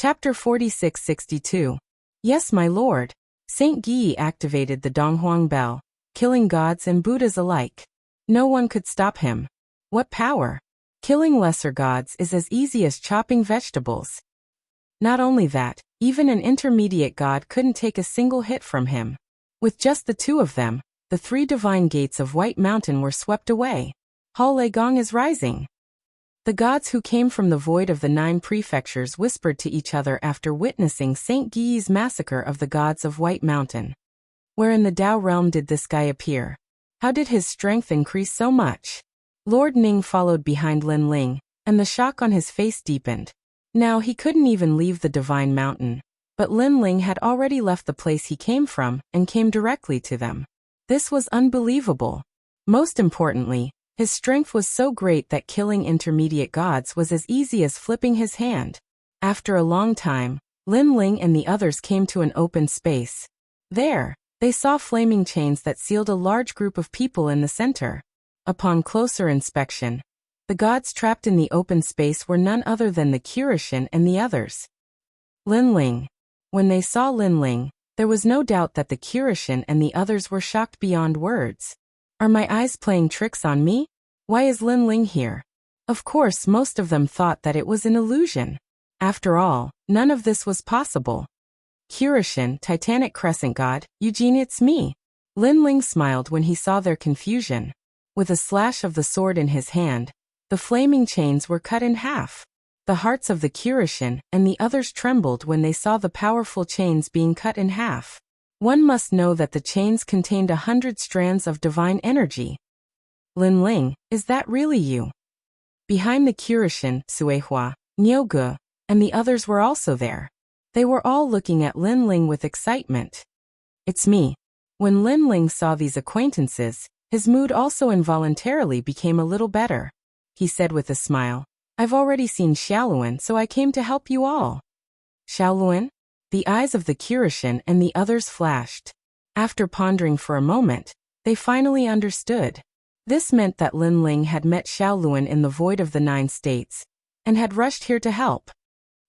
Chapter 4662. Yes, my lord. Saint Guyi activated the Donghuang bell, killing gods and Buddhas alike. No one could stop him. What power! Killing lesser gods is as easy as chopping vegetables. Not only that, even an intermediate god couldn't take a single hit from him. With just the two of them, the three divine gates of White Mountain were swept away. Hall Gong is rising. The gods who came from the void of the 9 prefectures whispered to each other after witnessing Saint Guyi's massacre of the gods of White Mountain. Where in the Dao realm did this guy appear? How did his strength increase so much? Lord Ning followed behind Lin Ling, and the shock on his face deepened. Now he couldn't even leave the divine mountain. But Lin Ling had already left the place he came from and came directly to them. This was unbelievable. Most importantly, his strength was so great that killing intermediate gods was as easy as flipping his hand. After a long time, Lin Ling and the others came to an open space. There, they saw flaming chains that sealed a large group of people in the center. Upon closer inspection, the gods trapped in the open space were none other than the Kirishin and the others. Lin Ling. When they saw Lin Ling, there was no doubt that the Kirishin and the others were shocked beyond words. Are my eyes playing tricks on me? Why is Lin Ling here? Of course, most of them thought that it was an illusion. After all, none of this was possible. Kirishin, Titanic Crescent God, Eugene, it's me. Lin Ling smiled when he saw their confusion. With a slash of the sword in his hand, the flaming chains were cut in half. The hearts of the Kirishin and the others trembled when they saw the powerful chains being cut in half. One must know that the chains contained 100 strands of divine energy. Lin Ling, is that really you? Behind the Kirishin, Suehua, Nyogu, and the others were also there. They were all looking at Lin Ling with excitement. It's me. When Lin Ling saw these acquaintances, his mood also involuntarily became a little better. He said with a smile, I've already seen Xiaoluan, so I came to help you all. Xiaoluan? The eyes of the Kirishin and the others flashed. After pondering for a moment, they finally understood. This meant that Lin Ling had met Xiaoluan in the void of the 9 states, and had rushed here to help.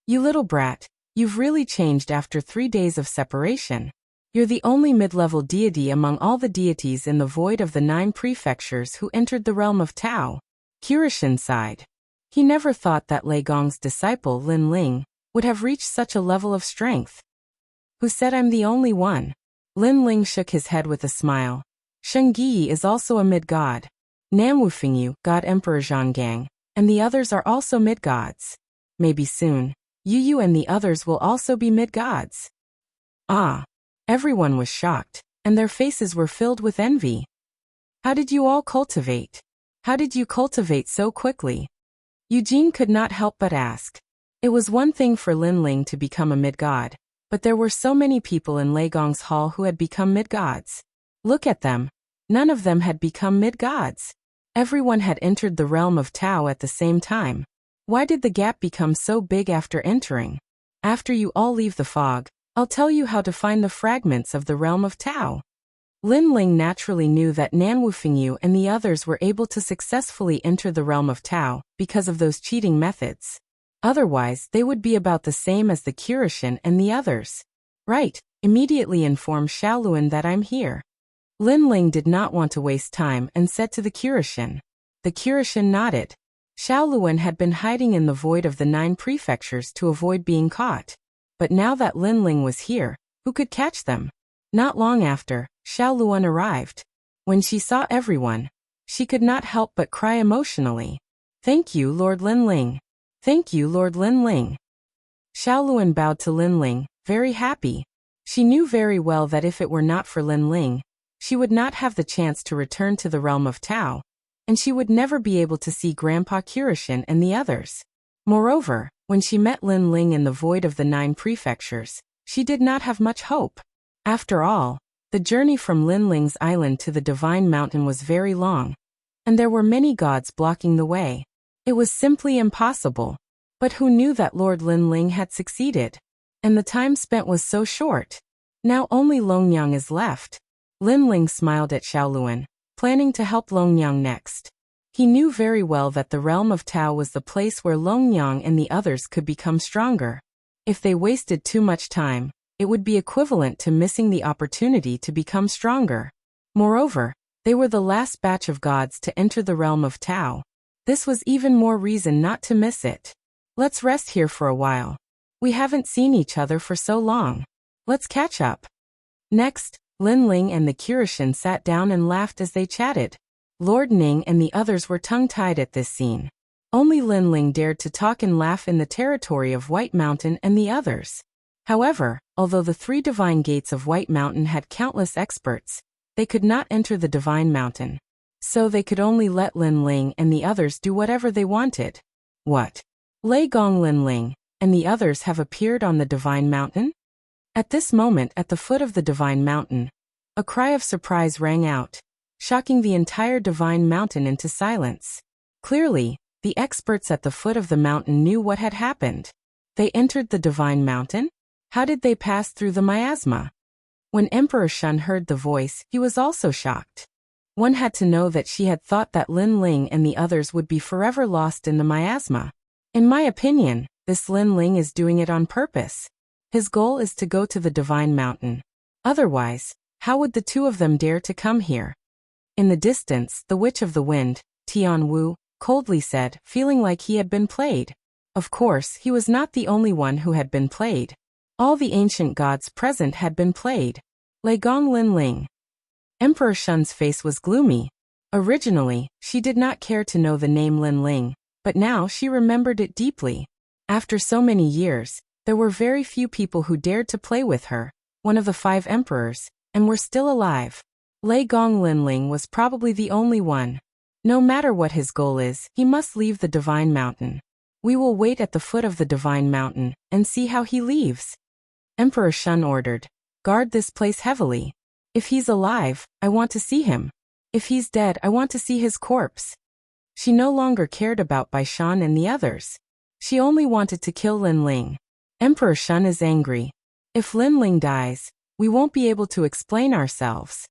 You little brat, you've really changed after 3 days of separation. You're the only mid-level deity among all the deities in the void of the 9 prefectures who entered the realm of Tao. Kirishin sighed. He never thought that Lei Gong's disciple Lin Ling would have reached such a level of strength. Who said I'm the only one? Lin Ling shook his head with a smile. Sheng Yi is also a mid-god. Nanwu Fingyu, God Emperor Zhanggang, and the others are also mid-gods. Maybe soon, Yu Yu and the others will also be mid-gods. Ah! Everyone was shocked, and their faces were filled with envy. How did you all cultivate? How did you cultivate so quickly? Eugene could not help but ask. It was one thing for Lin Ling to become a mid-god, but there were so many people in Lei Gong's hall who had become mid-gods. Look at them. None of them had become mid-gods. Everyone had entered the realm of Tao at the same time. Why did the gap become so big after entering? After you all leave the fog, I'll tell you how to find the fragments of the realm of Tao. Lin Ling naturally knew that Nanwu Fingyu and the others were able to successfully enter the realm of Tao because of those cheating methods. Otherwise, they would be about the same as the Kirishin and the others. Right, immediately inform Xiaoluan that I'm here. Lin Ling did not want to waste time and said to the Kirishin. The Kirishin nodded. Xiaoluan had been hiding in the void of the 9 prefectures to avoid being caught. But now that Lin Ling was here, who could catch them? Not long after, Xiaoluan arrived. When she saw everyone, she could not help but cry emotionally. Thank you, Lord Lin Ling. Thank you, Lord Lin Ling. Xiaoluan bowed to Lin Ling, very happy. She knew very well that if it were not for Lin Ling, she would not have the chance to return to the realm of Tao, and she would never be able to see Grandpa Kirishin and the others. Moreover, when she met Lin Ling in the void of the 9 prefectures, she did not have much hope. After all, the journey from Lin Ling's island to the Divine Mountain was very long, and there were many gods blocking the way. It was simply impossible. But who knew that Lord Lin Ling had succeeded? And the time spent was so short. Now only Longyang is left. Lin Ling smiled at Xiaoluan, planning to help Longyang next. He knew very well that the realm of Tao was the place where Longyang and the others could become stronger. If they wasted too much time, it would be equivalent to missing the opportunity to become stronger. Moreover, they were the last batch of gods to enter the realm of Tao. This was even more reason not to miss it. Let's rest here for a while. We haven't seen each other for so long. Let's catch up. Next, Lin Ling and the Kirishin sat down and laughed as they chatted. Lord Ning and the others were tongue-tied at this scene. Only Lin Ling dared to talk and laugh in the territory of White Mountain and the others. However, although the 3 divine gates of White Mountain had countless experts, they could not enter the divine mountain. So they could only let Lin Ling and the others do whatever they wanted. What? Lei Gong Lin Ling and the others have appeared on the divine mountain? At this moment at the foot of the divine mountain, a cry of surprise rang out, shocking the entire divine mountain into silence. Clearly, the experts at the foot of the mountain knew what had happened. They entered the divine mountain? How did they pass through the miasma? When Emperor Shun heard the voice, he was also shocked. One had to know that she had thought that Lin Ling and the others would be forever lost in the miasma. In my opinion, this Lin Ling is doing it on purpose. His goal is to go to the divine mountain. Otherwise, how would the 2 of them dare to come here? In the distance, the Witch of the Wind, Tian Wu, coldly said, feeling like he had been played. Of course, he was not the only one who had been played. All the ancient gods present had been played. Lei Gong Lin Ling. Emperor Shun's face was gloomy. Originally, she did not care to know the name Lin Ling, but now she remembered it deeply. After so many years, there were very few people who dared to play with her, one of the 5 emperors, and were still alive. Lei Gong Lin Ling was probably the only one. No matter what his goal is, he must leave the divine mountain. We will wait at the foot of the divine mountain and see how he leaves. Emperor Shun ordered, guard this place heavily. If he's alive, I want to see him. If he's dead, I want to see his corpse. She no longer cared about Bai Shan and the others. She only wanted to kill Lin Ling. Emperor Shun is angry. If Lin Ling dies, we won't be able to explain ourselves.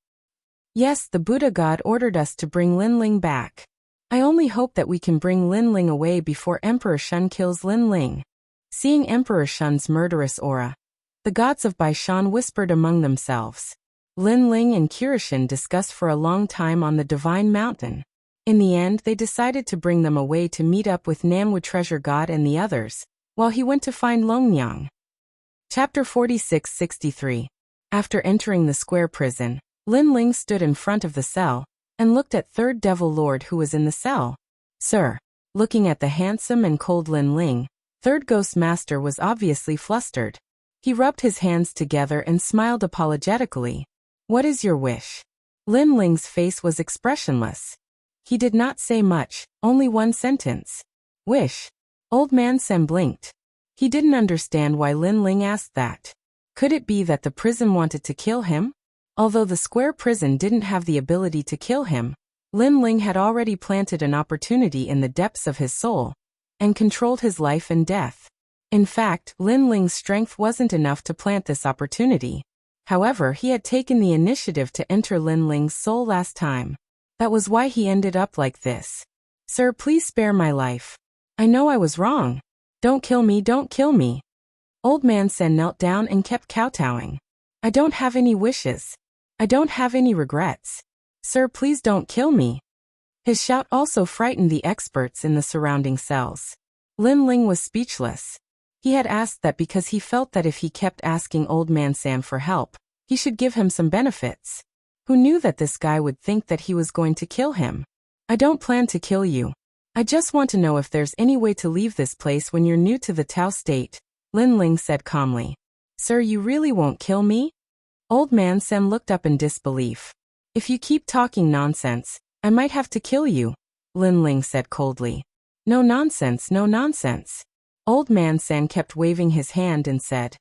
Yes, the Buddha God ordered us to bring Lin Ling back. I only hope that we can bring Lin Ling away before Emperor Shun kills Lin Ling. Seeing Emperor Shun's murderous aura, the gods of Bai Shan whispered among themselves. Lin Ling and Kirishin discussed for a long time on the divine mountain. In the end, they decided to bring them away to meet up with Namwu Treasure God and the others, while he went to find Longnyang. Chapter 46-63. After entering the square prison, Lin Ling stood in front of the cell and looked at Third Devil Lord who was in the cell. Sir. Looking at the handsome and cold Lin Ling, Third Ghost Master was obviously flustered. He rubbed his hands together and smiled apologetically. What is your wish? Lin Ling's face was expressionless. He did not say much, only one sentence. Wish. Old man Sen blinked. He didn't understand why Lin Ling asked that. Could it be that the prison wanted to kill him? Although the square prison didn't have the ability to kill him, Lin Ling had already planted an opportunity in the depths of his soul and controlled his life and death. In fact, Lin Ling's strength wasn't enough to plant this opportunity. However, he had taken the initiative to enter Lin Ling's soul last time. That was why he ended up like this. Sir, please spare my life. I know I was wrong. Don't kill me, don't kill me. Old man Sen knelt down and kept kowtowing. I don't have any wishes. I don't have any regrets. Sir, please don't kill me. His shout also frightened the experts in the surrounding cells. Lin Ling was speechless. He had asked that because he felt that if he kept asking Old Man Sam for help, he should give him some benefits. Who knew that this guy would think that he was going to kill him? I don't plan to kill you. I just want to know if there's any way to leave this place when you're new to the Tao state, Lin Ling said calmly. Sir, you really won't kill me? Old Man Sam looked up in disbelief. If you keep talking nonsense, I might have to kill you, Lin Ling said coldly. No nonsense, no nonsense. Old Man San kept waving his hand and said,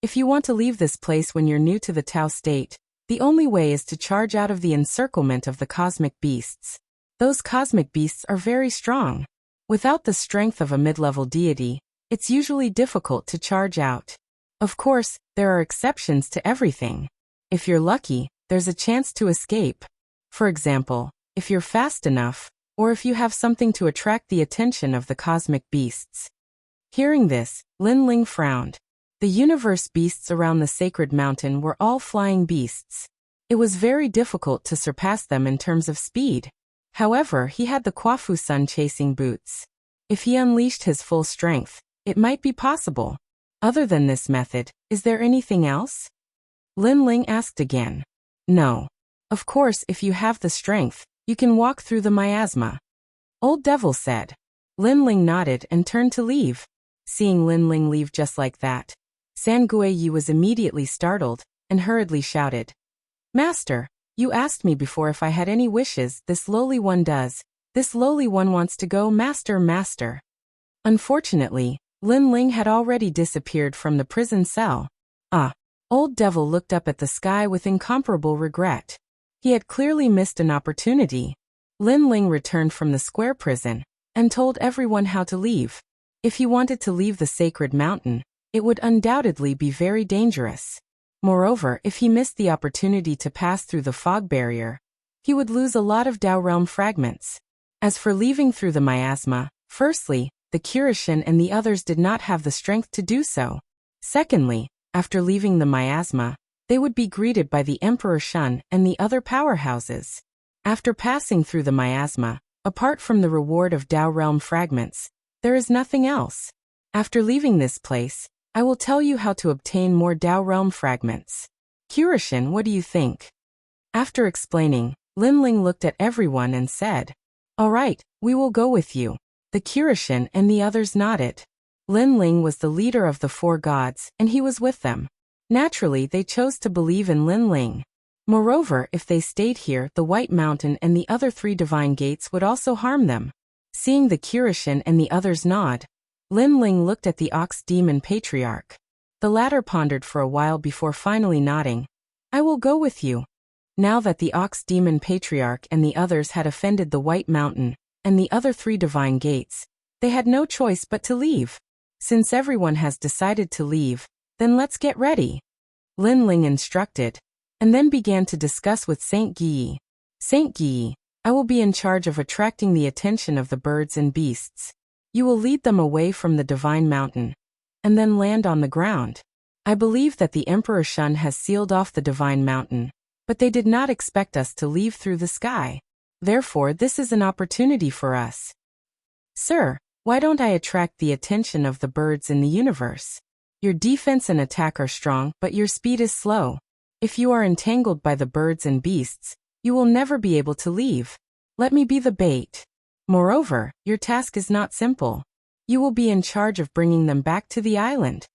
if you want to leave this place when you're new to the Tao state, the only way is to charge out of the encirclement of the cosmic beasts. Those cosmic beasts are very strong. Without the strength of a mid-level deity, it's usually difficult to charge out. Of course, there are exceptions to everything. If you're lucky, there's a chance to escape. For example, if you're fast enough, or if you have something to attract the attention of the cosmic beasts. Hearing this, Lin Ling frowned. The universe beasts around the sacred mountain were all flying beasts. It was very difficult to surpass them in terms of speed. However, he had the Kwafu Sun chasing boots. If he unleashed his full strength, it might be possible. Other than this method, is there anything else? Lin Ling asked again. No. Of course, if you have the strength, you can walk through the miasma. Old Devil said. Lin Ling nodded and turned to leave. Seeing Lin Ling leave just like that, San Guiyi was immediately startled and hurriedly shouted. Master, you asked me before if I had any wishes. This lowly one does. This lowly one wants to go. Master, master. Unfortunately, Lin Ling had already disappeared from the prison cell. Old Devil looked up at the sky with incomparable regret. He had clearly missed an opportunity. Lin Ling returned from the square prison and told everyone how to leave. If he wanted to leave the sacred mountain, it would undoubtedly be very dangerous. Moreover, if he missed the opportunity to pass through the fog barrier, he would lose a lot of Dao realm fragments. As for leaving through the miasma, firstly, the Kirishin and the others did not have the strength to do so. Secondly, after leaving the miasma, they would be greeted by the Emperor Shun and the other powerhouses. After passing through the miasma, apart from the reward of Dao realm fragments, there is nothing else. After leaving this place, I will tell you how to obtain more Dao realm fragments. Kirishin, what do you think? After explaining, Lin Ling looked at everyone and said, All right, we will go with you. The Kirishin and the others nodded. Lin Ling was the leader of the 4 gods, and he was with them. Naturally, they chose to believe in Lin Ling. Moreover, if they stayed here, the White Mountain and the other 3 divine gates would also harm them. Seeing the Kirishin and the others nod, Lin Ling looked at the Ox Demon Patriarch. The latter pondered for a while before finally nodding. I will go with you. Now that the Ox Demon Patriarch and the others had offended the White Mountain and the other 3 divine gates, they had no choice but to leave. Since everyone has decided to leave, then let's get ready. Lin Ling instructed, and then began to discuss with Saint Guiyi. Saint Guiyi, I will be in charge of attracting the attention of the birds and beasts. You will lead them away from the divine mountain, and then land on the ground. I believe that the Emperor Shun has sealed off the divine mountain, but they did not expect us to leave through the sky. Therefore, this is an opportunity for us. Sir, why don't I attract the attention of the birds in the universe? Your defense and attack are strong, but your speed is slow. If you are entangled by the birds and beasts, you will never be able to leave. Let me be the bait. Moreover, your task is not simple. You will be in charge of bringing them back to the island.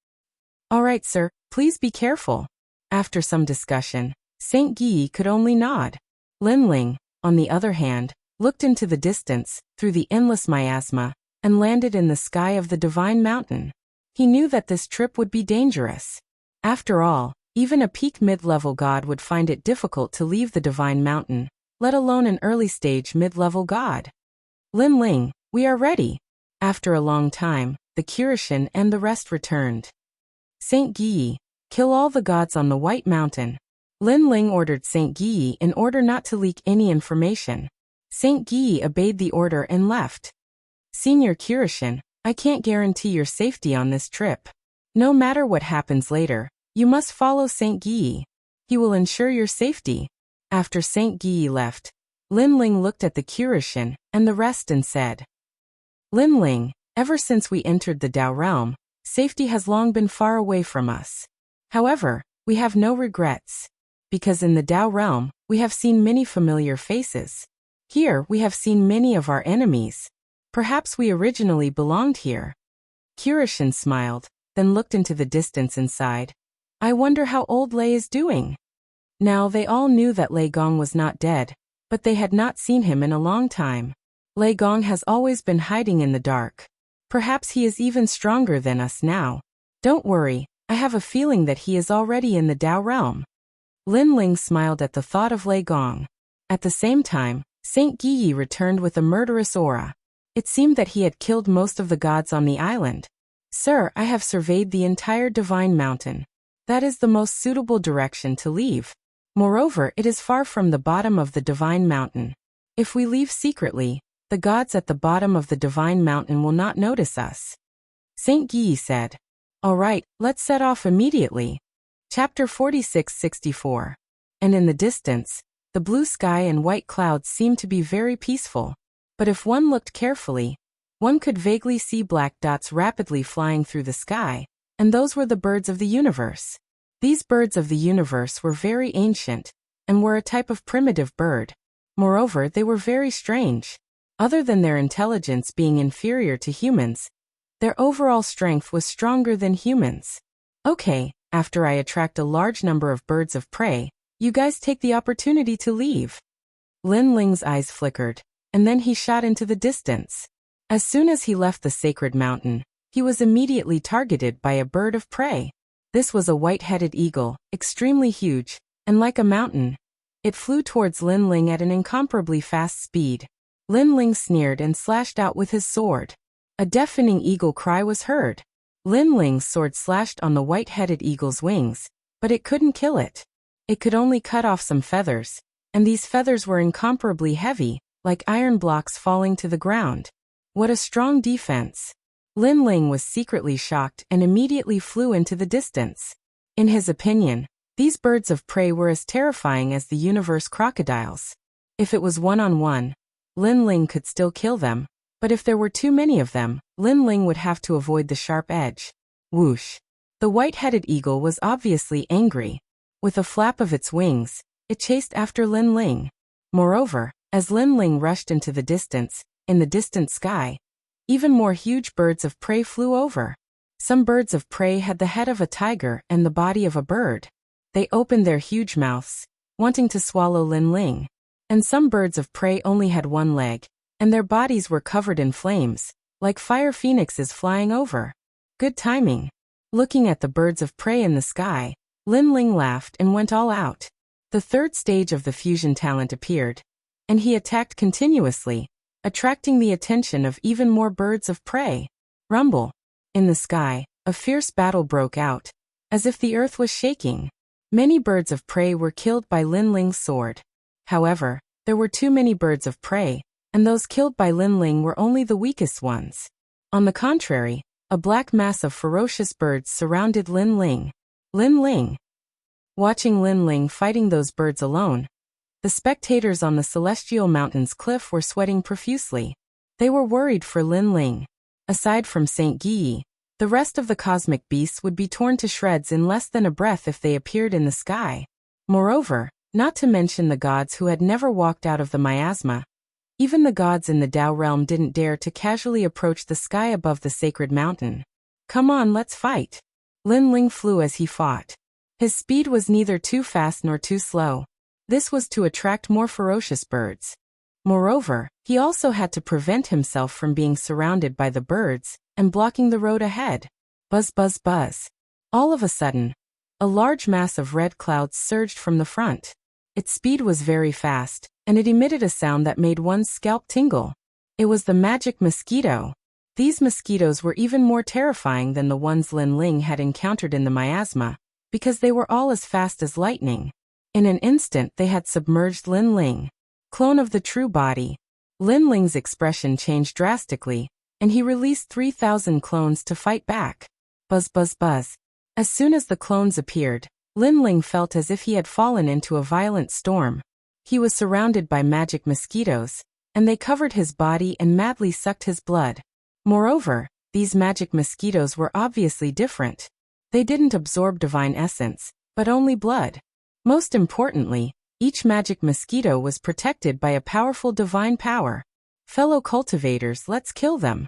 All right, sir, please be careful. After some discussion, Saint Guiyi could only nod. Lin Ling, on the other hand, looked into the distance, through the endless miasma, and landed in the sky of the divine mountain. He knew that this trip would be dangerous. After all, even a peak mid-level god would find it difficult to leave the divine mountain, let alone an early-stage mid-level god. Lin Ling, we are ready. After a long time, the Kirishin and the rest returned. Saint Guiyi, kill all the gods on the White Mountain. Lin Ling ordered Saint Guiyi in order not to leak any information. Saint Guiyi obeyed the order and left. Senior Kirishin, I can't guarantee your safety on this trip. No matter what happens later, you must follow Saint Guiyi. He will ensure your safety. After Saint Guiyi left, Lin Ling looked at the Kirishin and the rest and said, Lin Ling, ever since we entered the Dao realm, safety has long been far away from us. However, we have no regrets. Because in the Dao realm, we have seen many familiar faces. Here, we have seen many of our enemies. Perhaps we originally belonged here. Kirishin smiled, then looked into the distance and sighed. I wonder how old Lei is doing. Now they all knew that Lei Gong was not dead, but they had not seen him in a long time. Lei Gong has always been hiding in the dark. Perhaps he is even stronger than us now. Don't worry, I have a feeling that he is already in the Dao realm. Lin Ling smiled at the thought of Lei Gong. At the same time, Saint Guiyi returned with a murderous aura. It seemed that he had killed most of the gods on the island. Sir, I have surveyed the entire divine mountain. That is the most suitable direction to leave. Moreover, it is far from the bottom of the divine mountain. If we leave secretly, the gods at the bottom of the divine mountain will not notice us. Saint Guy said. All right, let's set off immediately. Chapter 46-64. And in the distance, the blue sky and white clouds seemed to be very peaceful. But if one looked carefully, one could vaguely see black dots rapidly flying through the sky, and those were the birds of the universe. These birds of the universe were very ancient, and were a type of primitive bird. Moreover, they were very strange. Other than their intelligence being inferior to humans, their overall strength was stronger than humans. Okay, after I attract a large number of birds of prey, you guys take the opportunity to leave. Lin Ling's eyes flickered, and then he shot into the distance. As soon as he left the sacred mountain, he was immediately targeted by a bird of prey. This was a white-headed eagle, extremely huge, and like a mountain. It flew towards Lin Ling at an incomparably fast speed. Lin Ling sneered and slashed out with his sword. A deafening eagle cry was heard. Lin Ling's sword slashed on the white-headed eagle's wings, but it couldn't kill it. It could only cut off some feathers, and these feathers were incomparably heavy, like iron blocks falling to the ground. What a strong defense! Lin Ling was secretly shocked and immediately flew into the distance. In his opinion, these birds of prey were as terrifying as the universe crocodiles. If it was one-on-one, Lin Ling could still kill them, but if there were too many of them, Lin Ling would have to avoid the sharp edge. Whoosh! The white-headed eagle was obviously angry. With a flap of its wings, it chased after Lin Ling. Moreover, as Lin Ling rushed into the distance, in the distant sky, even more huge birds of prey flew over. Some birds of prey had the head of a tiger and the body of a bird. They opened their huge mouths, wanting to swallow Lin Ling. And some birds of prey only had one leg, and their bodies were covered in flames, like fire phoenixes flying over. Good timing. Looking at the birds of prey in the sky, Lin Ling laughed and went all out. The third stage of the fusion talent appeared, and he attacked continuously, attracting the attention of even more birds of prey. Rumble. In the sky, a fierce battle broke out, as if the earth was shaking. Many birds of prey were killed by Lin Ling's sword. However, there were too many birds of prey, and those killed by Lin Ling were only the weakest ones. On the contrary, a black mass of ferocious birds surrounded Lin Ling. Lin Ling. Watching Lin Ling fighting those birds alone, the spectators on the Celestial Mountain's cliff were sweating profusely. They were worried for Lin Ling. Aside from Saint Guy, the rest of the cosmic beasts would be torn to shreds in less than a breath if they appeared in the sky. Moreover, not to mention the gods who had never walked out of the miasma, even the gods in the Tao realm didn't dare to casually approach the sky above the sacred mountain. Come on, let's fight. Lin Ling flew as he fought. His speed was neither too fast nor too slow. This was to attract more ferocious birds. Moreover, he also had to prevent himself from being surrounded by the birds and blocking the road ahead. Buzz, buzz, buzz. All of a sudden, a large mass of red clouds surged from the front. Its speed was very fast, and it emitted a sound that made one's scalp tingle. It was the magic mosquito. These mosquitoes were even more terrifying than the ones Lin Ling had encountered in the miasma, because they were all as fast as lightning. In an instant they had submerged Lin Ling. Clone of the true body. Lin Ling's expression changed drastically, and he released 3,000 clones to fight back. Buzz, buzz, buzz. As soon as the clones appeared, Lin Ling felt as if he had fallen into a violent storm. He was surrounded by magic mosquitoes, and they covered his body and madly sucked his blood. Moreover, these magic mosquitoes were obviously different. They didn't absorb divine essence, but only blood. Most importantly, each magic mosquito was protected by a powerful divine power. Fellow cultivators, let's kill them.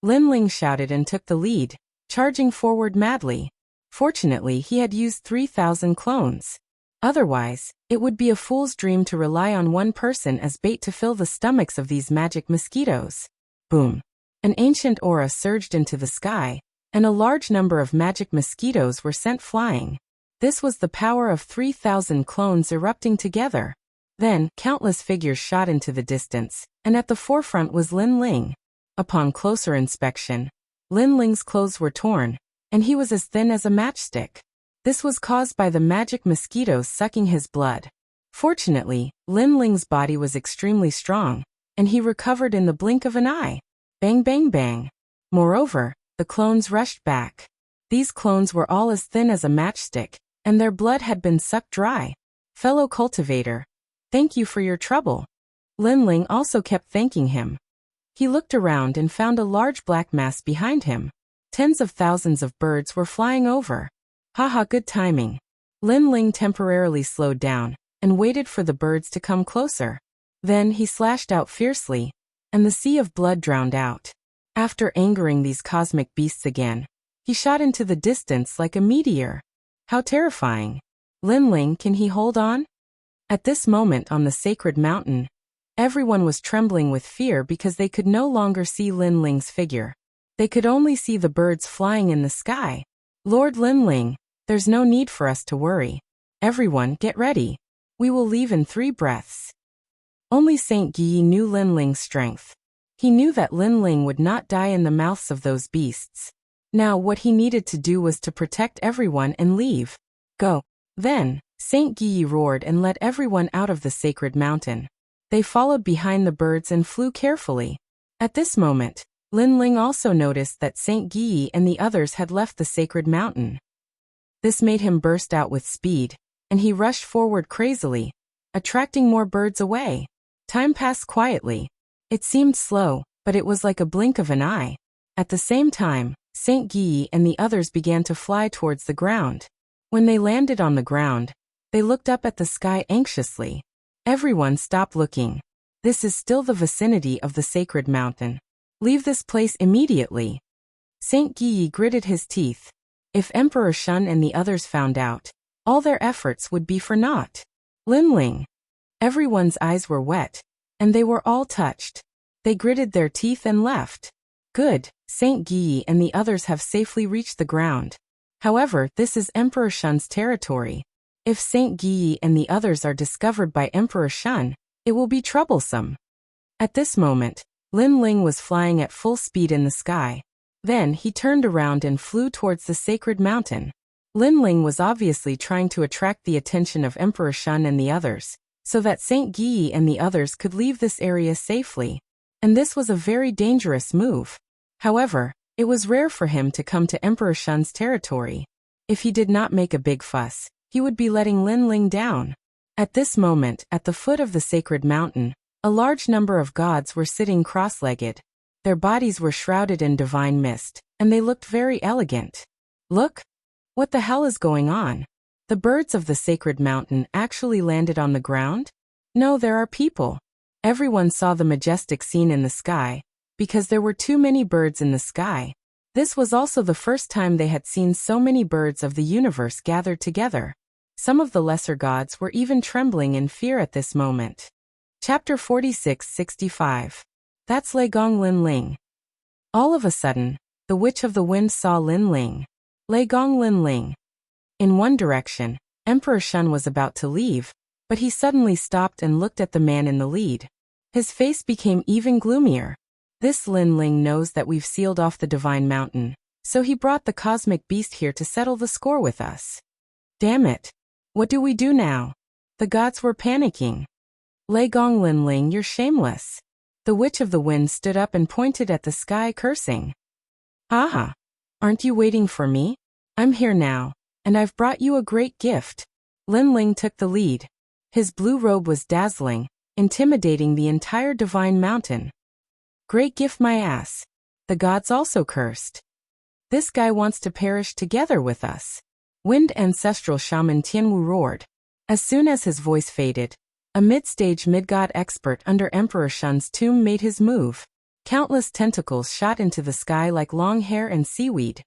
Lin Ling shouted and took the lead, charging forward madly. Fortunately, he had used 3,000 clones. Otherwise, it would be a fool's dream to rely on one person as bait to fill the stomachs of these magic mosquitoes. Boom. An ancient aura surged into the sky, and a large number of magic mosquitoes were sent flying. This was the power of 3,000 clones erupting together. Then, countless figures shot into the distance, and at the forefront was Lin Ling. Upon closer inspection, Lin Ling's clothes were torn, and he was as thin as a matchstick. This was caused by the magic mosquitoes sucking his blood. Fortunately, Lin Ling's body was extremely strong, and he recovered in the blink of an eye. Bang, bang, bang. Moreover, the clones rushed back. These clones were all as thin as a matchstick, and their blood had been sucked dry. Fellow cultivator, thank you for your trouble. Lin Ling also kept thanking him. He looked around and found a large black mass behind him. Tens of thousands of birds were flying over. Haha, good timing. Lin Ling temporarily slowed down and waited for the birds to come closer. Then he slashed out fiercely, and the sea of blood drowned out. After angering these cosmic beasts again, he shot into the distance like a meteor. How terrifying. Lin Ling, can he hold on? At this moment on the sacred mountain, everyone was trembling with fear because they could no longer see Lin Ling's figure. They could only see the birds flying in the sky. Lord Lin Ling, there's no need for us to worry. Everyone, get ready. We will leave in 3 breaths. Only Saint Guyi knew Lin Ling's strength. He knew that Lin Ling would not die in the mouths of those beasts. Now what he needed to do was to protect everyone and leave. Go. Then, Saint Guyi roared and led everyone out of the sacred mountain. They followed behind the birds and flew carefully. At this moment, Lin Ling also noticed that Saint Guyi and the others had left the sacred mountain. This made him burst out with speed, and he rushed forward crazily, attracting more birds away. Time passed quietly. It seemed slow, but it was like a blink of an eye. At the same time, Saint Guyi and the others began to fly towards the ground. When they landed on the ground, they looked up at the sky anxiously. Everyone stopped looking. This is still the vicinity of the sacred mountain. Leave this place immediately. Saint Guyi gritted his teeth. If Emperor Shun and the others found out, all their efforts would be for naught. Lin Ling. Everyone's eyes were wet, and they were all touched. They gritted their teeth and left. Good, Saint Guyi and the others have safely reached the ground. However, this is Emperor Shun's territory. If Saint Guyi and the others are discovered by Emperor Shun, it will be troublesome. At this moment, Lin Ling was flying at full speed in the sky. Then he turned around and flew towards the sacred mountain. Lin Ling was obviously trying to attract the attention of Emperor Shun and the others, so that Saint Guyi and the others could leave this area safely. And this was a very dangerous move. However, it was rare for him to come to Emperor Shun's territory. If he did not make a big fuss, he would be letting Lin Ling down. At this moment, at the foot of the sacred mountain, a large number of gods were sitting cross-legged. Their bodies were shrouded in divine mist, and they looked very elegant. Look! What the hell is going on? The birds of the sacred mountain actually landed on the ground? No, there are people. Everyone saw the majestic scene in the sky, because there were too many birds in the sky. This was also the first time they had seen so many birds of the universe gathered together. Some of the lesser gods were even trembling in fear at this moment. Chapter 46-65. That's Lei Gong Lin Ling. All of a sudden, the Witch of the Wind saw Lin Ling. Lei Gong Lin Ling. In one direction, Emperor Shun was about to leave, but he suddenly stopped and looked at the man in the lead. His face became even gloomier. This Lin Ling knows that we've sealed off the divine mountain, so he brought the cosmic beast here to settle the score with us. Damn it. What do we do now? The gods were panicking. Lei Gong Lin Ling, you're shameless. The Witch of the Wind stood up and pointed at the sky, cursing. Aha! Aren't you waiting for me? I'm here now, and I've brought you a great gift. Lin Ling took the lead. His blue robe was dazzling, intimidating the entire divine mountain. Great gift, my ass. The gods also cursed. This guy wants to perish together with us. Wind ancestral shaman Tianwu roared. As soon as his voice faded, a mid-stage mid-god expert under Emperor Shun's tomb made his move. Countless tentacles shot into the sky like long hair and seaweed,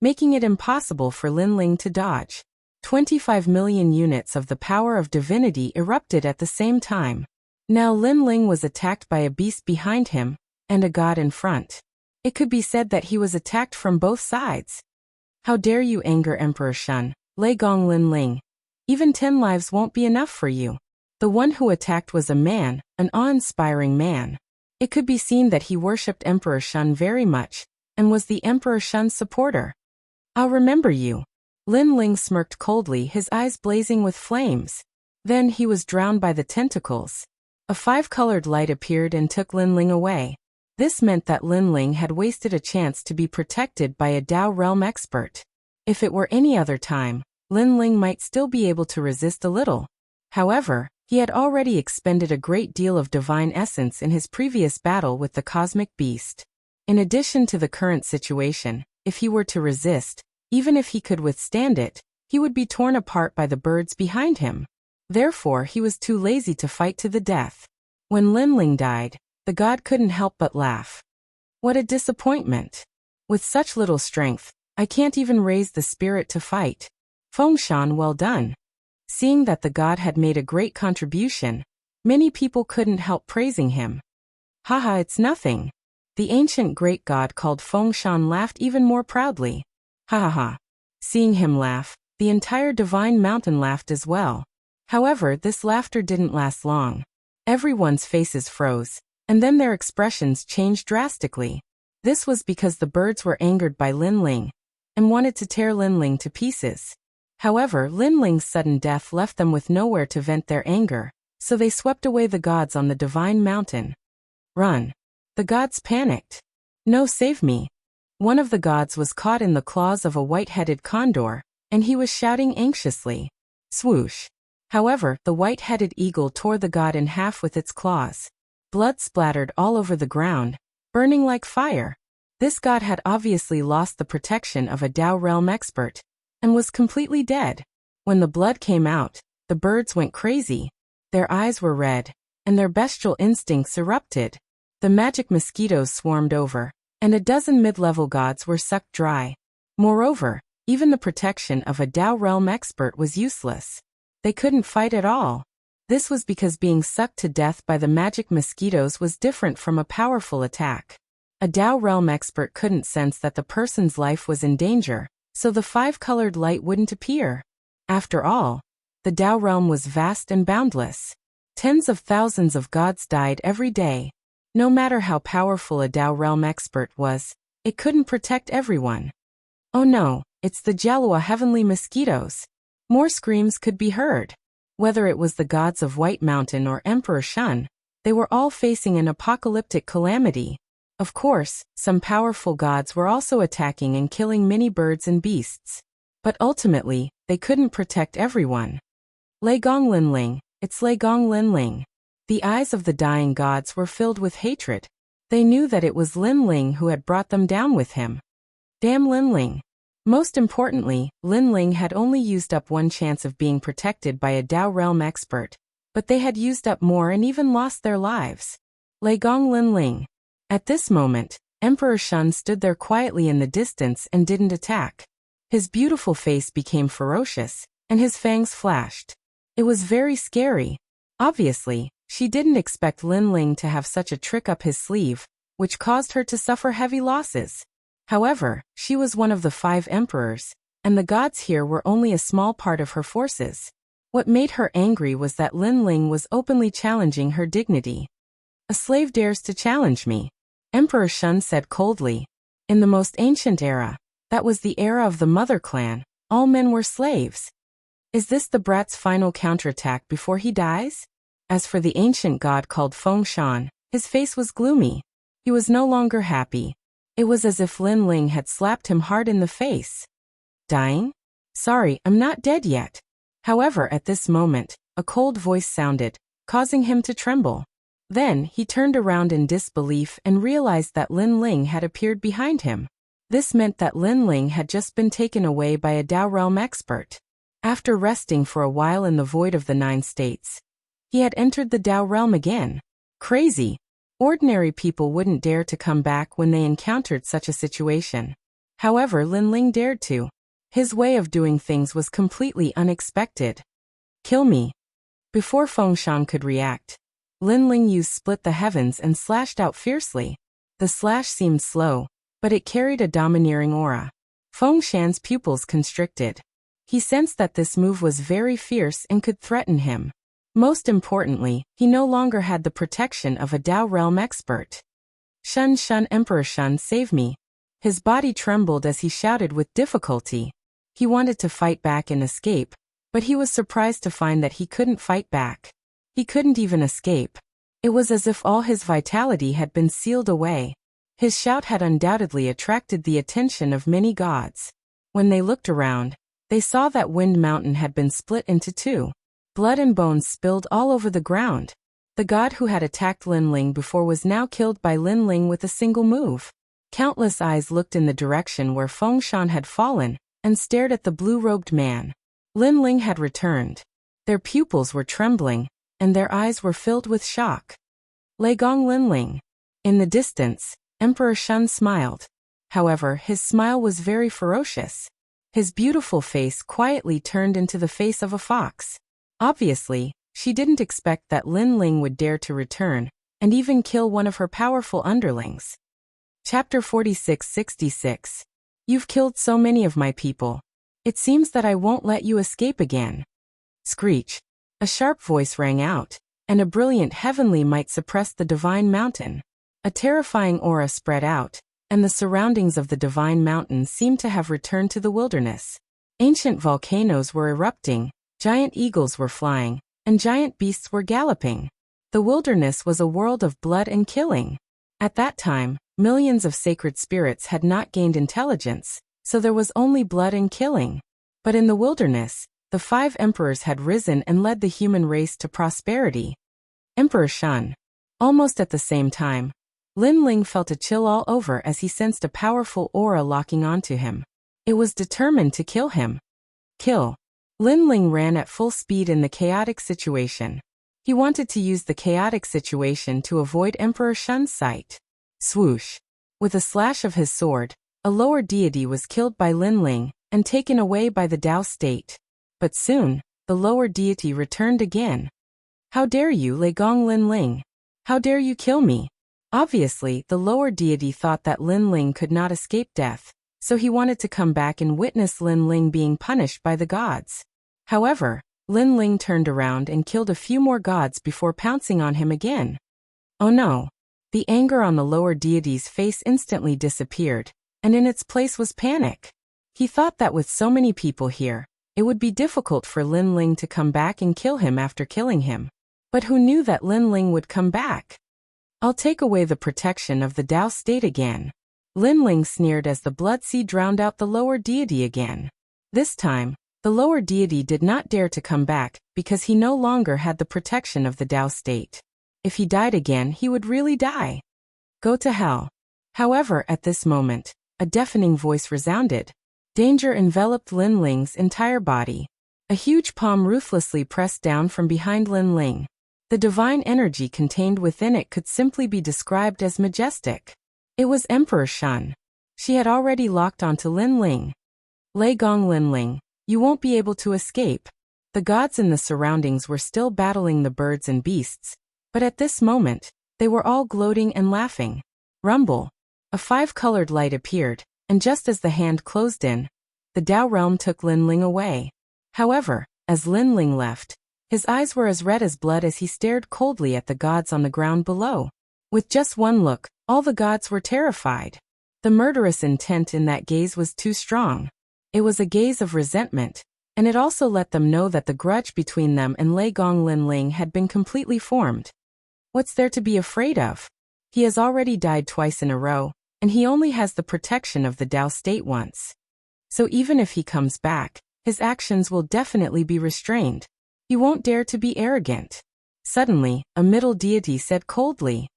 making it impossible for Lin Ling to dodge. 25 million units of the power of divinity erupted at the same time. Now Lin Ling was attacked by a beast behind him, and a god in front. It could be said that he was attacked from both sides. How dare you anger Emperor Shun, Lei Gong Lin Ling. Even 10 lives won't be enough for you. The one who attacked was a man, an awe-inspiring man. It could be seen that he worshipped Emperor Shun very much, and was the Emperor Shun's supporter. I'll remember you. Lin Ling smirked coldly, his eyes blazing with flames. Then he was drowned by the tentacles. A 5-colored light appeared and took Lin Ling away. This meant that Lin Ling had wasted a chance to be protected by a Dao realm expert. If it were any other time, Lin Ling might still be able to resist a little. However, he had already expended a great deal of divine essence in his previous battle with the cosmic beast. In addition to the current situation, if he were to resist, even if he could withstand it, he would be torn apart by the birds behind him. Therefore, he was too lazy to fight to the death. When Lin Ling died, the god couldn't help but laugh. What a disappointment! With such little strength, I can't even raise the spirit to fight. Fengshan, well done. Seeing that the god had made a great contribution, many people couldn't help praising him. Haha, it's nothing. The ancient great god called Fengshan laughed even more proudly. Ha ha ha. Seeing him laugh, the entire divine mountain laughed as well. However, this laughter didn't last long. Everyone's faces froze, and then their expressions changed drastically. This was because the birds were angered by Lin Ling and wanted to tear Lin Ling to pieces. However, Lin Ling's sudden death left them with nowhere to vent their anger, so they swept away the gods on the divine mountain. Run! The gods panicked. No, save me! One of the gods was caught in the claws of a white-headed condor, and he was shouting anxiously. Swoosh! However, the white-headed eagle tore the god in half with its claws. Blood splattered all over the ground, burning like fire. This god had obviously lost the protection of a Dao realm expert, and was completely dead. When the blood came out, the birds went crazy. Their eyes were red, and their bestial instincts erupted. The magic mosquitoes swarmed over, and a dozen mid-level gods were sucked dry. Moreover, even the protection of a Dao realm expert was useless. They couldn't fight at all. This was because being sucked to death by the magic mosquitoes was different from a powerful attack. A Dao realm expert couldn't sense that the person's life was in danger, so the five-colored light wouldn't appear. After all, the Dao realm was vast and boundless. Tens of thousands of gods died every day. No matter how powerful a Dao realm expert was, it couldn't protect everyone. Oh no, it's the Jalua heavenly mosquitoes. More screams could be heard. Whether it was the gods of White Mountain or Emperor Shun, they were all facing an apocalyptic calamity. Of course, some powerful gods were also attacking and killing many birds and beasts. But ultimately, they couldn't protect everyone. Lei Gong Lin Ling, it's Lei Gong Lin Ling. The eyes of the dying gods were filled with hatred. They knew that it was Lin Ling who had brought them down with him. Damn Lin Ling. Most importantly, Lin Ling had only used up one chance of being protected by a Dao realm expert, but they had used up more and even lost their lives. Lei Gong Lin Ling. At this moment, Emperor Shun stood there quietly in the distance and didn't attack. His beautiful face became ferocious, and his fangs flashed. It was very scary. Obviously, she didn't expect Lin Ling to have such a trick up his sleeve, which caused her to suffer heavy losses. However, she was one of the 5 emperors, and the gods here were only a small part of her forces. What made her angry was that Lin Ling was openly challenging her dignity. A slave dares to challenge me, Emperor Shun said coldly. In the most ancient era, that was the era of the Mother Clan, all men were slaves. Is this the brat's final counterattack before he dies? As for the ancient god called Fengshan, his face was gloomy. He was no longer happy. It was as if Lin Ling had slapped him hard in the face. Dying? Sorry, I'm not dead yet. However, at this moment, a cold voice sounded, causing him to tremble. Then, he turned around in disbelief and realized that Lin Ling had appeared behind him. This meant that Lin Ling had just been taken away by a Dao realm expert. After resting for a while in the void of the 9 states, he had entered the Dao realm again. Crazy. Ordinary people wouldn't dare to come back when they encountered such a situation. However, Lin Ling dared to. His way of doing things was completely unexpected. Kill me. Before Fengshan could react, Lin Ling used Split the Heavens and slashed out fiercely. The slash seemed slow, but it carried a domineering aura. Fengshan's pupils constricted. He sensed that this move was very fierce and could threaten him. Most importantly, he no longer had the protection of a Dao realm expert. Shun, Emperor Shun, save me. His body trembled as he shouted with difficulty. He wanted to fight back and escape, but he was surprised to find that he couldn't fight back. He couldn't even escape. It was as if all his vitality had been sealed away. His shout had undoubtedly attracted the attention of many gods. When they looked around, they saw that Wind Mountain had been split into two. Blood and bones spilled all over the ground. The god who had attacked Lin Ling before was now killed by Lin Ling with a single move. Countless eyes looked in the direction where Feng Shan had fallen, and stared at the blue-robed man. Lin Ling had returned. Their pupils were trembling, and their eyes were filled with shock. Lei Gong Lin Ling. In the distance, Emperor Shun smiled. However, his smile was very ferocious. His beautiful face quietly turned into the face of a fox. Obviously, she didn't expect that Lin Ling would dare to return, and even kill one of her powerful underlings. Chapter 46-66. You've killed so many of my people. It seems that I won't let you escape again. Screech. A sharp voice rang out, and a brilliant heavenly might suppressed the divine mountain. A terrifying aura spread out, and the surroundings of the divine mountain seemed to have returned to the wilderness. Ancient volcanoes were erupting, giant eagles were flying, and giant beasts were galloping. The wilderness was a world of blood and killing. At that time, millions of sacred spirits had not gained intelligence, so there was only blood and killing. But in the wilderness, the 5 emperors had risen and led the human race to prosperity. Emperor Shun. Almost at the same time, Lin Ling felt a chill all over as he sensed a powerful aura locking onto him. It was determined to kill him. Kill. Lin Ling ran at full speed in the chaotic situation. He wanted to use the chaotic situation to avoid Emperor Shun's sight. Swoosh. With a slash of his sword, a lower deity was killed by Lin Ling and taken away by the Tao state. But soon, the lower deity returned again. How dare you, Lei Gong Lin Ling? How dare you kill me? Obviously, the lower deity thought that Lin Ling could not escape death, so he wanted to come back and witness Lin Ling being punished by the gods. However, Lin Ling turned around and killed a few more gods before pouncing on him again. Oh no! The anger on the lower deity's face instantly disappeared, and in its place was panic. He thought that with so many people here, it would be difficult for Lin Ling to come back and kill him after killing him. But who knew that Lin Ling would come back? I'll take away the protection of the Tao state again. Lin Ling sneered as the blood sea drowned out the lower deity again. This time, the lower deity did not dare to come back because he no longer had the protection of the Tao state. If he died again, he would really die. Go to hell. However, at this moment, a deafening voice resounded. Danger enveloped Lin Ling's entire body. A huge palm ruthlessly pressed down from behind Lin Ling. The divine energy contained within it could simply be described as majestic. It was Emperor Shun. She had already locked onto Lin Ling. Lei Gong Lin Ling, you won't be able to escape. The gods in the surroundings were still battling the birds and beasts, but at this moment, they were all gloating and laughing. Rumble. A 5-colored light appeared, and just as the hand closed in, the Tao realm took Lin Ling away. However, as Lin Ling left, his eyes were as red as blood as he stared coldly at the gods on the ground below. With just one look, all the gods were terrified. The murderous intent in that gaze was too strong. It was a gaze of resentment, and it also let them know that the grudge between them and Lei Gong Lin Ling had been completely formed. What's there to be afraid of? He has already died twice in a row, and he only has the protection of the Tao state once. So even if he comes back, his actions will definitely be restrained. He won't dare to be arrogant. Suddenly, a middle deity said coldly.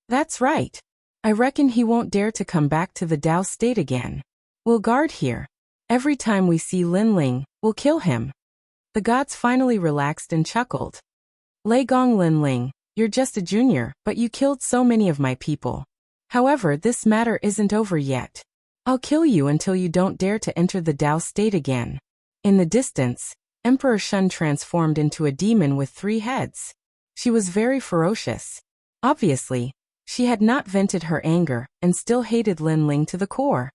That's right. I reckon he won't dare to come back to the Tao state again. We'll guard here. Every time we see Lin Ling, we'll kill him. The gods finally relaxed and chuckled. Lei Gong Lin Ling, you're just a junior, but you killed so many of my people. However, this matter isn't over yet. I'll kill you until you don't dare to enter the Tao state again. In the distance, Emperor Shun transformed into a demon with 3 heads. She was very ferocious. Obviously, she had not vented her anger and still hated Lin Ling to the core.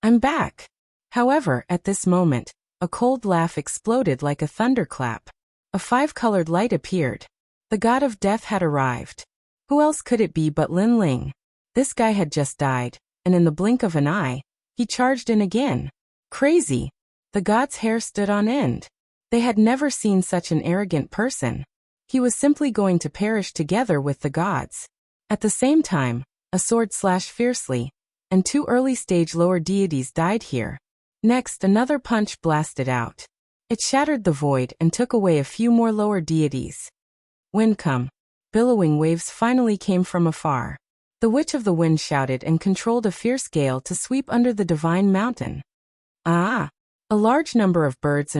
I'm back. However, at this moment, a cold laugh exploded like a thunderclap. A 5-colored light appeared. The god of death had arrived. Who else could it be but Lin Ling? This guy had just died, and in the blink of an eye, he charged in again. Crazy. The god's hair stood on end. They had never seen such an arrogant person. He was simply going to perish together with the gods. At the same time, a sword slashed fiercely, and 2 early-stage lower deities died here. Next, another punch blasted out. It shattered the void and took away a few more lower deities. Wind come. Billowing waves finally came from afar. The Witch of the Wind shouted and controlled a fierce gale to sweep under the divine mountain. Ah! A large number of birds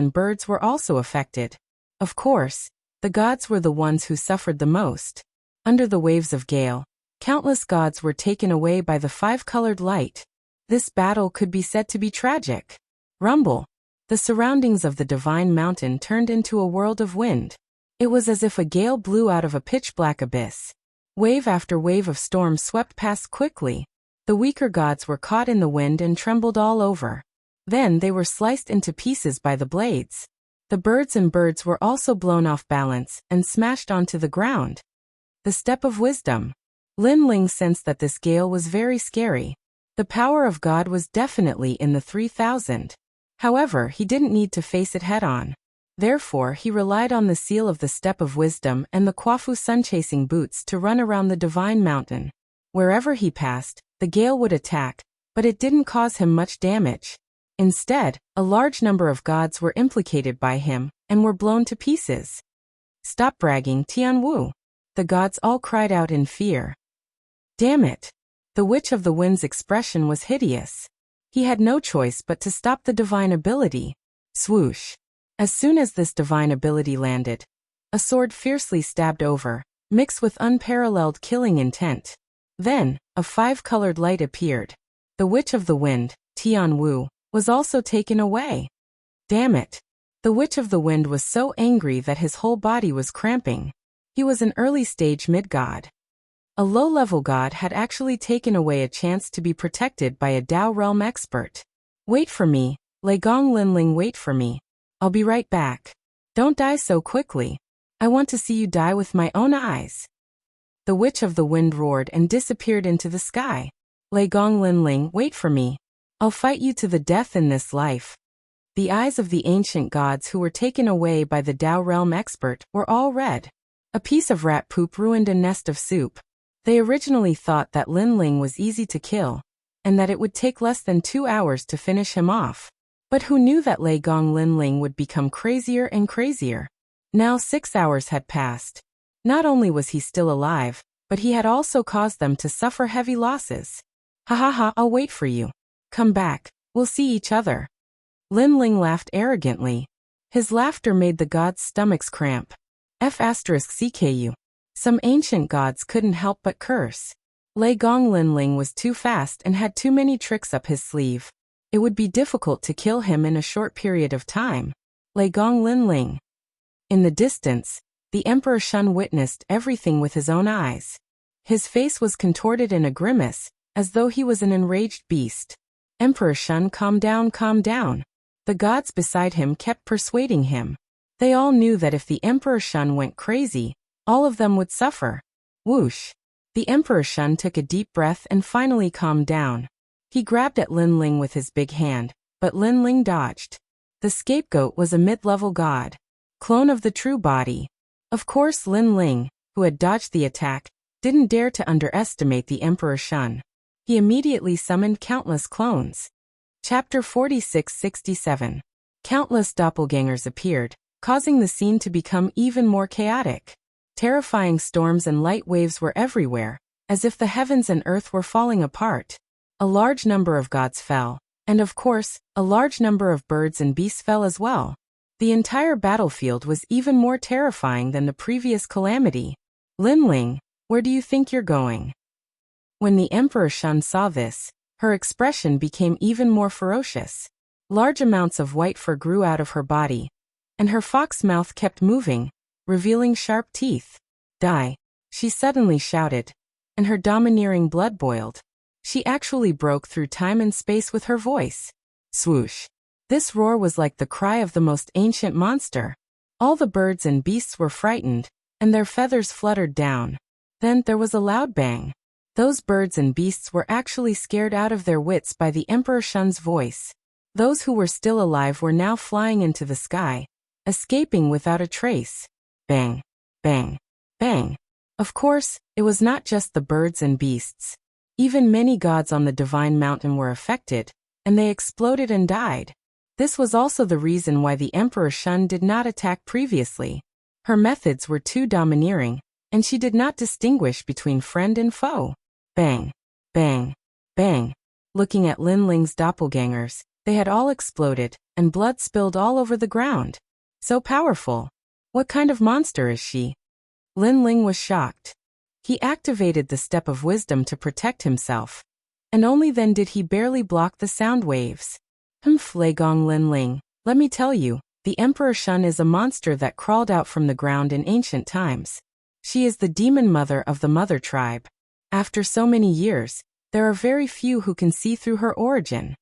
were also affected. Of course, the gods were the ones who suffered the most. Under the waves of gale, countless gods were taken away by the 5-colored light. This battle could be said to be tragic. Rumble. The surroundings of the divine mountain turned into a world of wind. It was as if a gale blew out of a pitch-black abyss. Wave after wave of storm swept past quickly. The weaker gods were caught in the wind and trembled all over. Then they were sliced into pieces by the blades. The birds were also blown off balance and smashed onto the ground. The Step of Wisdom. Lin Ling sensed that this gale was very scary. The power of God was definitely in the 3000. However, he didn't need to face it head-on. Therefore, he relied on the seal of the Step of Wisdom and the Kwafu sun-chasing boots to run around the divine mountain. Wherever he passed, the gale would attack, but it didn't cause him much damage. Instead, a large number of gods were implicated by him and were blown to pieces. Stop bragging, Tianwu. The gods all cried out in fear. Damn it! The Witch of the Wind's expression was hideous. He had no choice but to stop the divine ability. Swoosh! As soon as this divine ability landed, a sword fiercely stabbed over, mixed with unparalleled killing intent. Then, a 5-colored light appeared. The Witch of the Wind, Tianwu, was also taken away. Damn it! The Witch of the Wind was so angry that his whole body was cramping. He was an early-stage mid-god. A low-level god had actually taken away a chance to be protected by a Dao realm expert. Wait for me, Legong Linling, wait for me. I'll be right back. Don't die so quickly. I want to see you die with my own eyes. The Witch of the Wind roared and disappeared into the sky. Legong Linling, wait for me. I'll fight you to the death in this life. The eyes of the ancient gods who were taken away by the Dao realm expert were all red. A piece of rat poop ruined a nest of soup. They originally thought that Lin Ling was easy to kill, and that it would take less than 2 hours to finish him off. But who knew that Legong Linling would become crazier and crazier? Now 6 hours had passed. Not only was he still alive, but he had also caused them to suffer heavy losses. Ha ha ha, I'll wait for you. Come back, we'll see each other. Lin Ling laughed arrogantly. His laughter made the gods' stomachs cramp. F***CKU. Some ancient gods couldn't help but curse. Legong Linling was too fast and had too many tricks up his sleeve. It would be difficult to kill him in a short period of time. Legong Linling. In the distance, the Emperor Shun witnessed everything with his own eyes. His face was contorted in a grimace, as though he was an enraged beast. Emperor Shun, calm down, calm down. The gods beside him kept persuading him. They all knew that if the Emperor Shun went crazy, all of them would suffer. Whoosh! The Emperor Shun took a deep breath and finally calmed down. He grabbed at Lin Ling with his big hand, but Lin Ling dodged. The scapegoat was a mid-level god. Clone of the true body. Of course Lin Ling, who had dodged the attack, didn't dare to underestimate the Emperor Shun. He immediately summoned countless clones. Chapter 46-67. Countless doppelgangers appeared, causing the scene to become even more chaotic. Terrifying storms and light waves were everywhere, as if the heavens and earth were falling apart. A large number of gods fell, and of course, a large number of birds and beasts fell as well. The entire battlefield was even more terrifying than the previous calamity. Lin Ling, where do you think you're going? When the Emperor Shun saw this, her expression became even more ferocious. Large amounts of white fur grew out of her body, and her fox mouth kept moving, revealing sharp teeth. Die! She suddenly shouted, and her domineering blood boiled. She actually broke through time and space with her voice. Swoosh! This roar was like the cry of the most ancient monster. All the birds and beasts were frightened, and their feathers fluttered down. Then there was a loud bang. Those birds and beasts were actually scared out of their wits by the Emperor Shun's voice. Those who were still alive were now flying into the sky, escaping without a trace. Bang! Bang! Bang! Of course, it was not just the birds and beasts. Even many gods on the divine mountain were affected, and they exploded and died. This was also the reason why the Emperor Shun did not attack previously. Her methods were too domineering, and she did not distinguish between friend and foe. Bang! Bang! Bang! Looking at Lin Ling's doppelgangers, they had all exploded, and blood spilled all over the ground. So powerful. What kind of monster is she? Lin Ling was shocked. He activated the Step of Wisdom to protect himself, and only then did he barely block the sound waves. Legong Lin Ling, let me tell you, the Emperor Shun is a monster that crawled out from the ground in ancient times. She is the demon mother of the Mother tribe. After so many years, there are very few who can see through her origin.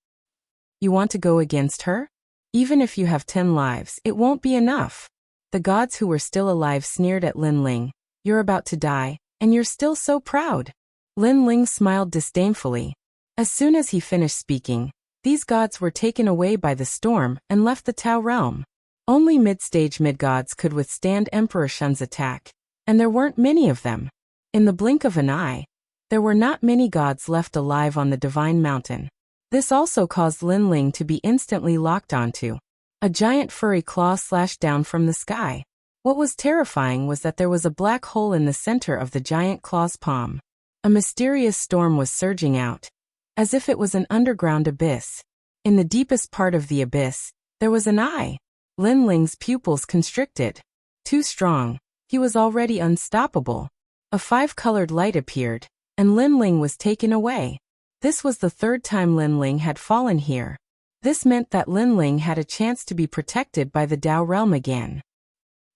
You want to go against her? Even if you have 10 lives, it won't be enough. The gods who were still alive sneered at Lin Ling. You're about to die, and you're still so proud. Lin Ling smiled disdainfully. As soon as he finished speaking, these gods were taken away by the storm and left the Tao realm. Only mid-stage mid-gods could withstand Emperor Shun's attack, and there weren't many of them. In the blink of an eye, there were not many gods left alive on the divine mountain. This also caused Lin Ling to be instantly locked onto. A giant furry claw slashed down from the sky. What was terrifying was that there was a black hole in the center of the giant claw's palm. A mysterious storm was surging out, as if it was an underground abyss. In the deepest part of the abyss, there was an eye. Lin Ling's pupils constricted. Too strong, he was already unstoppable. A 5-colored light appeared, and Lin Ling was taken away. This was the 3rd time Lin Ling had fallen here. This meant that Lin Ling had a chance to be protected by the Tao realm again.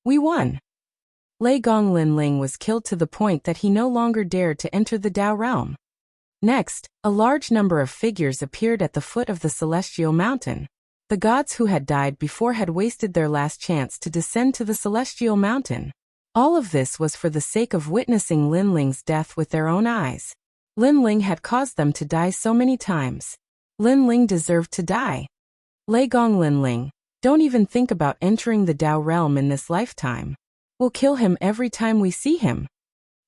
We won. Lei Gong Lin Ling was killed to the point that he no longer dared to enter the Tao realm. Next, a large number of figures appeared at the foot of the celestial mountain. The gods who had died before had wasted their last chance to descend to the celestial mountain. All of this was for the sake of witnessing Lin Ling's death with their own eyes. Lin Ling had caused them to die so many times. Lin Ling deserved to die. Lei Gong Lin Ling, don't even think about entering the Tao realm in this lifetime. We'll kill him every time we see him.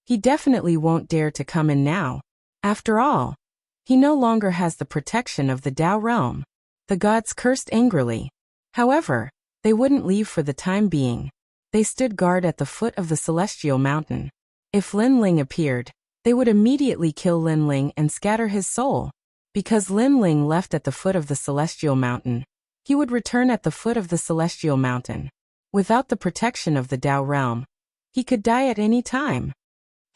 He definitely won't dare to come in now. After all, he no longer has the protection of the Tao realm. The gods cursed angrily. However, they wouldn't leave for the time being. They stood guard at the foot of the celestial mountain. If Lin Ling appeared, they would immediately kill Lin Ling and scatter his soul. Because Lin Ling left at the foot of the celestial mountain, he would return at the foot of the celestial mountain. Without the protection of the Tao realm, he could die at any time.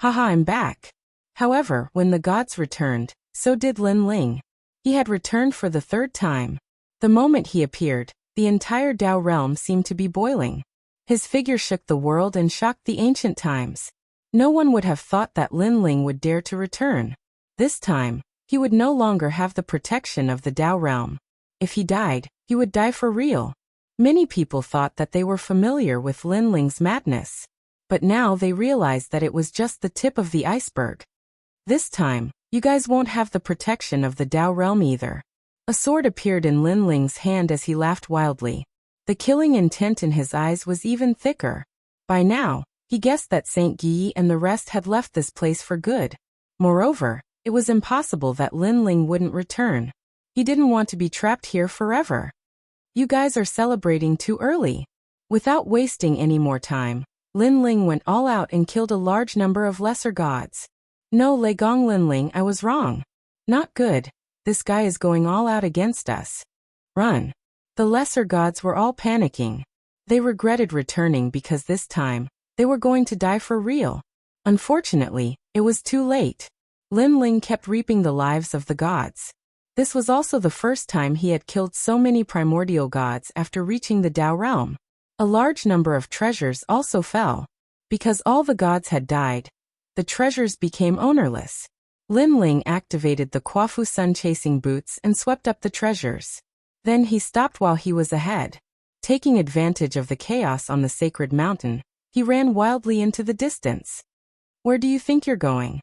Haha, I'm back. However, when the gods returned, so did Lin Ling. He had returned for the 3rd time. The moment he appeared, the entire Tao realm seemed to be boiling. His figure shook the world and shocked the ancient times. No one would have thought that Lin Ling would dare to return. This time, he would no longer have the protection of the Tao realm. If he died, he would die for real. Many people thought that they were familiar with Lin Ling's madness. But now they realized that it was just the tip of the iceberg. This time, you guys won't have the protection of the Tao realm either. A sword appeared in Lin Ling's hand as he laughed wildly. The killing intent in his eyes was even thicker. By now, he guessed that Saint Guy and the rest had left this place for good. Moreover, it was impossible that Lin Ling wouldn't return. He didn't want to be trapped here forever. You guys are celebrating too early. Without wasting any more time, Lin Ling went all out and killed a large number of lesser gods. No, Lei Gong Lin Ling, I was wrong. Not good. This guy is going all out against us. Run. The lesser gods were all panicking. They regretted returning because this time, they were going to die for real. Unfortunately, it was too late. Lin Ling kept reaping the lives of the gods. This was also the first time he had killed so many primordial gods after reaching the Tao realm. A large number of treasures also fell. Because all the gods had died, the treasures became ownerless. Lin Ling activated the Quafu sun-chasing boots and swept up the treasures. Then he stopped while he was ahead. Taking advantage of the chaos on the sacred mountain, he ran wildly into the distance. Where do you think you're going?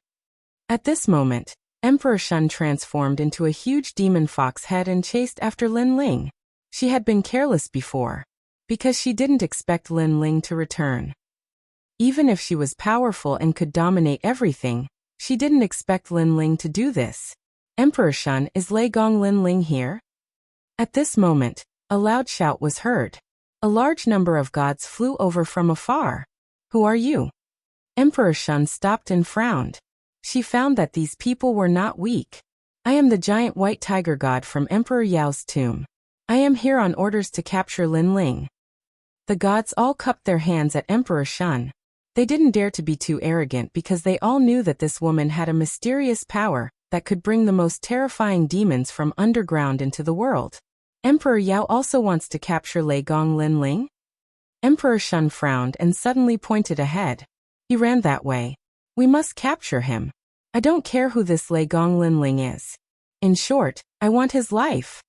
At this moment, Emperor Shun transformed into a huge demon fox head and chased after Lin Ling. She had been careless before, because she didn't expect Lin Ling to return. Even if she was powerful and could dominate everything, she didn't expect Lin Ling to do this. Emperor Shun, is Lei Gong Lin Ling here? At this moment, a loud shout was heard. A large number of gods flew over from afar. Who are you? Emperor Shun stopped and frowned. She found that these people were not weak. I am the giant white tiger god from Emperor Yao's tomb. I am here on orders to capture Lin Ling. The gods all cupped their hands at Emperor Shun. They didn't dare to be too arrogant because they all knew that this woman had a mysterious power that could bring the most terrifying demons from underground into the world. Emperor Yao also wants to capture Lei Gong Lin Ling? Emperor Shun frowned and suddenly pointed ahead. He ran that way. We must capture him. I don't care who this Lei Gong Lin Ling is. In short, I want his life.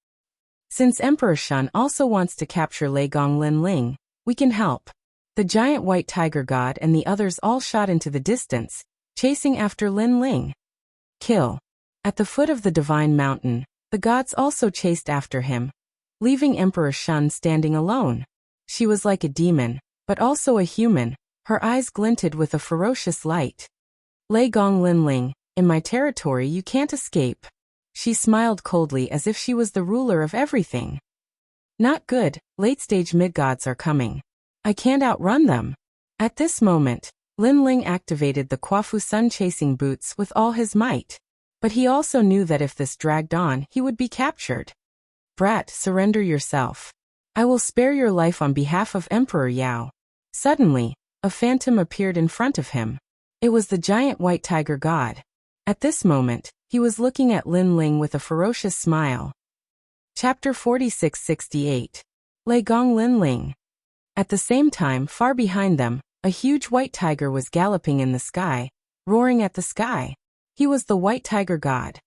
Since Emperor Shun also wants to capture Lei Gong Lin Ling, we can help. The giant white tiger god and the others all shot into the distance, chasing after Lin Ling. Kill. At the foot of the divine mountain, the gods also chased after him, leaving Emperor Shun standing alone. She was like a demon, but also a human. Her eyes glinted with a ferocious light. Lei Gong Lin Ling, in my territory you can't escape. She smiled coldly as if she was the ruler of everything. Not good, late-stage mid-gods are coming. I can't outrun them. At this moment, Lin Ling activated the Quafu Sun chasing boots with all his might. But he also knew that if this dragged on, he would be captured. Brat, surrender yourself. I will spare your life on behalf of Emperor Yao. Suddenly, a phantom appeared in front of him. It was the giant white tiger god. At this moment, he was looking at Lin Ling with a ferocious smile. Chapter 46-68. Lei Gong Lin Ling. At the same time, far behind them, a huge white tiger was galloping in the sky, roaring at the sky. He was the white tiger god.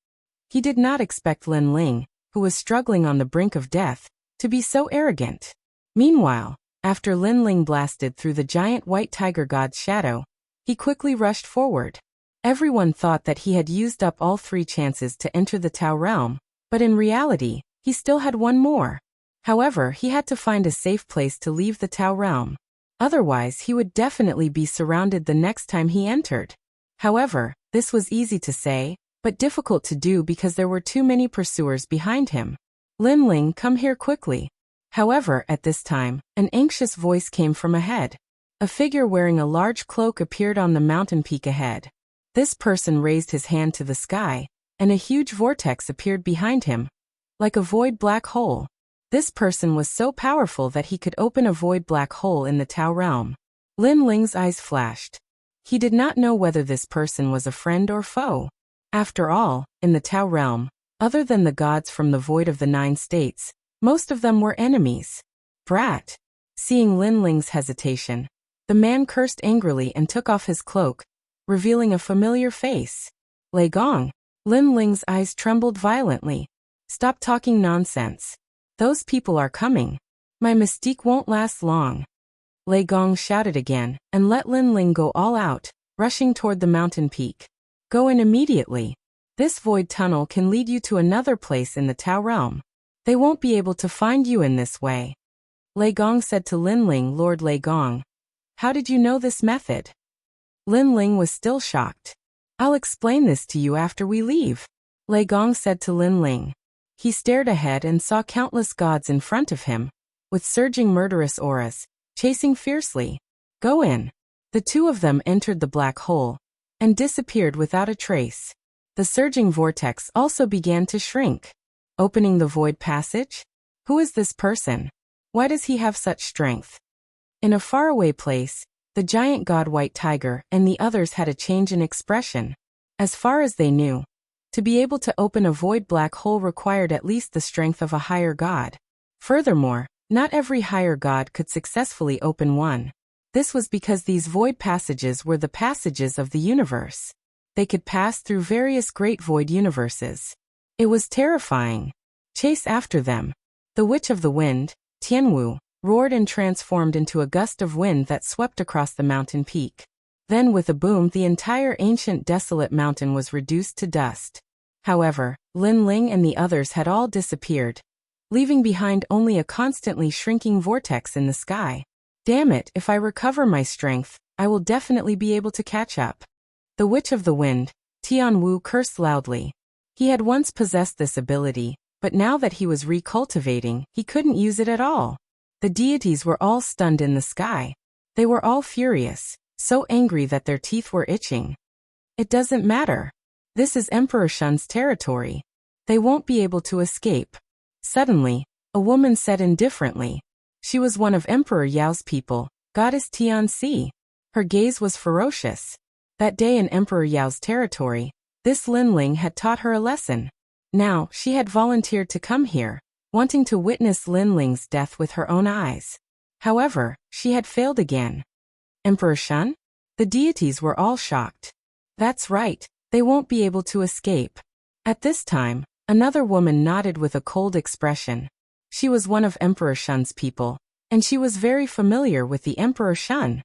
He did not expect Lin Ling, who was struggling on the brink of death, to be so arrogant. Meanwhile, after Lin Ling blasted through the giant white tiger god's shadow, he quickly rushed forward. Everyone thought that he had used up all 3 chances to enter the Tao realm, but in reality, he still had one more. However, he had to find a safe place to leave the Tao realm. Otherwise, he would definitely be surrounded the next time he entered. However, this was easy to say, but difficult to do because there were too many pursuers behind him. Lin Ling, come here quickly. However, at this time, an anxious voice came from ahead. A figure wearing a large cloak appeared on the mountain peak ahead. This person raised his hand to the sky, and a huge vortex appeared behind him, like a void black hole. This person was so powerful that he could open a void black hole in the Tao realm. Lin Ling's eyes flashed. He did not know whether this person was a friend or foe. After all, in the Tao realm, other than the gods from the void of the 9 states, most of them were enemies. Brat. Seeing Lin Ling's hesitation, the man cursed angrily and took off his cloak, revealing a familiar face. Lei Gong. Lin Ling's eyes trembled violently. Stop talking nonsense. Those people are coming. My mystique won't last long. Lei Gong shouted again, and let Lin Ling go all out, rushing toward the mountain peak. Go in immediately. This void tunnel can lead you to another place in the Tao realm. They won't be able to find you in this way. Lei Gong said to Lin Ling, Lord Lei Gong. How did you know this method? Lin Ling was still shocked. I'll explain this to you after we leave. Lei Gong said to Lin Ling. He stared ahead and saw countless gods in front of him, with surging murderous auras, chasing fiercely. Go in. The 2 of them entered the black hole, and disappeared without a trace. The surging vortex also began to shrink. Opening the void passage? Who is this person? Why does he have such strength? In a faraway place, the giant god white tiger and the others had a change in expression. As far as they knew, to be able to open a void black hole required at least the strength of a higher god. Furthermore, not every higher god could successfully open one. This was because these void passages were the passages of the universe. They could pass through various great void universes. It was terrifying. Chase after them. The Witch of the Wind, Tianwu, roared and transformed into a gust of wind that swept across the mountain peak. Then with a boom the entire ancient desolate mountain was reduced to dust. However, Lin Ling and the others had all disappeared, leaving behind only a constantly shrinking vortex in the sky. Damn it, if I recover my strength, I will definitely be able to catch up. The Witch of the Wind, Tianwu cursed loudly. He had once possessed this ability, but now that he was recultivating, he couldn't use it at all. The deities were all stunned in the sky. They were all furious, so angry that their teeth were itching. It doesn't matter. This is Emperor Shun's territory. They won't be able to escape. Suddenly, a woman said indifferently. She was one of Emperor Yao's people, Goddess Tianxi. Her gaze was ferocious. That day in Emperor Yao's territory, this Linling had taught her a lesson. Now, she had volunteered to come here, wanting to witness Linling's death with her own eyes. However, she had failed again. Emperor Shun? The deities were all shocked. That's right, they won't be able to escape. At this time, another woman nodded with a cold expression. She was one of Emperor Shun's people, and she was very familiar with the Emperor Shun.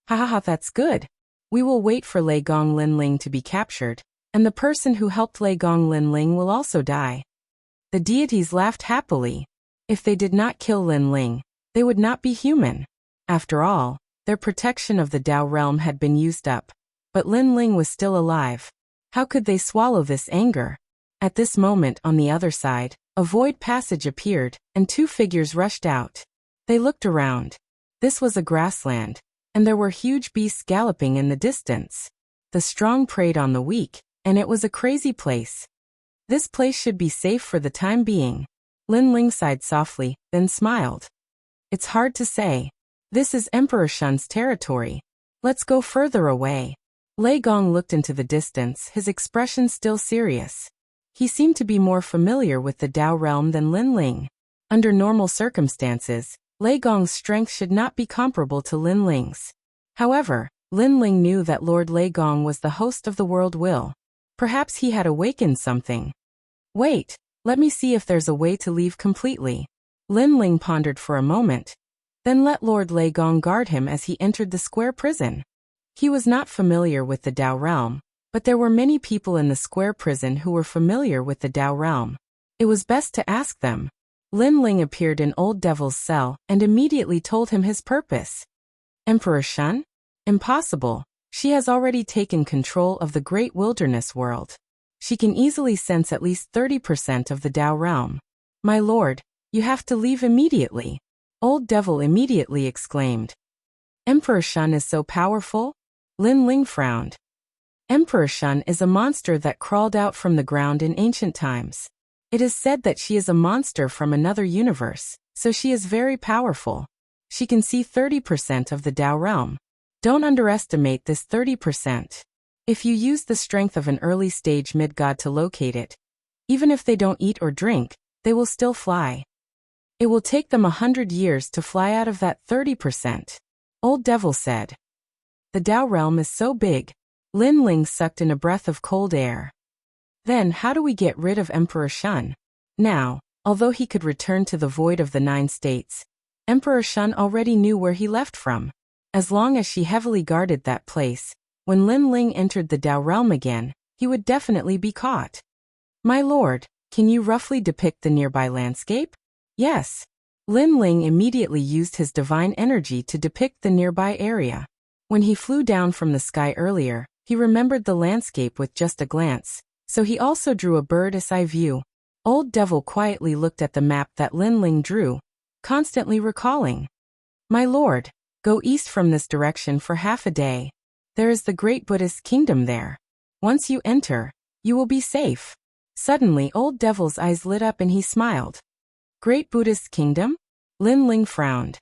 Hahaha, that's good. We will wait for Lei Gong Linling to be captured, and the person who helped Lei Gong Linling will also die. The deities laughed happily. If they did not kill Linling, they would not be human. After all, their protection of the Dao realm had been used up, but Linling was still alive. How could they swallow this anger? At this moment on the other side, a void passage appeared, and two figures rushed out. They looked around. This was a grassland, and there were huge beasts galloping in the distance. The strong preyed on the weak, and it was a crazy place. This place should be safe for the time being. Linling sighed softly, then smiled. It's hard to say. This is Emperor Shun's territory. Let's go further away. Lei Gong looked into the distance, his expression still serious. He seemed to be more familiar with the Dao realm than Linling. Under normal circumstances, Lei Gong's strength should not be comparable to Linling's. However, Linling knew that Lord Lei Gong was the host of the world will. Perhaps he had awakened something. Wait, let me see if there's a way to leave completely. Linling pondered for a moment. Then let Lord Lei Gong guard him as he entered the square prison. He was not familiar with the Dao realm, but there were many people in the square prison who were familiar with the Dao realm. It was best to ask them. Linling appeared in Old Devil's cell and immediately told him his purpose. Emperor Shun? Impossible. She has already taken control of the great wilderness world. She can easily sense at least 30% of the Dao realm. My lord, you have to leave immediately. Old Devil immediately exclaimed. Emperor Shun is so powerful? Linling frowned. Emperor Shun is a monster that crawled out from the ground in ancient times. It is said that she is a monster from another universe, so she is very powerful. She can see 30% of the Dao realm. Don't underestimate this 30%. If you use the strength of an early-stage mid-god to locate it, even if they don't eat or drink, they will still fly. It will take them 100 years to fly out of that 30%. Old Devil said. The Dao realm is so big. Linling sucked in a breath of cold air. Then how do we get rid of Emperor Shun? Now, although he could return to the void of the 9 states, Emperor Shun already knew where he left from. As long as she heavily guarded that place, when Linling entered the Dao realm again, he would definitely be caught. My lord, can you roughly depict the nearby landscape? Yes. Linling immediately used his divine energy to depict the nearby area. When he flew down from the sky earlier, he remembered the landscape with just a glance, so he also drew a bird's eye view. Old Devil quietly looked at the map that Linling drew, constantly recalling. My lord, go east from this direction for half a day. There is the great Buddhist kingdom there. Once you enter, you will be safe. Suddenly Old Devil's eyes lit up and he smiled. Great Buddhist kingdom? Linling frowned.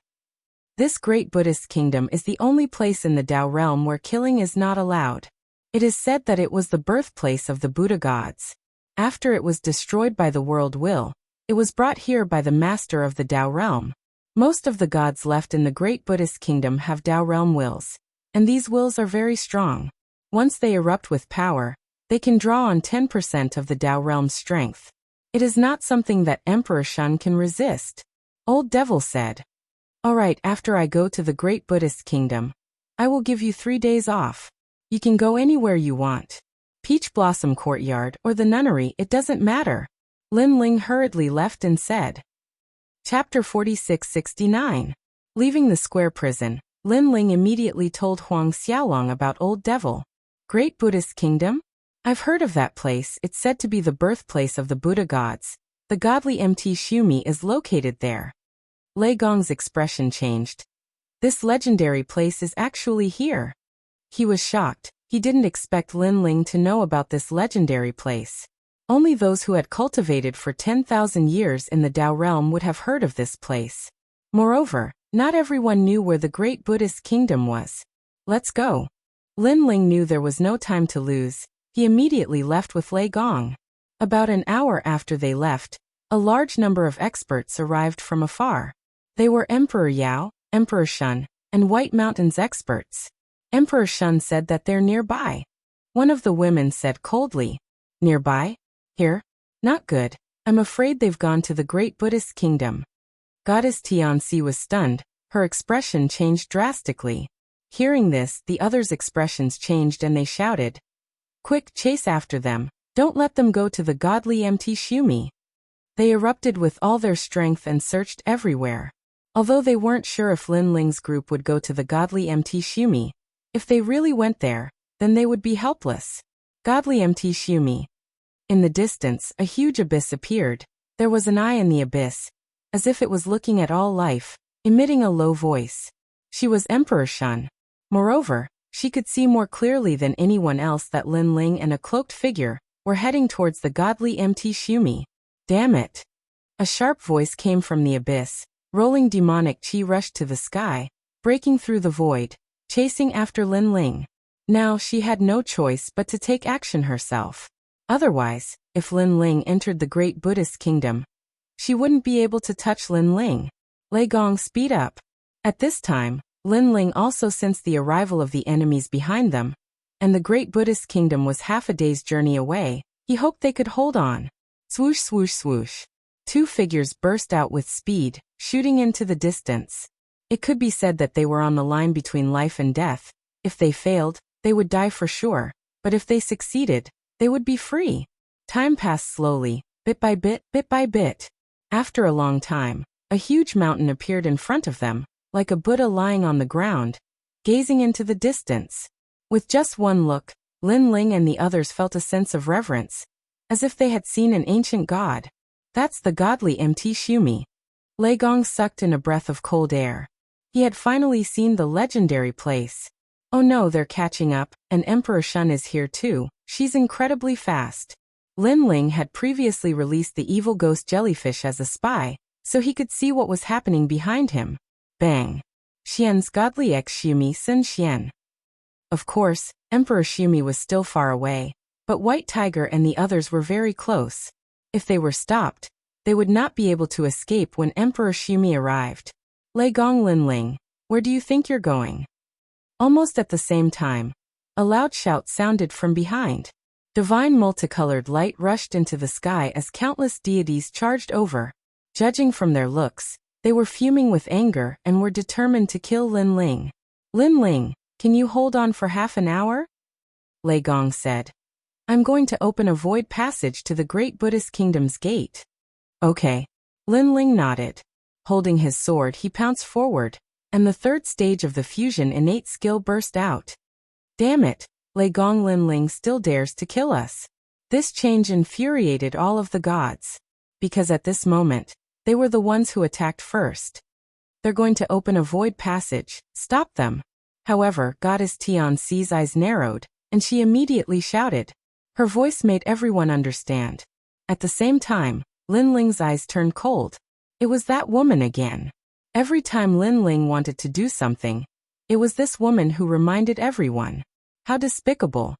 This great Buddhist kingdom is the only place in the Dao realm where killing is not allowed. It is said that it was the birthplace of the Buddha gods. After it was destroyed by the world will, it was brought here by the master of the Dao realm. Most of the gods left in the great Buddhist kingdom have Dao realm wills, and these wills are very strong. Once they erupt with power, they can draw on 10% of the Dao realm's strength. It is not something that Emperor Shun can resist. Old Devil said. Alright, after I go to the great Buddhist kingdom, I will give you 3 days off. You can go anywhere you want. Peach Blossom Courtyard or the nunnery, it doesn't matter. Linling hurriedly left and said. Chapter 4669. Leaving the square prison, Lin Ling immediately told Huang Xiaolong about Old Devil. Great Buddhist Kingdom? I've heard of that place. It's said to be the birthplace of the Buddha gods. The godly Mt. Shumi is located there. Lei Gong's expression changed. This legendary place is actually here. He was shocked. He didn't expect Lin Ling to know about this legendary place. Only those who had cultivated for 10,000 years in the Dao realm would have heard of this place. Moreover, not everyone knew where the great Buddhist kingdom was. Let's go. Lin Ling knew there was no time to lose. He immediately left with Lei Gong. About an hour after they left, a large number of experts arrived from afar. They were Emperor Yao, Emperor Shun, and White Mountain's experts. Emperor Shun said that they're nearby. One of the women said coldly, "Nearby? Here? Not good. I'm afraid they've gone to the great Buddhist kingdom." Goddess Tianxi was stunned. Her expression changed drastically. Hearing this, the others' expressions changed and they shouted, "Quick, chase after them. Don't let them go to the godly Mt. Shumi." They erupted with all their strength and searched everywhere. Although they weren't sure if Lin Ling's group would go to the godly Mt. Shumi, if they really went there, then they would be helpless. Godly Mt. Shumi. In the distance, a huge abyss appeared. There was an eye in the abyss, as if it was looking at all life, emitting a low voice. She was Emperor Shun. Moreover, she could see more clearly than anyone else that Lin Ling and a cloaked figure were heading towards the godly Mt. Shumi. Damn it! A sharp voice came from the abyss. Rolling demonic chi rushed to the sky, breaking through the void, chasing after Lin Ling. Now she had no choice but to take action herself. Otherwise, if Lin Ling entered the great Buddhist kingdom, she wouldn't be able to touch Lin Ling. Lei Gong, speed up. At this time, Lin Ling also sensed the arrival of the enemies behind them, and the great Buddhist kingdom was half a day's journey away. He hoped they could hold on. Swoosh, swoosh, swoosh. Two figures burst out with speed, shooting into the distance. It could be said that they were on the line between life and death. If they failed, they would die for sure, but if they succeeded, they would be free. Time passed slowly, bit by bit, bit by bit. After a long time, a huge mountain appeared in front of them, like a Buddha lying on the ground, gazing into the distance. With just one look, Lin Ling and the others felt a sense of reverence, as if they had seen an ancient god. That's the godly Mt. Shumi. Lei Gong sucked in a breath of cold air. He had finally seen the legendary place. Oh no, they're catching up, and Emperor Shun is here too. She's incredibly fast. Lin Ling had previously released the evil ghost jellyfish as a spy, so he could see what was happening behind him. Bang! Xian's godly ex-Shumi Sun Xian. Of course, Emperor Shumi was still far away, but White Tiger and the others were very close. If they were stopped, they would not be able to escape when Emperor Shumi arrived. Lei Gong, Lin Ling, where do you think you're going? Almost at the same time, a loud shout sounded from behind. Divine multicolored light rushed into the sky as countless deities charged over. Judging from their looks, they were fuming with anger and were determined to kill Lin Ling. Lin Ling, can you hold on for half an hour? Lei Gong said. I'm going to open a void passage to the great Buddhist kingdom's gate. Okay. Lin Ling nodded. Holding his sword, he pounced forward, and the third stage of the fusion innate skill burst out. Damn it, Lei Gong, Lin Ling still dares to kill us. This change infuriated all of the gods, because at this moment, they were the ones who attacked first. They're going to open a void passage. Stop them. However, Goddess Tianxi's eyes narrowed, and she immediately shouted. Her voice made everyone understand. At the same time, Lin Ling's eyes turned cold. It was that woman again. Every time Lin Ling wanted to do something, it was this woman who reminded everyone. How despicable.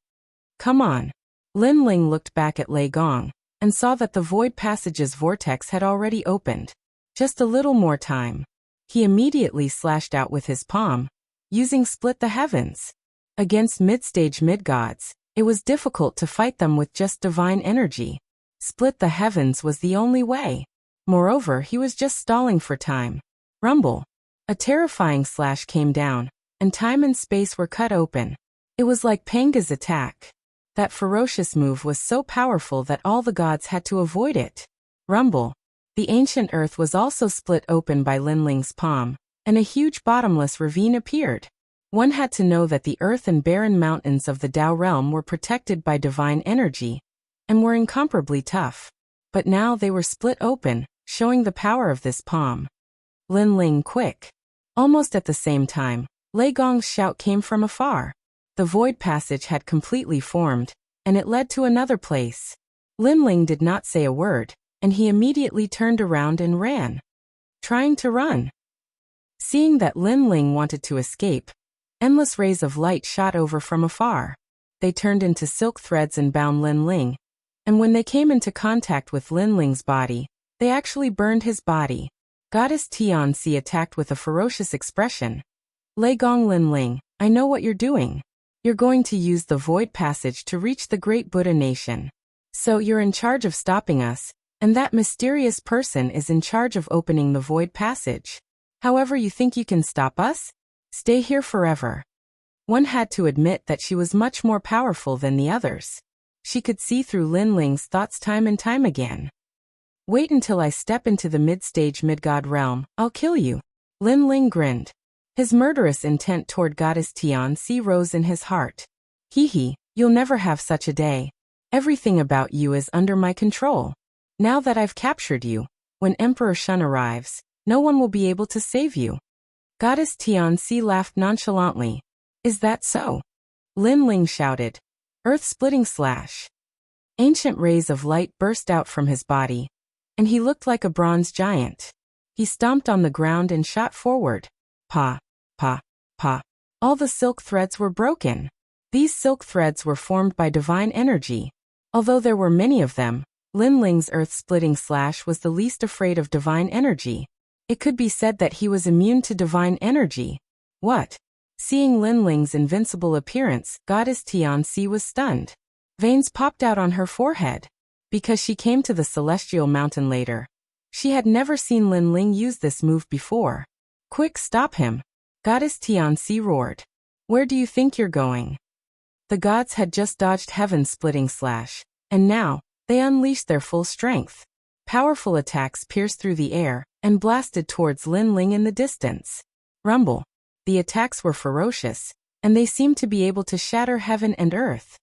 Come on. Lin Ling looked back at Lei Gong, and saw that the void passage's vortex had already opened. Just a little more time. He immediately slashed out with his palm, using Split the Heavens. Against mid-stage mid-gods, it was difficult to fight them with just divine energy. Split the Heavens was the only way. Moreover, he was just stalling for time. Rumble. A terrifying slash came down, and time and space were cut open. It was like Panga's attack. That ferocious move was so powerful that all the gods had to avoid it. Rumble. The ancient earth was also split open by Lin Ling's palm, and a huge bottomless ravine appeared. One had to know that the earth and barren mountains of the Tao realm were protected by divine energy, and were incomparably tough. But now they were split open, showing the power of this palm. Lin Ling, quick! Almost at the same time, Lei Gong's shout came from afar. The void passage had completely formed, and it led to another place. Lin Ling did not say a word, and he immediately turned around and ran. Trying to run. Seeing that Lin Ling wanted to escape, endless rays of light shot over from afar. They turned into silk threads and bound Lin Ling, and when they came into contact with Lin Ling's body, they actually burned his body. Goddess Tianxi attacked with a ferocious expression. Lei Gong, Lin Ling, I know what you're doing. You're going to use the void passage to reach the great Buddha nation. So you're in charge of stopping us, and that mysterious person is in charge of opening the void passage. However, you think you can stop us? Stay here forever. One had to admit that she was much more powerful than the others. She could see through Lin Ling's thoughts time and time again. Wait until I step into the mid-stage mid-god realm, I'll kill you. Lin Ling grinned. His murderous intent toward Goddess Tianxi rose in his heart. Hee, you'll never have such a day. Everything about you is under my control. Now that I've captured you, when Emperor Shun arrives, no one will be able to save you. Goddess Tianxi laughed nonchalantly. Is that so? Lin Ling shouted. Earth-splitting slash. Ancient rays of light burst out from his body, and he looked like a bronze giant. He stomped on the ground and shot forward. Pa, pa, pa. All the silk threads were broken. These silk threads were formed by divine energy. Although there were many of them, Lin Ling's earth-splitting slash was the least afraid of divine energy. It could be said that he was immune to divine energy. What? Seeing Lin Ling's invincible appearance, Goddess Tianxi was stunned. Veins popped out on her forehead. Because she came to the celestial mountain later, she had never seen Lin Ling use this move before. Quick, stop him! Goddess Tianxi roared. Where do you think you're going? The gods had just dodged heaven's splitting slash, and now, they unleashed their full strength. Powerful attacks pierced through the air, and blasted towards Lin Ling in the distance. Rumble. The attacks were ferocious, and they seemed to be able to shatter heaven and earth.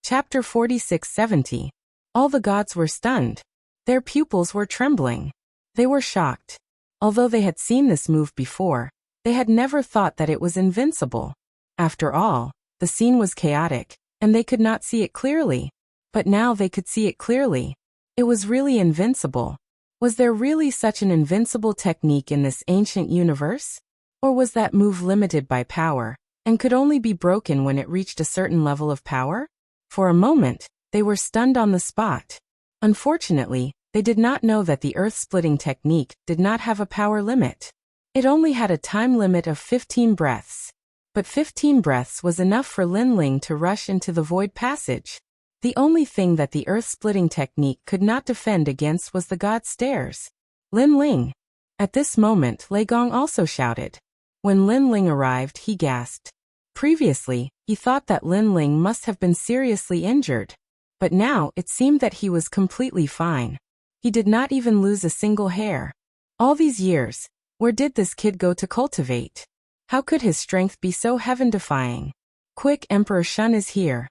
Chapter 46-70. All the gods were stunned. Their pupils were trembling. They were shocked. Although they had seen this move before, they had never thought that it was invincible. After all, the scene was chaotic, and they could not see it clearly. But now they could see it clearly. It was really invincible. Was there really such an invincible technique in this ancient universe? Or was that move limited by power, and could only be broken when it reached a certain level of power? For a moment, they were stunned on the spot. Unfortunately, they did not know that the earth-splitting technique did not have a power limit. It only had a time limit of 15 breaths. But 15 breaths was enough for Lin Ling to rush into the void passage. The only thing that the earth-splitting technique could not defend against was the god's stares. Lin Ling! At this moment, Lei Gong also shouted. When Lin Ling arrived, he gasped. Previously, he thought that Lin Ling must have been seriously injured. But now it seemed that he was completely fine. He did not even lose a single hair. All these years, where did this kid go to cultivate? How could his strength be so heaven-defying? Quick, Emperor Shun is here.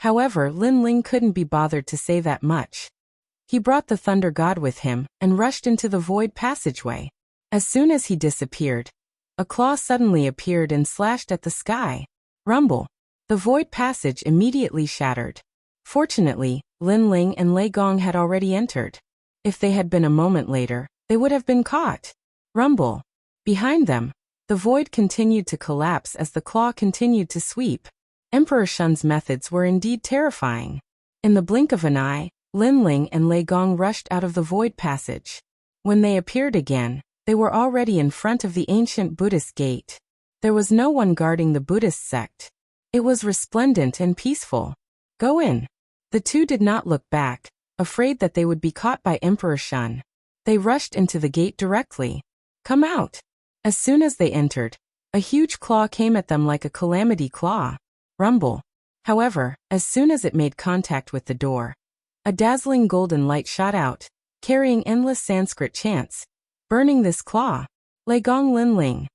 However, Lin Ling couldn't be bothered to say that much. He brought the Thunder God with him and rushed into the void passageway. As soon as he disappeared, a claw suddenly appeared and slashed at the sky. Rumble. The void passage immediately shattered. Fortunately, Lin Ling and Lei Gong had already entered. If they had been a moment later, they would have been caught. Rumble. Behind them, the void continued to collapse as the claw continued to sweep. Emperor Shun's methods were indeed terrifying. In the blink of an eye, Lin Ling and Lei Gong rushed out of the void passage. When they appeared again, they were already in front of the ancient Buddhist gate. There was no one guarding the Buddhist sect. It was resplendent and peaceful. Go in. The two did not look back, afraid that they would be caught by Emperor Shun. They rushed into the gate directly. Come out. As soon as they entered, a huge claw came at them like a calamity claw. Rumble. However, as soon as it made contact with the door, a dazzling golden light shot out, carrying endless Sanskrit chants. Burning this claw. Lei Gong Lin Ling.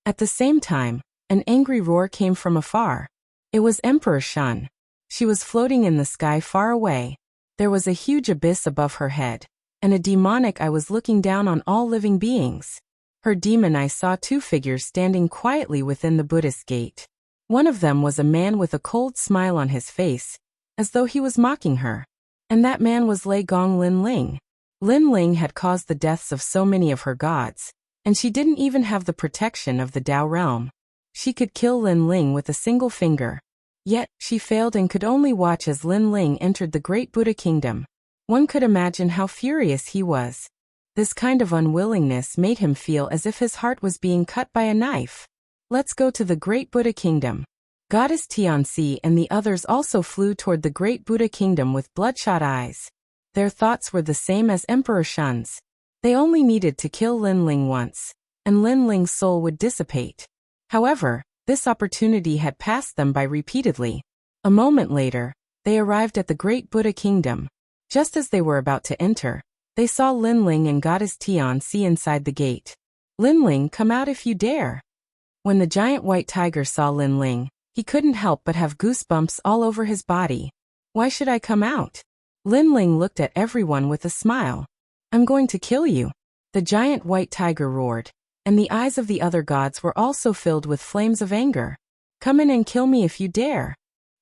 At the same time, an angry roar came from afar. It was Emperor Shun. She was floating in the sky far away. There was a huge abyss above her head, and a demonic eye was looking down on all living beings. Her demon eye saw two figures standing quietly within the Buddhist gate. One of them was a man with a cold smile on his face, as though he was mocking her. And that man was Lei Gong Lin Ling. Lin Ling had caused the deaths of so many of her gods, and she didn't even have the protection of the Tao realm. She could kill Lin Ling with a single finger. Yet, she failed and could only watch as Lin Ling entered the great Buddha kingdom. One could imagine how furious he was. This kind of unwillingness made him feel as if his heart was being cut by a knife. Let's go to the great Buddha kingdom. Goddess Tianxi and the others also flew toward the great Buddha kingdom with bloodshot eyes. Their thoughts were the same as Emperor Shun's. They only needed to kill Lin Ling once, and Lin Ling's soul would dissipate. However, this opportunity had passed them by repeatedly. A moment later, they arrived at the great Buddha kingdom. Just as they were about to enter, they saw Lin Ling and Goddess Tianxi inside the gate. Lin Ling, come out if you dare. When the giant white tiger saw Lin Ling, he couldn't help but have goosebumps all over his body. Why should I come out? Lin Ling looked at everyone with a smile. I'm going to kill you. The giant white tiger roared, and the eyes of the other gods were also filled with flames of anger. Come in and kill me if you dare.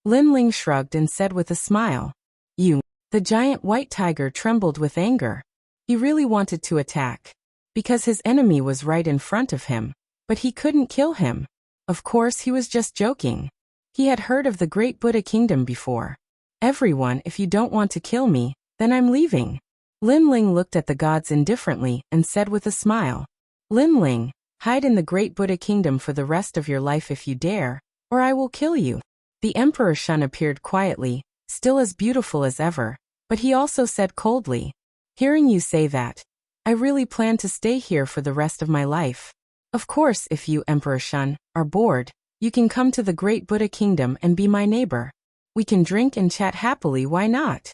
Lin Ling shrugged and said with a smile. You. The giant white tiger trembled with anger. He really wanted to attack, because his enemy was right in front of him, but he couldn't kill him. Of course he was just joking. He had heard of the great Buddha kingdom before. Everyone, if you don't want to kill me, then I'm leaving. Lin Ling looked at the gods indifferently and said with a smile. Lin Ling, hide in the great Buddha kingdom for the rest of your life if you dare, or I will kill you. The Emperor Shun appeared quietly, still as beautiful as ever, but he also said coldly, hearing you say that, I really plan to stay here for the rest of my life. Of course, if you, Emperor Shun, are bored, you can come to the great Buddha kingdom and be my neighbor. We can drink and chat happily, why not?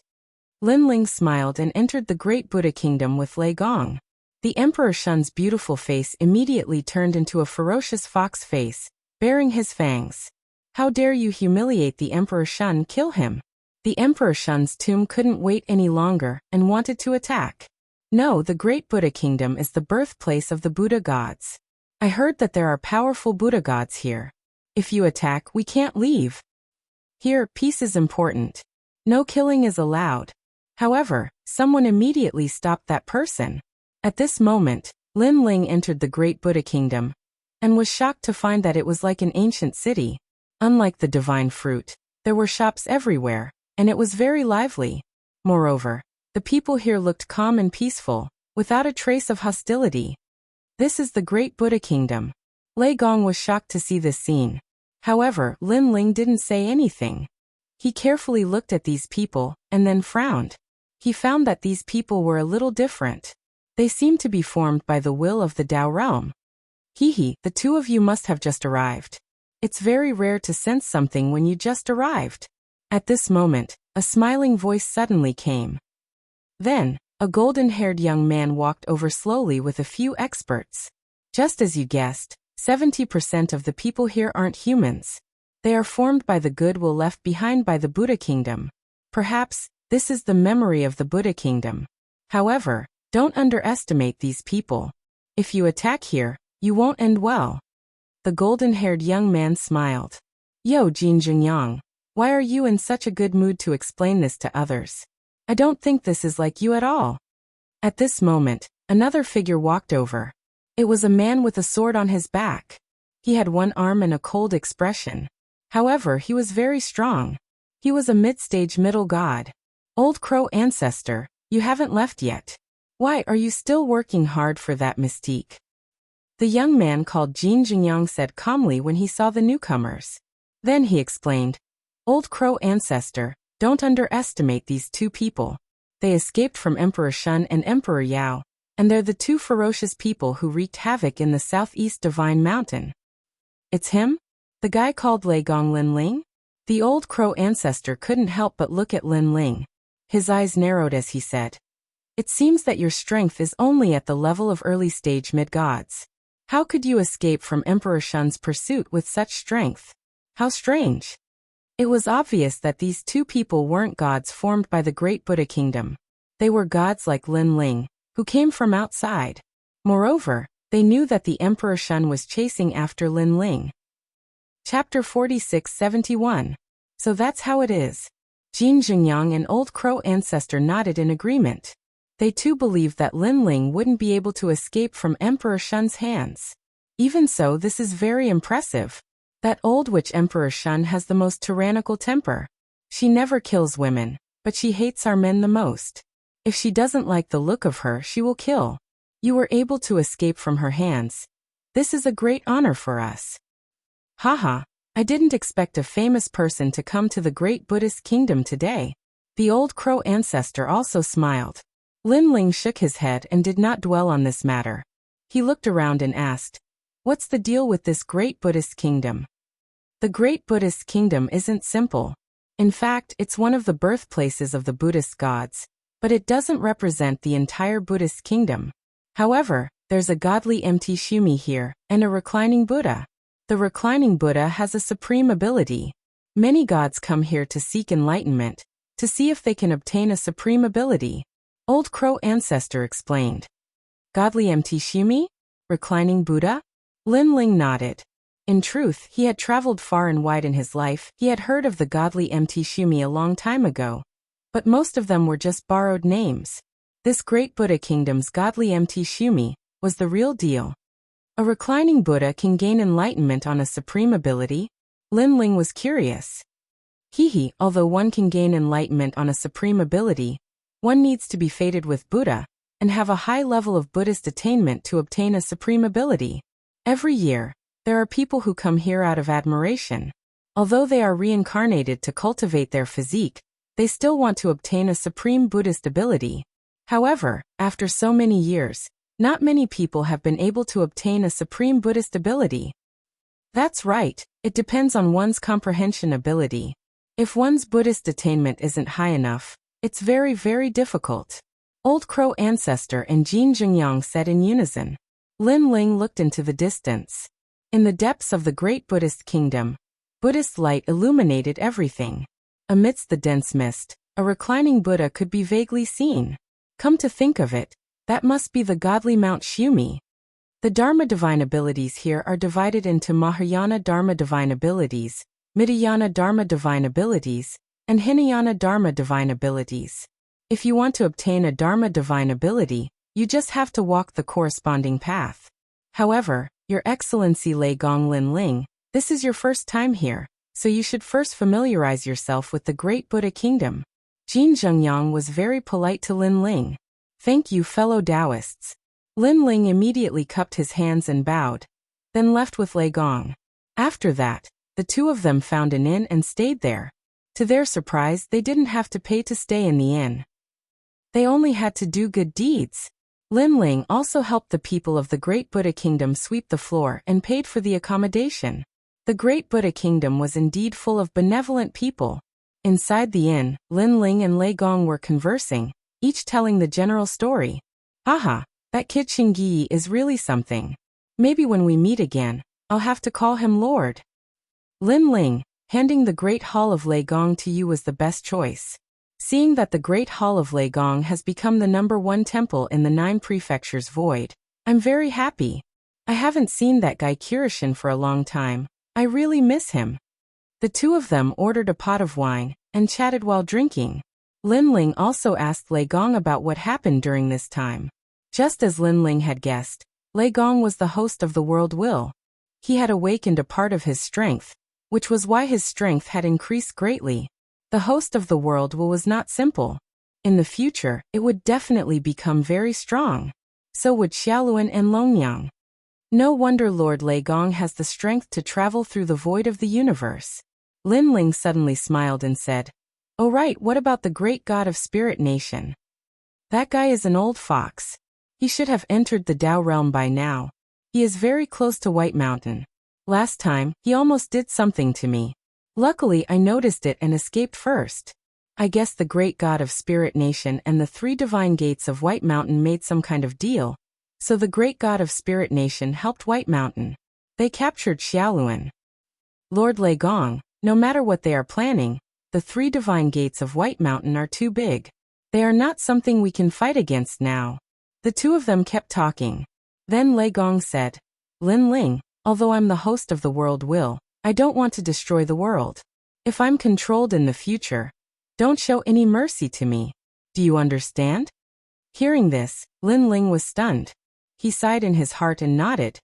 Lin Ling smiled and entered the great Buddha kingdom with Lei Gong. The Emperor Shun's beautiful face immediately turned into a ferocious fox face, baring his fangs. How dare you humiliate the Emperor Shun, kill him. The Emperor Shun's tomb couldn't wait any longer and wanted to attack. No, the great Buddha kingdom is the birthplace of the Buddha gods. I heard that there are powerful Buddha gods here. If you attack, we can't leave. Here, peace is important. No killing is allowed. However, someone immediately stopped that person. At this moment, Lin Ling entered the great Buddha kingdom, and was shocked to find that it was like an ancient city. Unlike the divine fruit, there were shops everywhere, and it was very lively. Moreover, the people here looked calm and peaceful, without a trace of hostility. This is the great Buddha kingdom. Lei Gong was shocked to see this scene. However, Lin Ling didn't say anything. He carefully looked at these people, and then frowned. He found that these people were a little different. They seemed to be formed by the will of the Tao realm. Hee, the two of you must have just arrived. It's very rare to sense something when you just arrived. At this moment, a smiling voice suddenly came. Then, a golden-haired young man walked over slowly with a few experts. Just as you guessed, 70% of the people here aren't humans. They are formed by the goodwill left behind by the Buddha kingdom. Perhaps, this is the memory of the Buddha kingdom. However, don't underestimate these people. If you attack here, you won't end well. The golden-haired young man smiled. Yo, Jin Jingyang, why are you in such a good mood to explain this to others? I don't think this is like you at all. At this moment, another figure walked over. It was a man with a sword on his back. He had one arm and a cold expression. However, he was very strong. He was a mid-stage middle god. Old Crow ancestor, you haven't left yet. Why are you still working hard for that mystique? The young man called Jin Jingyang said calmly when he saw the newcomers. Then he explained, Old Crow ancestor, don't underestimate these two people. They escaped from Emperor Shun and Emperor Yao, and they're the two ferocious people who wreaked havoc in the southeast Divine Mountain. It's him? The guy called Lei Gong Lin Ling? The Old Crow ancestor couldn't help but look at Lin Ling. His eyes narrowed as he said, It seems that your strength is only at the level of early-stage mid-gods. How could you escape from Emperor Shun's pursuit with such strength? How strange. It was obvious that these two people weren't gods formed by the great Buddha kingdom. They were gods like Lin Ling, who came from outside. Moreover, they knew that the Emperor Shun was chasing after Lin Ling. Chapter 46-71. So that's how it is. Jin Zhengyang and Old Crow ancestor nodded in agreement. They too believed that Lin Ling wouldn't be able to escape from Emperor Shun's hands. Even so, this is very impressive. That old witch Emperor Shun has the most tyrannical temper. She never kills women, but she hates our men the most. If she doesn't like the look of her, she will kill. You were able to escape from her hands. This is a great honor for us. Haha, I didn't expect a famous person to come to the great Buddhist kingdom today. The old crow ancestor also smiled. Lin Ling shook his head and did not dwell on this matter. He looked around and asked, "What's the deal with this great Buddhist kingdom?" The great Buddhist kingdom isn't simple. In fact, it's one of the birthplaces of the Buddhist gods, but it doesn't represent the entire Buddhist kingdom. However, there's a godly empty Shumi here, and a reclining Buddha. The reclining Buddha has a supreme ability. Many gods come here to seek enlightenment, to see if they can obtain a supreme ability. Old Crow ancestor explained. Godly empty Shumi? Reclining Buddha? Lin Ling nodded. In truth, he had traveled far and wide in his life. He had heard of the godly empty Shumi a long time ago. But most of them were just borrowed names. This great Buddha kingdom's godly empty Shumi was the real deal. A reclining Buddha can gain enlightenment on a supreme ability? Lin Ling was curious. Although one can gain enlightenment on a supreme ability, one needs to be fated with Buddha and have a high level of Buddhist attainment to obtain a supreme ability. Every year, there are people who come here out of admiration. Although they are reincarnated to cultivate their physique, they still want to obtain a supreme Buddhist ability. However, after so many years, not many people have been able to obtain a supreme Buddhist ability. That's right, it depends on one's comprehension ability. If one's Buddhist attainment isn't high enough, it's very, very difficult. Old Crow ancestor and Jin Zhengyang said in unison. Lin Ling looked into the distance. In the depths of the great Buddhist kingdom, Buddhist light illuminated everything. Amidst the dense mist, a reclining Buddha could be vaguely seen. Come to think of it, that must be the godly Mount Shumi. The Dharma divine abilities here are divided into Mahayana Dharma divine abilities, Midayana Dharma divine abilities, and Hinayana Dharma divine abilities. If you want to obtain a Dharma divine ability, you just have to walk the corresponding path. However, Your Excellency Lei Gong Lin Ling, this is your first time here, so you should first familiarize yourself with the great Buddha kingdom. Jin Zhengyang was very polite to Lin Ling. Thank you, fellow Taoists. Lin Ling immediately cupped his hands and bowed, then left with Lei Gong. After that, the two of them found an inn and stayed there. To their surprise, they didn't have to pay to stay in the inn. They only had to do good deeds. Lin Ling also helped the people of the Great Buddha Kingdom sweep the floor and paid for the accommodation. The Great Buddha Kingdom was indeed full of benevolent people. Inside the inn, Lin Ling and Lei Gong were conversing, each telling the general story. Aha, that kid Xingyi is really something. Maybe when we meet again, I'll have to call him Lord. Lin Ling, handing the Great Hall of Lei Gong to you was the best choice. Seeing that the Great Hall of Lei Gong has become the #1 temple in the 9 prefectures void, I'm very happy. I haven't seen that guy Kirishin for a long time. I really miss him. The two of them ordered a pot of wine and chatted while drinking. Lin Ling also asked Lei Gong about what happened during this time. Just as Lin Ling had guessed, Lei Gong was the host of the world will. He had awakened a part of his strength, which was why his strength had increased greatly. The host of the world will was not simple. In the future, it would definitely become very strong. So would Xiaoluan and Longyang. No wonder Lord Lei Gong has the strength to travel through the void of the universe. Lin Ling suddenly smiled and said, "Oh right, what about the great god of Spirit Nation? That guy is an old fox. He should have entered the Tao realm by now. He is very close to White Mountain. Last time, he almost did something to me. Luckily, I noticed it and escaped first. I guess the great god of Spirit Nation and the 3 divine gates of White Mountain made some kind of deal. So the great god of Spirit Nation helped White Mountain. They captured Xiaoluan. Lord Lei Gong, no matter what they are planning, the 3 divine gates of White Mountain are too big. They are not something we can fight against now. The 2 of them kept talking. Then Lei Gong said, Lin Ling, although I'm the host of the world will, I don't want to destroy the world. If I'm controlled in the future, don't show any mercy to me. Do you understand? Hearing this, Lin Ling was stunned. He sighed in his heart and nodded.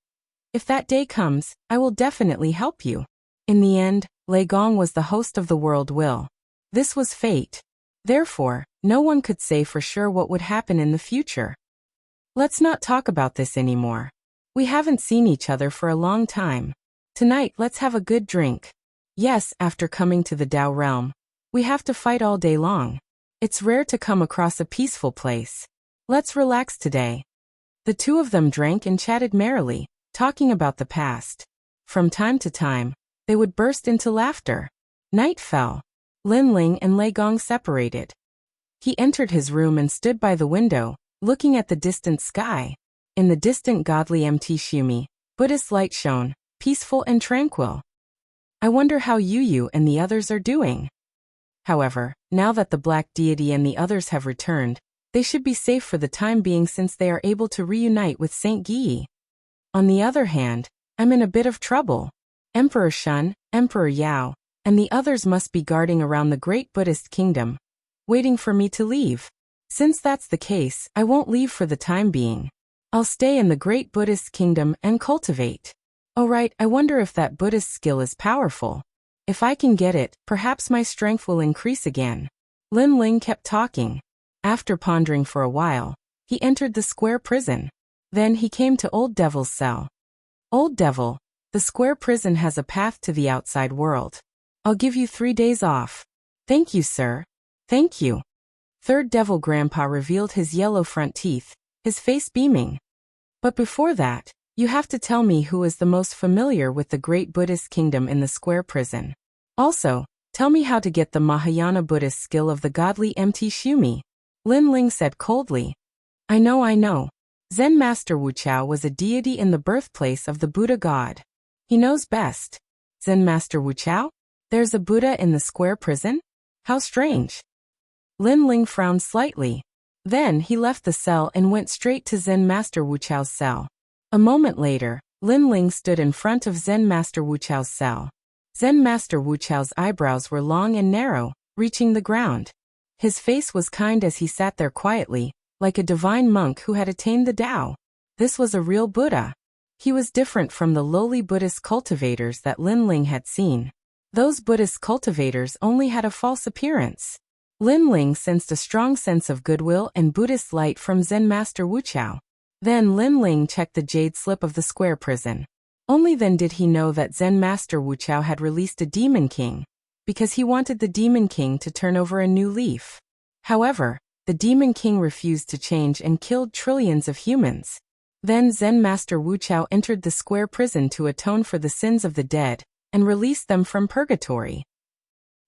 If that day comes, I will definitely help you. In the end, Lei Gong was the host of the world will. This was fate. Therefore, no one could say for sure what would happen in the future. Let's not talk about this anymore. We haven't seen each other for a long time. Tonight, let's have a good drink. Yes, after coming to the Dao realm, we have to fight all day long. It's rare to come across a peaceful place. Let's relax today. The 2 of them drank and chatted merrily, talking about the past. From time to time, they would burst into laughter. Night fell. Lin Ling and Lei Gong separated. He entered his room and stood by the window, looking at the distant sky. In the distant godly empty Shumi, Buddhist light shone, peaceful and tranquil. I wonder how Yu and the others are doing. However, now that the Black Deity and the others have returned, they should be safe for the time being since they are able to reunite with Saint Gi. On the other hand, I'm in a bit of trouble. Emperor Shun, Emperor Yao, and the others must be guarding around the great Buddhist kingdom, waiting for me to leave. Since that's the case, I won't leave for the time being. I'll stay in the great Buddhist kingdom and cultivate. Oh right, I wonder if that Buddhist skill is powerful. If I can get it, perhaps my strength will increase again. Lin Ling kept talking. After pondering for a while, he entered the square prison. Then he came to Old Devil's cell. Old Devil, the square prison has a path to the outside world. I'll give you 3 days off. Thank you, sir. Thank you. Third Devil Grandpa revealed his yellow front teeth, his face beaming. But before that, you have to tell me who is the most familiar with the great Buddhist kingdom in the square prison. Also, tell me how to get the Mahayana Buddhist skill of the godly empty Shumi. Lin Ling said coldly. I know. Zen Master Wuxia was a deity in the birthplace of the Buddha god. He knows best. Zen Master Wuxia? There's a Buddha in the square prison? How strange. Lin Ling frowned slightly. Then he left the cell and went straight to Zen Master Wuqiao's cell. A moment later, Lin Ling stood in front of Zen Master Wuqiao's cell. Zen Master Wuqiao's eyebrows were long and narrow, reaching the ground. His face was kind as he sat there quietly, like a divine monk who had attained the Tao. This was a real Buddha. He was different from the lowly Buddhist cultivators that Lin Ling had seen. Those Buddhist cultivators only had a false appearance. Lin Ling sensed a strong sense of goodwill and Buddhist light from Zen Master Wuqiao. Then Lin Ling checked the jade slip of the square prison. Only then did he know that Zen Master Wuqiao had released a Demon King, because he wanted the Demon King to turn over a new leaf. However, the Demon King refused to change and killed trillions of humans. Then Zen Master Wuqiao entered the square prison to atone for the sins of the dead, and released them from purgatory.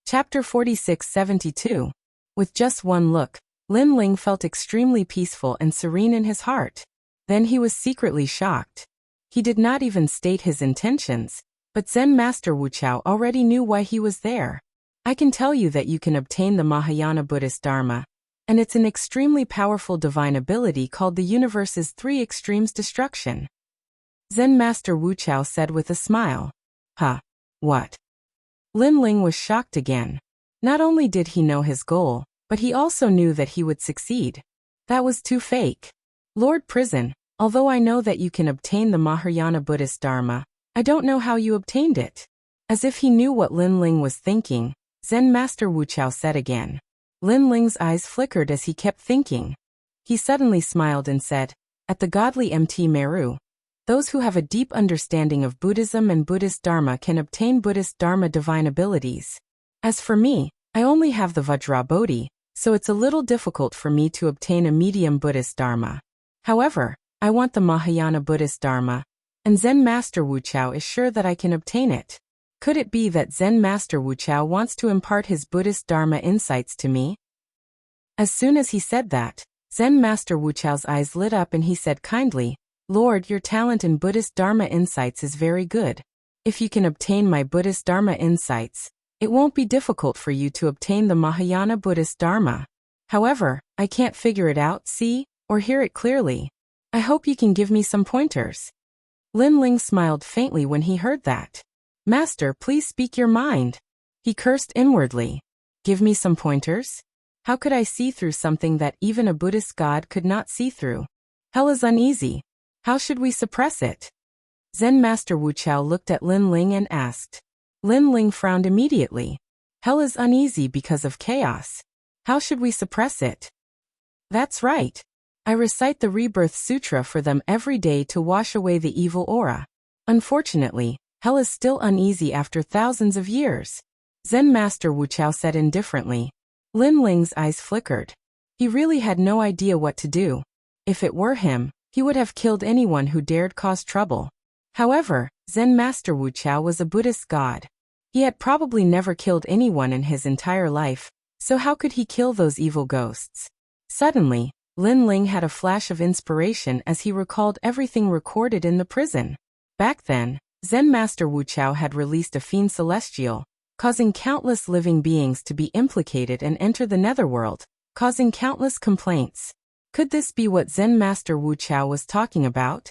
Chapter 46-72. With just one look, Lin Ling felt extremely peaceful and serene in his heart. Then he was secretly shocked. He did not even state his intentions, but Zen Master Wuqiao already knew why he was there. I can tell you that you can obtain the Mahayana Buddhist Dharma, and it's an extremely powerful divine ability called the universe's 3 extremes destruction. Zen Master Wuqiao said with a smile. Huh? What? Lin Ling was shocked again. Not only did he know his goal, but he also knew that he would succeed. That was too fake. Lord Prison, although I know that you can obtain the Mahayana Buddhist Dharma, I don't know how you obtained it. As if he knew what Lin Ling was thinking, Zen Master Wuqiao said again. Lin Ling's eyes flickered as he kept thinking. He suddenly smiled and said, at the godly MT Meru, those who have a deep understanding of Buddhism and Buddhist Dharma can obtain Buddhist Dharma divine abilities. As for me, I only have the Vajra Bodhi, so it's a little difficult for me to obtain a medium Buddhist Dharma. However, I want the Mahayana Buddhist Dharma, and Zen Master Wuqiao is sure that I can obtain it. Could it be that Zen Master Wuqiao wants to impart his Buddhist Dharma insights to me? As soon as he said that, Zen Master Wuchao's eyes lit up and he said kindly, Lord, your talent in Buddhist Dharma insights is very good. If you can obtain my Buddhist Dharma insights, it won't be difficult for you to obtain the Mahayana Buddhist Dharma. However, I can't figure it out, see, or hear it clearly. I hope you can give me some pointers. Lin Ling smiled faintly when he heard that. Master, please speak your mind. He cursed inwardly. Give me some pointers? How could I see through something that even a Buddhist god could not see through? Hell is uneasy. How should we suppress it? Zen Master Wuchao looked at Lin Ling and asked. Lin Ling frowned immediately. Hell is uneasy because of chaos. How should we suppress it? That's right. I recite the Rebirth Sutra for them every day to wash away the evil aura. Unfortunately, hell is still uneasy after thousands of years. Zen Master Wuchao said indifferently. Lin Ling's eyes flickered. He really had no idea what to do. If it were him, he would have killed anyone who dared cause trouble. However, Zen Master Wuchao was a Buddhist god. He had probably never killed anyone in his entire life, so how could he kill those evil ghosts? Suddenly, Lin Ling had a flash of inspiration as he recalled everything recorded in the prison. Back then, Zen Master Wuchao had released a fiend celestial, causing countless living beings to be implicated and enter the netherworld, causing countless complaints. Could this be what Zen Master Wuchao was talking about?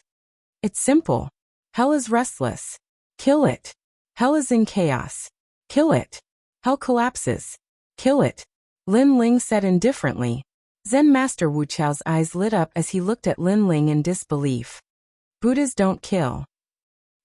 It's simple. Hell is restless. Kill it. Hell is in chaos. Kill it. Hell collapses. Kill it. Lin Ling said indifferently. Zen Master Wuchao's eyes lit up as he looked at Lin Ling in disbelief. Buddhas don't kill.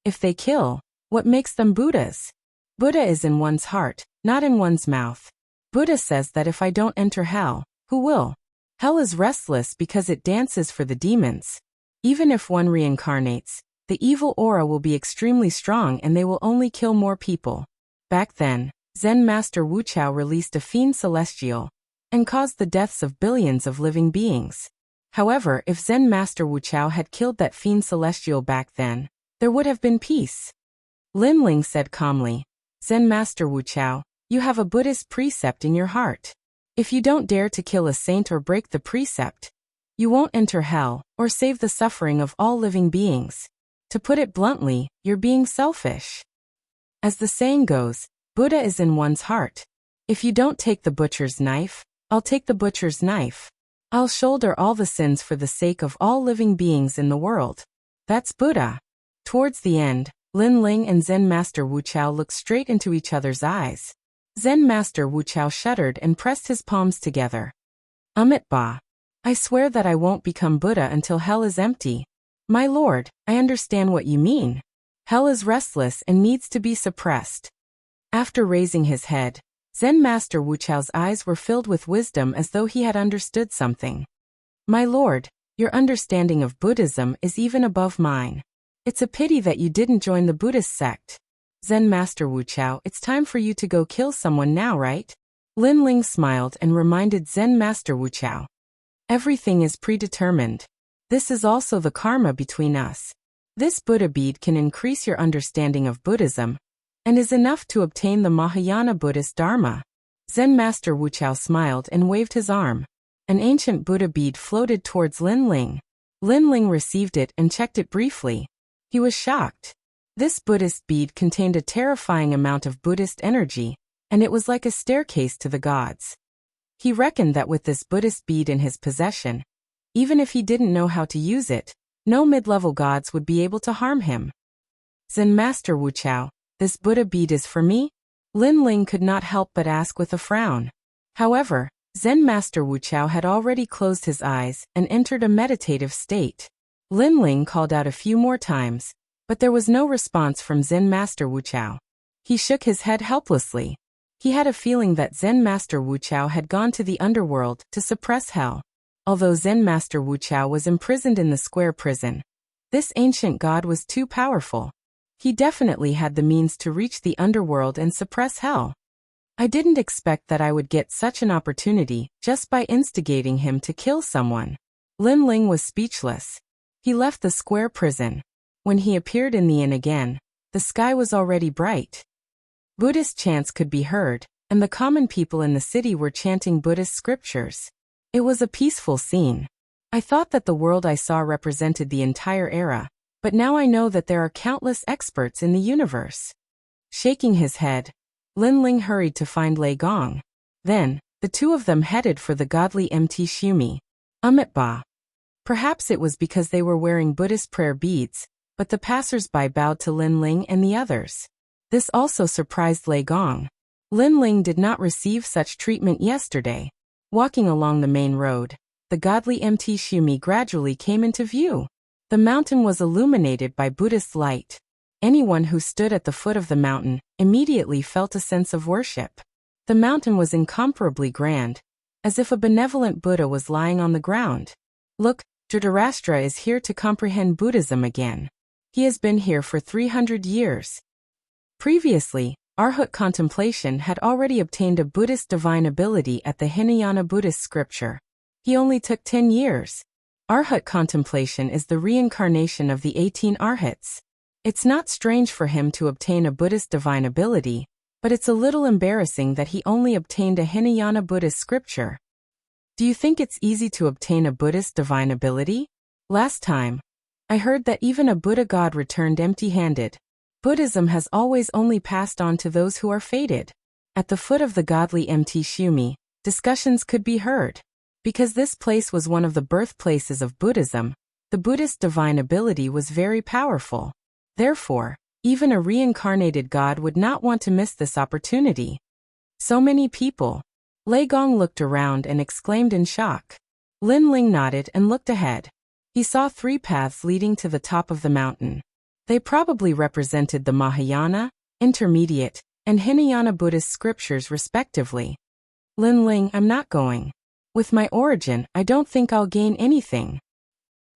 If they kill, what makes them Buddhas? Buddha is in one's heart, not in one's mouth. Buddha says that if I don't enter hell, who will? Hell is restless because it dances for the demons. Even if one reincarnates, the evil aura will be extremely strong and they will only kill more people. Back then, Zen Master Wuchao released a fiend celestial and caused the deaths of billions of living beings. However, if Zen Master Wuchao had killed that fiend celestial back then, there would have been peace. Lin Ling said calmly, Zen Master Wuchao, you have a Buddhist precept in your heart. If you don't dare to kill a saint or break the precept, you won't enter hell or save the suffering of all living beings. To put it bluntly, you're being selfish. As the saying goes, Buddha is in one's heart. If you don't take the butcher's knife, I'll take the butcher's knife. I'll shoulder all the sins for the sake of all living beings in the world. That's Buddha. Towards the end, Lin Ling and Zen Master Wuchao looked straight into each other's eyes. Zen Master Wuchao shuddered and pressed his palms together. Ba. I swear that I won't become Buddha until hell is empty. My lord, I understand what you mean. Hell is restless and needs to be suppressed. After raising his head, Zen Master Wuchao's eyes were filled with wisdom as though he had understood something. My lord, your understanding of Buddhism is even above mine. It's a pity that you didn't join the Buddhist sect. Zen Master Wuchao, it's time for you to go kill someone now, right? Lin Ling smiled and reminded Zen Master Wuchao. Everything is predetermined. This is also the karma between us. This Buddha bead can increase your understanding of Buddhism, and is enough to obtain the Mahayana Buddhist Dharma. Zen Master Wuchao smiled and waved his arm. An ancient Buddha bead floated towards Lin Ling. Lin Ling received it and checked it briefly. He was shocked. This Buddhist bead contained a terrifying amount of Buddhist energy, and it was like a staircase to the gods. He reckoned that with this Buddhist bead in his possession, even if he didn't know how to use it, no mid-level gods would be able to harm him. Zen Master Wuchao, this Buddha bead is for me? Lin Ling could not help but ask with a frown. However, Zen Master Wuchao had already closed his eyes and entered a meditative state. Lin Ling called out a few more times, but there was no response from Zen Master Wuchao. He shook his head helplessly. He had a feeling that Zen Master Wuchao had gone to the underworld to suppress hell. Although Zen Master Wuchao was imprisoned in the square prison, this ancient god was too powerful. He definitely had the means to reach the underworld and suppress hell. I didn't expect that I would get such an opportunity just by instigating him to kill someone. Lin Ling was speechless. He left the square prison. When he appeared in the inn again, the sky was already bright. Buddhist chants could be heard, and the common people in the city were chanting Buddhist scriptures. It was a peaceful scene. I thought that the world I saw represented the entire era, but now I know that there are countless experts in the universe. Shaking his head, Lin Ling hurried to find Lei Gong. Then, the two of them headed for the godly Mt. Shumi. Ba. Perhaps it was because they were wearing Buddhist prayer beads, but the passers-by bowed to Lin Ling and the others. This also surprised Lei Gong. Lin Ling did not receive such treatment yesterday. Walking along the main road, the godly Mt. Shumi gradually came into view. The mountain was illuminated by Buddhist light. Anyone who stood at the foot of the mountain immediately felt a sense of worship. The mountain was incomparably grand, as if a benevolent Buddha was lying on the ground. Look, Dhritarashtra is here to comprehend Buddhism again. He has been here for 300 years. Previously, Arhat contemplation had already obtained a Buddhist divine ability at the Hinayana Buddhist scripture. He only took 10 years. Arhat contemplation is the reincarnation of the 18 Arhats. It's not strange for him to obtain a Buddhist divine ability, but it's a little embarrassing that he only obtained a Hinayana Buddhist scripture. Do you think it's easy to obtain a Buddhist divine ability? Last time, I heard that even a Buddha god returned empty-handed. Buddhism has always only passed on to those who are fated. At the foot of the godly Mt. Shumi, discussions could be heard. Because this place was one of the birthplaces of Buddhism, the Buddhist divine ability was very powerful. Therefore, even a reincarnated god would not want to miss this opportunity. So many people. Lei Gong looked around and exclaimed in shock. Lin Ling nodded and looked ahead. He saw 3 paths leading to the top of the mountain. They probably represented the Mahayana, Intermediate, and Hinayana Buddhist scriptures respectively. Lin Ling, I'm not going. With my origin, I don't think I'll gain anything.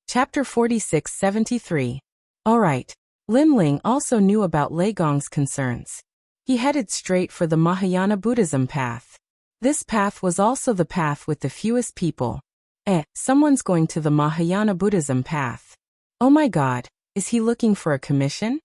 Chapter 46-73. Alright. Lin Ling also knew about Lei Gong's concerns. He headed straight for the Mahayana Buddhism path. This path was also the path with the fewest people. Someone's going to the Mahayana Buddhism path. Oh my god, is he looking for a commission?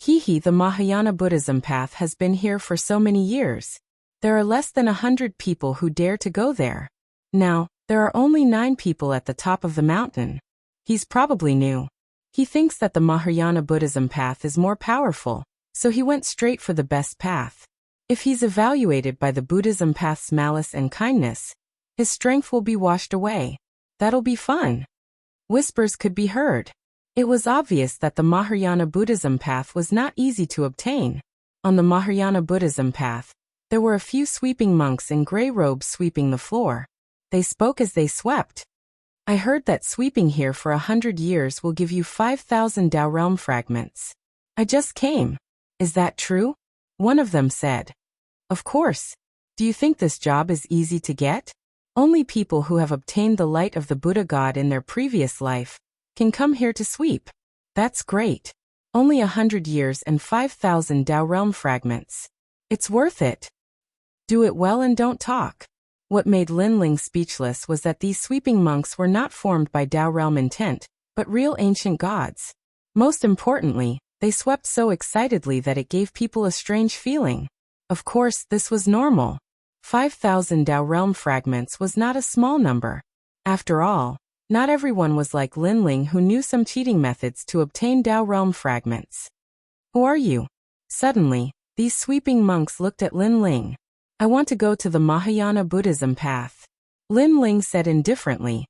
The Mahayana Buddhism path has been here for so many years. There are less than 100 people who dare to go there. Now, there are only 9 people at the top of the mountain. He's probably new. He thinks that the Mahayana Buddhism path is more powerful, so he went straight for the best path. If he's evaluated by the Buddhism path's malice and kindness, his strength will be washed away. That'll be fun. Whispers could be heard. It was obvious that the Mahayana Buddhism path was not easy to obtain. On the Mahayana Buddhism path, there were a few sweeping monks in gray robes sweeping the floor. They spoke as they swept. I heard that sweeping here for 100 years will give you 5,000 Tao realm fragments. I just came. Is that true? One of them said. Of course. Do you think this job is easy to get? Only people who have obtained the light of the Buddha God in their previous life can come here to sweep. That's great. Only 100 years and 5,000 Tao realm fragments. It's worth it. Do it well and don't talk. What made Lin Ling speechless was that these sweeping monks were not formed by Tao realm intent, but real ancient gods. Most importantly, they swept so excitedly that it gave people a strange feeling. Of course, this was normal. 5,000 Tao realm fragments was not a small number. After all, not everyone was like Lin Ling who knew some cheating methods to obtain Tao realm fragments. Who are you? Suddenly, these sweeping monks looked at Lin Ling. I want to go to the Mahayana Buddhism path. Lin Ling said indifferently.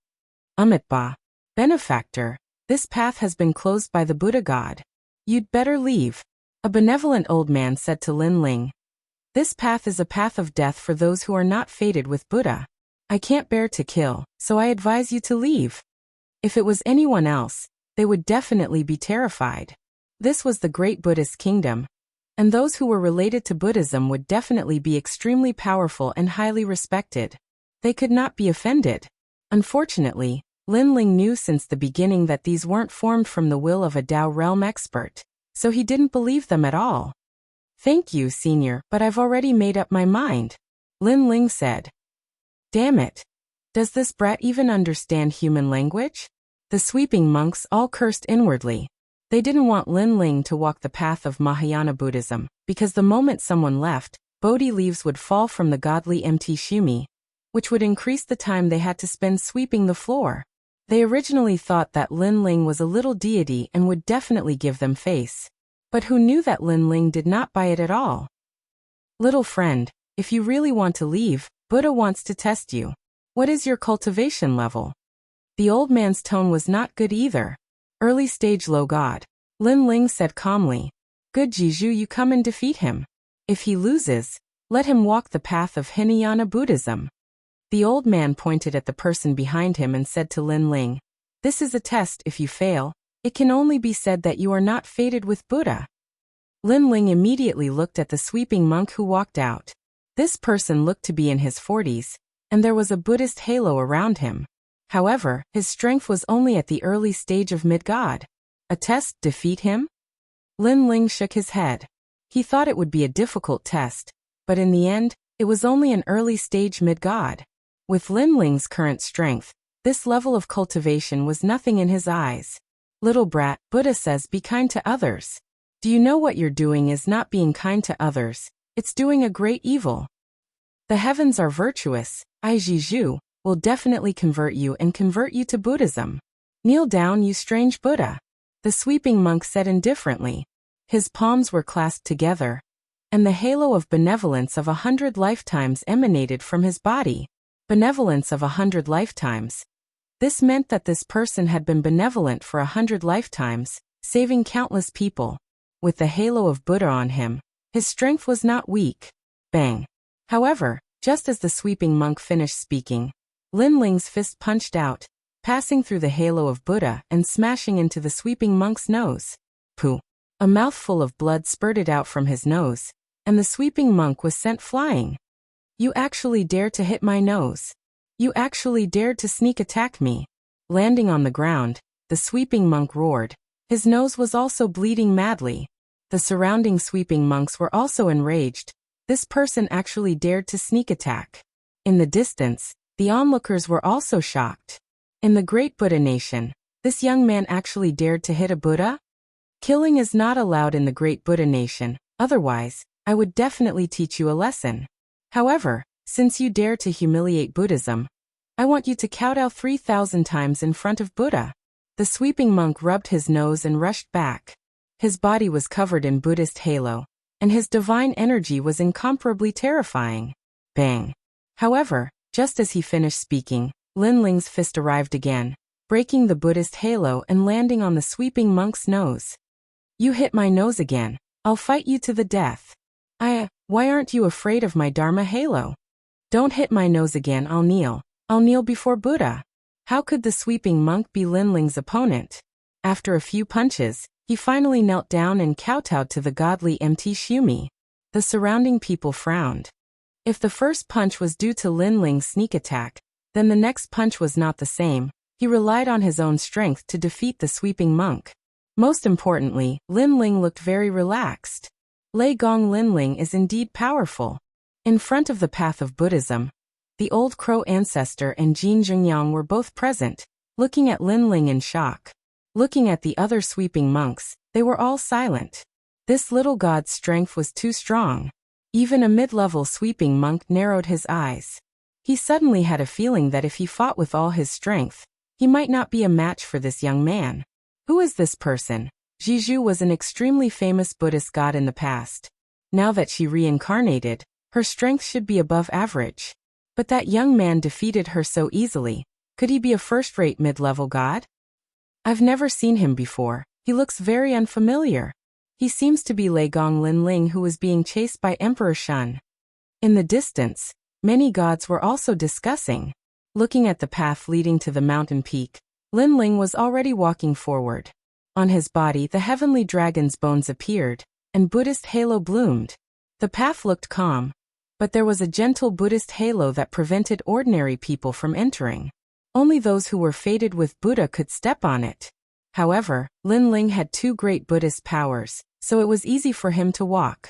Ba. Benefactor, this path has been closed by the Buddha God. You'd better leave. A benevolent old man said to Lin Ling. This path is a path of death for those who are not fated with Buddha. I can't bear to kill, so I advise you to leave. If it was anyone else, they would definitely be terrified. This was the great Buddhist kingdom, and those who were related to Buddhism would definitely be extremely powerful and highly respected. They could not be offended. Unfortunately, Lin Ling knew since the beginning that these weren't formed from the will of a Tao realm expert, so he didn't believe them at all. Thank you, senior, but I've already made up my mind, Lin Ling said. Damn it. Does this brat even understand human language? The sweeping monks all cursed inwardly. They didn't want Lin Ling to walk the path of Mahayana Buddhism, because the moment someone left, Bodhi leaves would fall from the godly Mt. Shumi. which would increase the time they had to spend sweeping the floor. They originally thought that Lin Ling was a little deity and would definitely give them face. But who knew that Lin Ling did not buy it at all? Little friend, if you really want to leave, Buddha wants to test you. What is your cultivation level? The old man's tone was not good either. Early stage low god. Lin Ling said calmly. Good Jiju, you come and defeat him. If he loses, let him walk the path of Hinayana Buddhism. The old man pointed at the person behind him and said to Lin Ling, this is a test. If you fail, it can only be said that you are not fated with Buddha. Lin Ling immediately looked at the sweeping monk who walked out. This person looked to be in his 40s, and there was a Buddhist halo around him. However, his strength was only at the early stage of mid-god. A test, defeat him? Lin Ling shook his head. He thought it would be a difficult test, but in the end, it was only an early stage mid-god. With Lin Ling's current strength, this level of cultivation was nothing in his eyes. Little brat, Buddha says be kind to others. Do you know what you're doing is not being kind to others, it's doing a great evil. The heavens are virtuous, Jiju will definitely convert you to Buddhism. Kneel down, you strange Buddha. The sweeping monk said indifferently. His palms were clasped together, and the halo of benevolence of 100 lifetimes emanated from his body. Benevolence of 100 lifetimes. This meant that this person had been benevolent for 100 lifetimes, saving countless people. With the halo of Buddha on him, his strength was not weak. Bang. However, just as the sweeping monk finished speaking, Lin Ling's fist punched out, passing through the halo of Buddha and smashing into the sweeping monk's nose. Pooh. A mouthful of blood spurted out from his nose, and the sweeping monk was sent flying. You actually dared to hit my nose. You actually dared to sneak attack me. Landing on the ground, the sweeping monk roared. His nose was also bleeding madly. The surrounding sweeping monks were also enraged. This person actually dared to sneak attack. In the distance, the onlookers were also shocked. In the great Buddha nation, this young man actually dared to hit a Buddha? Killing is not allowed in the great Buddha nation, otherwise, I would definitely teach you a lesson. However, since you dare to humiliate Buddhism, I want you to kowtow 3,000 times in front of Buddha. The sweeping monk rubbed his nose and rushed back. His body was covered in Buddhist halo, and his divine energy was incomparably terrifying. Bang. However, just as he finished speaking, Lin Ling's fist arrived again, breaking the Buddhist halo and landing on the sweeping monk's nose. You hit my nose again. I'll fight you to the death. Why aren't you afraid of my Dharma halo? Don't hit my nose again, I'll kneel. I'll kneel before Buddha. How could the sweeping monk be Lin Ling's opponent? After a few punches, he finally knelt down and kowtowed to the godly Mt. Shumi. The surrounding people frowned. If the first punch was due to Lin Ling's sneak attack, then the next punch was not the same. He relied on his own strength to defeat the sweeping monk. Most importantly, Lin Ling looked very relaxed. Lei Gong Lin Ling is indeed powerful. In front of the path of Buddhism, the old crow ancestor and Jin Zhengyang were both present, looking at Lin Ling in shock. Looking at the other sweeping monks, they were all silent. This little god's strength was too strong. Even a mid-level sweeping monk narrowed his eyes. He suddenly had a feeling that if he fought with all his strength, he might not be a match for this young man. Who is this person? Jiju was an extremely famous Buddhist god in the past. Now that she reincarnated, her strength should be above average. But that young man defeated her so easily. Could he be a first-rate mid-level god? I've never seen him before. He looks very unfamiliar. He seems to be Lei Gong Lin Ling who was being chased by Emperor Shun. In the distance, many gods were also discussing. Looking at the path leading to the mountain peak, Lin Ling was already walking forward. On his body the heavenly dragon's bones appeared, and Buddhist halo bloomed. The path looked calm, but there was a gentle Buddhist halo that prevented ordinary people from entering. Only those who were fated with Buddha could step on it. However, Lin Ling had two great Buddhist powers, so it was easy for him to walk.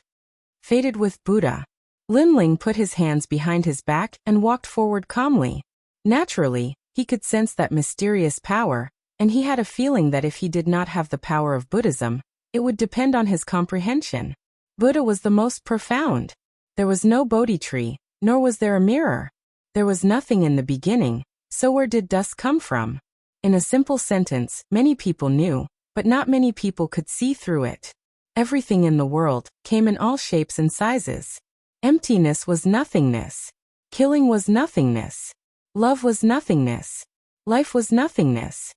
Fated with Buddha. Lin Ling put his hands behind his back and walked forward calmly. Naturally, he could sense that mysterious power, and he had a feeling that if he did not have the power of Buddhism, it would depend on his comprehension. Buddha was the most profound. There was no Bodhi tree, nor was there a mirror. There was nothing in the beginning, so where did dust come from? In a simple sentence, many people knew, but not many people could see through it. Everything in the world came in all shapes and sizes. Emptiness was nothingness. Killing was nothingness. Love was nothingness. Life was nothingness.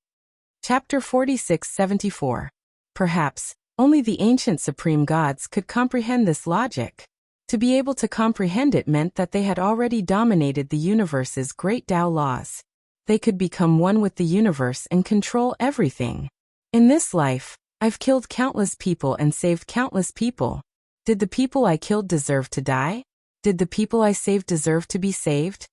Chapter 46-74. Perhaps, only the ancient supreme gods could comprehend this logic. To be able to comprehend it meant that they had already dominated the universe's great Tao laws. They could become one with the universe and control everything. In this life, I've killed countless people and saved countless people. Did the people I killed deserve to die? Did the people I saved deserve to be saved?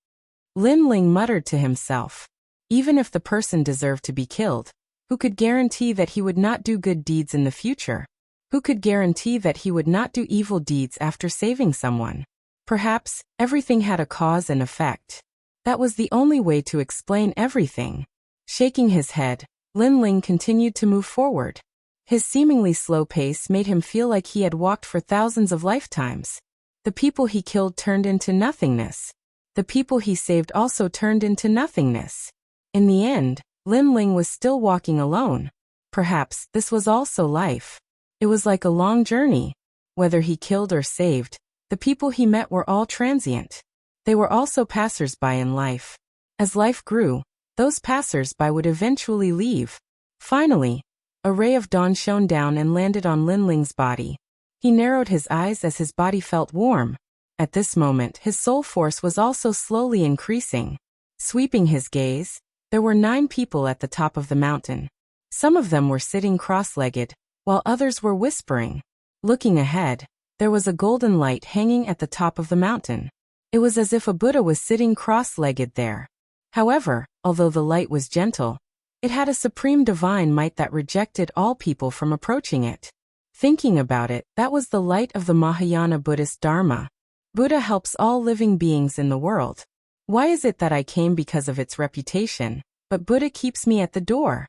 Lin Ling muttered to himself. Even if the person deserved to be killed, who could guarantee that he would not do good deeds in the future? Who could guarantee that he would not do evil deeds after saving someone? Perhaps, everything had a cause and effect. That was the only way to explain everything. Shaking his head, Lin Ling continued to move forward. His seemingly slow pace made him feel like he had walked for thousands of lifetimes. The people he killed turned into nothingness. The people he saved also turned into nothingness. In the end, Lin Ling was still walking alone. Perhaps this was also life. It was like a long journey. Whether he killed or saved, the people he met were all transient. They were also passers-by in life. As life grew, those passers-by would eventually leave. Finally, a ray of dawn shone down and landed on Lin Ling's body. He narrowed his eyes as his body felt warm. At this moment, his soul force was also slowly increasing. Sweeping his gaze, there were 9 people at the top of the mountain. Some of them were sitting cross-legged, while others were whispering. Looking ahead, there was a golden light hanging at the top of the mountain. It was as if a Buddha was sitting cross-legged there. However, although the light was gentle, it had a supreme divine might that rejected all people from approaching it. Thinking about it, that was the light of the Mahayana Buddhist Dharma. Buddha helps all living beings in the world. Why is it that I came because of its reputation, but Buddha keeps me at the door?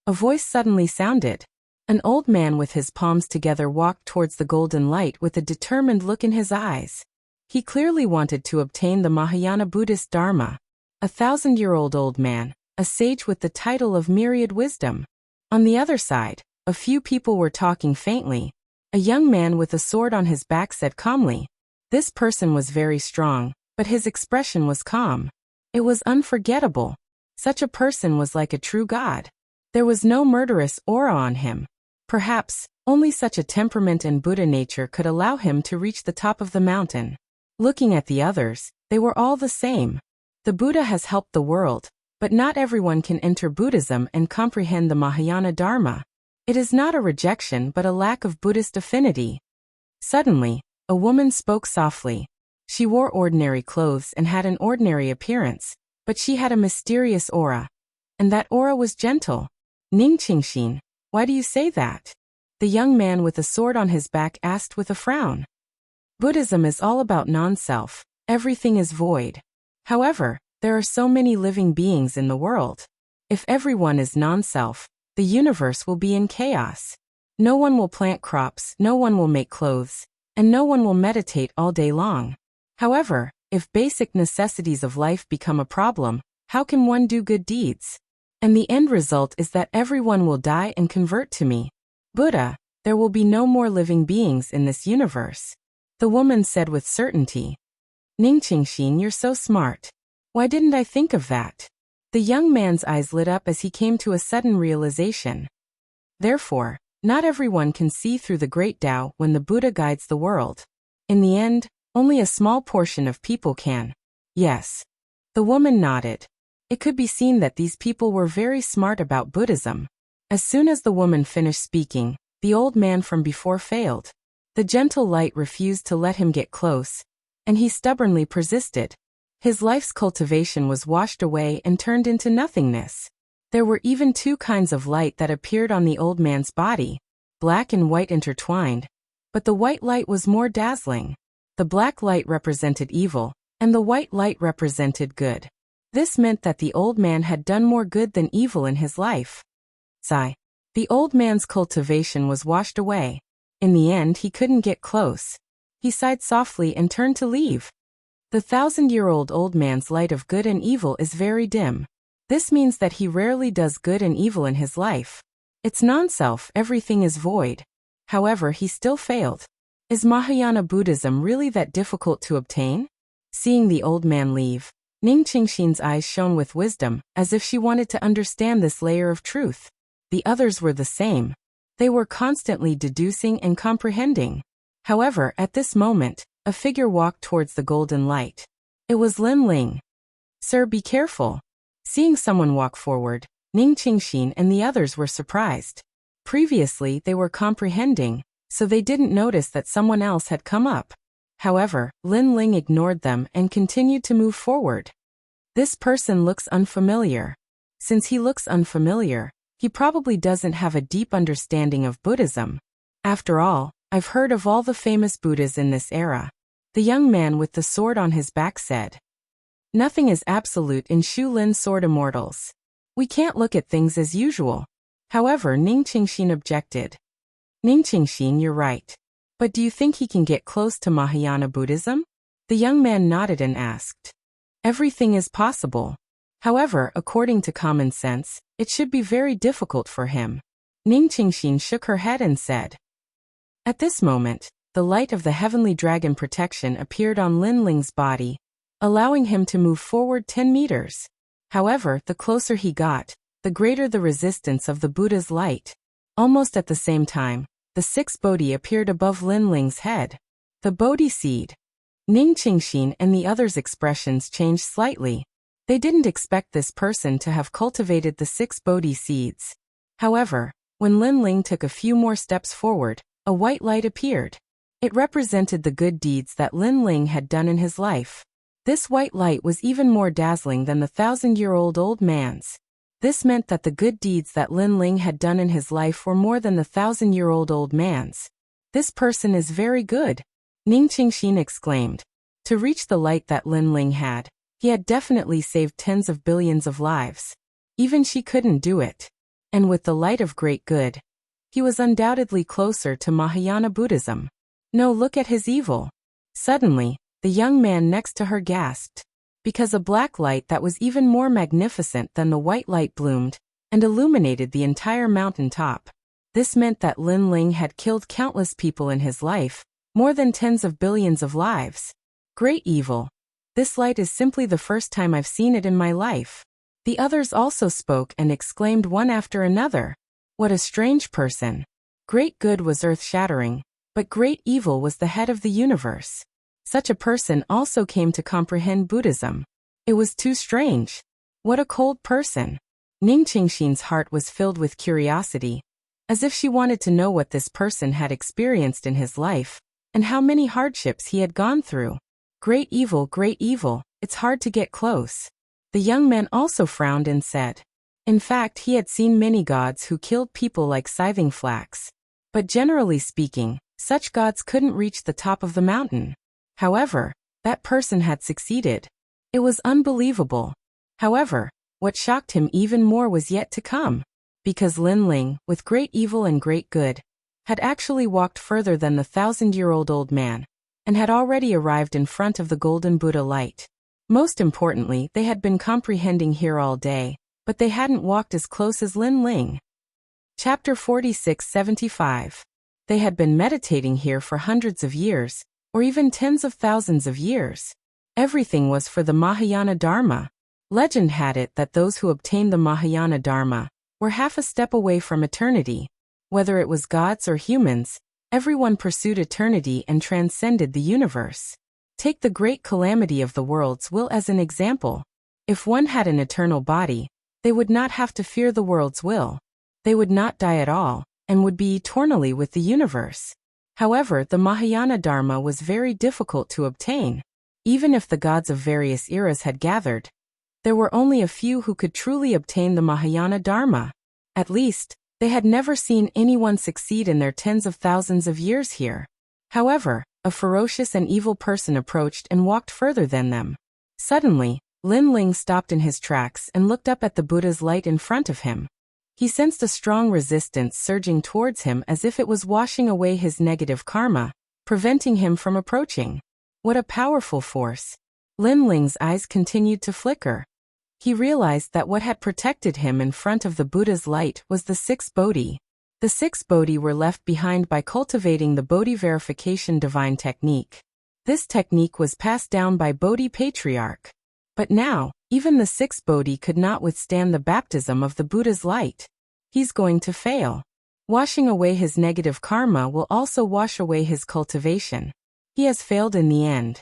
A voice suddenly sounded. An old man with his palms together walked towards the golden light with a determined look in his eyes. He clearly wanted to obtain the Mahayana Buddhist Dharma. A 1,000-year-old old man, a sage with the title of myriad wisdom. On the other side, a few people were talking faintly. A young man with a sword on his back said calmly. This person was very strong, but his expression was calm. It was unforgettable. Such a person was like a true god. There was no murderous aura on him. Perhaps, only such a temperament and Buddha nature could allow him to reach the top of the mountain. Looking at the others, they were all the same. The Buddha has helped the world, but not everyone can enter Buddhism and comprehend the Mahayana Dharma. It is not a rejection but a lack of Buddhist affinity. Suddenly, a woman spoke softly. She wore ordinary clothes and had an ordinary appearance, but she had a mysterious aura. And that aura was gentle. Ning Qingxin, why do you say that? The young man with a sword on his back asked with a frown. Buddhism is all about non-self. Everything is void. However, there are so many living beings in the world. If everyone is non-self, the universe will be in chaos. No one will plant crops, no one will make clothes, and no one will meditate all day long. However, if basic necessities of life become a problem, how can one do good deeds? And the end result is that everyone will die and convert to me. Buddha, there will be no more living beings in this universe. The woman said with certainty. Ning Qingxin, you're so smart. Why didn't I think of that? The young man's eyes lit up as he came to a sudden realization. Therefore, not everyone can see through the great Tao when the Buddha guides the world. In the end, only a small portion of people can. Yes. The woman nodded. It could be seen that these people were very smart about Buddhism. As soon as the woman finished speaking, the old man from before failed. The gentle light refused to let him get close, and he stubbornly persisted. His life's cultivation was washed away and turned into nothingness. There were even 2 kinds of light that appeared on the old man's body, black and white intertwined, but the white light was more dazzling. The black light represented evil, and the white light represented good. This meant that the old man had done more good than evil in his life. Sigh. The old man's cultivation was washed away. In the end, he couldn't get close. He sighed softly and turned to leave. The 1,000-year-old old man's light of good and evil is very dim. This means that he rarely does good and evil in his life. It's non-self, everything is void. However, he still failed. Is Mahayana Buddhism really that difficult to obtain? Seeing the old man leave, Ning Qingxin's eyes shone with wisdom, as if she wanted to understand this layer of truth. The others were the same. They were constantly deducing and comprehending. However, at this moment, a figure walked towards the golden light. It was Lin Ling. "Sir, be careful." Seeing someone walk forward, Ning Qingxin and the others were surprised. Previously, they were comprehending, so they didn't notice that someone else had come up. However, Lin Ling ignored them and continued to move forward. This person looks unfamiliar. Since he looks unfamiliar, he probably doesn't have a deep understanding of Buddhism. After all, I've heard of all the famous Buddhas in this era. The young man with the sword on his back said. Nothing is absolute in Shu Lin's Sword Immortals. We can't look at things as usual. However, Ning Qingxin objected. Ning Qingxin, you're right. But do you think he can get close to Mahayana Buddhism? The young man nodded and asked. Everything is possible. However, according to common sense, it should be very difficult for him. Ning Qingxin shook her head and said. At this moment, the light of the heavenly dragon protection appeared on Lin Ling's body, allowing him to move forward 10 meters. However, the closer he got, the greater the resistance of the Buddha's light. Almost at the same time, the sixth Bodhi appeared above Lin Ling's head. The Bodhi seed. Ning Qingxin and the others' expressions changed slightly. They didn't expect this person to have cultivated the 6 Bodhi seeds. However, when Lin Ling took a few more steps forward, a white light appeared. It represented the good deeds that Lin Ling had done in his life. This white light was even more dazzling than the 1,000-year-old old man's. This meant that the good deeds that Lin Ling had done in his life were more than the 1,000-year-old old man's. This person is very good, Ning Qingxin exclaimed. To reach the light that Lin Ling had, he had definitely saved tens of billions of lives. Even she couldn't do it. And with the light of great good, he was undoubtedly closer to Mahayana Buddhism. No, look at his evil. Suddenly, the young man next to her gasped, because a black light that was even more magnificent than the white light bloomed and illuminated the entire mountain top. This meant that Lin Ling had killed countless people in his life, more than tens of billions of lives. Great evil. This light is simply the first time I've seen it in my life. The others also spoke and exclaimed one after another. What a strange person. Great good was earth-shattering, but great evil was the head of the universe. Such a person also came to comprehend Buddhism. It was too strange. What a cold person. Ning Qingxin's heart was filled with curiosity, as if she wanted to know what this person had experienced in his life, and how many hardships he had gone through. Great evil, it's hard to get close. The young man also frowned and said. In fact, he had seen many gods who killed people like scything flax. But generally speaking, such gods couldn't reach the top of the mountain. However, that person had succeeded. It was unbelievable. However, what shocked him even more was yet to come. Because Lin Ling, with great evil and great good, had actually walked further than the 1,000-year-old old man, and had already arrived in front of the golden Buddha light. Most importantly, they had been comprehending here all day, but they hadn't walked as close as Lin Ling. Chapter 46-75. They had been meditating here for hundreds of years, or even tens of thousands of years. Everything was for the Mahayana Dharma. Legend had it that those who obtained the Mahayana Dharma were half a step away from eternity. Whether it was gods or humans, everyone pursued eternity and transcended the universe. Take the great calamity of the world's will as an example. If one had an eternal body, they would not have to fear the world's will. They would not die at all, and would be eternally with the universe. However, the Mahayana Dharma was very difficult to obtain. Even if the gods of various eras had gathered, there were only a few who could truly obtain the Mahayana Dharma. At least, they had never seen anyone succeed in their tens of thousands of years here. However, a ferocious and evil person approached and walked further than them. Suddenly, Lin Ling stopped in his tracks and looked up at the Buddha's light in front of him. He sensed a strong resistance surging towards him as if it was washing away his negative karma, preventing him from approaching. What a powerful force. Lin Ling's eyes continued to flicker. He realized that what had protected him in front of the Buddha's light was the 6 Bodhi. The 6 Bodhi were left behind by cultivating the Bodhi verification divine technique. This technique was passed down by Bodhi Patriarch. But now, even the 6 Bodhi could not withstand the baptism of the Buddha's light. He's going to fail. Washing away his negative karma will also wash away his cultivation. He has failed in the end.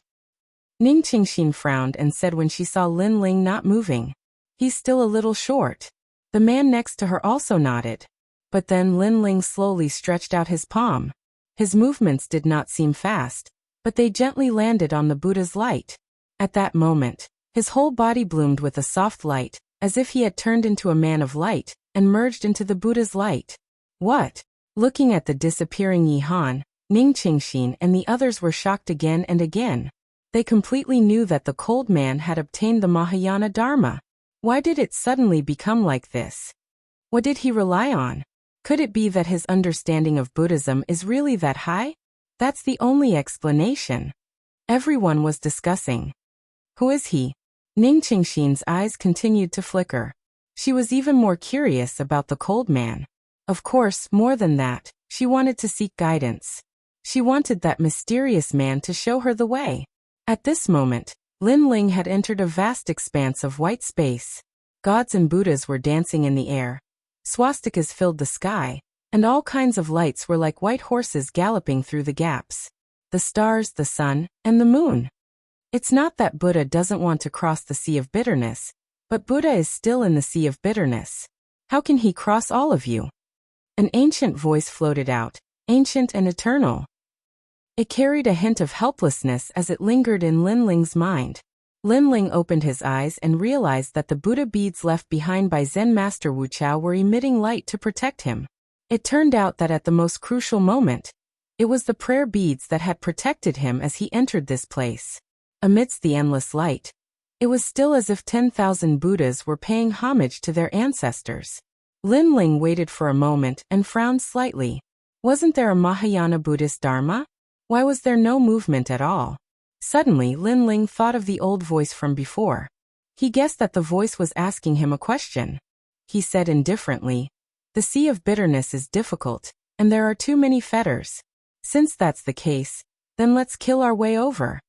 Ning Qingxin frowned and said when she saw Lin Ling not moving, "He's still a little short." The man next to her also nodded. But then Lin Ling slowly stretched out his palm. His movements did not seem fast, but they gently landed on the Buddha's light. At that moment, his whole body bloomed with a soft light, as if he had turned into a man of light, and merged into the Buddha's light. What? Looking at the disappearing Yi Han, Ning Qingxin and the others were shocked again and again. They completely knew that the cold man had obtained the Mahayana Dharma. Why did it suddenly become like this? What did he rely on? Could it be that his understanding of Buddhism is really that high? That's the only explanation. Everyone was discussing. Who is he? Ning Qingxin's eyes continued to flicker. She was even more curious about the cold man. Of course, more than that, she wanted to seek guidance. She wanted that mysterious man to show her the way. At this moment, Lin Ling had entered a vast expanse of white space. Gods and Buddhas were dancing in the air. Swastikas filled the sky, and all kinds of lights were like white horses galloping through the gaps. The stars, the sun, and the moon. It's not that Buddha doesn't want to cross the sea of bitterness, but Buddha is still in the sea of bitterness. How can he cross all of you? An ancient voice floated out, ancient and eternal. It carried a hint of helplessness as it lingered in Lin Ling's mind. Lin Ling opened his eyes and realized that the Buddha beads left behind by Zen Master Wuxia were emitting light to protect him. It turned out that at the most crucial moment, it was the prayer beads that had protected him as he entered this place. Amidst the endless light, it was still as if 10,000 Buddhas were paying homage to their ancestors. Lin Ling waited for a moment and frowned slightly. Wasn't there a Mahayana Buddhist Dharma? Why was there no movement at all? Suddenly, Lin Ling thought of the old voice from before. He guessed that the voice was asking him a question. He said indifferently, "The sea of bitterness is difficult, and there are too many fetters. Since that's the case, then let's kill our way over."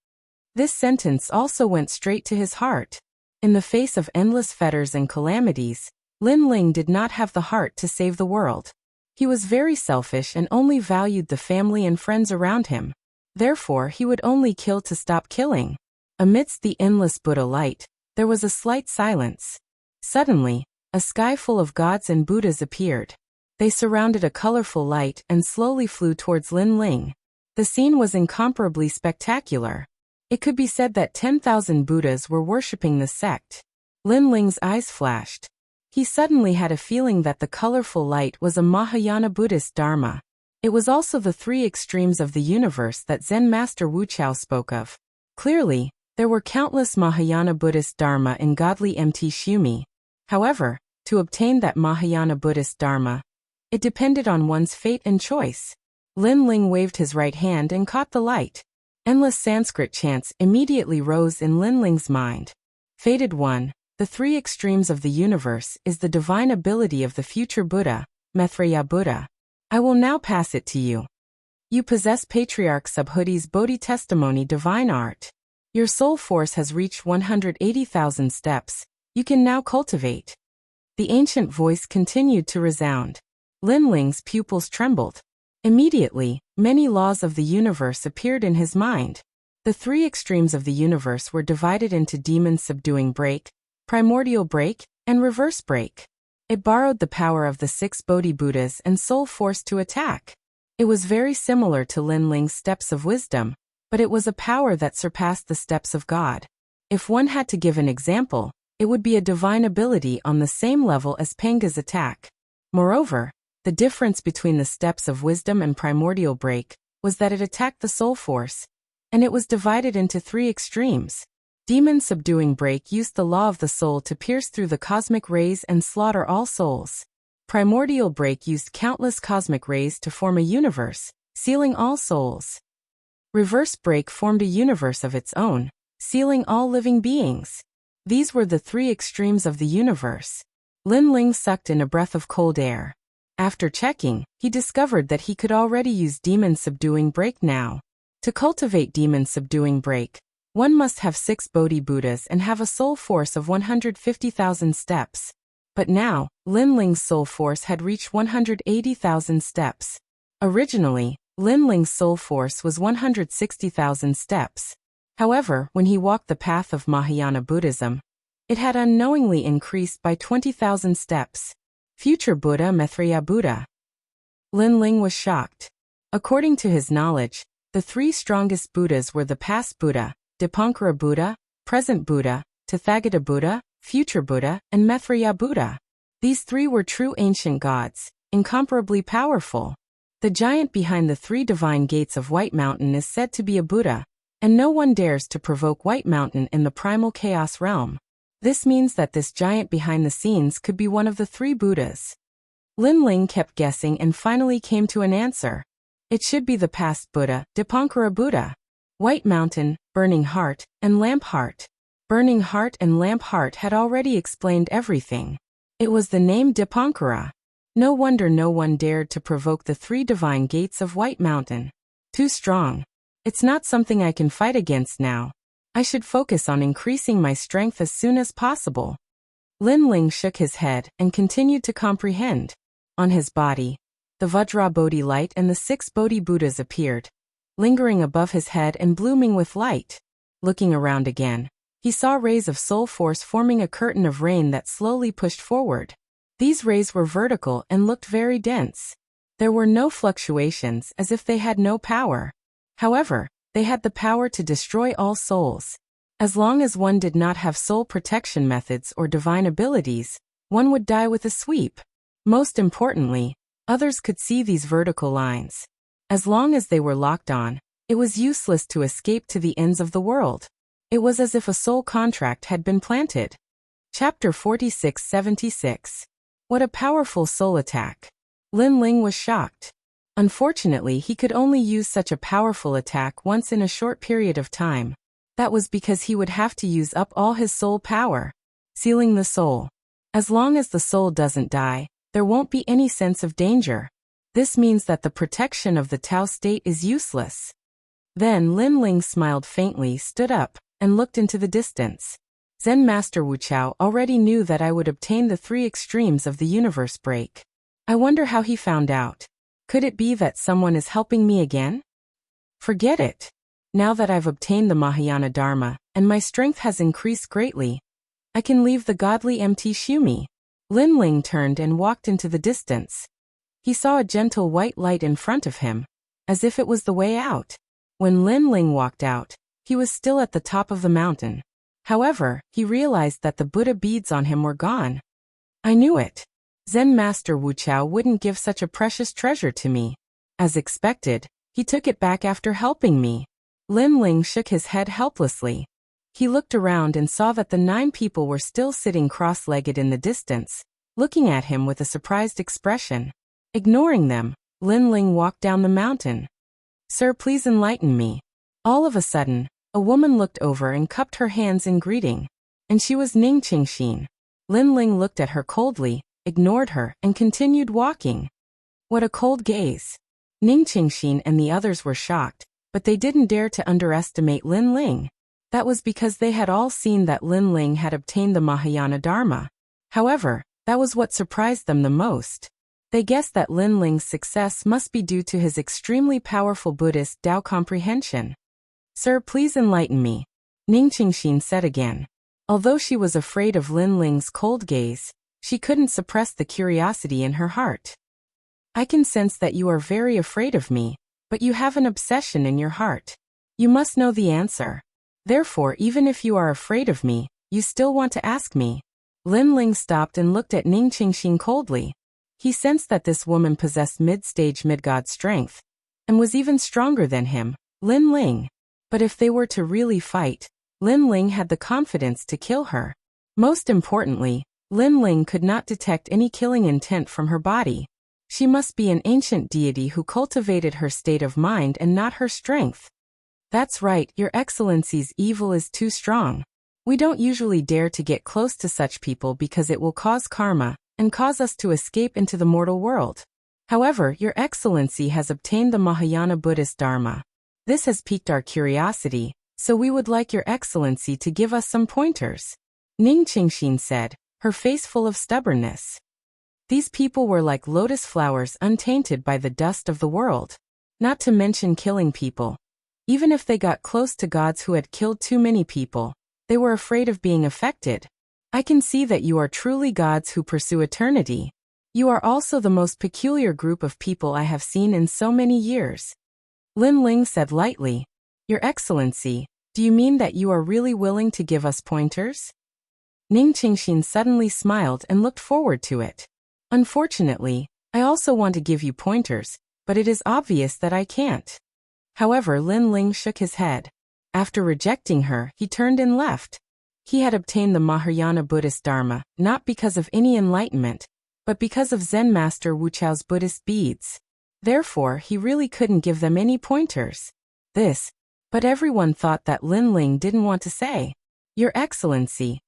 This sentence also went straight to his heart. In the face of endless fetters and calamities, Lin Ling did not have the heart to save the world. He was very selfish and only valued the family and friends around him. Therefore, he would only kill to stop killing. Amidst the endless Buddha light, there was a slight silence. Suddenly, a sky full of gods and Buddhas appeared. They surrounded a colorful light and slowly flew towards Lin Ling. The scene was incomparably spectacular. It could be said that 10,000 Buddhas were worshipping the sect. Lin Ling's eyes flashed. He suddenly had a feeling that the colorful light was a Mahayana Buddhist Dharma. It was also the 3 extremes of the universe that Zen Master Wuchao spoke of. Clearly, there were countless Mahayana Buddhist Dharma in godly MT Shumi. However, to obtain that Mahayana Buddhist Dharma, it depended on one's fate and choice. Lin Ling waved his right hand and caught the light. Endless Sanskrit chants immediately rose in Lin Ling's mind. Fated One, the 3 extremes of the universe is the divine ability of the future Buddha, Maitreya Buddha. I will now pass it to you. You possess Patriarch Subhudi's Bodhi testimony divine art. Your soul force has reached 180,000 steps. You can now cultivate. The ancient voice continued to resound. Lin Ling's pupils trembled. Immediately, many laws of the universe appeared in his mind. The 3 extremes of the universe were divided into demon subduing break, primordial break, and reverse break. It borrowed the power of the 6 Bodhi Buddhas and soul force to attack. It was very similar to Lin Ling's steps of wisdom, but it was a power that surpassed the steps of God. If one had to give an example, it would be a divine ability on the same level as Penga's attack. Moreover, the difference between the steps of wisdom and primordial break was that it attacked the soul force, and it was divided into 3 extremes. Demon subduing break used the law of the soul to pierce through the cosmic rays and slaughter all souls. Primordial break used countless cosmic rays to form a universe, sealing all souls. Reverse break formed a universe of its own, sealing all living beings. These were the three extremes of the universe. Lin Ling sucked in a breath of cold air. After checking, he discovered that he could already use Demon Subduing Break now. To cultivate Demon Subduing Break, one must have 6 Bodhi Buddhas and have a soul force of 150,000 steps. But now, Lin Ling's soul force had reached 180,000 steps. Originally, Lin Ling's soul force was 160,000 steps. However, when he walked the path of Mahayana Buddhism, it had unknowingly increased by 20,000 steps. Future Buddha Maitreya Buddha. Lin Ling was shocked. According to his knowledge, the 3 strongest Buddhas were the past Buddha, Dipankara Buddha, present Buddha, Tathagata Buddha, future Buddha, and Maitreya Buddha. These 3 were true ancient gods, incomparably powerful. The giant behind the 3 divine gates of White Mountain is said to be a Buddha, and no one dares to provoke White Mountain in the primal chaos realm. This means that this giant behind the scenes could be one of the 3 Buddhas. Lin Ling kept guessing and finally came to an answer. It should be the past Buddha, Dipankara Buddha. White Mountain, Burning Heart, and Lamp Heart. Burning Heart and Lamp Heart had already explained everything. It was the name Dipankara. No wonder no one dared to provoke the 3 divine gates of White Mountain. Too strong. It's not something I can fight against now. I should focus on increasing my strength as soon as possible. Lin Ling shook his head and continued to comprehend. On his body, the Vajra Bodhi light and the 6 Bodhi Buddhas appeared, lingering above his head and blooming with light. Looking around again, he saw rays of soul force forming a curtain of rain that slowly pushed forward. These rays were vertical and looked very dense. There were no fluctuations, as if they had no power. However, they had the power to destroy all souls. As long as one did not have soul protection methods or divine abilities, one would die with a sweep. Most importantly, others could see these vertical lines. As long as they were locked on, it was useless to escape to the ends of the world. It was as if a soul contract had been planted. Chapter 46-76. What a powerful soul attack. Lin Ling was shocked. Unfortunately, he could only use such a powerful attack once in a short period of time. That was because he would have to use up all his soul power. Sealing the soul. As long as the soul doesn't die, there won't be any sense of danger. This means that the protection of the Tao state is useless. Then Lin Ling smiled faintly, stood up, and looked into the distance. Zen Master Wuxia already knew that I would obtain the 3 extremes of the universe break. I wonder how he found out. Could it be that someone is helping me again? Forget it. Now that I've obtained the Mahayana Dharma, and my strength has increased greatly, I can leave the godly empty Shumi. Lin Ling turned and walked into the distance. He saw a gentle white light in front of him, as if it was the way out. When Lin Ling walked out, he was still at the top of the mountain. However, he realized that the Buddha beads on him were gone. I knew it. Zen Master Wuxia wouldn't give such a precious treasure to me. As expected, he took it back after helping me. Lin Ling shook his head helplessly. He looked around and saw that the 9 people were still sitting cross-legged in the distance, looking at him with a surprised expression. Ignoring them, Lin Ling walked down the mountain. Sir, please enlighten me. All of a sudden, a woman looked over and cupped her hands in greeting. And she was Ning Qingxin. Lin Ling looked at her coldly, ignored her, and continued walking. What a cold gaze. Ning Qingxin and the others were shocked, but they didn't dare to underestimate Lin Ling. That was because they had all seen that Lin Ling had obtained the Mahayana Dharma. However, that was what surprised them the most. They guessed that Lin Ling's success must be due to his extremely powerful Buddhist Tao comprehension. Sir, please enlighten me, Ning Qingxin said again. Although she was afraid of Lin Ling's cold gaze, she couldn't suppress the curiosity in her heart. I can sense that you are very afraid of me, but you have an obsession in your heart. You must know the answer. Therefore, even if you are afraid of me, you still want to ask me. Lin Ling stopped and looked at Ning Qingxin coldly. He sensed that this woman possessed mid-stage mid-god strength, and was even stronger than him, Lin Ling. But if they were to really fight, Lin Ling had the confidence to kill her. Most importantly, Lin Ling could not detect any killing intent from her body. She must be an ancient deity who cultivated her state of mind and not her strength. That's right, Your Excellency's evil is too strong. We don't usually dare to get close to such people because it will cause karma and cause us to escape into the mortal world. However, Your Excellency has obtained the Mahayana Buddhist Dharma. This has piqued our curiosity, so we would like Your Excellency to give us some pointers. Ning Qingxin said, her face full of stubbornness. These people were like lotus flowers untainted by the dust of the world. Not to mention killing people. Even if they got close to gods who had killed too many people, they were afraid of being affected. I can see that you are truly gods who pursue eternity. You are also the most peculiar group of people I have seen in so many years. Lin Ling said lightly, Your Excellency, do you mean that you are really willing to give us pointers? Ning Qingxin suddenly smiled and looked forward to it. Unfortunately, I also want to give you pointers, but it is obvious that I can't. However, Lin Ling shook his head. After rejecting her, he turned and left. He had obtained the Mahayana Buddhist Dharma, not because of any enlightenment, but because of Zen Master Wuxiao's Buddhist beads. Therefore, he really couldn't give them any pointers. But everyone thought that Lin Ling didn't want to say, Your Excellency,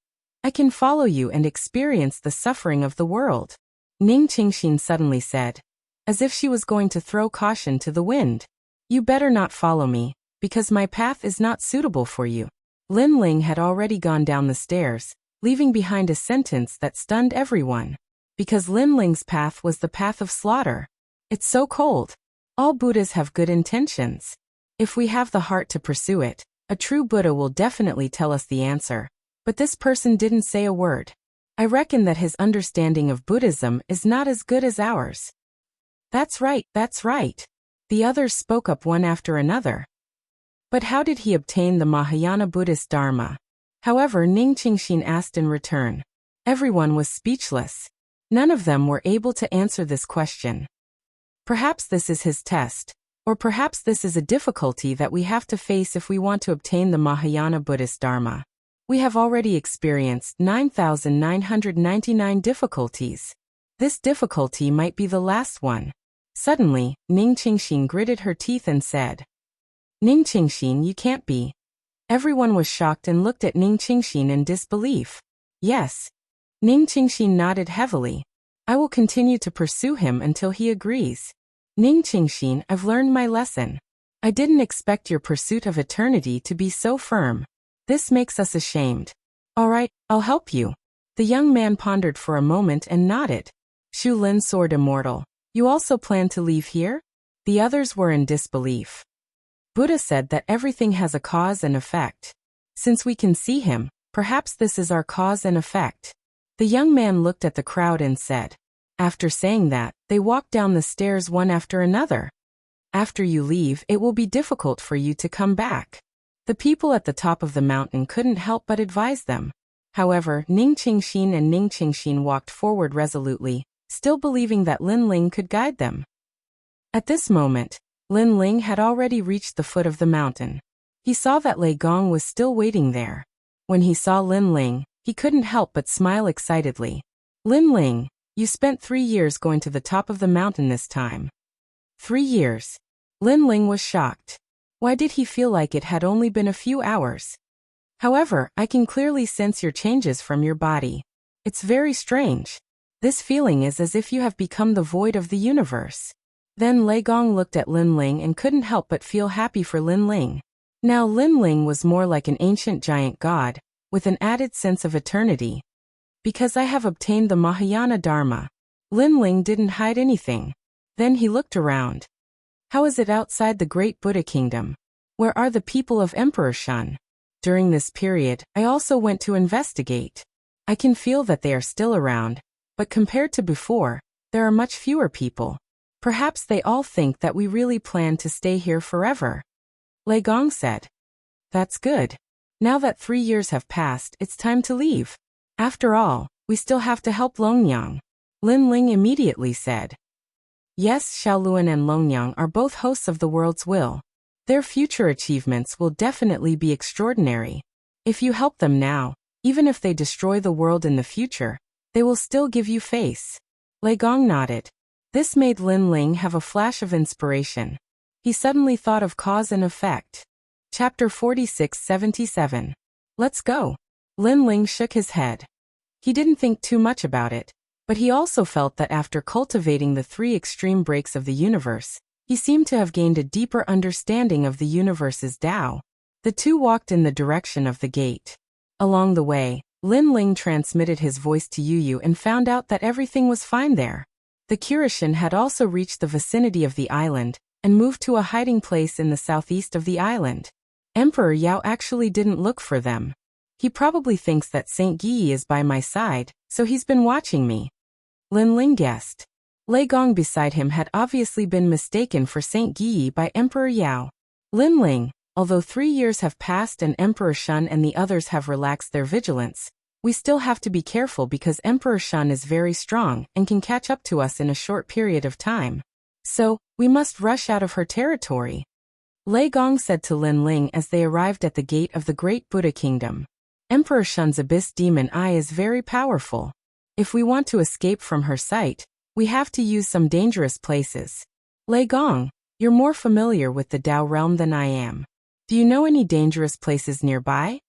I can follow you and experience the suffering of the world. Ning Qingxin suddenly said, as if she was going to throw caution to the wind. You better not follow me, because my path is not suitable for you. Lin Ling had already gone down the stairs, leaving behind a sentence that stunned everyone. Because Lin Ling's path was the path of slaughter. It's so cold. All Buddhas have good intentions. If we have the heart to pursue it, a true Buddha will definitely tell us the answer. But this person didn't say a word. I reckon that his understanding of Buddhism is not as good as ours. That's right, that's right. The others spoke up one after another. But how did he obtain the Mahayana Buddhist Dharma? However, Ning Qingxin asked in return. Everyone was speechless. None of them were able to answer this question. Perhaps this is his test, or perhaps this is a difficulty that we have to face if we want to obtain the Mahayana Buddhist Dharma. We have already experienced 9,999 difficulties. This difficulty might be the last one. Suddenly, Ning Qingxin gritted her teeth and said, Ning Qingxin, you can't be. Everyone was shocked and looked at Ning Qingxin in disbelief. Yes. Ning Qingxin nodded heavily. I will continue to pursue him until he agrees. Ning Qingxin, I've learned my lesson. I didn't expect your pursuit of eternity to be so firm. This makes us ashamed. All right, I'll help you. The young man pondered for a moment and nodded. Shu Lin, Sword Immortal, you also plan to leave here? The others were in disbelief. Buddha said that everything has a cause and effect. Since we can see him, perhaps this is our cause and effect. The young man looked at the crowd and said. After saying that, they walked down the stairs one after another. After you leave, it will be difficult for you to come back. The people at the top of the mountain couldn't help but advise them. However, Ning Qingxin and Ning Qingxin walked forward resolutely, still believing that Lin Ling could guide them. At this moment, Lin Ling had already reached the foot of the mountain. He saw that Lei Gong was still waiting there. When he saw Lin Ling, he couldn't help but smile excitedly. Lin Ling, you spent 3 years going to the top of the mountain this time. 3 years. Lin Ling was shocked. Why did he feel like it had only been a few hours? However, I can clearly sense your changes from your body. It's very strange. This feeling is as if you have become the void of the universe. Then Lei Gong looked at Lin Ling and couldn't help but feel happy for Lin Ling. Now Lin Ling was more like an ancient giant god, with an added sense of eternity. Because I have obtained the Mahayana Dharma. Lin Ling didn't hide anything. Then he looked around. How is it outside the great Buddha kingdom? Where are the people of Emperor Shun? During this period, I also went to investigate. I can feel that they are still around, but compared to before, there are much fewer people. Perhaps they all think that we really plan to stay here forever. Lei Gong said. That's good. Now that 3 years have passed, it's time to leave. After all, we still have to help Longyang. Lin Ling immediately said. Yes, Xiaoluan and Longyang are both hosts of the world's will. Their future achievements will definitely be extraordinary. If you help them now, even if they destroy the world in the future, they will still give you face. Lei Gong nodded. This made Lin Ling have a flash of inspiration. He suddenly thought of cause and effect. Chapter 46-77. Let's go. Lin Ling shook his head. He didn't think too much about it, but he also felt that after cultivating the three extreme breaks of the universe, he seemed to have gained a deeper understanding of the universe's Tao. The two walked in the direction of the gate. Along the way, Lin Ling transmitted his voice to Yu and found out that everything was fine there. The Kirishin had also reached the vicinity of the island and moved to a hiding place in the southeast of the island. Emperor Yao actually didn't look for them. He probably thinks that Saint Guyi is by my side, so he's been watching me. Lin Ling guessed. Lei Gong beside him had obviously been mistaken for Saint Guyi by Emperor Yao. Lin Ling, although 3 years have passed and Emperor Shun and the others have relaxed their vigilance, we still have to be careful because Emperor Shun is very strong and can catch up to us in a short period of time. So, we must rush out of her territory. Lei Gong said to Lin Ling as they arrived at the gate of the Great Buddha Kingdom. Emperor Shun's Abyss Demon Eye is very powerful. If we want to escape from her sight, we have to use some dangerous places. Lei Gong, you're more familiar with the Tao realm than I am. Do you know any dangerous places nearby?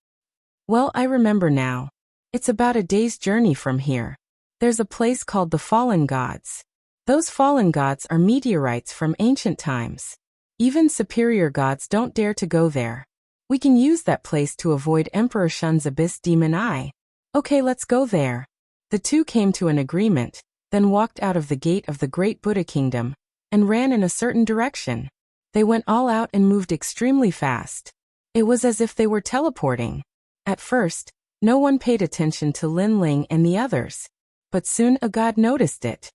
Well, I remember now. It's about a day's journey from here. There's a place called the Fallen Gods. Those fallen gods are meteorites from ancient times. Even superior gods don't dare to go there. We can use that place to avoid Emperor Shun's Abyss Demon Eye. Okay, let's go there. The two came to an agreement, then walked out of the gate of the Great Buddha Kingdom, and ran in a certain direction. They went all out and moved extremely fast. It was as if they were teleporting. At first, no one paid attention to Lin Ling and the others, but soon a god noticed it.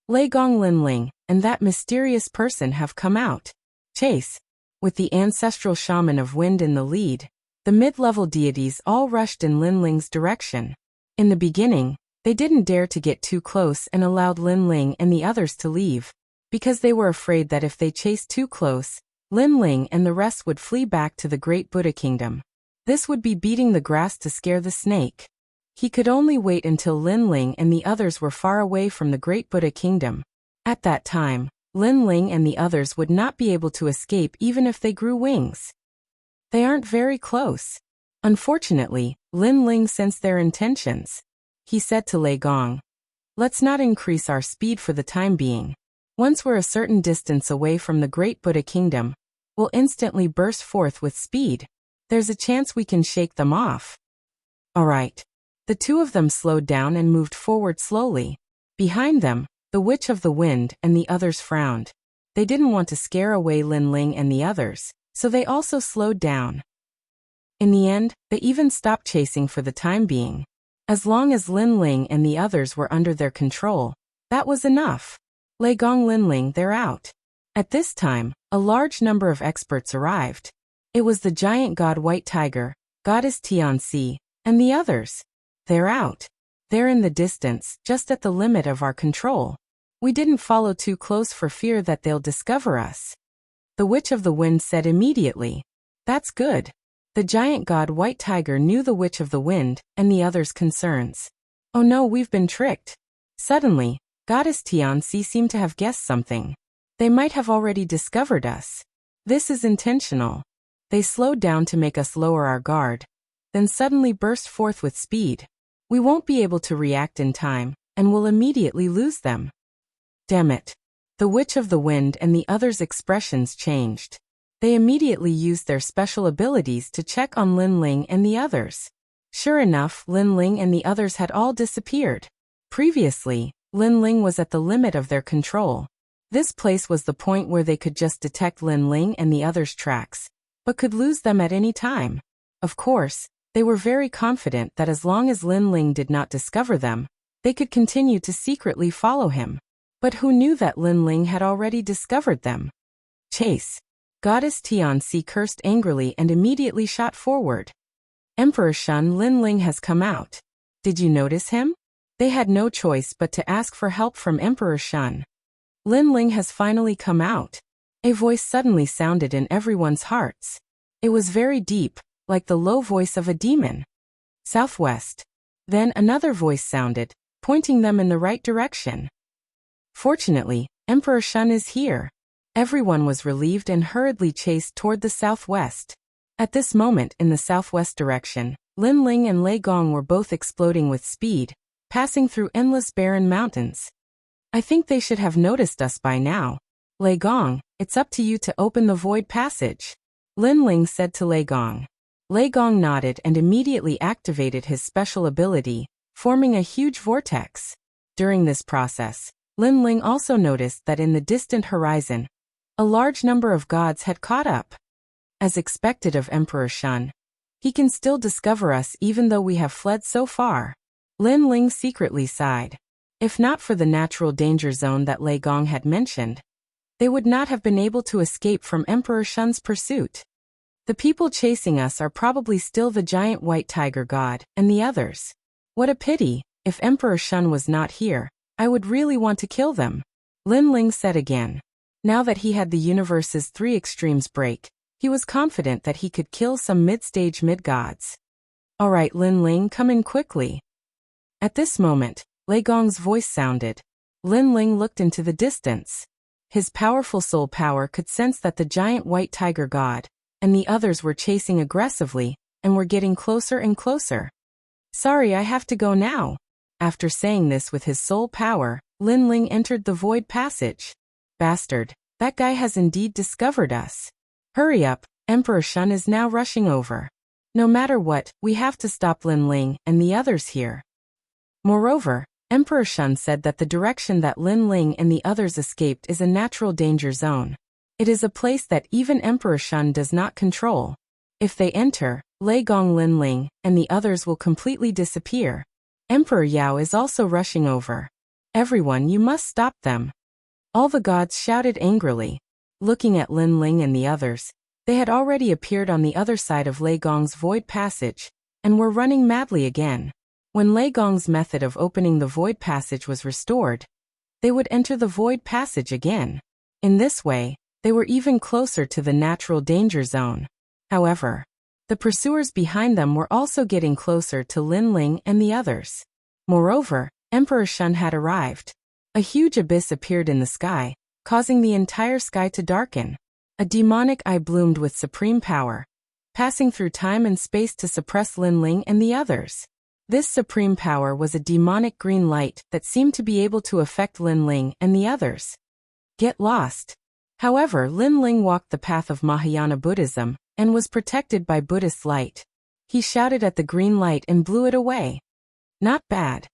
Lei Gong, Lin Ling, and that mysterious person have come out. Chase. With the ancestral shaman of wind in the lead, the mid-level deities all rushed in Lin Ling's direction. In the beginning, they didn't dare to get too close and allowed Lin Ling and the others to leave, because they were afraid that if they chased too close, Lin Ling and the rest would flee back to the Great Buddha Kingdom. This would be beating the grass to scare the snake. He could only wait until Lin Ling and the others were far away from the Great Buddha Kingdom. At that time, Lin Ling and the others would not be able to escape even if they grew wings. They aren't very close. Unfortunately, Lin Ling sensed their intentions. He said to Lei Gong, "Let's not increase our speed for the time being. Once we're a certain distance away from the Great Buddha Kingdom, we'll instantly burst forth with speed. There's a chance we can shake them off." All right. The two of them slowed down and moved forward slowly. Behind them, the Witch of the Wind and the others frowned. They didn't want to scare away Lin Ling and the others, so they also slowed down. In the end, they even stopped chasing for the time being. As long as Lin Ling and the others were under their control, that was enough. Lei Gong, Lin Ling, they're out. At this time, a large number of experts arrived. It was the giant god White Tiger, goddess Tianxi, and the others. They're out. They're in the distance, just at the limit of our control. We didn't follow too close for fear that they'll discover us. The Witch of the Wind said immediately. That's good. The giant god White Tiger knew the Witch of the Wind and the others' concerns. Oh no, we've been tricked. Suddenly, goddess Tianxi seemed to have guessed something. They might have already discovered us. This is intentional. They slowed down to make us lower our guard, then suddenly burst forth with speed. We won't be able to react in time, and will immediately lose them. Damn it. The Witch of the Wind and the others' expressions changed. They immediately used their special abilities to check on Lin Ling and the others. Sure enough, Lin Ling and the others had all disappeared. Previously, Lin Ling was at the limit of their control. This place was the point where they could just detect Lin Ling and the others' tracks, but could lose them at any time. Of course, they were very confident that as long as Lin Ling did not discover them, they could continue to secretly follow him. But who knew that Lin Ling had already discovered them? Chase. Goddess Tianxi cursed angrily and immediately shot forward. Emperor Shun, Lin Ling has come out. Did you notice him? They had no choice but to ask for help from Emperor Shun. Lin Ling has finally come out. A voice suddenly sounded in everyone's hearts. It was very deep, like the low voice of a demon. Southwest. Then another voice sounded, pointing them in the right direction. Fortunately, Emperor Shun is here. Everyone was relieved and hurriedly chased toward the southwest. At this moment in the southwest direction, Lin Ling and Lei Gong were both exploding with speed, passing through endless barren mountains. I think they should have noticed us by now. Lei Gong, it's up to you to open the void passage, Lin Ling said to Lei Gong. Lei Gong nodded and immediately activated his special ability, forming a huge vortex. During this process, Lin Ling also noticed that in the distant horizon, a large number of gods had caught up. As expected of Emperor Shun, he can still discover us even though we have fled so far. Lin Ling secretly sighed. If not for the natural danger zone that Lei Gong had mentioned, they would not have been able to escape from Emperor Shun's pursuit. The people chasing us are probably still the giant white tiger god and the others. What a pity, if Emperor Shun was not here, I would really want to kill them, Lin Ling said again. Now that he had the universe's three extremes break, he was confident that he could kill some mid-stage mid-gods. Alright Lin Ling, come in quickly. At this moment, Lei Gong's voice sounded. Lin Ling looked into the distance. His powerful soul power could sense that the giant white tiger god and the others were chasing aggressively and were getting closer and closer. Sorry, I have to go now. After saying this with his soul power, Lin Ling entered the void passage. Bastard, that guy has indeed discovered us. Hurry up, Emperor Shun is now rushing over. No matter what, we have to stop Lin Ling and the others here. Moreover, Emperor Shun said that the direction that Lin Ling and the others escaped is a natural danger zone. It is a place that even Emperor Shun does not control. If they enter, Lei Gong, Lin Ling, and the others will completely disappear. Emperor Yao is also rushing over. Everyone, you must stop them. All the gods shouted angrily. Looking at Lin Ling and the others, they had already appeared on the other side of Lei Gong's void passage, and were running madly again. When Lei Gong's method of opening the void passage was restored, they would enter the void passage again. In this way, they were even closer to the natural danger zone. However, the pursuers behind them were also getting closer to Lin Ling and the others. Moreover, Emperor Shun had arrived. A huge abyss appeared in the sky, causing the entire sky to darken. A demonic eye bloomed with supreme power, passing through time and space to suppress Lin Ling and the others. This supreme power was a demonic green light that seemed to be able to affect Lin Ling and the others. Get lost. However, Lin Ling walked the path of Mahayana Buddhism and was protected by Buddhist light. He shouted at the green light and blew it away. Not bad.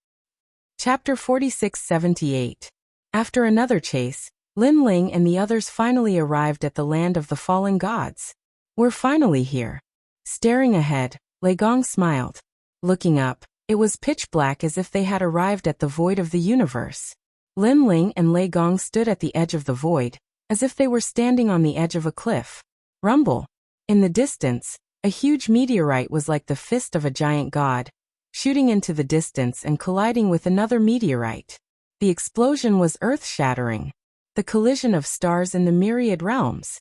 Chapter 4678. After another chase, Lin Ling and the others finally arrived at the land of the fallen gods. We're finally here. Staring ahead, Lei Gong smiled. Looking up, it was pitch black as if they had arrived at the void of the universe. Lin Ling and Lei Gong stood at the edge of the void, as if they were standing on the edge of a cliff. Rumble. In the distance, a huge meteorite was like the fist of a giant god, shooting into the distance and colliding with another meteorite. The explosion was earth-shattering. The collision of stars in the myriad realms.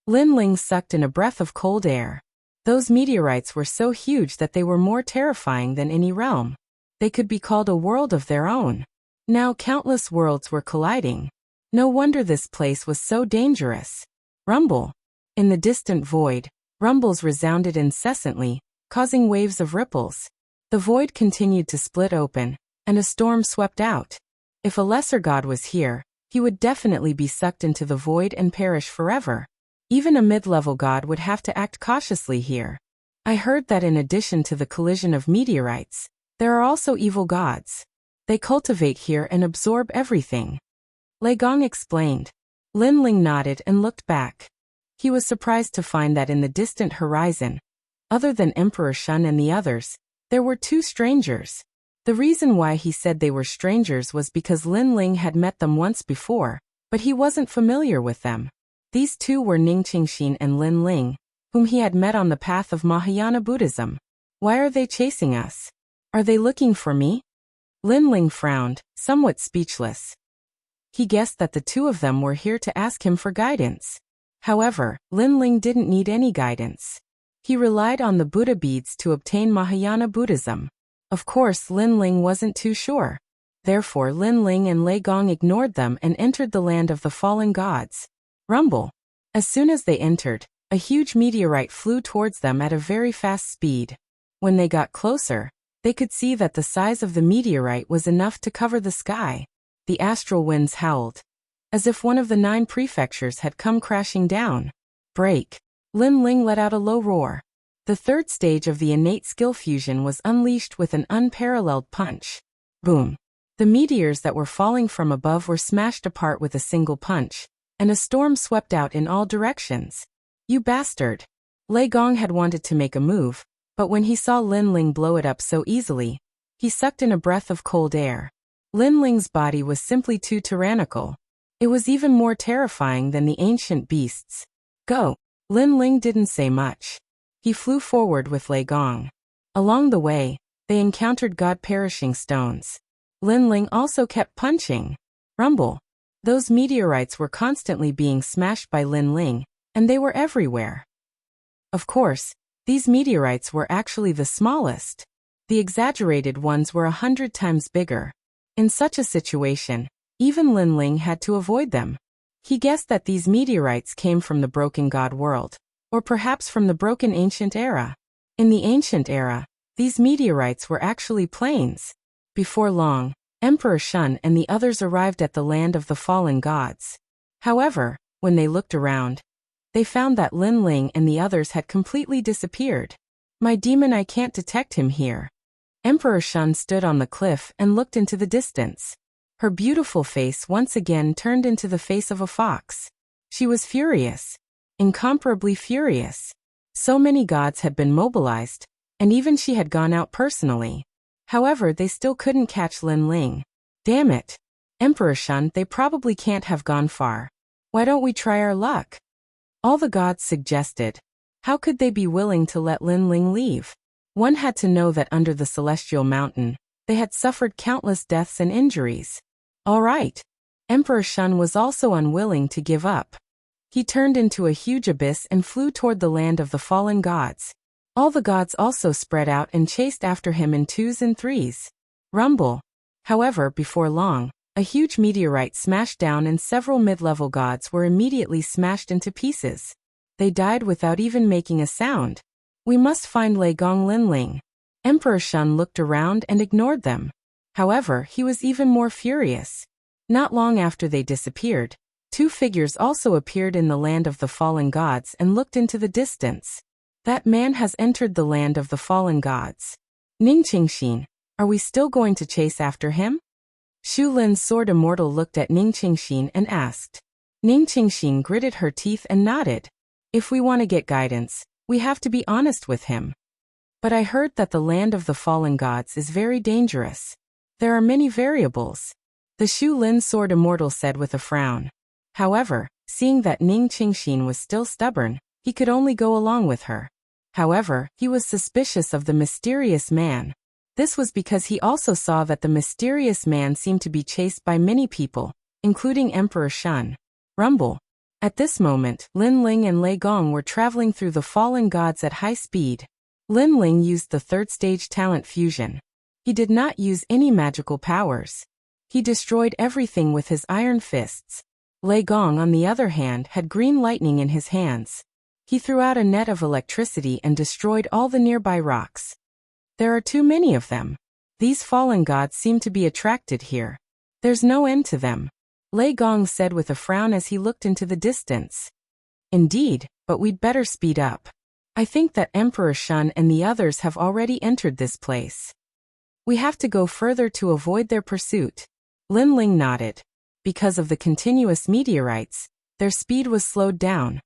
Lin Ling sucked in a breath of cold air. Those meteorites were so huge that they were more terrifying than any realm. They could be called a world of their own. Now countless worlds were colliding. No wonder this place was so dangerous. Rumble. In the distant void, rumbles resounded incessantly, causing waves of ripples. The void continued to split open, and a storm swept out. If a lesser god was here, he would definitely be sucked into the void and perish forever. Even a mid-level god would have to act cautiously here. I heard that in addition to the collision of meteorites, there are also evil gods. They cultivate here and absorb everything. Lei Gong explained. Lin Ling nodded and looked back. He was surprised to find that in the distant horizon, other than Emperor Shun and the others, there were two strangers. The reason why he said they were strangers was because Lin Ling had met them once before, but he wasn't familiar with them. These two were Ning Qingxin and Lin Ling, whom he had met on the path of Mahayana Buddhism. Why are they chasing us? Are they looking for me? Lin Ling frowned, somewhat speechless. He guessed that the two of them were here to ask him for guidance. However, Lin Ling didn't need any guidance. He relied on the Buddha beads to obtain Mahayana Buddhism. Of course, Lin Ling wasn't too sure. Therefore, Lin Ling and Lei Gong ignored them and entered the land of the fallen gods. Rumble. As soon as they entered, a A huge meteorite flew towards them at a very fast speed. When they got closer, they could see that the size of the meteorite was enough to cover the sky. The astral winds howled, as if one of the 9 prefectures had come crashing down. Break. Lin Ling let out a low roar. The third stage of the innate skill fusion was unleashed with an unparalleled punch. Boom. The meteors that were falling from above were smashed apart with a single punch, and a storm swept out in all directions. You bastard. Lei Gong had wanted to make a move, but when he saw Lin Ling blow it up so easily, he sucked in a breath of cold air. Lin Ling's body was simply too tyrannical. It was even more terrifying than the ancient beasts. Go. Lin Ling didn't say much. He flew forward with Lei Gong. Along the way, they encountered God-perishing stones. Lin Ling also kept punching. Rumble. Those meteorites were constantly being smashed by Lin Ling, and they were everywhere. Of course, these meteorites were actually the smallest. The exaggerated ones were 100 times bigger. In such a situation, even Lin Ling had to avoid them. He guessed that these meteorites came from the broken god world, or perhaps from the broken ancient era. In the ancient era, these meteorites were actually planes. Before long, Emperor Shun and the others arrived at the land of the fallen gods. However, when they looked around, they found that Lin Ling and the others had completely disappeared. My demon, I can't detect him here. Emperor Shun stood on the cliff and looked into the distance. Her beautiful face once again turned into the face of a fox. She was furious. Incomparably furious. So many gods had been mobilized, and even she had gone out personally. However, they still couldn't catch Lin Ling. Damn it. Emperor Shun, they probably can't have gone far. Why don't we try our luck? All the gods suggested. How could they be willing to let Lin Ling leave? One had to know that under the celestial mountain, they had suffered countless deaths and injuries. All right. Emperor Shun was also unwilling to give up. He turned into a huge abyss and flew toward the land of the fallen gods. All the gods also spread out and chased after him in 2s and 3s. Rumble. However, before long, a huge meteorite smashed down and several mid-level gods were immediately smashed into pieces. They died without even making a sound. We must find Lei Gong Lin Ling. Emperor Shun looked around and ignored them. However, he was even more furious. Not long after they disappeared, 2 figures also appeared in the land of the fallen gods and looked into the distance. That man has entered the land of the fallen gods. Ning Qingxin, are we still going to chase after him? Shu Lin's sword immortal looked at Ning Qingxin and asked. Ning Qingxin gritted her teeth and nodded. If we want to get guidance, we have to be honest with him. But I heard that the land of the fallen gods is very dangerous. There are many variables. The Shu Lin sword immortal said with a frown. However, seeing that Ning Qingxin was still stubborn, he could only go along with her. However, he was suspicious of the mysterious man. This was because he also saw that the mysterious man seemed to be chased by many people, including Emperor Shun. Rumble. At this moment, Lin Ling and Lei Gong were traveling through the fallen gods at high speed. Lin Ling used the 3rd stage talent fusion. He did not use any magical powers. He destroyed everything with his iron fists. Lei Gong, on the other hand, had green lightning in his hands. He threw out a net of electricity and destroyed all the nearby rocks. There are too many of them. These fallen gods seem to be attracted here. There's no end to them. Lei Gong said with a frown as he looked into the distance. Indeed, but we'd better speed up. I think that Emperor Shun and the others have already entered this place. We have to go further to avoid their pursuit. Lin Ling nodded. Because of the continuous meteorites, their speed was slowed down.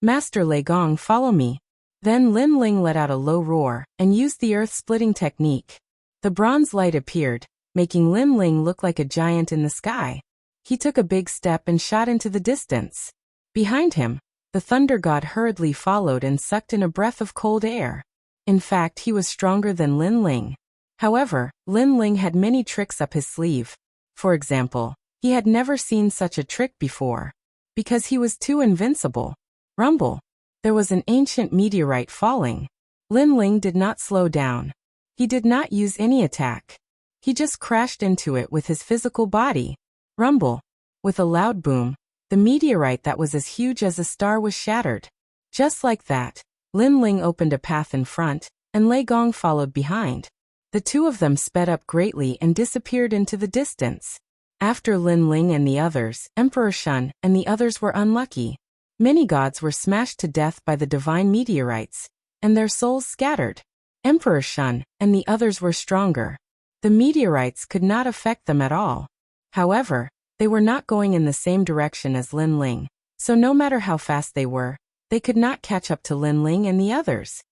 Master Lei Gong, follow me. Then Lin Ling let out a low roar and used the earth-splitting technique. The bronze light appeared, making Lin Ling look like a giant in the sky. He took a big step and shot into the distance. Behind him, the thunder god hurriedly followed and sucked in a breath of cold air. In fact, he was stronger than Lin Ling. However, Lin Ling had many tricks up his sleeve. For example, he had never seen such a trick before. Because he was too invincible. Rumble. There was an ancient meteorite falling. Lin Ling did not slow down. He did not use any attack. He just crashed into it with his physical body. Rumble. With a loud boom, the meteorite that was as huge as a star was shattered. Just like that, Lin Ling opened a path in front, and Lei Gong followed behind. The two of them sped up greatly and disappeared into the distance. After Lin Ling and the others, Emperor Shun and the others were unlucky. Many gods were smashed to death by the divine meteorites, and their souls scattered. Emperor Shun and the others were stronger. The meteorites could not affect them at all. However, they were not going in the same direction as Lin Ling, so no matter how fast they were, they could not catch up to Lin Ling and the others.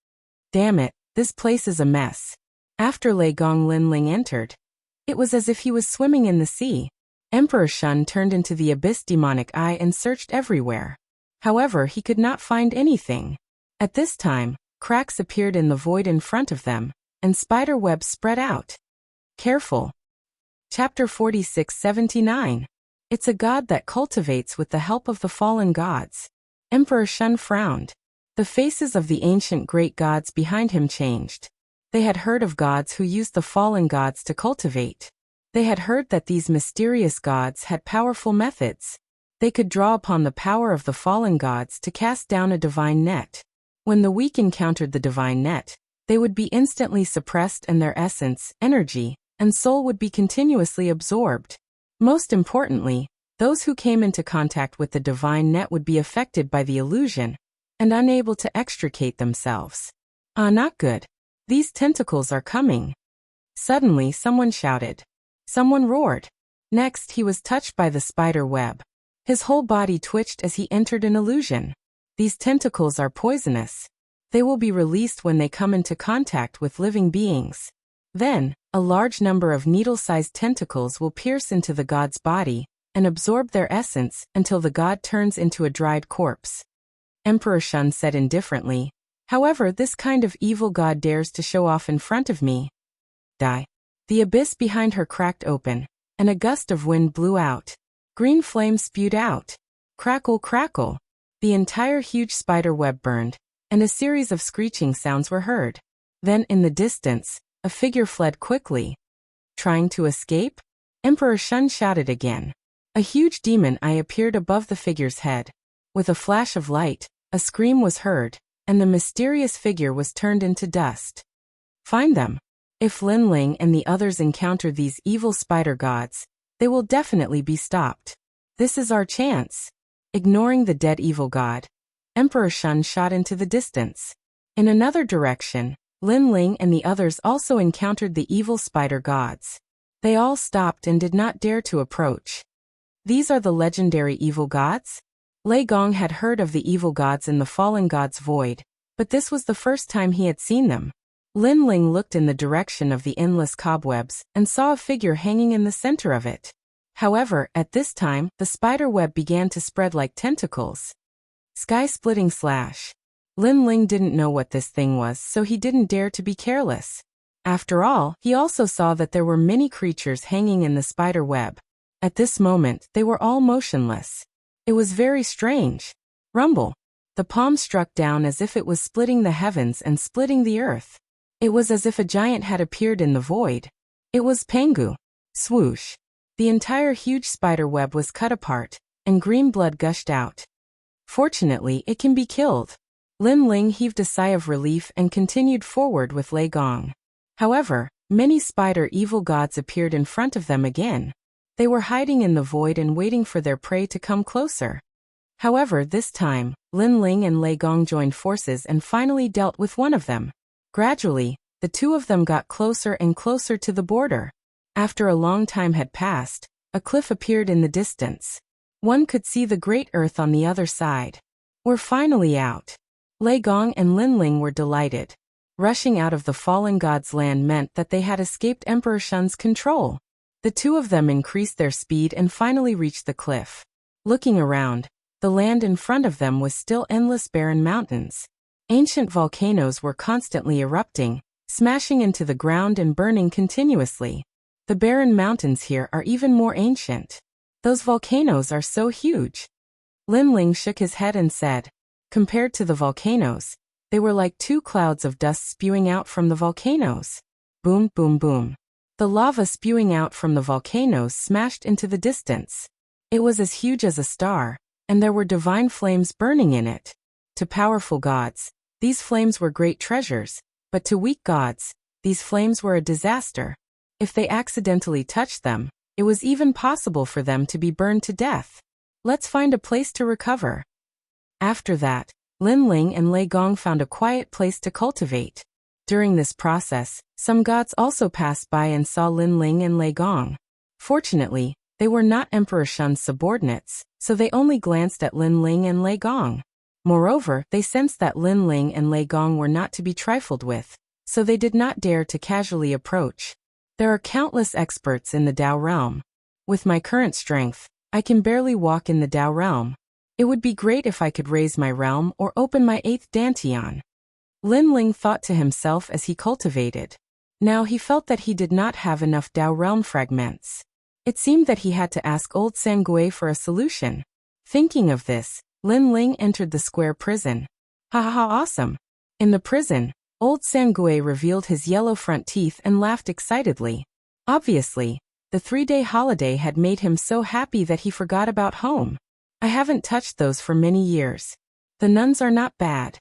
Damn it, this place is a mess. After Lei Gong, Lin Ling entered. It was as if he was swimming in the sea. Emperor Shun turned into the abyss demonic eye and searched everywhere. However, he could not find anything. At this time, cracks appeared in the void in front of them, and spider webs spread out. Careful. Chapter 46-79. It's a god that cultivates with the help of the fallen gods. Emperor Shun frowned. The faces of the ancient great gods behind him changed. They had heard of gods who used the fallen gods to cultivate. They had heard that these mysterious gods had powerful methods. They could draw upon the power of the fallen gods to cast down a divine net. When the weak encountered the divine net, they would be instantly suppressed and their essence, energy, and soul would be continuously absorbed. Most importantly, those who came into contact with the divine net would be affected by the illusion and unable to extricate themselves. Not good. These tentacles are coming. Suddenly, someone shouted. Someone roared. Next, he was touched by the spider web. His whole body twitched as he entered an illusion. These tentacles are poisonous. They will be released when they come into contact with living beings. Then, a large number of needle-sized tentacles will pierce into the god's body and absorb their essence until the god turns into a dried corpse. Emperor Shun said indifferently, "However, this kind of evil god dares to show off in front of me." Die. The abyss behind her cracked open, and a gust of wind blew out. Green flames spewed out. Crackle, crackle. The entire huge spider web burned, and a series of screeching sounds were heard. Then, in the distance, a figure fled quickly. Trying to escape? Emperor Shun shouted again. A huge demon eye appeared above the figure's head. With a flash of light, a scream was heard, and the mysterious figure was turned into dust. Find them. If Lin Ling and the others encounter these evil spider gods, they will definitely be stopped. This is our chance. Ignoring the dead evil god, Emperor Shun shot into the distance. In another direction, Lin Ling and the others also encountered the evil spider gods. They all stopped and did not dare to approach. These are the legendary evil gods? Lei Gong had heard of the evil gods in the fallen god's void, but this was the first time he had seen them. Lin Ling looked in the direction of the endless cobwebs and saw a figure hanging in the center of it. However, at this time, the spider web began to spread like tentacles. Sky-splitting slash. Lin Ling didn't know what this thing was, so he didn't dare to be careless. After all, he also saw that there were many creatures hanging in the spider web. At this moment, they were all motionless. It was very strange. Rumble. The palm struck down as if it was splitting the heavens and splitting the earth. It was as if a giant had appeared in the void. It was Pengu. Swoosh. The entire huge spider web was cut apart, and green blood gushed out. Fortunately, it can be killed. Lin Ling heaved a sigh of relief and continued forward with Lei Gong. However, many spider evil gods appeared in front of them again. They were hiding in the void and waiting for their prey to come closer. However, this time, Lin Ling and Lei Gong joined forces and finally dealt with one of them. Gradually, the two of them got closer and closer to the border. After a long time had passed, a cliff appeared in the distance. One could see the great earth on the other side. We're finally out. Lei Gong and Lin Ling were delighted. Rushing out of the fallen god's land meant that they had escaped Emperor Shun's control. The two of them increased their speed and finally reached the cliff. Looking around, the land in front of them was still endless barren mountains. Ancient volcanoes were constantly erupting, smashing into the ground and burning continuously. The barren mountains here are even more ancient. Those volcanoes are so huge. Lin Ling shook his head and said, compared to the volcanoes, they were like two clouds of dust spewing out from the volcanoes. Boom, boom, boom. The lava spewing out from the volcanoes smashed into the distance. It was as huge as a star, and there were divine flames burning in it. To powerful gods, these flames were great treasures, but to weak gods, these flames were a disaster. If they accidentally touched them, it was even possible for them to be burned to death. Let's find a place to recover. After that, Lin Ling and Lei Gong found a quiet place to cultivate. During this process, some gods also passed by and saw Lin Ling and Lei Gong. Fortunately, they were not Emperor Shun's subordinates, so they only glanced at Lin Ling and Lei Gong. Moreover, they sensed that Lin Ling and Lei Gong were not to be trifled with, so they did not dare to casually approach. There are countless experts in the Dao realm. With my current strength, I can barely walk in the Dao realm. It would be great if I could raise my realm or open my 8th dantian. Lin Ling thought to himself as he cultivated. Now he felt that he did not have enough Dao realm fragments. It seemed that he had to ask old Sangui for a solution. Thinking of this, Lin Ling entered the square prison. Ha ha ha, awesome! In the prison, old Sangui revealed his yellow front teeth and laughed excitedly. Obviously, the 3-day holiday had made him so happy that he forgot about home. I haven't touched those for many years. The nuns are not bad.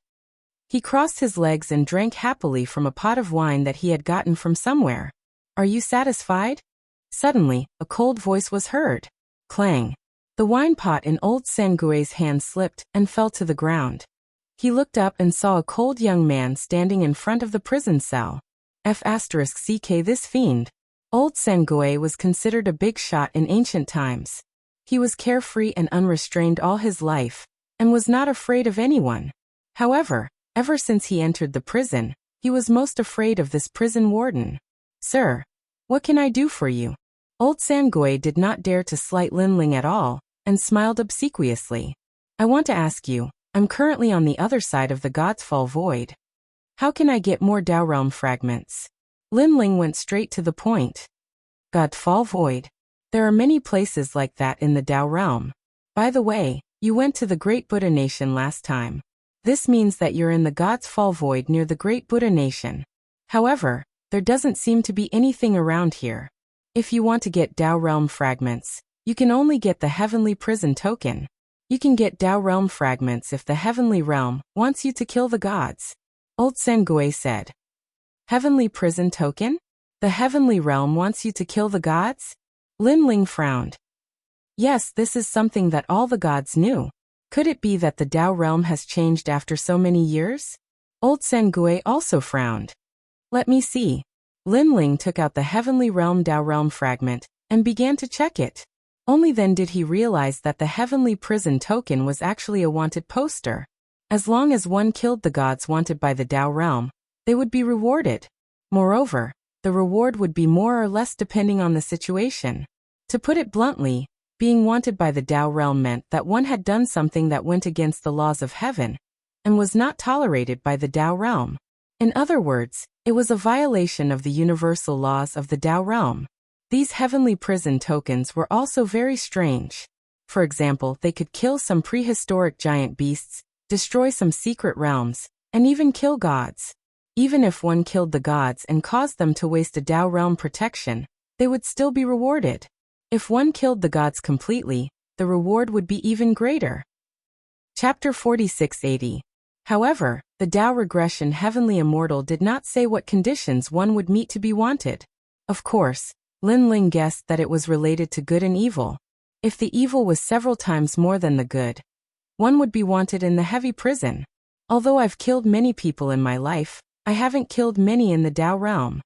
He crossed his legs and drank happily from a pot of wine that he had gotten from somewhere. Are you satisfied? Suddenly, a cold voice was heard. Clang. The wine pot in old Sangui's hand slipped and fell to the ground. He looked up and saw a cold young man standing in front of the prison cell. F***ck this fiend. Old Sangui was considered a big shot in ancient times. He was carefree and unrestrained all his life, and was not afraid of anyone. However, ever since he entered the prison, he was most afraid of this prison warden. Sir, what can I do for you? Old Sangui did not dare to slight Lin Ling at all, and smiled obsequiously. I want to ask you, I'm currently on the other side of the God's Fall Void. How can I get more Dao Realm fragments? Lin Ling went straight to the point. God Fall Void. There are many places like that in the Dao Realm. By the way, you went to the Great Buddha Nation last time. This means that you're in the God's Fall Void near the Great Buddha Nation. However, there doesn't seem to be anything around here. If you want to get Dao Realm fragments, you can only get the Heavenly Prison Token. You can get Dao Realm fragments if the Heavenly Realm wants you to kill the gods. Old Sangui said. Heavenly Prison Token? The Heavenly Realm wants you to kill the gods? Lin Ling frowned. Yes, this is something that all the gods knew. Could it be that the Dao Realm has changed after so many years? Old Sangui also frowned. Let me see. Lin Ling took out the Heavenly Realm Dao Realm fragment and began to check it. Only then did he realize that the Heavenly Prison Token was actually a wanted poster. As long as one killed the gods wanted by the Dao Realm, they would be rewarded. Moreover, the reward would be more or less depending on the situation. To put it bluntly, being wanted by the Dao Realm meant that one had done something that went against the laws of heaven, and was not tolerated by the Dao Realm. In other words, it was a violation of the universal laws of the Dao Realm. These heavenly prison tokens were also very strange. For example, they could kill some prehistoric giant beasts, destroy some secret realms, and even kill gods. Even if one killed the gods and caused them to waste a Dao Realm protection, they would still be rewarded. If one killed the gods completely, the reward would be even greater. Chapter 4680. However, the Dao Regression Heavenly Immortal did not say what conditions one would meet to be wanted. Of course, Lin Ling guessed that it was related to good and evil. If the evil was several times more than the good, one would be wanted in the heavy prison. Although I've killed many people in my life, I haven't killed many in the Dao Realm.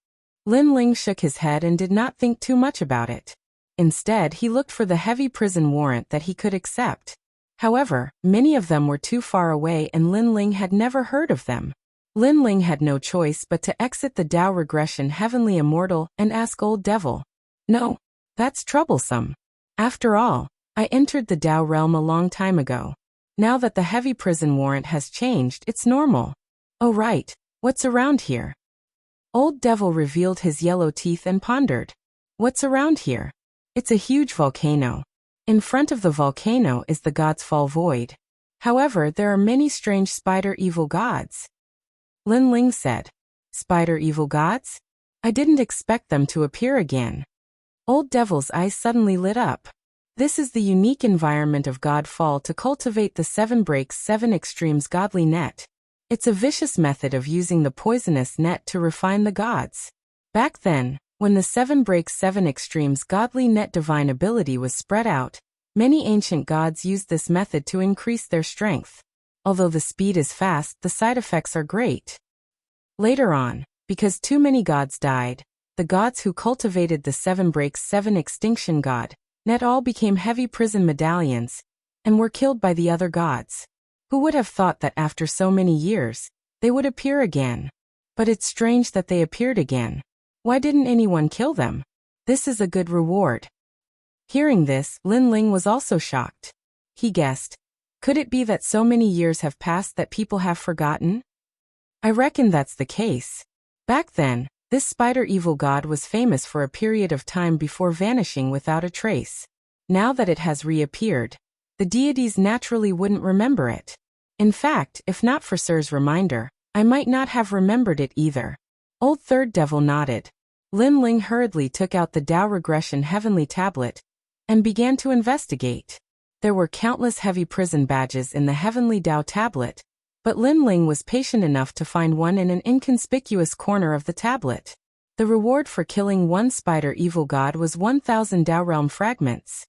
Lin Ling shook his head and did not think too much about it. Instead, he looked for the heavy prison warrant that he could accept. However, many of them were too far away and Lin Ling had never heard of them. Lin Ling had no choice but to exit the Dao Regression Heavenly Immortal and ask Old Devil. No, that's troublesome. After all, I entered the Dao Realm a long time ago. Now that the heavy prison warrant has changed, it's normal. Oh right, what's around here? Old Devil revealed his yellow teeth and pondered. What's around here? It's a huge volcano. In front of the volcano is the God's Fall Void. However, there are many strange spider evil gods. Lin Ling said. Spider evil gods? I didn't expect them to appear again. Old Devil's eyes suddenly lit up. This is the unique environment of Godfall to cultivate the 7 breaks 7 extremes godly net. It's a vicious method of using the poisonous net to refine the gods. Back then, when the 7 breaks 7 extremes godly net divine ability was spread out, many ancient gods used this method to increase their strength. Although the speed is fast, the side effects are great. Later on, because too many gods died, the gods who cultivated the 7 breaks 7 extinction god net all became heavy prison medallions and were killed by the other gods. Who would have thought that after so many years, they would appear again? But it's strange that they appeared again. Why didn't anyone kill them? This is a good reward. Hearing this, Lin Ling was also shocked. He guessed, could it be that so many years have passed that people have forgotten? I reckon that's the case. Back then, this spider evil god was famous for a period of time before vanishing without a trace. Now that it has reappeared, the deities naturally wouldn't remember it. In fact, if not for Sir's reminder, I might not have remembered it either. Old Third Devil nodded. Lin Ling hurriedly took out the Tao Regression Heavenly Tablet and began to investigate. There were countless heavy prison badges in the Heavenly Tao Tablet, but Lin Ling was patient enough to find one in an inconspicuous corner of the tablet. The reward for killing one spider evil god was 1,000 Tao Realm fragments.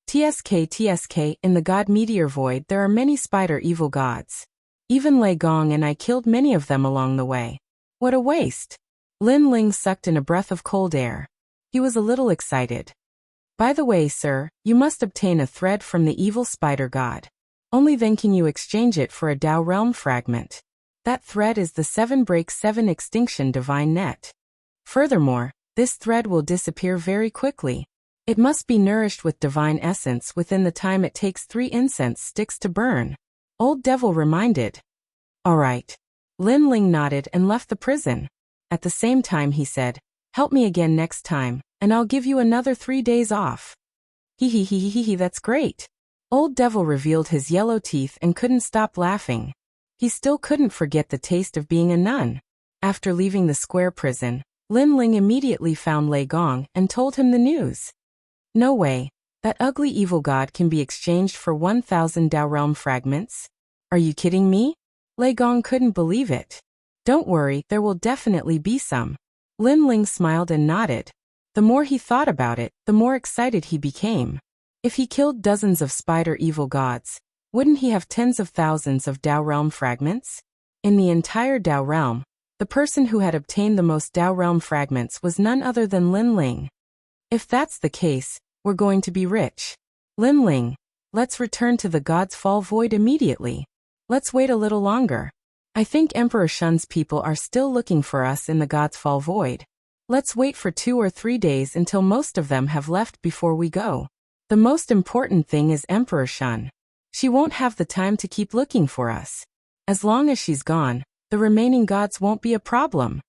TSK, in the God Meteor Void there are many spider evil gods. Even Lei Gong and I killed many of them along the way. What a waste! Lin Ling sucked in a breath of cold air. He was a little excited. By the way, sir, you must obtain a thread from the evil spider god. Only then can you exchange it for a Tao Realm fragment. That thread is the 7 breaks 7 extinction divine net. Furthermore, this thread will disappear very quickly. It must be nourished with divine essence within the time it takes 3 incense sticks to burn. Old Devil reminded. All right. Lin Ling nodded and left the prison. At the same time he said, help me again next time, and I'll give you another 3 days off. Hee, that's great. Old Devil revealed his yellow teeth and couldn't stop laughing. He still couldn't forget the taste of being a nun. After leaving the square prison, Lin Ling immediately found Lei Gong and told him the news. No way. That ugly evil god can be exchanged for 1,000 Tao Realm fragments? Are you kidding me? Lei Gong couldn't believe it. Don't worry, there will definitely be some. Lin Ling smiled and nodded. The more he thought about it, the more excited he became. If he killed dozens of spider evil gods, wouldn't he have tens of thousands of Tao Realm fragments? In the entire Tao Realm, the person who had obtained the most Tao Realm fragments was none other than Lin Ling. If that's the case, we're going to be rich. Lin Ling, let's return to the God's Fall Void immediately. Let's wait a little longer. I think Emperor Shun's people are still looking for us in the God's Fall Void. Let's wait for 2 or 3 days until most of them have left before we go. The most important thing is Emperor Shun. She won't have the time to keep looking for us. As long as she's gone, the remaining gods won't be a problem.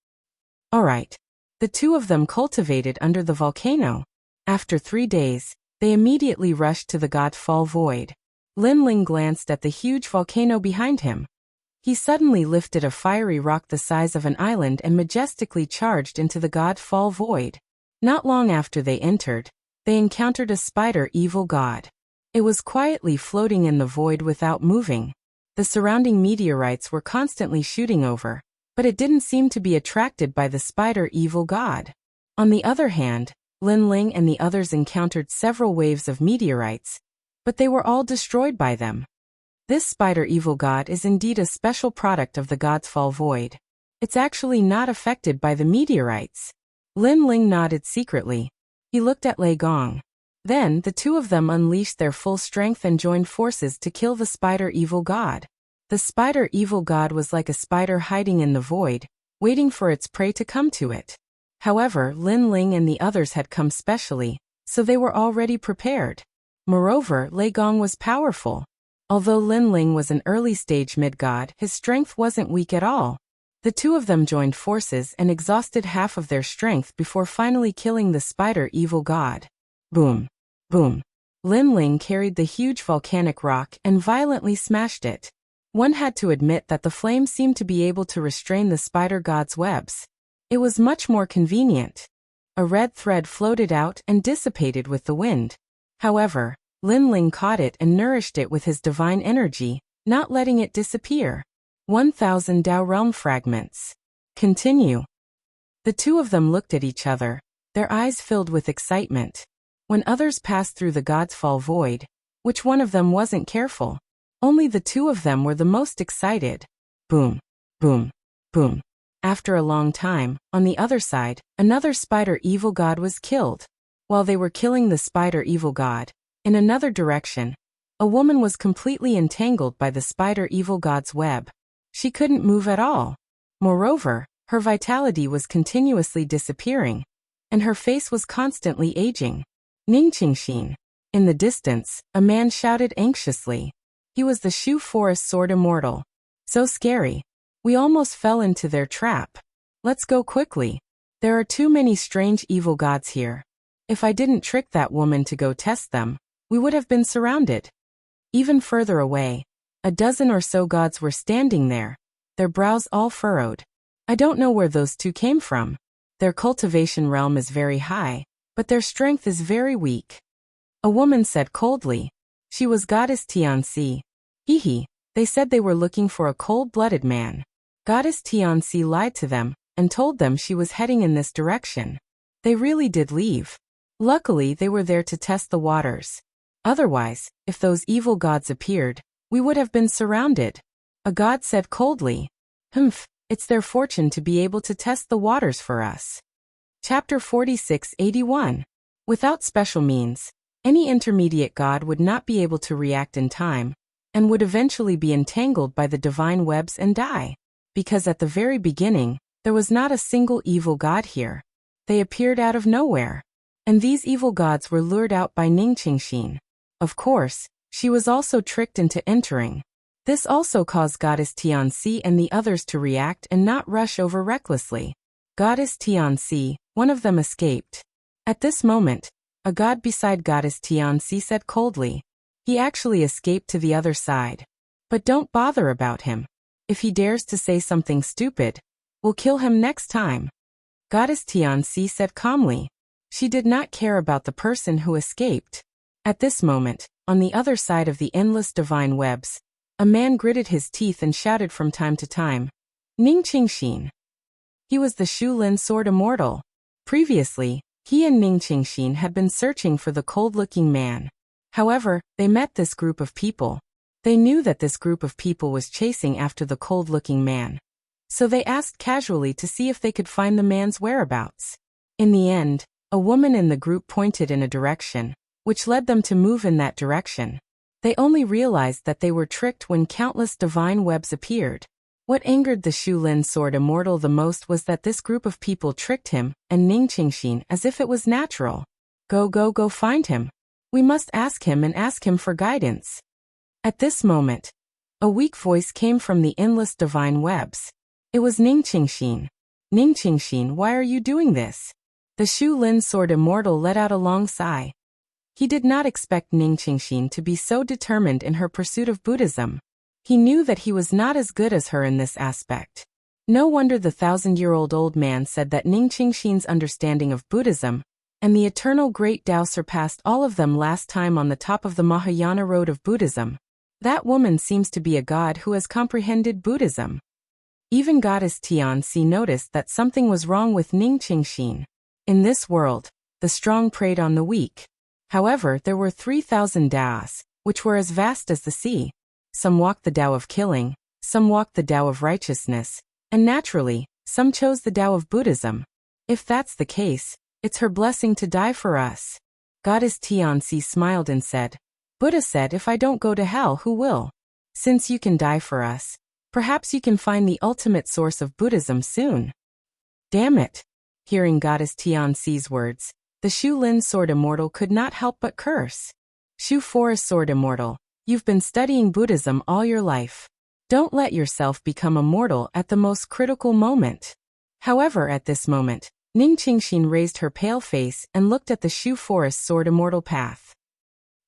All right. The 2 of them cultivated under the volcano. After 3 days, they immediately rushed to the God Fall Void. Lin Ling glanced at the huge volcano behind him. He suddenly lifted a fiery rock the size of an island and majestically charged into the God Fall Void. Not long after they entered, they encountered a spider evil god. It was quietly floating in the void without moving. The surrounding meteorites were constantly shooting over, but it didn't seem to be attracted by the spider evil god. On the other hand, Lin Ling and the others encountered several waves of meteorites, but they were all destroyed by them. This spider evil god is indeed a special product of the God's Fall Void. It's actually not affected by the meteorites. Lin Ling nodded secretly. He looked at Lei Gong. Then, the 2 of them unleashed their full strength and joined forces to kill the spider evil god. The spider evil god was like a spider hiding in the void, waiting for its prey to come to it. However, Lin Ling and the others had come specially, so they were already prepared. Moreover, Lei Gong was powerful. Although Lin Ling was an early-stage mid-god, his strength wasn't weak at all. The 2 of them joined forces and exhausted half of their strength before finally killing the spider evil god. Boom. Boom. Lin Ling carried the huge volcanic rock and violently smashed it. One had to admit that the flame seemed to be able to restrain the spider god's webs. It was much more convenient. A red thread floated out and dissipated with the wind. However, Lin Ling caught it and nourished it with his divine energy, not letting it disappear. 1,000 Dao Realm Fragments. Continue. The two of them looked at each other, their eyes filled with excitement. When others passed through the God's Fall void, which one of them wasn't careful? Only the two of them were the most excited. Boom, boom, boom. After a long time, on the other side, another spider evil god was killed. While they were killing the spider evil god, in another direction, a woman was completely entangled by the spider evil god's web. She couldn't move at all. Moreover, her vitality was continuously disappearing, and her face was constantly aging. Ningqingxin. In the distance, a man shouted anxiously. He was the Shu Forest Sword Immortal. So scary. We almost fell into their trap. Let's go quickly. There are too many strange evil gods here. If I didn't trick that woman to go test them, we would have been surrounded. Even further away, a dozen or so gods were standing there, their brows all furrowed. I don't know where those two came from. Their cultivation realm is very high, but their strength is very weak. A woman said coldly. She was Goddess Tianxi. Hee. They said they were looking for a cold-blooded man. Goddess Tianxi lied to them and told them she was heading in this direction. They really did leave. Luckily, they were there to test the waters. Otherwise, if those evil gods appeared, we would have been surrounded. A god said coldly. Humph. It's their fortune to be able to test the waters for us. Chapter 4681. Without special means, any intermediate god would not be able to react in time, and would eventually be entangled by the divine webs and die. Because at the very beginning, there was not a single evil god here. They appeared out of nowhere. And these evil gods were lured out by Ningqingxin. Of course, she was also tricked into entering. This also caused Goddess Tianxi and the others to react and not rush over recklessly. Goddess Tianxi, one of them escaped. At this moment, a god beside Goddess Tianxi said coldly. He actually escaped to the other side. But don't bother about him. If he dares to say something stupid, we'll kill him next time. Goddess Tianxi said calmly. She did not care about the person who escaped. At this moment, on the other side of the endless divine webs, a man gritted his teeth and shouted from time to time. Ningqingxin. He was the Shu Lin Sword Immortal. Previously, he and Ningqingxin had been searching for the cold-looking man. However, they met this group of people. They knew that this group of people was chasing after the cold-looking man. So they asked casually to see if they could find the man's whereabouts. In the end, a woman in the group pointed in a direction, which led them to move in that direction. They only realized that they were tricked when countless divine webs appeared. What angered the Shu Lin Sword Immortal the most was that this group of people tricked him and Ningqingxin as if it was natural. Go find him. We must ask him and ask him for guidance. At this moment, a weak voice came from the endless divine webs. It was Ningqingxin. Ningqingxin, why are you doing this? The Shu Lin Sword Immortal let out a long sigh. He did not expect Ningqingxin to be so determined in her pursuit of Buddhism. He knew that he was not as good as her in this aspect. No wonder the 1,000-year-old old man said that Ningqingxin's understanding of Buddhism and the eternal great Tao surpassed all of them last time on the top of the Mahayana road of Buddhism. That woman seems to be a god who has comprehended Buddhism. Even Goddess Tianxi noticed that something was wrong with Ningqingxin. In this world, the strong preyed on the weak. However, there were 3,000 Taos, which were as vast as the sea. Some walked the Tao of killing, some walked the Tao of righteousness, and naturally, some chose the Tao of Buddhism. If that's the case, it's her blessing to die for us. Goddess Tianxi smiled and said, Buddha said if I don't go to hell, who will? Since you can die for us, perhaps you can find the ultimate source of Buddhism soon. Damn it! Hearing Goddess Tianxi's words, the Shu Lin Sword Immortal could not help but curse. Shu Forest Sword Immortal, you've been studying Buddhism all your life. Don't let yourself become immortal at the most critical moment. However, at this moment, Ningqingxin raised her pale face and looked at the Shu Forest Sword Immortal path.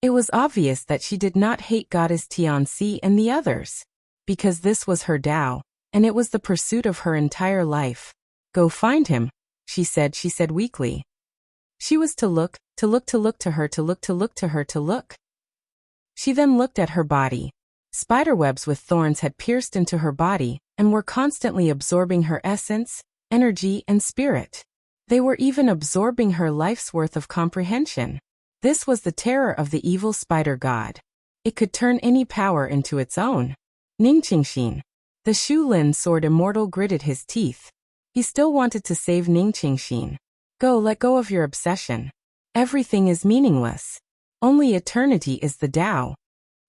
It was obvious that she did not hate Goddess Tianxi and the others, because this was her Tao, and it was the pursuit of her entire life. Go find him, she said weakly. She was to look to her. She then looked at her body. Spiderwebs with thorns had pierced into her body and were constantly absorbing her essence, energy, and spirit. They were even absorbing her life's worth of comprehension. This was the terror of the evil spider god. It could turn any power into its own. Ningqingxin. The Shu Lin sword immortal gritted his teeth. He still wanted to save Ningqingxin. Go, let go of your obsession. Everything is meaningless. Only eternity is the Tao.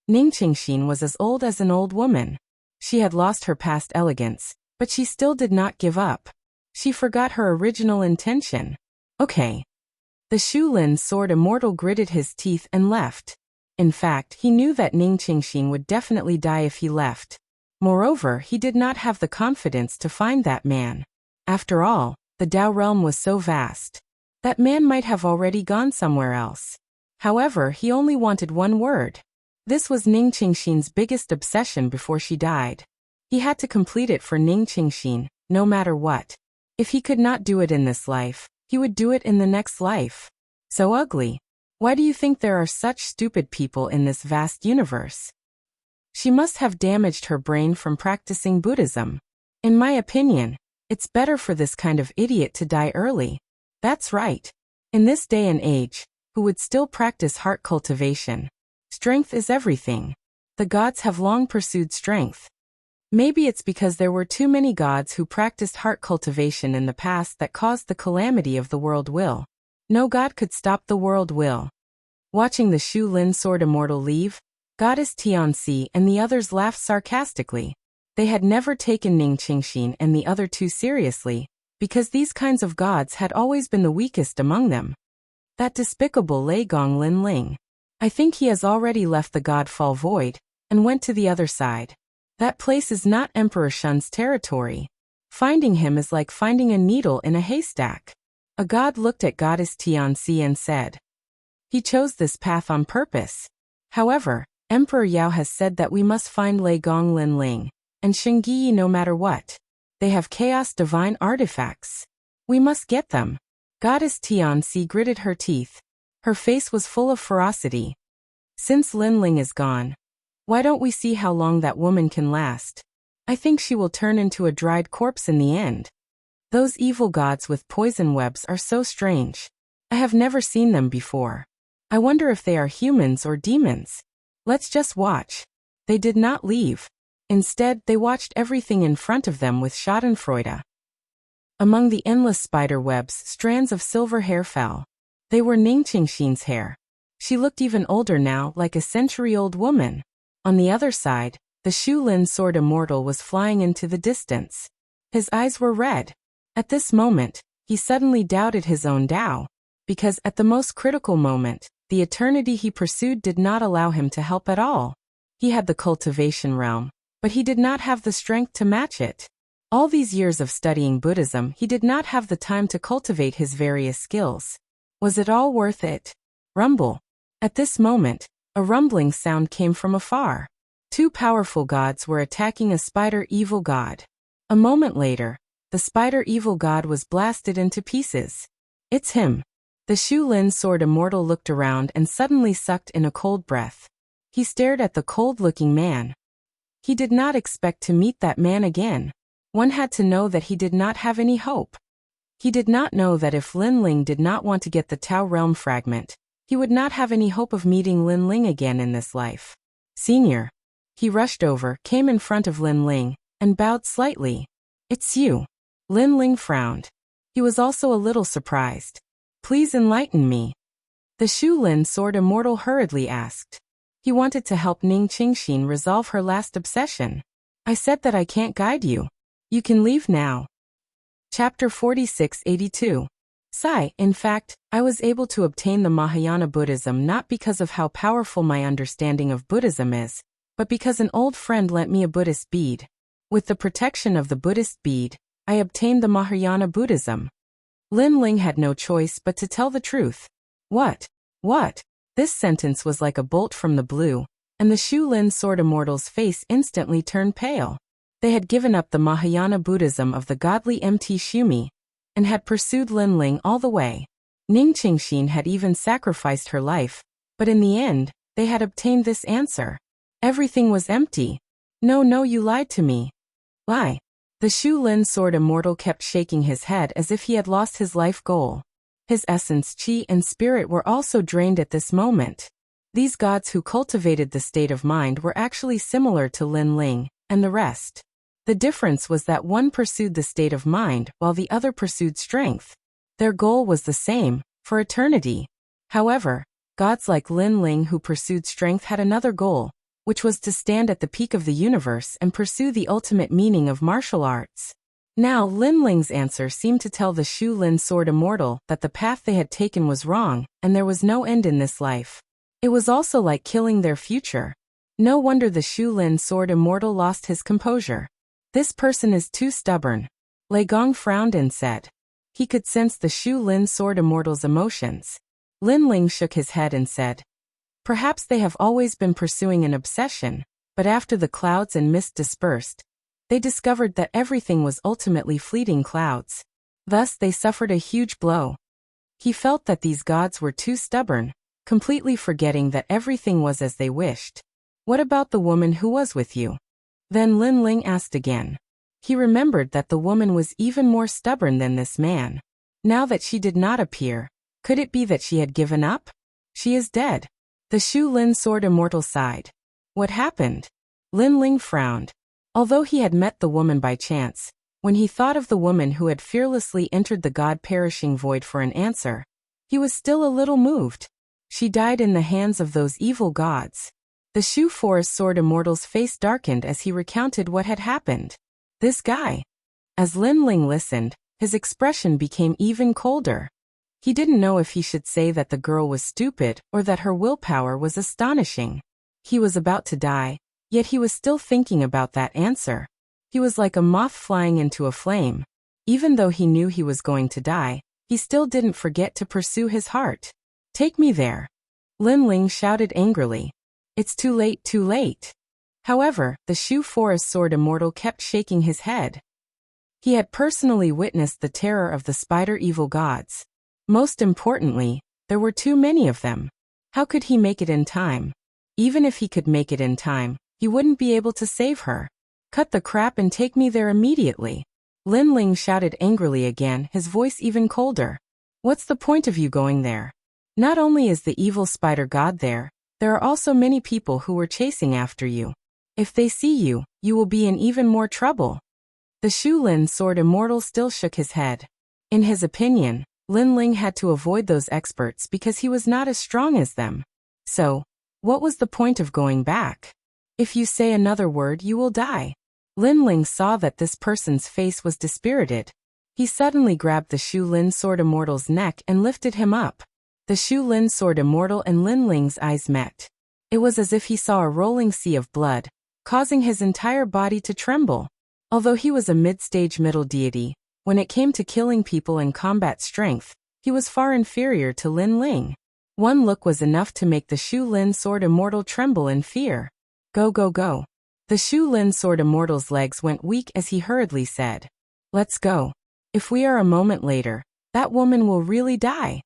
Ningqingxin was as old as an old woman. She had lost her past elegance, but she still did not give up. She forgot her original intention. Okay. The Shu Lin sword immortal gritted his teeth and left. In fact, he knew that Ningqingxin would definitely die if he left. Moreover, he did not have the confidence to find that man. After all, the Tao realm was so vast. That man might have already gone somewhere else. However, he only wanted one word. This was Ningqingxin's biggest obsession before she died. He had to complete it for Ningqingxin, no matter what. If he could not do it in this life, he would do it in the next life. So ugly. Why do you think there are such stupid people in this vast universe? She must have damaged her brain from practicing Buddhism. In my opinion, it's better for this kind of idiot to die early. That's right. In this day and age, who would still practice heart cultivation? Strength is everything. The gods have long pursued strength. Maybe it's because there were too many gods who practiced heart cultivation in the past that caused the calamity of the world will. No god could stop the world will. Watching the Shu Lin sword immortal leave, Goddess Tianxi and the others laughed sarcastically. They had never taken Ningqingxin and the other two seriously, because these kinds of gods had always been the weakest among them. That despicable Lei Gong Lin Ling. I think he has already left the Godfall Void, and went to the other side. That place is not Emperor Shun's territory. Finding him is like finding a needle in a haystack. A god looked at Goddess Tianxi and said, he chose this path on purpose. However, Emperor Yao has said that we must find Lei Gong Lin Ling and Shengyi no matter what. They have chaos divine artifacts. We must get them. Goddess Tianxi gritted her teeth. Her face was full of ferocity. Since Lin Ling is gone, why don't we see how long that woman can last? I think she will turn into a dried corpse in the end. Those evil gods with poison webs are so strange. I have never seen them before. I wonder if they are humans or demons. Let's just watch. They did not leave. Instead, they watched everything in front of them with schadenfreude. Among the endless spider webs, strands of silver hair fell. They were Ningqingxin's hair. She looked even older now, like a century-old woman. On the other side, the Shu Lin sword immortal was flying into the distance. His eyes were red. At this moment, he suddenly doubted his own Tao. Because at the most critical moment, the eternity he pursued did not allow him to help at all. He had the cultivation realm, but he did not have the strength to match it. All these years of studying Buddhism, he did not have the time to cultivate his various skills. Was it all worth it? Rumble. At this moment, a rumbling sound came from afar. Two powerful gods were attacking a spider evil god. A moment later, the spider evil god was blasted into pieces. It's him. The Shu Lin sword immortal looked around and suddenly sucked in a cold breath. He stared at the cold-looking man. He did not expect to meet that man again. One had to know that he did not have any hope. He did not know that if Lin Ling did not want to get the Tao realm fragment, he would not have any hope of meeting Lin Ling again in this life. Senior. He rushed over, came in front of Lin Ling, and bowed slightly. It's you. Lin Ling frowned. He was also a little surprised. Please enlighten me. The Shu Lin sword immortal hurriedly asked. He wanted to help Ningqingxin resolve her last obsession. I said that I can't guide you. You can leave now. Chapter 4682. Sigh, in fact, I was able to obtain the Mahayana Buddhism not because of how powerful my understanding of Buddhism is, but because an old friend lent me a Buddhist bead. With the protection of the Buddhist bead, I obtained the Mahayana Buddhism. Lin Ling had no choice but to tell the truth. What? What? This sentence was like a bolt from the blue, and the Shu Lin sword immortal's face instantly turned pale. They had given up the Mahayana Buddhism of the godly Mt. Shumi, and had pursued Lin Ling all the way. Ningqingxin had even sacrificed her life, but in the end, they had obtained this answer. Everything was empty. No, no, you lied to me. Lie. The Shu Lin sword immortal kept shaking his head as if he had lost his life goal. His essence, chi, and spirit were also drained at this moment. These gods who cultivated the state of mind were actually similar to Lin Ling and the rest. The difference was that one pursued the state of mind while the other pursued strength. Their goal was the same, for eternity. However, gods like Lin Ling who pursued strength had another goal, which was to stand at the peak of the universe and pursue the ultimate meaning of martial arts. Now Lin Ling's answer seemed to tell the Shu Lin sword immortal that the path they had taken was wrong, and there was no end in this life. It was also like killing their future. No wonder the Shu Lin sword immortal lost his composure. This person is too stubborn. Lei Gong frowned and said. He could sense the Shu Lin sword immortal's emotions. Lin Ling shook his head and said, perhaps they have always been pursuing an obsession, but after the clouds and mist dispersed, they discovered that everything was ultimately fleeting clouds. Thus they suffered a huge blow. He felt that these gods were too stubborn, completely forgetting that everything was as they wished. What about the woman who was with you? Then Lin Ling asked again. He remembered that the woman was even more stubborn than this man. Now that she did not appear, could it be that she had given up? She is dead. The Shu Lin sword immortal sighed. What happened? Lin Ling frowned. Although he had met the woman by chance, when he thought of the woman who had fearlessly entered the god-perishing void for an answer, he was still a little moved. She died in the hands of those evil gods. The Shu Forest sword immortal's face darkened as he recounted what had happened. This guy. As Lin Ling listened, his expression became even colder. He didn't know if he should say that the girl was stupid or that her willpower was astonishing. He was about to die, yet he was still thinking about that answer. He was like a moth flying into a flame. Even though he knew he was going to die, he still didn't forget to pursue his heart. Take me there. Lin Ling shouted angrily. It's too late, too late. However, the Shu Forest sword immortal kept shaking his head. He had personally witnessed the terror of the spider evil gods. Most importantly, there were too many of them. How could he make it in time? Even if he could make it in time, he wouldn't be able to save her. Cut the crap and take me there immediately. Lin Ling shouted angrily again, his voice even colder. What's the point of you going there? Not only is the evil spider god there are also many people who were chasing after you. If they see you, you will be in even more trouble. The Shu Lin sword immortal still shook his head. In his opinion, Lin Ling had to avoid those experts because he was not as strong as them. So, what was the point of going back? If you say another word, you will die. Lin Ling saw that this person's face was dispirited. He suddenly grabbed the Shu Lin sword immortal's neck and lifted him up. The Shu Lin sword immortal and Lin Ling's eyes met. It was as if he saw a rolling sea of blood, causing his entire body to tremble. Although he was a mid-stage middle deity, when it came to killing people and combat strength, he was far inferior to Lin Ling. One look was enough to make the Shu Lin sword immortal tremble in fear. Go, go, go. The Shu Lin sword immortal's legs went weak as he hurriedly said, let's go. If we are a moment later, that woman will really die.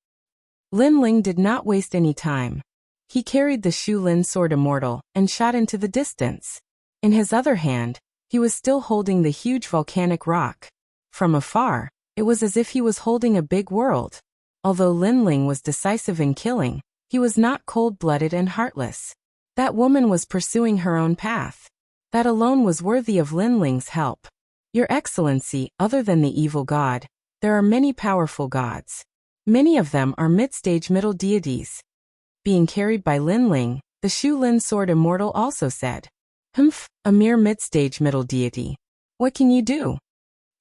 Lin Ling did not waste any time. He carried the Shu Lin sword immortal and shot into the distance. In his other hand, he was still holding the huge volcanic rock. From afar, it was as if he was holding a big world. Although Lin Ling was decisive in killing, he was not cold-blooded and heartless. That woman was pursuing her own path. That alone was worthy of Lin Ling's help. Your Excellency, other than the evil god, there are many powerful gods. Many of them are mid-stage middle deities. Being carried by Lin Ling, the Shu Lin sword immortal also said, Humph, a mere mid-stage middle deity. What can you do?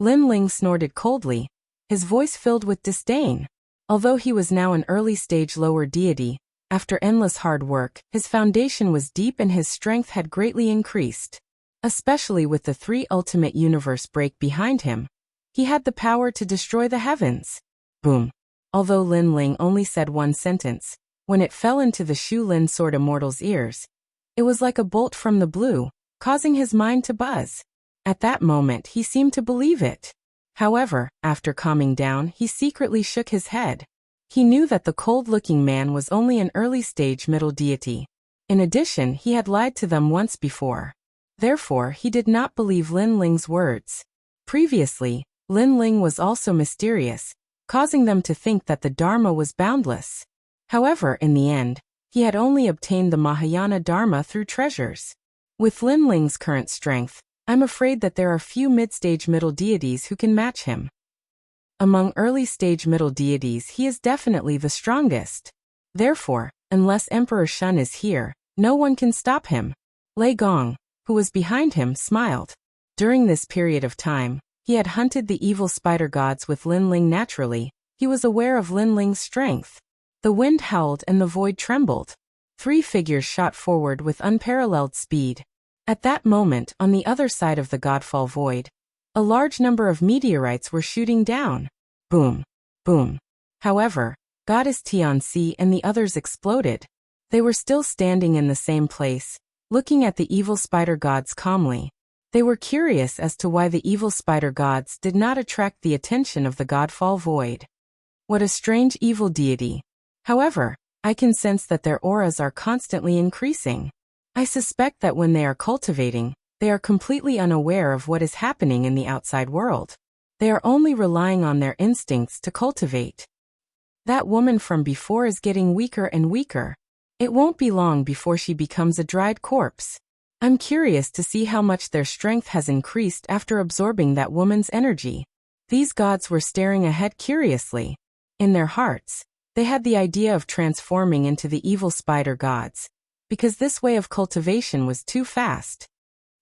Lin Ling snorted coldly, his voice filled with disdain. Although he was now an early-stage lower deity, after endless hard work, his foundation was deep and his strength had greatly increased. Especially with the 3 ultimate universe break behind him, he had the power to destroy the heavens. Boom. Although Lin Ling only said one sentence, when it fell into the Shu Lin sword immortal's ears, it was like a bolt from the blue, causing his mind to buzz. At that moment he seemed to believe it. However, after calming down, he secretly shook his head. He knew that the cold-looking man was only an early-stage middle deity. In addition, he had lied to them once before. Therefore, he did not believe Lin Ling's words. Previously, Lin Ling was also mysterious, causing them to think that the Dharma was boundless. However, in the end, he had only obtained the Mahayana Dharma through treasures. With Lin Ling's current strength, I'm afraid that there are few mid-stage middle deities who can match him. Among early-stage middle deities, he is definitely the strongest. Therefore, unless Emperor Shun is here, no one can stop him. Lei Gong, who was behind him, smiled. During this period of time, he had hunted the evil spider gods with Lin Ling naturally. He was aware of Lin Ling's strength. The wind howled and the void trembled. 3 figures shot forward with unparalleled speed. At that moment, on the other side of the Godfall void, a large number of meteorites were shooting down. Boom. Boom. However, Goddess Tianxi and the others exploded. They were still standing in the same place, looking at the evil spider gods calmly. They were curious as to why the evil spider gods did not attract the attention of the Godfall void. What a strange evil deity. However, I can sense that their auras are constantly increasing. I suspect that when they are cultivating, they are completely unaware of what is happening in the outside world. They are only relying on their instincts to cultivate. That woman from before is getting weaker and weaker. It won't be long before she becomes a dried corpse. I'm curious to see how much their strength has increased after absorbing that woman's energy. These gods were staring ahead curiously. In their hearts, they had the idea of transforming into the evil spider gods, because this way of cultivation was too fast.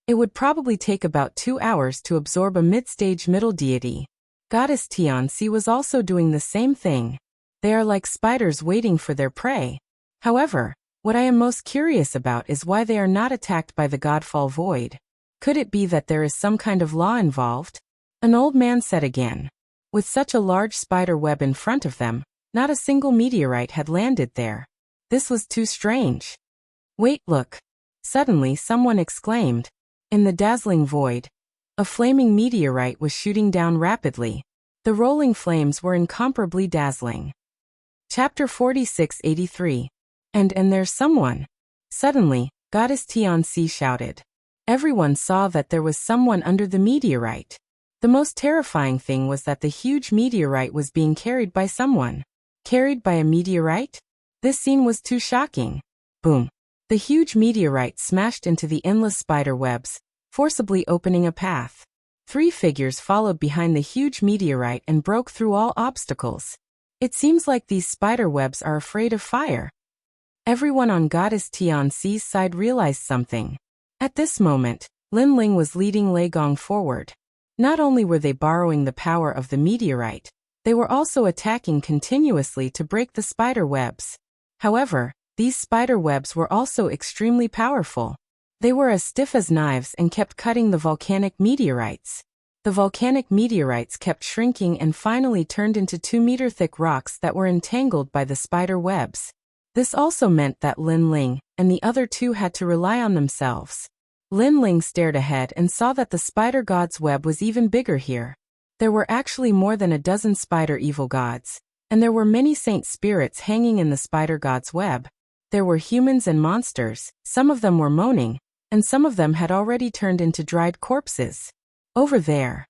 It would probably take about 2 hours to absorb a mid-stage middle deity. Goddess Tianxi was also doing the same thing. They are like spiders waiting for their prey. However, what I am most curious about is why they are not attacked by the Godfall void. Could it be that there is some kind of law involved? An old man said again. With such a large spider web in front of them, not a single meteorite had landed there. This was too strange. Wait, look. Suddenly someone exclaimed. In the dazzling void, a flaming meteorite was shooting down rapidly. The rolling flames were incomparably dazzling. Chapter 4683. And there's someone. Suddenly, Goddess Tianxi shouted. Everyone saw that there was someone under the meteorite. The most terrifying thing was that the huge meteorite was being carried by someone. Carried by a meteorite? This scene was too shocking. Boom. The huge meteorite smashed into the endless spider webs, forcibly opening a path. 3 figures followed behind the huge meteorite and broke through all obstacles. It seems like these spider webs are afraid of fire. Everyone on Goddess Tianxi's side realized something. At this moment, Lin Ling was leading Lei Gong forward. Not only were they borrowing the power of the meteorite, they were also attacking continuously to break the spider webs. However, these spider webs were also extremely powerful. They were as stiff as knives and kept cutting the volcanic meteorites. The volcanic meteorites kept shrinking and finally turned into 2-meter-thick rocks that were entangled by the spider webs. This also meant that Lin Ling and the other 2 had to rely on themselves. Lin Ling stared ahead and saw that the spider god's web was even bigger here. There were actually more than a dozen spider evil gods, and there were many saint spirits hanging in the spider god's web. There were humans and monsters, some of them were moaning, and some of them had already turned into dried corpses. Over there.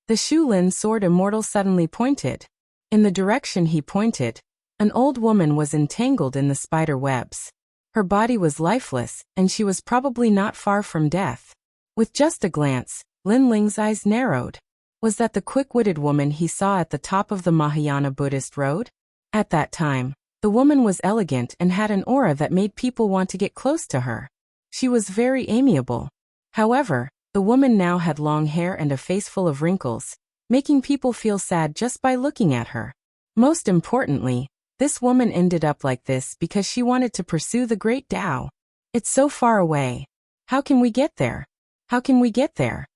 The Shu Lin sword immortal suddenly pointed. In the direction he pointed, an old woman was entangled in the spider webs. Her body was lifeless, and she was probably not far from death. With just a glance, Lin Ling's eyes narrowed. Was that the quick-witted woman he saw at the top of the Mahayana Buddhist road? At that time, the woman was elegant and had an aura that made people want to get close to her. She was very amiable. However, the woman now had long hair and a face full of wrinkles, making people feel sad just by looking at her. Most importantly, this woman ended up like this because she wanted to pursue the Great Tao. It's so far away. How can we get there? How can we get there?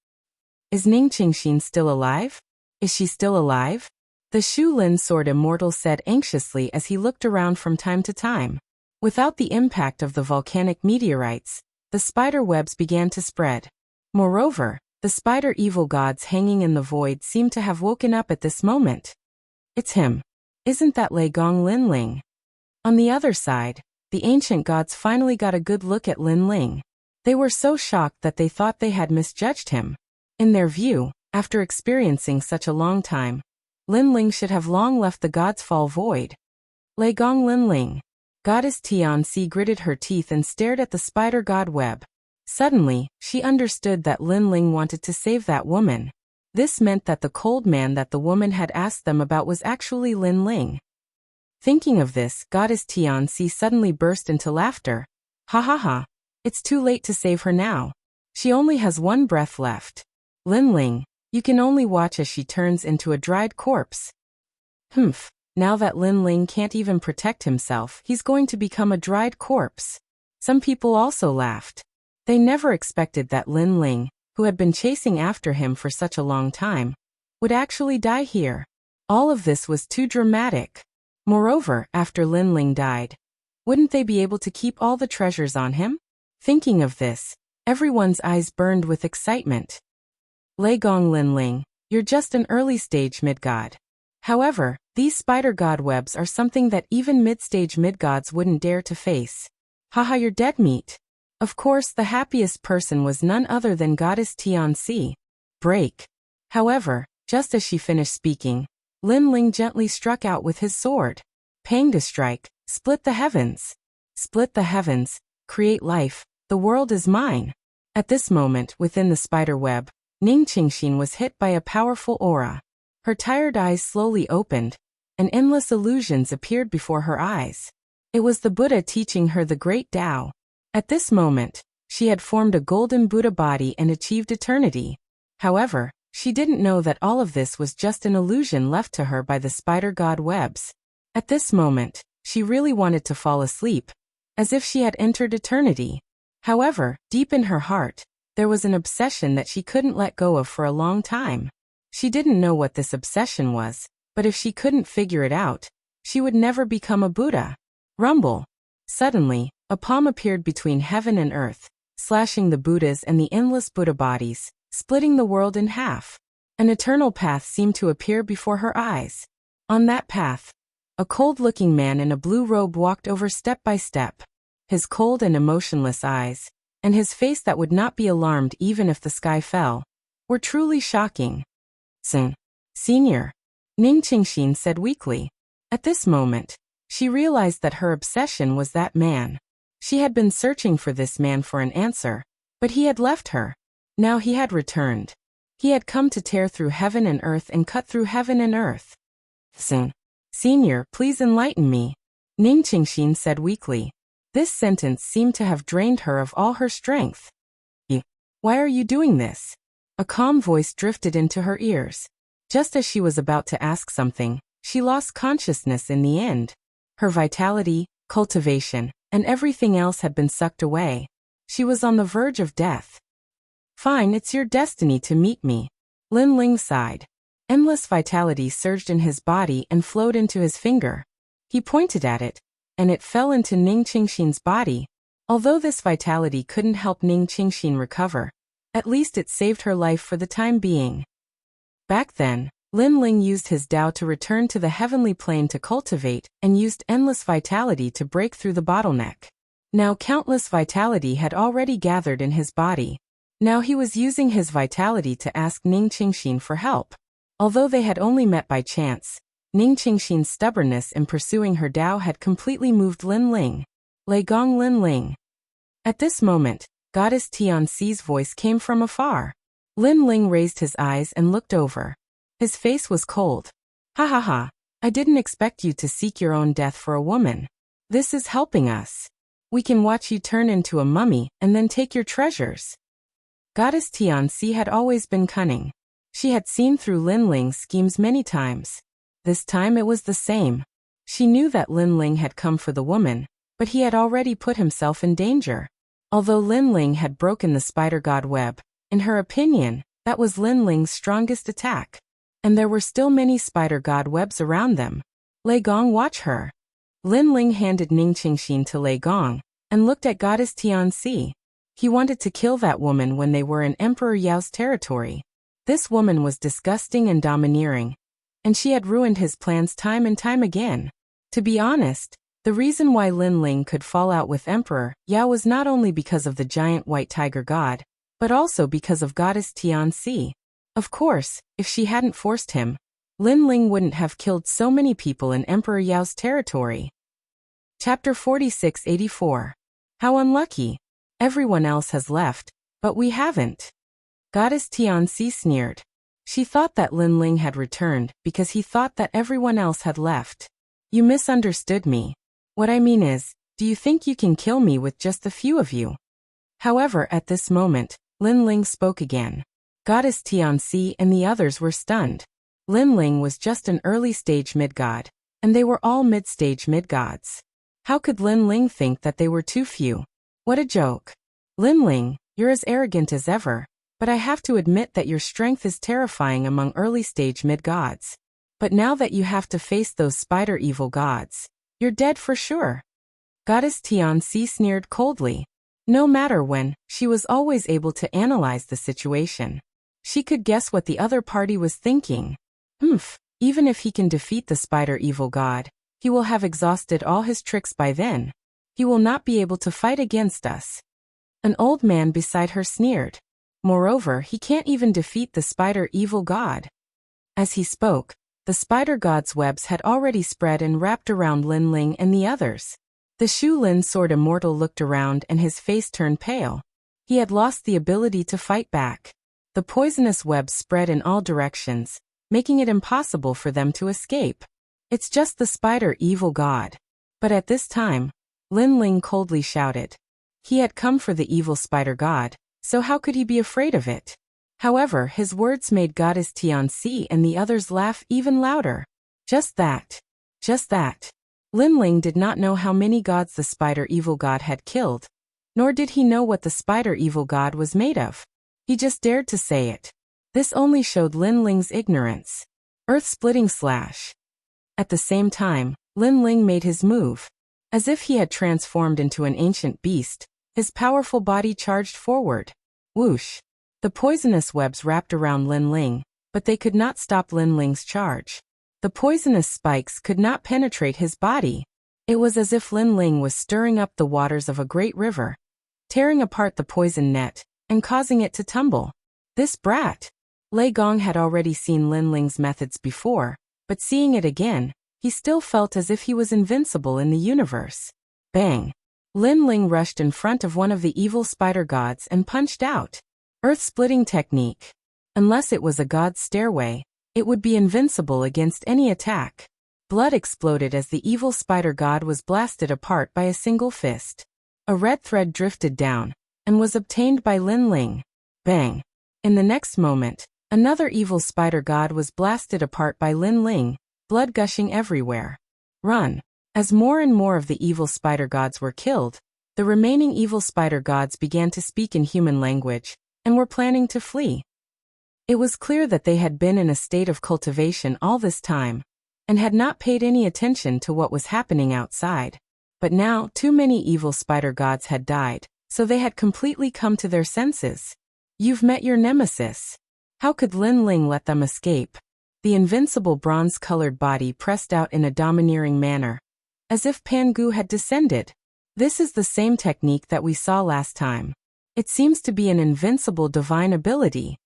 Is Ning Qingxin still alive? Is she still alive? The Shu Lin sword immortal said anxiously as he looked around from time to time. Without the impact of the volcanic meteorites, the spider webs began to spread. Moreover, the spider evil gods hanging in the void seemed to have woken up at this moment. It's him. Isn't that Lei Gong Lin Ling? On the other side, the ancient gods finally got a good look at Lin Ling. They were so shocked that they thought they had misjudged him. In their view, after experiencing such a long time, Lin Ling should have long left the gods' fall void. Lei Gong Lin Ling. Goddess Tianxi gritted her teeth and stared at the spider god web. Suddenly, she understood that Lin Ling wanted to save that woman. This meant that the cold man that the woman had asked them about was actually Lin Ling. Thinking of this, Goddess Tianxi suddenly burst into laughter. Ha ha ha. It's too late to save her now. She only has one breath left. Lin Ling, you can only watch as she turns into a dried corpse. Humph. Now that Lin Ling can't even protect himself, he's going to become a dried corpse. Some people also laughed. They never expected that Lin Ling, who had been chasing after him for such a long time, would actually die here. All of this was too dramatic. Moreover, after Lin Ling died, wouldn't they be able to keep all the treasures on him? Thinking of this, everyone's eyes burned with excitement. Lei Gong Lin Ling, you're just an early-stage mid-god. However, these spider god webs are something that even mid-stage mid-gods wouldn't dare to face. Haha, you're dead meat. Of course, the happiest person was none other than Goddess Tianxi. Break. However, just as she finished speaking, Lin Ling gently struck out with his sword. Pang to strike, split the heavens. Split the heavens, create life, the world is mine. At this moment, within the spider web, Ning Qingxin was hit by a powerful aura. Her tired eyes slowly opened, and endless illusions appeared before her eyes. It was the Buddha teaching her the great Tao. At this moment, she had formed a golden Buddha body and achieved eternity. However, she didn't know that all of this was just an illusion left to her by the spider god webs. At this moment, she really wanted to fall asleep, as if she had entered eternity. However, deep in her heart, there was an obsession that she couldn't let go of for a long time. She didn't know what this obsession was, but if she couldn't figure it out, she would never become a Buddha. Rumble. Suddenly, a palm appeared between heaven and earth, slashing the Buddhas and the endless Buddha bodies, splitting the world in half. An eternal path seemed to appear before her eyes. On that path, a cold-looking man in a blue robe walked over step by step. His cold and emotionless eyes, and his face that would not be alarmed even if the sky fell, were truly shocking. Senior, Ning Qingxin said weakly. At this moment, she realized that her obsession was that man. She had been searching for this man for an answer, but he had left her. Now he had returned. He had come to tear through heaven and earth and cut through heaven and earth. Senior, please enlighten me, Ning Qingxin said weakly. This sentence seemed to have drained her of all her strength. Why are you doing this? A calm voice drifted into her ears. Just as she was about to ask something, she lost consciousness in the end. Her vitality, cultivation, and everything else had been sucked away. She was on the verge of death. Fine, it's your destiny to meet me. Lin Ling sighed. Endless vitality surged in his body and flowed into his finger. He pointed at it, and it fell into Ning Qingxin's body. Although this vitality couldn't help Ning Qingxin recover, at least it saved her life for the time being. Back then, Lin Ling used his Tao to return to the heavenly plane to cultivate and used endless vitality to break through the bottleneck. Now countless vitality had already gathered in his body. Now he was using his vitality to ask Ning Qingxin for help. Although they had only met by chance, Ning Qingxin's stubbornness in pursuing her Tao had completely moved Lin Ling. Lei Gong Lin Ling. At this moment, Goddess Tianxi's voice came from afar. Lin Ling raised his eyes and looked over. His face was cold. Ha ha ha, I didn't expect you to seek your own death for a woman. This is helping us. We can watch you turn into a mummy and then take your treasures. Goddess Tianxi had always been cunning. She had seen through Lin Ling's schemes many times. This time it was the same. She knew that Lin Ling had come for the woman, but he had already put himself in danger. Although Lin Ling had broken the spider god web, in her opinion, that was Lin Ling's strongest attack. And there were still many spider god webs around them. Lei Gong, watch her. Lin Ling handed Ning Qingxin to Lei Gong, and looked at Goddess Tianxi. He wanted to kill that woman when they were in Emperor Yao's territory. This woman was disgusting and domineering, and she had ruined his plans time and time again. To be honest, The reason why Lin Ling could fall out with Emperor Yao was not only because of the giant white tiger god, but also because of goddess Tianxi. Of course, if she hadn't forced him, Lin Ling wouldn't have killed so many people in Emperor Yao's territory. Chapter 4684. How unlucky. Everyone else has left, but we haven't. Goddess Tianxi sneered. She thought that Lin Ling had returned because he thought that everyone else had left. You misunderstood me. What I mean is, do you think you can kill me with just a few of you? However, at this moment, Lin Ling spoke again. Goddess Tianxi and the others were stunned. Lin Ling was just an early-stage mid-god, and they were all mid-stage mid-gods. How could Lin Ling think that they were too few? What a joke. Lin Ling, you're as arrogant as ever, but I have to admit that your strength is terrifying among early-stage mid-gods. But now that you have to face those spider evil gods, you're dead for sure. Goddess Tianxi sneered coldly. No matter when, she was always able to analyze the situation. She could guess what the other party was thinking. Even if he can defeat the spider evil god, he will have exhausted all his tricks by then. He will not be able to fight against us. An old man beside her sneered. Moreover, he can't even defeat the spider evil god. As he spoke, the spider god's webs had already spread and wrapped around Lin Ling and the others. The Shu Lin sword immortal looked around and his face turned pale. He had lost the ability to fight back. The poisonous webs spread in all directions, making it impossible for them to escape. It's just the spider evil god. But at this time, Lin Ling coldly shouted. He had come for the evil spider god, so how could he be afraid of it? However, his words made Goddess Tianxi and the others laugh even louder. Just that. Just that. Lin Ling did not know how many gods the spider evil god had killed, nor did he know what the spider evil god was made of. He just dared to say it. This only showed Lin Ling's ignorance. Earth-splitting slash. At the same time, Lin Ling made his move. As if he had transformed into an ancient beast, his powerful body charged forward. Whoosh. The poisonous webs wrapped around Lin Ling, but they could not stop Lin Ling's charge. The poisonous spikes could not penetrate his body. It was as if Lin Ling was stirring up the waters of a great river, tearing apart the poison net, and causing it to tumble. This brat! Lei Gong had already seen Lin Ling's methods before, but seeing it again, he still felt as if he was invincible in the universe. Bang! Lin Ling rushed in front of one of the evil spider gods and punched out. Earth-splitting technique. Unless it was a god's stairway, it would be invincible against any attack. Blood exploded as the evil spider god was blasted apart by a single fist. A red thread drifted down, and was obtained by Lin Ling. Bang! In the next moment, another evil spider god was blasted apart by Lin Ling, blood gushing everywhere. Run! As more and more of the evil spider gods were killed, the remaining evil spider gods began to speak in human language, and were planning to flee. It was clear that they had been in a state of cultivation all this time, and had not paid any attention to what was happening outside. But now, too many evil spider gods had died, so they had completely come to their senses. You've met your nemesis. How could Lin Ling let them escape? The invincible bronze-colored body pressed out in a domineering manner, as if Pangu had descended. This is the same technique that we saw last time. It seems to be an invincible divine ability.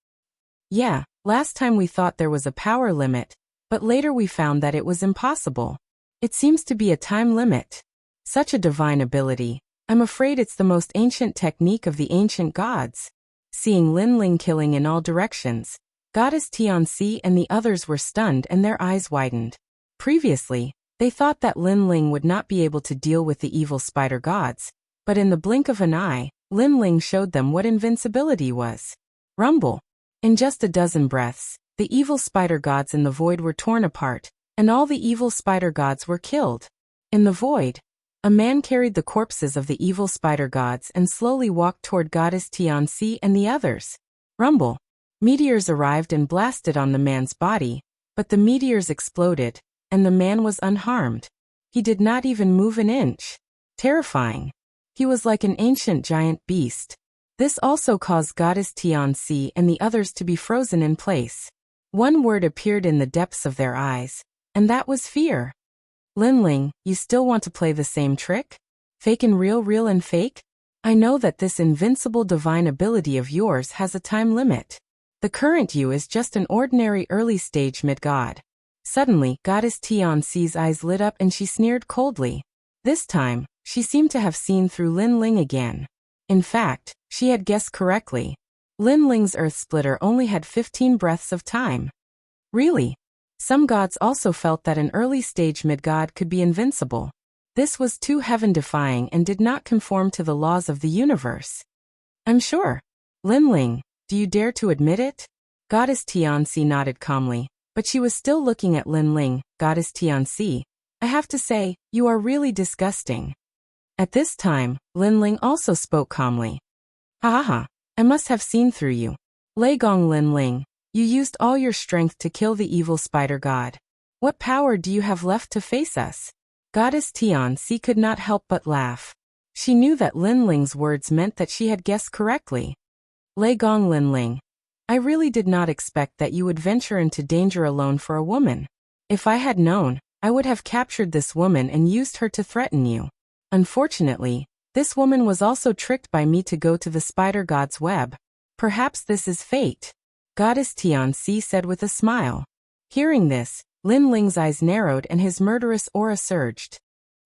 Yeah, last time we thought there was a power limit, but later we found that it was impossible. It seems to be a time limit. Such a divine ability. I'm afraid it's the most ancient technique of the ancient gods. Seeing Lin Ling killing in all directions, Goddess Tianxi and the others were stunned and their eyes widened. Previously, they thought that Lin Ling would not be able to deal with the evil spider gods, but in the blink of an eye, Lin Ling showed them what invincibility was. Rumble! In just a dozen breaths, the evil spider gods in the void were torn apart, and all the evil spider gods were killed. In the void, a man carried the corpses of the evil spider gods and slowly walked toward Goddess Tianxi and the others. Rumble! Meteors arrived and blasted on the man's body, but the meteors exploded, and the man was unharmed. He did not even move an inch. Terrifying. He was like an ancient giant beast. This also caused Goddess Tianxi and the others to be frozen in place. One word appeared in the depths of their eyes, and that was fear. Lin Ling, you still want to play the same trick? Fake and real, real and fake? I know that this invincible divine ability of yours has a time limit. The current you is just an ordinary early-stage mid-god. Suddenly, Goddess Tianxi's eyes lit up and she sneered coldly. This time, she seemed to have seen through Lin Ling again. In fact, she had guessed correctly. Lin Ling's Earth Splitter only had 15 breaths of time. Really? Some gods also felt that an early-stage mid-god could be invincible. This was too heaven-defying and did not conform to the laws of the universe. I'm sure. Lin Ling, do you dare to admit it? Goddess Tianxi nodded calmly, but she was still looking at Lin Ling. Goddess Tianxi, I have to say, you are really disgusting. At this time, Lin Ling also spoke calmly. Ha ha ha, I must have seen through you. Lei Gong Lin Ling, you used all your strength to kill the evil spider god. What power do you have left to face us? Goddess Tianxi could not help but laugh. She knew that Lin Ling's words meant that she had guessed correctly. Lei Gong Lin Ling, I really did not expect that you would venture into danger alone for a woman. If I had known, I would have captured this woman and used her to threaten you. Unfortunately, this woman was also tricked by me to go to the spider god's web. Perhaps this is fate. Goddess Tianxi said with a smile. Hearing this, Lin Ling's eyes narrowed and his murderous aura surged.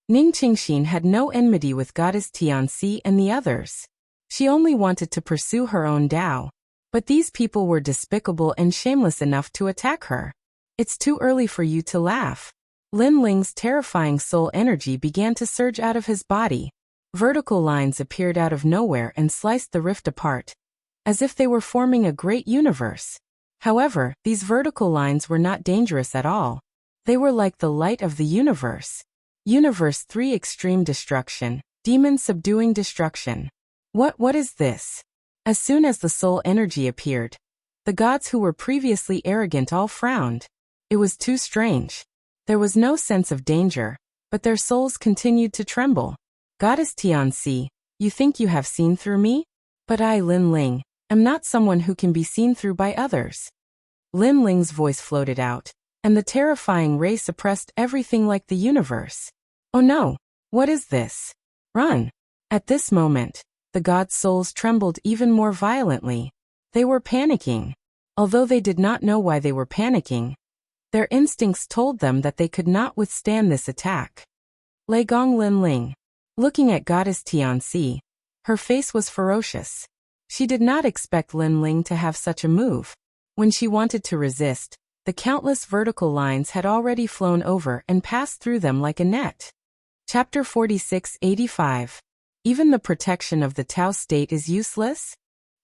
Ning Qingxin had no enmity with Goddess Tianxi and the others. She only wanted to pursue her own Tao. But these people were despicable and shameless enough to attack her. It's too early for you to laugh. Lin Ling's terrifying soul energy began to surge out of his body. Vertical lines appeared out of nowhere and sliced the rift apart, as if they were forming a great universe. However, these vertical lines were not dangerous at all. They were like the light of the universe. Universe 3 Extreme Destruction, Demon Subduing Destruction. What is this? As soon as the soul energy appeared, the gods who were previously arrogant all frowned. It was too strange. There was no sense of danger, but their souls continued to tremble. Goddess Tianxi, you think you have seen through me? But I, Lin Ling, am not someone who can be seen through by others. Lin Ling's voice floated out, and the terrifying ray suppressed everything like the universe. Oh no, what is this? Run! At this moment, the gods' souls trembled even more violently. They were panicking. Although they did not know why they were panicking, their instincts told them that they could not withstand this attack. Lei Gong Lin Ling. Looking at Goddess Tianxi, her face was ferocious. She did not expect Lin Ling to have such a move. When she wanted to resist, the countless vertical lines had already flown over and passed through them like a net. Chapter 46-85. Even the protection of the Tao state is useless?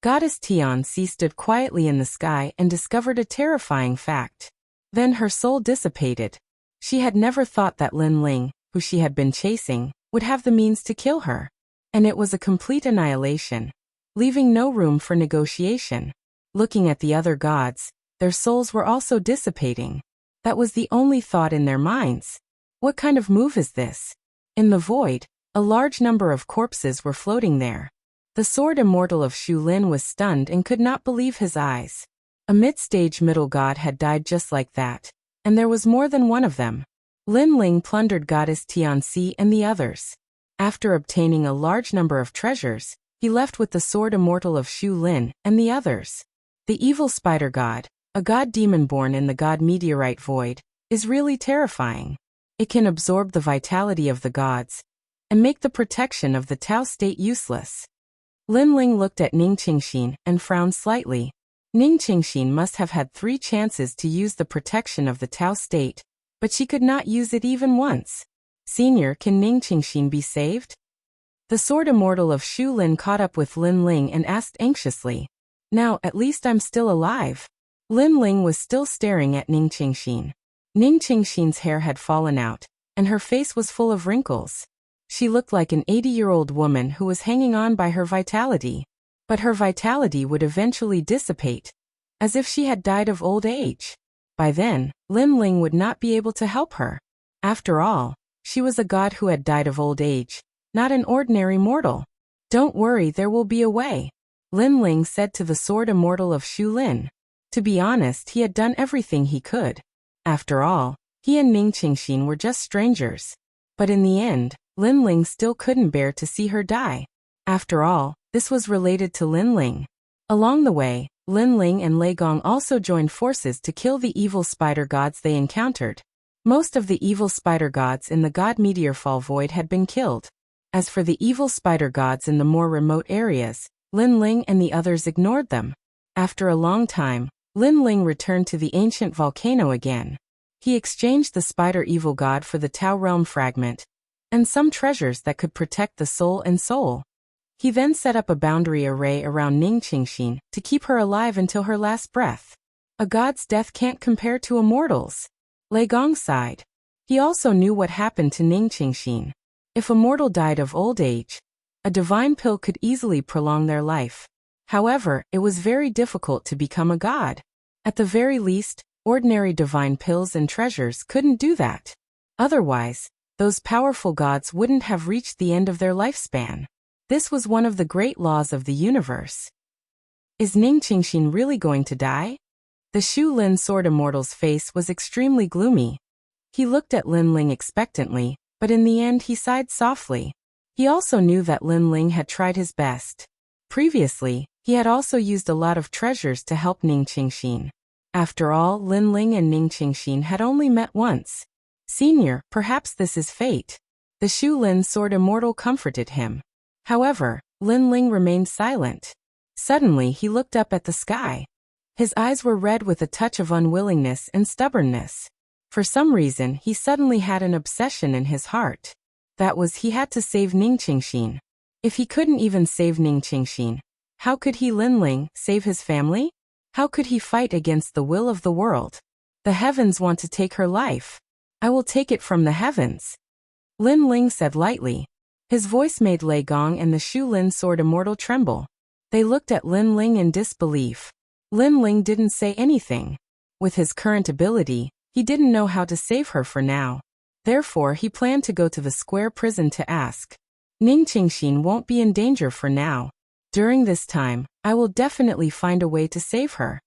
Goddess Tianxi stood quietly in the sky and discovered a terrifying fact. Then her soul dissipated. She had never thought that Lin Ling, who she had been chasing, would have the means to kill her. And it was a complete annihilation, leaving no room for negotiation. Looking at the other gods, their souls were also dissipating. That was the only thought in their minds. What kind of move is this? In the void, a large number of corpses were floating there. The sword immortal of Shu Lin was stunned and could not believe his eyes. A mid-stage middle god had died just like that, and there was more than one of them. Lin Ling plundered Goddess Tianxi and the others. After obtaining a large number of treasures, he left with the sword immortal of Shu Lin and the others. The evil spider god, a god demon born in the god meteorite void, is really terrifying. It can absorb the vitality of the gods and make the protection of the Tao state useless. Lin Ling looked at Ning Qingxin and frowned slightly. Ning Qingxin must have had 3 chances to use the protection of the Tao state, but she could not use it even once. Senior, can Ning Qingxin be saved? The sword immortal of Shu Lin caught up with Lin Ling and asked anxiously. Now, at least I'm still alive. Lin Ling was still staring at Ning Qingxin. Ning Qingxin's hair had fallen out, and her face was full of wrinkles. She looked like an 80-year-old woman who was hanging on by her vitality. But her vitality would eventually dissipate, as if she had died of old age. By then, Lin Ling would not be able to help her. After all, she was a god who had died of old age, not an ordinary mortal. Don't worry, there will be a way, Lin Ling said to the sword immortal of Shu Lin. To be honest, he had done everything he could. After all, He and Ning Qingxin were just strangers. But in the end, Lin Ling still couldn't bear to see her die. After all, this was related to Lin Ling. Along the way, Lin Ling and Lei Gong also joined forces to kill the evil spider gods they encountered. Most of the evil spider gods in the God Meteor Fall Void had been killed. As for the evil spider gods in the more remote areas, Lin Ling and the others ignored them. After a long time, Lin Ling returned to the ancient volcano again. He exchanged the spider evil god for the Tao realm fragment, and some treasures that could protect the soul and soul. He then set up a boundary array around Ning Qingxin to keep her alive until her last breath. A god's death can't compare to a mortal's. Lei Gong sighed. He also knew what happened to Ning Qingxin. If a mortal died of old age, a divine pill could easily prolong their life. However, it was very difficult to become a god. At the very least, ordinary divine pills and treasures couldn't do that. Otherwise, those powerful gods wouldn't have reached the end of their lifespan. This was one of the great laws of the universe. Is Ning Qingxin really going to die? The Shu Lin Sword Immortal's face was extremely gloomy. He looked at Lin Ling expectantly, but in the end he sighed softly. He also knew that Lin Ling had tried his best. Previously, he had also used a lot of treasures to help Ning Qingxin. After all, Lin Ling and Ning Qingxin had only met once. Senior, perhaps this is fate. The Shu Lin Sword Immortal comforted him. However, Lin Ling remained silent. Suddenly he looked up at the sky. His eyes were red with a touch of unwillingness and stubbornness. For some reason, he suddenly had an obsession in his heart. That was, he had to save Ning Qingxin. If he couldn't even save Ning Qingxin, how could he, Lin Ling, save his family? How could he fight against the will of the world? The heavens want to take her life. I will take it from the heavens. Lin Ling said lightly. His voice made Lei Gong and the Shu Lin Sword Immortal tremble. They looked at Lin Ling in disbelief. Lin Ling didn't say anything. With his current ability, he didn't know how to save her for now. Therefore, he planned to go to the square prison to ask. Ning Qingxin won't be in danger for now. During this time, I will definitely find a way to save her.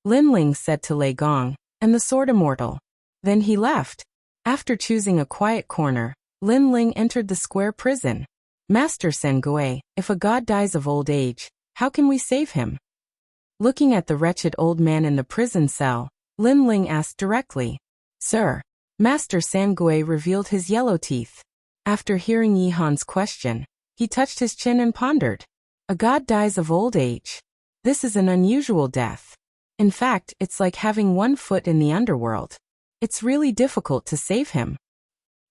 Lin Ling said to Lei Gong and the Sword Immortal. Then he left. After choosing a quiet corner, Lin Ling entered the square prison. Master Sengui, if a god dies of old age, how can we save him? Looking at the wretched old man in the prison cell, Lin Ling asked directly. Sir. Master Sengui revealed his yellow teeth. After hearing Yi Han's question, he touched his chin and pondered. A god dies of old age. This is an unusual death. In fact, it's like having one foot in the underworld. It's really difficult to save him.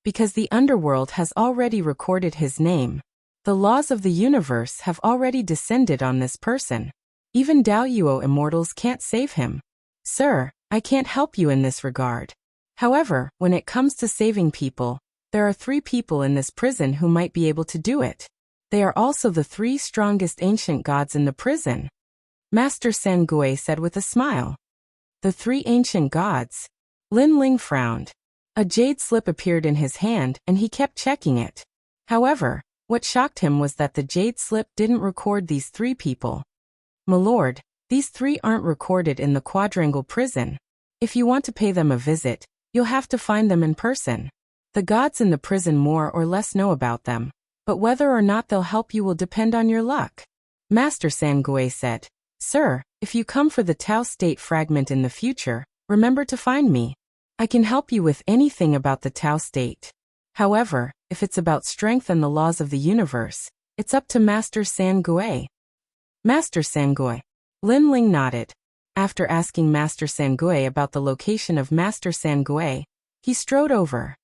Because the underworld has already recorded his name. The laws of the universe have already descended on this person. Even Daoyuo immortals can't save him. Sir, I can't help you in this regard. However, when it comes to saving people, there are 3 people in this prison who might be able to do it. They are also the 3 strongest ancient gods in the prison. Master Sengui said with a smile. The 3 ancient gods. Lin Ling frowned. A jade slip appeared in his hand and he kept checking it. However, what shocked him was that the jade slip didn't record these 3 people. My lord, these 3 aren't recorded in the quadrangle prison. If you want to pay them a visit, you'll have to find them in person. The gods in the prison more or less know about them, but whether or not they'll help you will depend on your luck. Master Sangui said, Sir, if you come for the Tao State fragment in the future, remember to find me. I can help you with anything about the Tao State. However, if it's about strength and the laws of the universe, it's up to Master Sangui. Master Sangui. Lin Ling nodded. After asking Master Sangui about the location of Master Sangui, he strode over.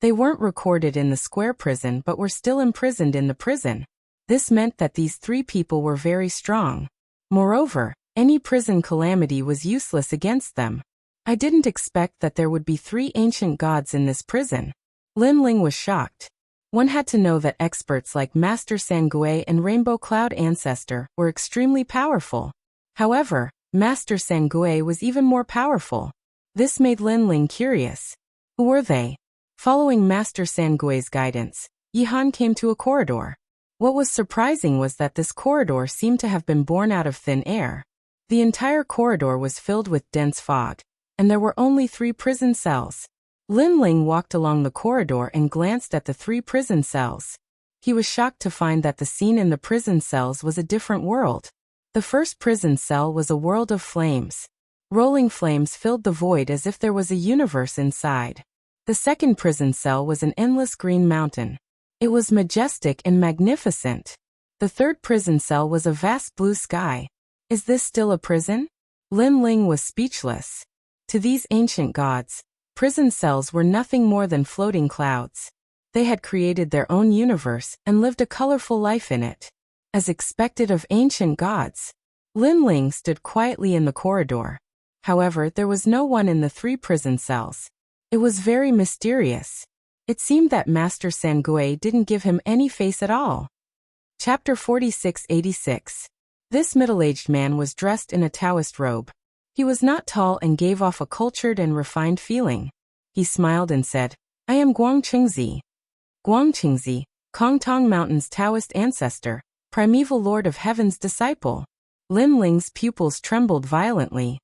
They weren't recorded in the square prison but were still imprisoned in the prison. This meant that these 3 people were very strong. Moreover, any prison calamity was useless against them. I didn't expect that there would be 3 ancient gods in this prison. Lin Ling was shocked. One had to know that experts like Master Sangui and Rainbow Cloud Ancestor were extremely powerful. However, Master Sangui was even more powerful. This made Lin Ling curious. Who were they? Following Master Sangui's guidance, Yi Han came to a corridor. What was surprising was that this corridor seemed to have been born out of thin air. The entire corridor was filled with dense fog, and there were only 3 prison cells. Lin Ling walked along the corridor and glanced at the 3 prison cells. He was shocked to find that the scene in the prison cells was a different world. The first prison cell was a world of flames. Rolling flames filled the void as if there was a universe inside. The second prison cell was an endless green mountain. It was majestic and magnificent. The third prison cell was a vast blue sky. Is this still a prison? Lin Ling was speechless. To these ancient gods, prison cells were nothing more than floating clouds. They had created their own universe and lived a colorful life in it. As expected of ancient gods, Lin Ling stood quietly in the corridor. However, there was no one in the 3 prison cells. It was very mysterious. It seemed that Master Sangui didn't give him any face at all. Chapter 4686. This middle-aged man was dressed in a Taoist robe. He was not tall and gave off a cultured and refined feeling. He smiled and said, "I am Guang Qingzi. Guang Qingzi, Kongtong Mountain's Taoist ancestor, primeval Lord of Heaven's disciple." Lin Ling's pupils trembled violently.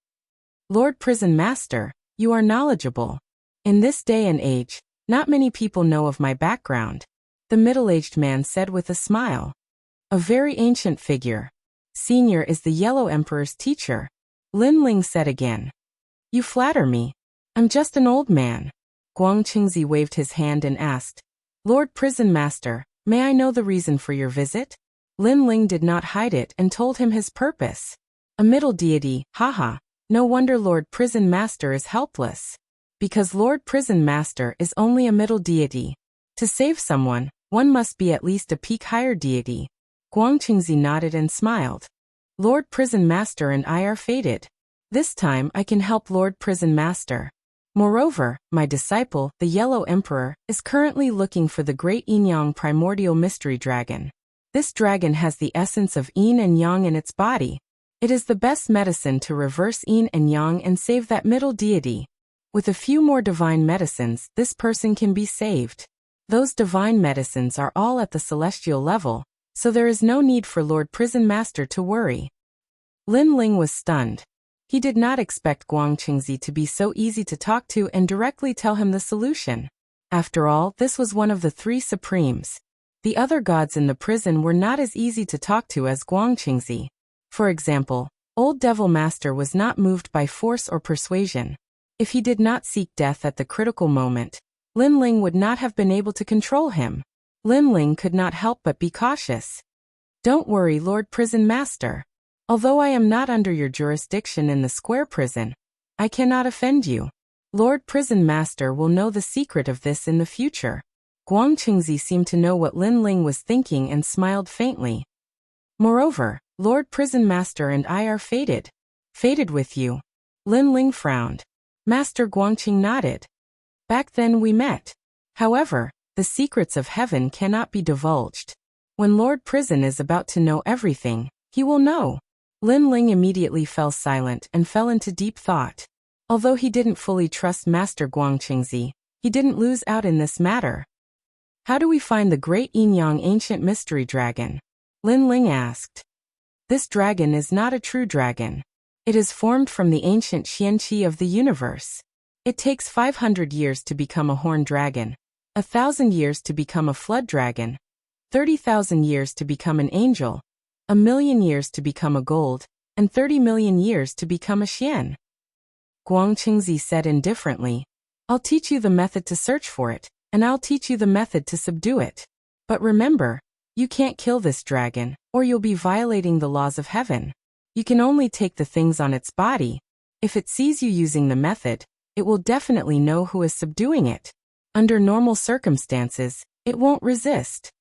"Lord Prison Master, you are knowledgeable. In this day and age, not many people know of my background," the middle-aged man said with a smile. "A very ancient figure. Senior is the Yellow Emperor's teacher," Lin Ling said again. "You flatter me. I'm just an old man." Guang Qingzi waved his hand and asked, "Lord Prison Master, may I know the reason for your visit?" Lin Ling did not hide it and told him his purpose. "A middle deity, haha. No wonder Lord Prison Master is helpless. Because Lord Prison Master is only a middle deity. To save someone, one must be at least a peak higher deity." Guang Qingzi nodded and smiled. "Lord Prison Master and I are fated. This time I can help Lord Prison Master. Moreover, my disciple, the Yellow Emperor, is currently looking for the great Yin-Yang primordial mystery dragon. This dragon has the essence of yin and yang in its body. It is the best medicine to reverse yin and yang and save that middle deity. With a few more divine medicines, this person can be saved. Those divine medicines are all at the celestial level, so there is no need for Lord Prison Master to worry." Lin Ling was stunned. He did not expect Guang Qingzi to be so easy to talk to and directly tell him the solution. After all, this was one of the 3 supremes. The other gods in the prison were not as easy to talk to as Guang Qingzi. For example, Old Devil Master was not moved by force or persuasion. If he did not seek death at the critical moment, Lin Ling would not have been able to control him. Lin Ling could not help but be cautious. "Don't worry, Lord Prison Master. Although I am not under your jurisdiction in the square prison, I cannot offend you. Lord Prison Master will know the secret of this in the future." Guang Qingzi seemed to know what Lin Ling was thinking and smiled faintly. "Moreover, Lord Prison Master and I are fated." "Fated with you?" Lin Ling frowned. Master Guangqing nodded. "Back then we met. However, the secrets of heaven cannot be divulged. When Lord Prison is about to know everything, he will know." Lin Ling immediately fell silent and fell into deep thought. Although he didn't fully trust Master Guang Qingzi, he didn't lose out in this matter. "How do we find the great Yin-Yang ancient mystery dragon?" Lin Ling asked. "This dragon is not a true dragon. It is formed from the ancient Xianqi of the universe. It takes 500 years to become a horned dragon, 1,000 years to become a flood dragon, 30,000 years to become an angel, 1,000,000 years to become a gold, and 30 million years to become a xian." Guang Qingzi said indifferently, "I'll teach you the method to search for it, and I'll teach you the method to subdue it. But remember, you can't kill this dragon, or you'll be violating the laws of heaven. You can only take the things on its body. If it sees you using the method, it will definitely know who is subduing it. Under normal circumstances, it won't resist.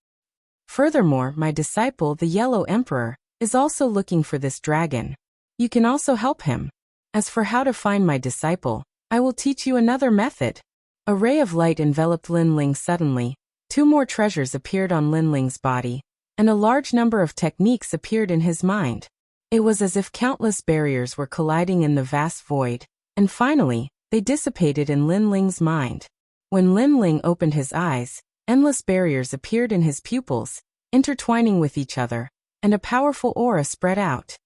Furthermore, my disciple, the Yellow Emperor, is also looking for this dragon. You can also help him. As for how to find my disciple, I will teach you another method." A ray of light enveloped Lin Ling suddenly. 2 more treasures appeared on Lin Ling's body, and a large number of techniques appeared in his mind. It was as if countless barriers were colliding in the vast void, and finally, they dissipated in Lin Ling's mind. When Lin Ling opened his eyes, endless barriers appeared in his pupils, intertwining with each other, and a powerful aura spread out.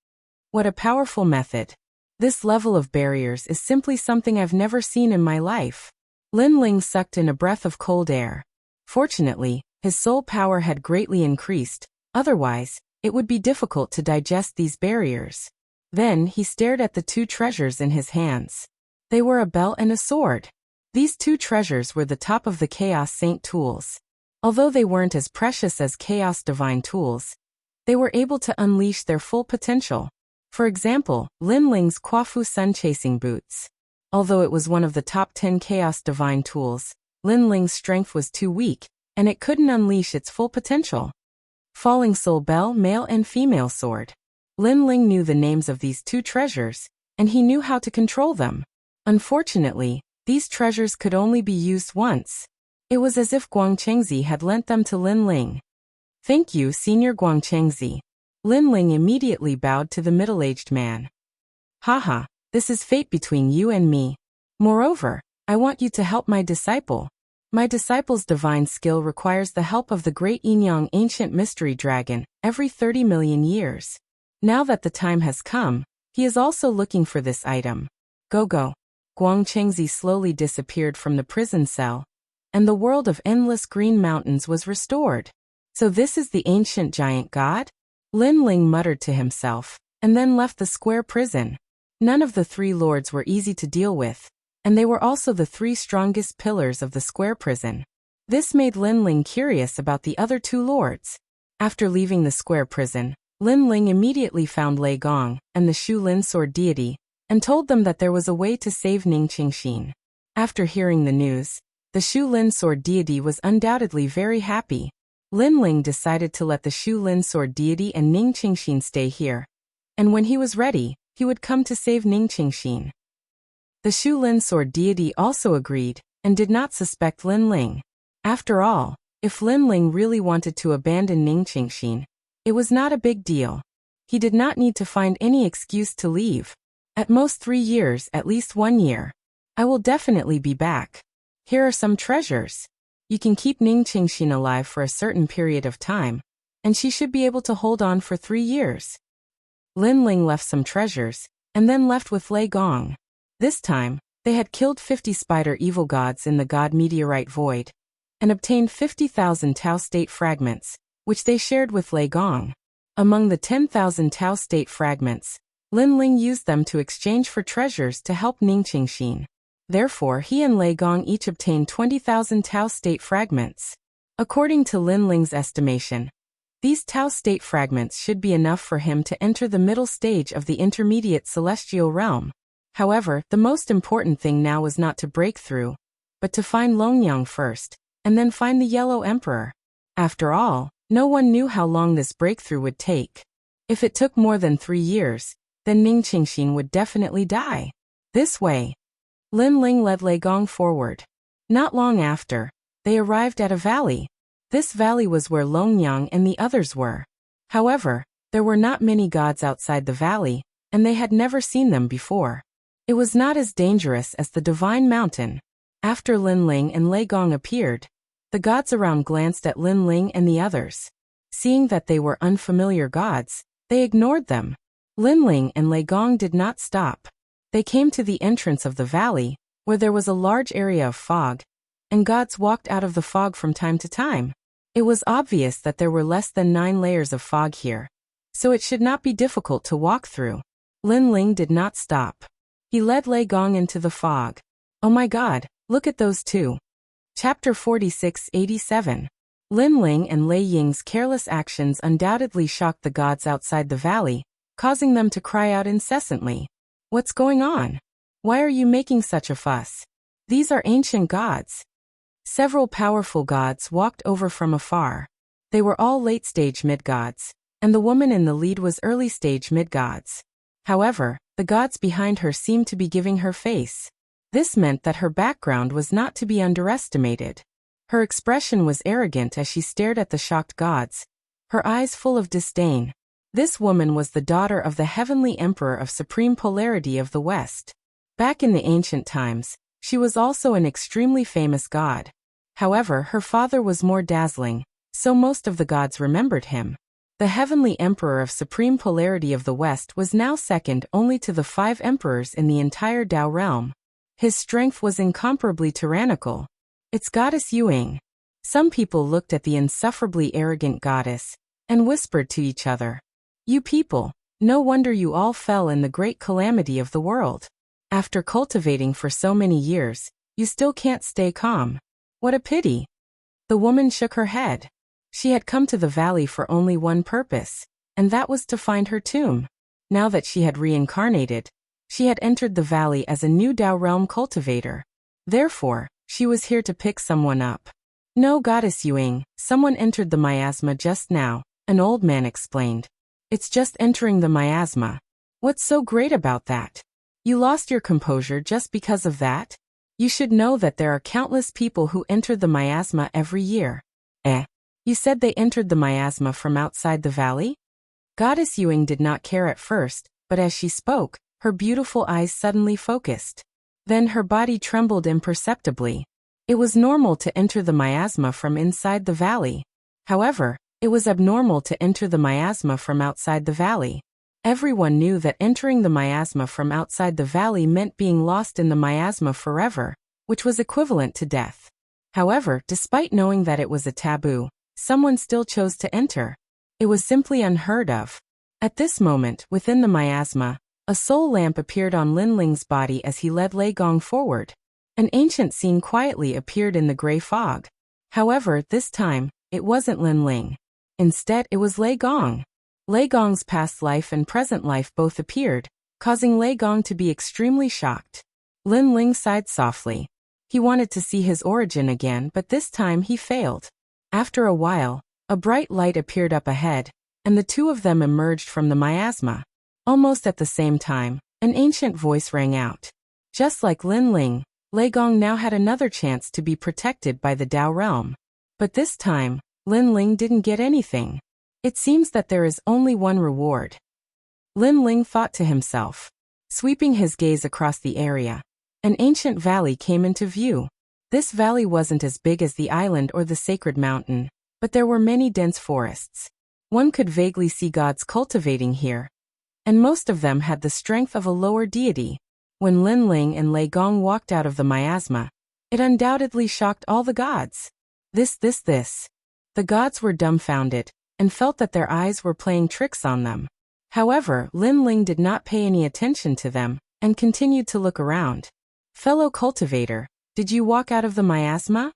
What a powerful method. This level of barriers is simply something I've never seen in my life. Lin Ling sucked in a breath of cold air. Fortunately, his soul power had greatly increased, otherwise, it would be difficult to digest these barriers. Then he stared at the two treasures in his hands. They were a belt and a sword. These two treasures were the top of the Chaos Saint tools. Although they weren't as precious as Chaos Divine tools, they were able to unleash their full potential. For example, Lin Ling's Quafu Sun Chasing Boots. Although it was one of the top 10 Chaos Divine tools, Lin Ling's strength was too weak, and it couldn't unleash its full potential. Falling Soul Bell Male and Female Sword. Lin Ling knew the names of these two treasures, and he knew how to control them. Unfortunately, these treasures could only be used once. It was as if Guang Chengzi had lent them to Lin Ling. "Thank you, Senior Guang Chengzi." Lin Ling immediately bowed to the middle-aged man. "Haha, this is fate between you and me. Moreover, I want you to help my disciple. My disciple's divine skill requires the help of the great Yinyang ancient mystery dragon every 30 million years. Now that the time has come, he is also looking for this item. Go. Guang Chengzi slowly disappeared from the prison cell, and the world of endless green mountains was restored. So this is the ancient giant god? Lin Ling muttered to himself, and then left the square prison. None of the three lords were easy to deal with, and they were also the three strongest pillars of the square prison. This made Lin Ling curious about the other two lords. After leaving the square prison, Lin Ling immediately found Lei Gong and the Shu Lin sword deity, and told them that there was a way to save Ning Qingxin. After hearing the news, the Shu Lin sword deity was undoubtedly very happy. Lin Ling decided to let the Shu Lin sword deity and Ning Qingxin stay here, and when he was ready, he would come to save Ning Qingxin. The Shu Lin sword deity also agreed, and did not suspect Lin Ling. After all, if Lin Ling really wanted to abandon Ning Qingxin, it was not a big deal. He did not need to find any excuse to leave. At most 3 years, at least 1 year. I will definitely be back. Here are some treasures. You can keep Ning Qingxin alive for a certain period of time, and she should be able to hold on for 3 years. Lin Ling left some treasures, and then left with Lei Gong. This time, they had killed 50 spider evil gods in the God Meteorite Void, and obtained 50,000 Tao State fragments, which they shared with Lei Gong. Among the 10,000 Tao State fragments, Lin Ling used them to exchange for treasures to help Ning Qingxin. Therefore, he and Lei Gong each obtained 20,000 Tao State fragments. According to Lin Ling's estimation, these Tao State fragments should be enough for him to enter the middle stage of the intermediate celestial realm. However, the most important thing now was not to break through, but to find Longyang first, and then find the Yellow Emperor. After all, no one knew how long this breakthrough would take. If it took more than 3 years, then Ning Qingxin would definitely die. This way, Lin Ling led Lei Gong forward. Not long after, they arrived at a valley. This valley was where Longyang and the others were. However, there were not many gods outside the valley, and they had never seen them before. It was not as dangerous as the Divine Mountain. After Lin Ling and Lei Gong appeared, the gods around glanced at Lin Ling and the others. Seeing that they were unfamiliar gods, they ignored them. Lin Ling and Lei Gong did not stop. They came to the entrance of the valley, where there was a large area of fog, and gods walked out of the fog from time to time. It was obvious that there were less than 9 layers of fog here, so it should not be difficult to walk through. Lin Ling did not stop. He led Lei Gong into the fog. Oh my god, look at those two. Chapter 46-87. Lin Ling and Lei Ying's careless actions undoubtedly shocked the gods outside the valley, causing them to cry out incessantly. What's going on? Why are you making such a fuss? These are ancient gods. Several powerful gods walked over from afar. They were all late-stage mid-gods, and the woman in the lead was early-stage mid-gods. However, the gods behind her seemed to be giving her face. This meant that her background was not to be underestimated. Her expression was arrogant as she stared at the shocked gods, her eyes full of disdain. This woman was the daughter of the Heavenly Emperor of Supreme Polarity of the West. Back in the ancient times, she was also an extremely famous god. However, her father was more dazzling, so most of the gods remembered him. The Heavenly Emperor of Supreme Polarity of the West was now second only to the 5 emperors in the entire Tao realm. His strength was incomparably tyrannical. It's Goddess Yuing. Some people looked at the insufferably arrogant goddess and whispered to each other, "You people, no wonder you all fell in the great calamity of the world. After cultivating for so many years, you still can't stay calm. What a pity." The woman shook her head. She had come to the valley for only one purpose, and that was to find her tomb. Now that she had reincarnated, she had entered the valley as a new Dao realm cultivator. Therefore, she was here to pick someone up. "No, Goddess Yuing, someone entered the miasma just now," an old man explained. "It's just entering the miasma. What's so great about that? You lost your composure just because of that? You should know that there are countless people who enter the miasma every year." You said they entered the miasma from outside the valley? Goddess Yuing did not care at first, but as she spoke, her beautiful eyes suddenly focused. Then her body trembled imperceptibly. It was normal to enter the miasma from inside the valley. However, it was abnormal to enter the miasma from outside the valley. Everyone knew that entering the miasma from outside the valley meant being lost in the miasma forever, which was equivalent to death. However, despite knowing that it was a taboo, someone still chose to enter. It was simply unheard of. At this moment, within the miasma, a soul lamp appeared on Lin Ling's body as he led Lei Gong forward. An ancient scene quietly appeared in the gray fog. However, this time, it wasn't Lin Ling. Instead, it was Lei Gong. Lei Gong's past life and present life both appeared, causing Lei Gong to be extremely shocked. Lin Ling sighed softly. He wanted to see his origin again, but this time he failed. After a while, a bright light appeared up ahead, and the two of them emerged from the miasma. Almost at the same time, an ancient voice rang out. Just like Lin Ling, Lei Gong now had another chance to be protected by the Dao realm. But this time, Lin Ling didn't get anything. It seems that there is only one reward. Lin Ling thought to himself. Sweeping his gaze across the area, an ancient valley came into view. This valley wasn't as big as the island or the sacred mountain, but there were many dense forests. One could vaguely see gods cultivating here, and most of them had the strength of a lower deity. When Lin Ling and Lei Gong walked out of the miasma, it undoubtedly shocked all the gods. This. The gods were dumbfounded, and felt that their eyes were playing tricks on them. However, Lin Ling did not pay any attention to them, and continued to look around. "Fellow cultivator, did you walk out of the miasma?"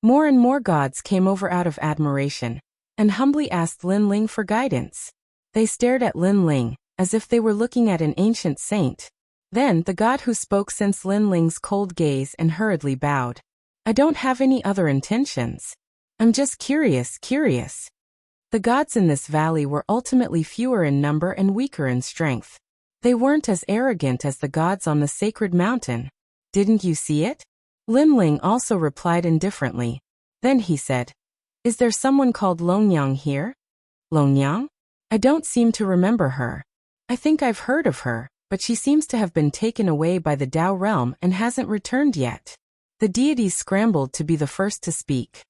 More and more gods came over out of admiration, and humbly asked Lin Ling for guidance. They stared at Lin Ling, as if they were looking at an ancient saint. Then the god who spoke sensed Lin Ling's cold gaze and hurriedly bowed. "I don't have any other intentions. I'm just curious. The gods in this valley were ultimately fewer in number and weaker in strength. They weren't as arrogant as the gods on the sacred mountain. Didn't you see it?" Lin Ling also replied indifferently. Then he said, "Is there someone called Longyang here?" "Longyang? I don't seem to remember her. I think I've heard of her, but she seems to have been taken away by the Dao realm and hasn't returned yet." The deities scrambled to be the first to speak.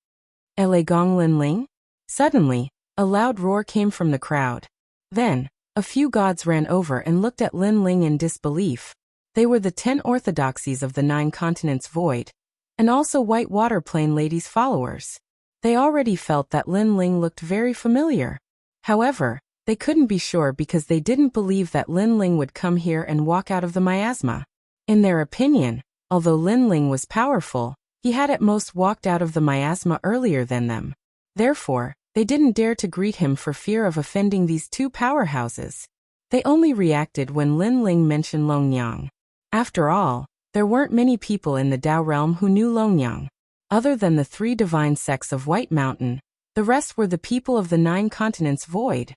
"Lei Gong Lin Ling?" Suddenly, a loud roar came from the crowd. Then, a few gods ran over and looked at Lin Ling in disbelief. They were the 10 orthodoxies of the 9 continents void, and also White Water Plain Lady's followers. They already felt that Lin Ling looked very familiar. However, they couldn't be sure because they didn't believe that Lin Ling would come here and walk out of the miasma. In their opinion, although Lin Ling was powerful, he had at most walked out of the miasma earlier than them. Therefore, they didn't dare to greet him for fear of offending these two powerhouses. They only reacted when Lin Ling mentioned Longyang. After all, there weren't many people in the Dao realm who knew Longyang. Other than the 3 divine sects of White Mountain, the rest were the people of the 9 continents void.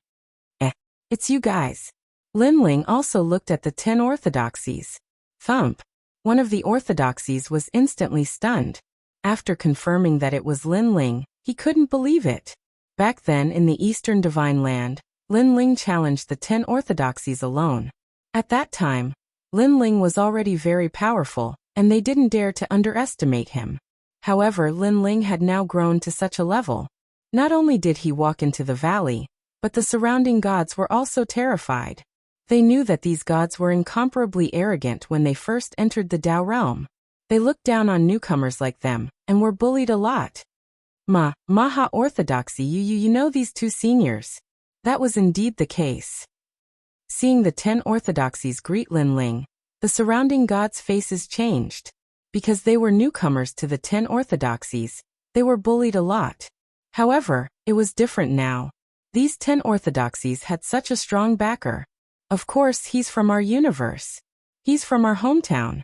It's you guys." Lin Ling also looked at the 10 orthodoxies. Thump. One of the orthodoxies was instantly stunned. After confirming that it was Lin Ling, he couldn't believe it. Back then in the Eastern Divine Land, Lin Ling challenged the 10 orthodoxies alone. At that time, Lin Ling was already very powerful, and they didn't dare to underestimate him. However, Lin Ling had now grown to such a level. Not only did he walk into the valley, but the surrounding gods were also terrified. They knew that these gods were incomparably arrogant when they first entered the Tao realm. They looked down on newcomers like them, and were bullied a lot. Maha orthodoxy, you know these two seniors. That was indeed the case. Seeing the 10 orthodoxies greet Lin Ling, the surrounding gods' faces changed. Because they were newcomers to the 10 orthodoxies, they were bullied a lot. However, it was different now. These 10 orthodoxies had such a strong backer. Of course, he's from our universe. He's from our hometown.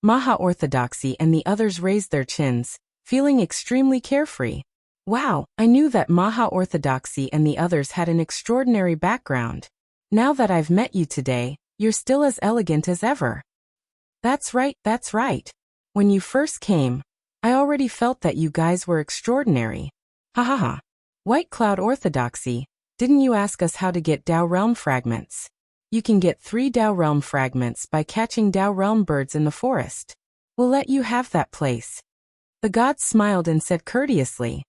Maha orthodoxy and the others raised their chins, feeling extremely carefree. Wow, I knew that Maha orthodoxy and the others had an extraordinary background. Now that I've met you today, you're still as elegant as ever. That's right. When you first came, I already felt that you guys were extraordinary. Ha ha ha. White Cloud Orthodoxy, didn't you ask us how to get Tao Realm fragments? You can get 3 Tao Realm fragments by catching Tao Realm birds in the forest. We'll let you have that place. The gods smiled and said courteously.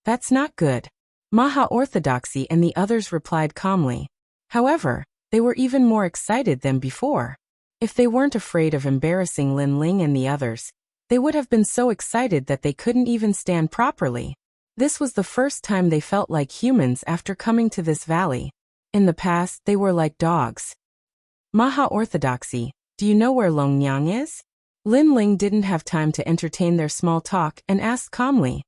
That's not good. Maha Orthodoxy and the others replied calmly. However, they were even more excited than before. If they weren't afraid of embarrassing Lin Ling and the others, they would have been so excited that they couldn't even stand properly. This was the first time they felt like humans after coming to this valley. In the past, they were like dogs. Maha Orthodoxy, do you know where Longnyang is? Lin Ling didn't have time to entertain their small talk and asked calmly.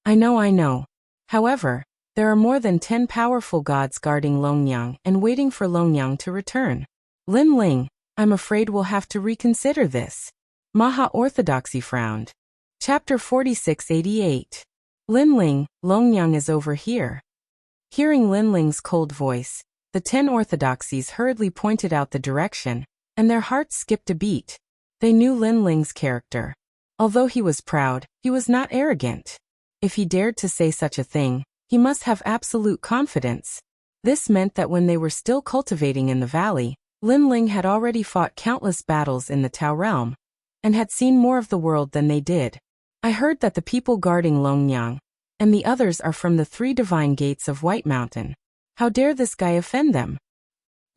I know. However, there are more than 10 powerful gods guarding Longnyang and waiting for Longnyang to return. Lin Ling, I'm afraid we'll have to reconsider this. Maha Orthodoxy frowned. Chapter 4688. Lin Ling, Longnyang is over here. Hearing Lin Ling's cold voice, the 10 orthodoxies hurriedly pointed out the direction, and their hearts skipped a beat. They knew Lin Ling's character. Although he was proud, he was not arrogant. If he dared to say such a thing, he must have absolute confidence. This meant that when they were still cultivating in the valley, Lin Ling had already fought countless battles in the Tao realm, and had seen more of the world than they did. I heard that the people guarding Longnyang and the others are from the 3 divine gates of White Mountain. How dare this guy offend them?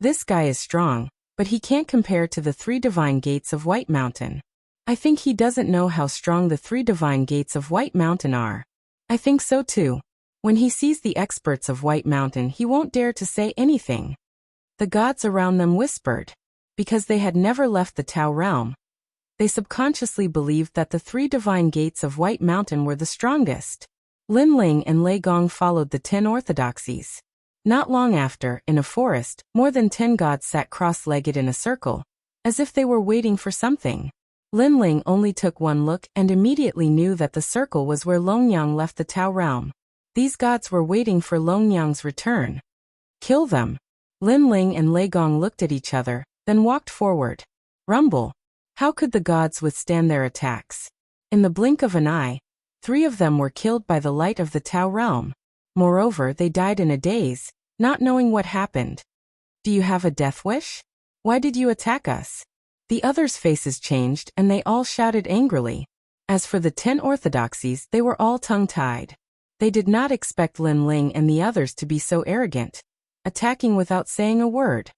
This guy is strong, but he can't compare to the 3 divine gates of White Mountain. I think he doesn't know how strong the 3 divine gates of White Mountain are. I think so too. When he sees the experts of White Mountain, he won't dare to say anything. The gods around them whispered. Because they had never left the Tao realm, they subconsciously believed that the 3 divine gates of White Mountain were the strongest. Lin Ling and Lei Gong followed the 10 orthodoxies. Not long after, in a forest, more than 10 gods sat cross-legged in a circle, as if they were waiting for something. Lin Ling only took one look and immediately knew that the circle was where Longnyang left the Tao realm. These gods were waiting for Longnyang's return. Kill them. Lin Ling and Lei Gong looked at each other, then walked forward. Rumble. How could the gods withstand their attacks? In the blink of an eye, 3 of them were killed by the light of the Tao realm. Moreover, they died in a daze, not knowing what happened. Do you have a death wish? Why did you attack us? The others' faces changed and they all shouted angrily. As for the 10 orthodoxies, they were all tongue-tied. They did not expect Lin Ling and the others to be so arrogant, attacking without saying a word.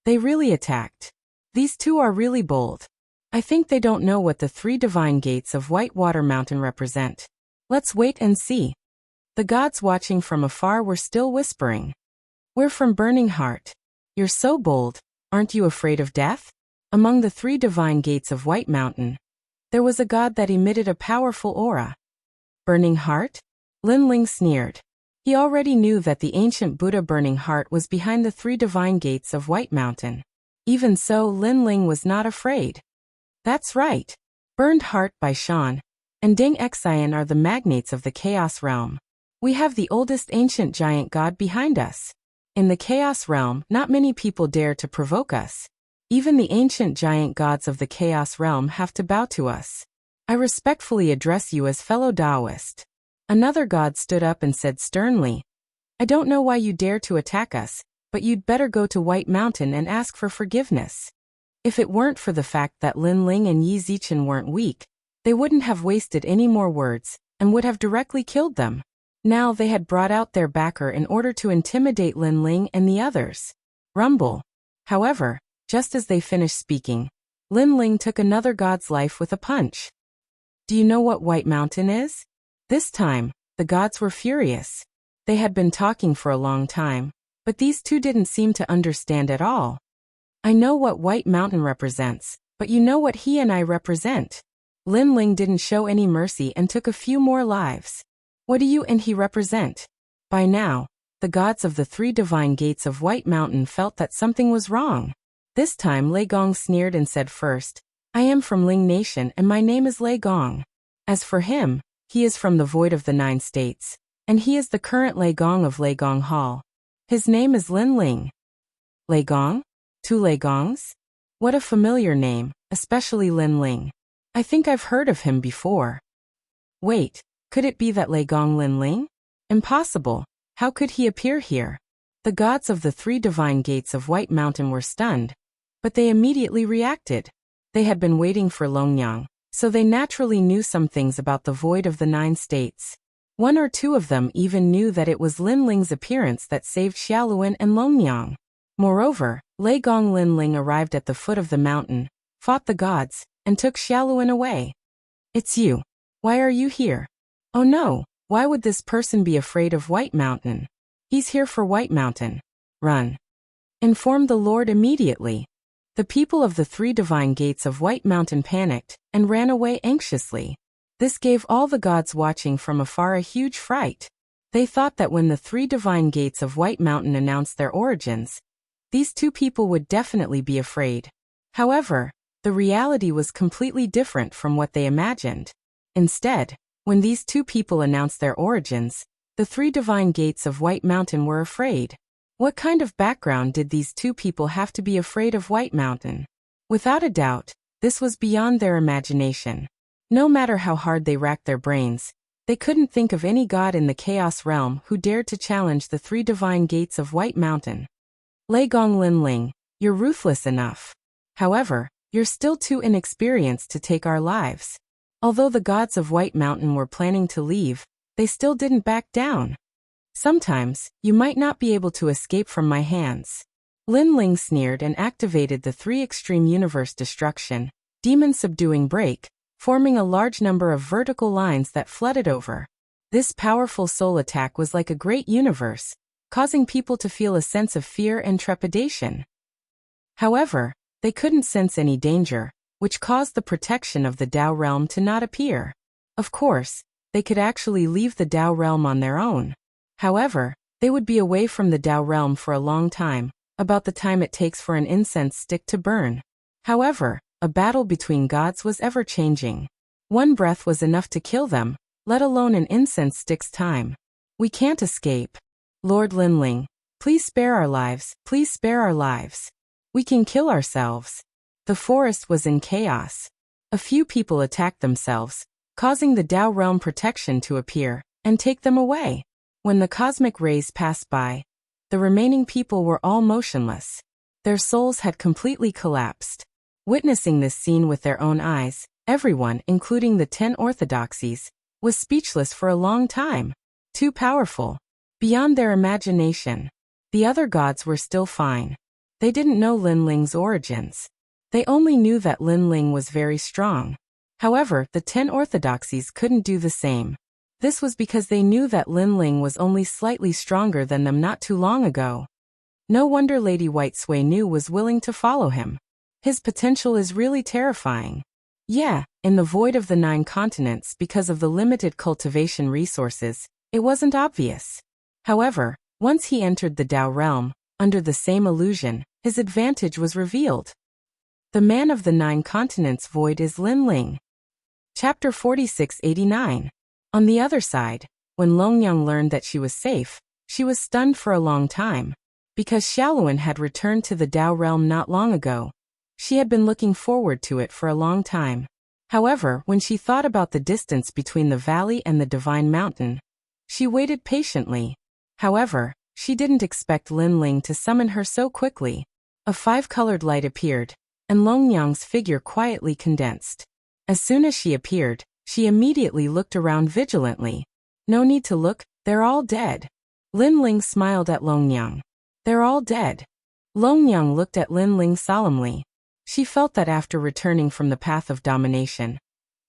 They really attacked. These 2 are really bold. I think they don't know what the 3 divine gates of Whitewater Mountain represent. Let's wait and see. The gods watching from afar were still whispering. We're from Burning Heart. You're so bold, aren't you afraid of death? Among the 3 divine gates of White Mountain, there was a god that emitted a powerful aura. Burning Heart? Lin Ling sneered. He already knew that the ancient Buddha Burning Heart was behind the 3 divine gates of White Mountain. Even so, Lin Ling was not afraid. That's right. Burned Heart by Shan and Deng Xian are the magnates of the Chaos Realm. We have the oldest ancient giant god behind us. In the Chaos Realm, not many people dare to provoke us. Even the ancient giant gods of the Chaos Realm have to bow to us. I respectfully address you as fellow Taoist. Another god stood up and said sternly, I don't know why you dare to attack us, but you'd better go to White Mountain and ask for forgiveness. If it weren't for the fact that Lin Ling and Yi Zichen weren't weak, they wouldn't have wasted any more words, and would have directly killed them. Now they had brought out their backer in order to intimidate Lin Ling and the others. Rumble. However, just as they finished speaking, Lin Ling took another god's life with a punch. Do you know what White Mountain is? This time, the gods were furious. They had been talking for a long time, but these two didn't seem to understand at all. I know what White Mountain represents, but you know what he and I represent. Lin Ling didn't show any mercy and took a few more lives. What do you and he represent? By now, the gods of the three divine gates of White Mountain felt that something was wrong. This time Lei Gong sneered and said first, I am from Ling Nation and my name is Lei Gong. As for him, he is from the void of the 9 states, and he is the current Lei Gong of Lei Gong Hall. His name is Lin Ling. Lei Gong? 2 Lei Gongs? What a familiar name, especially Lin Ling. I think I've heard of him before. Wait, could it be that Lei Gong Lin Ling? Impossible. How could he appear here? The gods of the 3 divine gates of White Mountain were stunned, but they immediately reacted. They had been waiting for Longyang, so they naturally knew some things about the void of the 9 states. 1 or 2 of them even knew that it was Lin Ling's appearance that saved Xiaoluan and Longyang. Moreover, Lei Gong Lin Ling arrived at the foot of the mountain, fought the gods, and took Xiaoluan away. It's you. Why are you here? Oh no, why would this person be afraid of White Mountain? He's here for White Mountain. Run. Inform the Lord immediately. The people of the 3 divine gates of White Mountain panicked and ran away anxiously. This gave all the gods watching from afar a huge fright. They thought that when the 3 divine gates of White Mountain announced their origins, these 2 people would definitely be afraid. However, the reality was completely different from what they imagined. Instead, when these 2 people announced their origins, the 3 divine gates of White Mountain were afraid. What kind of background did these 2 people have to be afraid of White Mountain? Without a doubt, this was beyond their imagination. No matter how hard they racked their brains, they couldn't think of any god in the Chaos Realm who dared to challenge the 3 divine gates of White Mountain. Lei Gong Lin Ling, you're ruthless enough. However, you're still too inexperienced to take our lives. Although the gods of White Mountain were planning to leave, they still didn't back down. Sometimes, you might not be able to escape from my hands. Lin Ling sneered and activated the 3 extreme universe destruction, demon subduing break, forming a large number of vertical lines that flooded over. This powerful soul attack was like a great universe, causing people to feel a sense of fear and trepidation. However, they couldn't sense any danger, which caused the protection of the Dao realm to not appear. Of course, they could actually leave the Dao realm on their own. However, they would be away from the Dao realm for a long time, about the time it takes for an incense stick to burn. However, a battle between gods was ever-changing. 1 breath was enough to kill them, let alone an incense stick's time. We can't escape. Lord Lin Ling, please spare our lives, please spare our lives. We can kill ourselves. The forest was in chaos. A few people attacked themselves, causing the Dao realm protection to appear and take them away. When the cosmic rays passed by, the remaining people were all motionless. Their souls had completely collapsed. Witnessing this scene with their own eyes, everyone, including the 10 orthodoxies, was speechless for a long time. Too powerful. Beyond their imagination. The other gods were still fine. They didn't know Lin Ling's origins. They only knew that Lin Ling was very strong. However, the 10 orthodoxies couldn't do the same. This was because they knew that Lin Ling was only slightly stronger than them not too long ago. No wonder Lady White Sui Nu was willing to follow him. His potential is really terrifying. Yeah, in the void of the 9 continents, because of the limited cultivation resources, it wasn't obvious. However, once he entered the Dao realm, under the same illusion, his advantage was revealed. The man of the 9 continents void is Lin Ling. Chapter 4689. On the other side, when Longyang learned that she was safe, she was stunned for a long time. Because Xiaoluan had returned to the Dao realm not long ago, she had been looking forward to it for a long time. However, when she thought about the distance between the valley and the divine mountain, she waited patiently. However, she didn't expect Lin Ling to summon her so quickly. A 5-colored light appeared, and Longyang's figure quietly condensed. As soon as she appeared, she immediately looked around vigilantly. No need to look, they're all dead. Lin Ling smiled at Longyang. They're all dead. Long Yang looked at Lin Ling solemnly. She felt that after returning from the path of domination,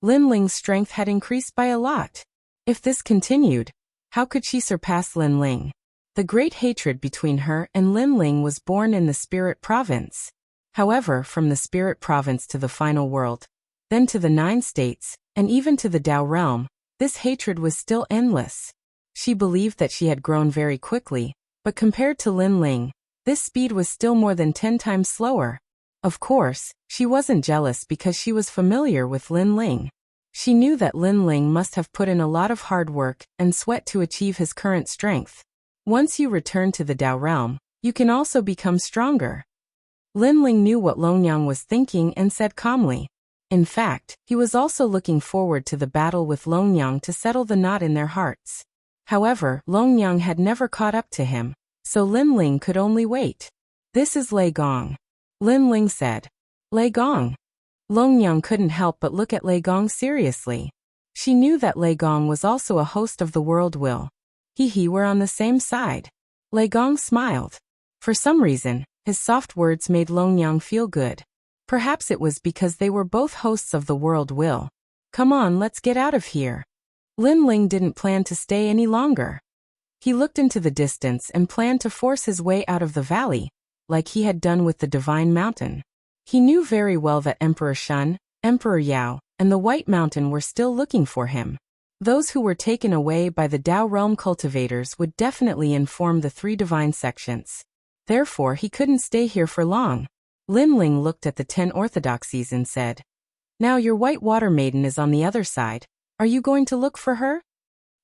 Lin Ling's strength had increased by a lot. If this continued, how could she surpass Lin Ling? The great hatred between her and Lin Ling was born in the Spirit Province. However, from the Spirit Province to the final world, then to the 9 states, and even to the Tao realm, this hatred was still endless. She believed that she had grown very quickly, but compared to Lin Ling, this speed was still more than 10 times slower. Of course, she wasn't jealous because she was familiar with Lin Ling. She knew that Lin Ling must have put in a lot of hard work and sweat to achieve his current strength. Once you return to the Tao realm, you can also become stronger. Lin Ling knew what Long Yang was thinking and said calmly. In fact, he was also looking forward to the battle with Long Yang to settle the knot in their hearts. However, Long Yang had never caught up to him, so Lin Ling could only wait. This is Lei Gong, Lin Ling said. Lei Gong. Long Yang couldn't help but look at Lei Gong seriously. She knew that Lei Gong was also a host of the world will. He were on the same side. Lei Gong smiled. For some reason, his soft words made Long Yang feel good. Perhaps it was because they were both hosts of the world will. Come on, let's get out of here. Lin Ling didn't plan to stay any longer. He looked into the distance and planned to force his way out of the valley, like he had done with the Divine Mountain. He knew very well that Emperor Shun, Emperor Yao, and the White Mountain were still looking for him. Those who were taken away by the Tao realm cultivators would definitely inform the 3 divine sections. Therefore, he couldn't stay here for long. Lin Ling looked at the 10 orthodoxies and said, "Now your white water maiden is on the other side. Are you going to look for her?"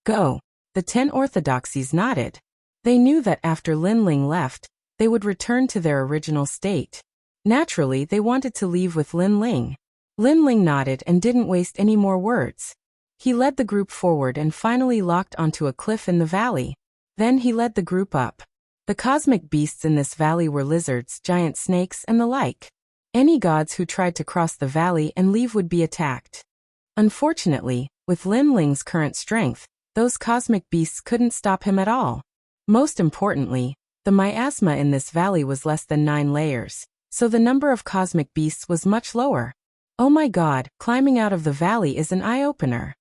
"Go." The 10 orthodoxies nodded. They knew that after Lin Ling left, they would return to their original state. Naturally, they wanted to leave with Lin Ling. Lin Ling nodded and didn't waste any more words. He led the group forward and finally locked onto a cliff in the valley. Then he led the group up. The cosmic beasts in this valley were lizards, giant snakes, and the like. Any gods who tried to cross the valley and leave would be attacked. Unfortunately, with Lin Ling's current strength, those cosmic beasts couldn't stop him at all. Most importantly, the miasma in this valley was less than 9 layers, so the number of cosmic beasts was much lower. Oh my god, climbing out of the valley is an eye-opener.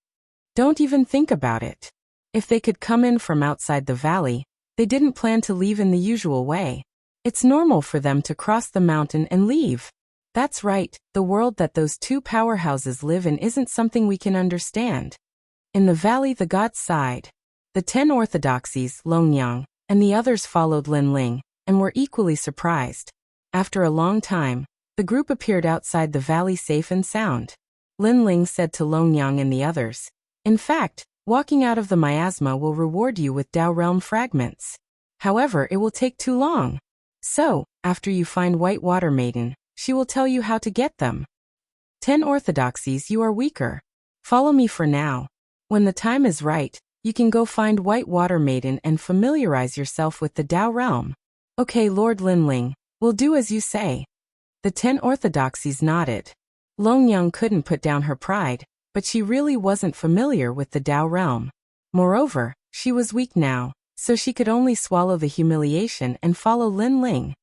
Don't even think about it. If they could come in from outside the valley, they didn't plan to leave in the usual way. It's normal for them to cross the mountain and leave. That's right, the world that those 2 powerhouses live in isn't something we can understand. In the valley the gods sighed. The 10 orthodoxies, Long Yang, and the others followed Lin Ling, and were equally surprised. After a long time, the group appeared outside the valley safe and sound. Lin Ling said to Long Yang and the others, "In fact, walking out of the miasma will reward you with Tao realm fragments. However, it will take too long. So, after you find White Water Maiden, she will tell you how to get them. 10 orthodoxies, you are weaker. Follow me for now. When the time is right, you can go find White Water Maiden and familiarize yourself with the Tao realm." "Okay, Lord Lin Ling, we'll do as you say." The 10 orthodoxies nodded. Long Yang couldn't put down her pride, but she really wasn't familiar with the Tao realm. Moreover, she was weak now, so she could only swallow the humiliation and follow Lin Ling.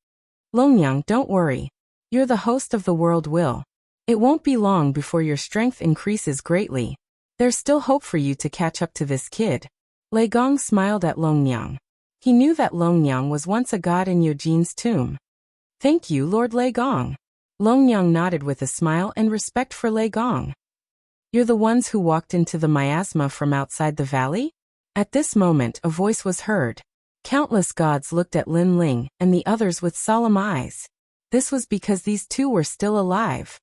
"Long Yang, don't worry. You're the host of the world will. It won't be long before your strength increases greatly. There's still hope for you to catch up to this kid." Lei Gong smiled at Long Yang. He knew that Long Yang was once a god in Yojin's tomb. "Thank you, Lord Lei Gong." Long Yang nodded with a smile and respect for Lei Gong. "You're the ones who walked into the miasma from outside the valley?" At this moment, a voice was heard. Countless gods looked at Lin Ling and the others with solemn eyes. This was because these 2 were still alive.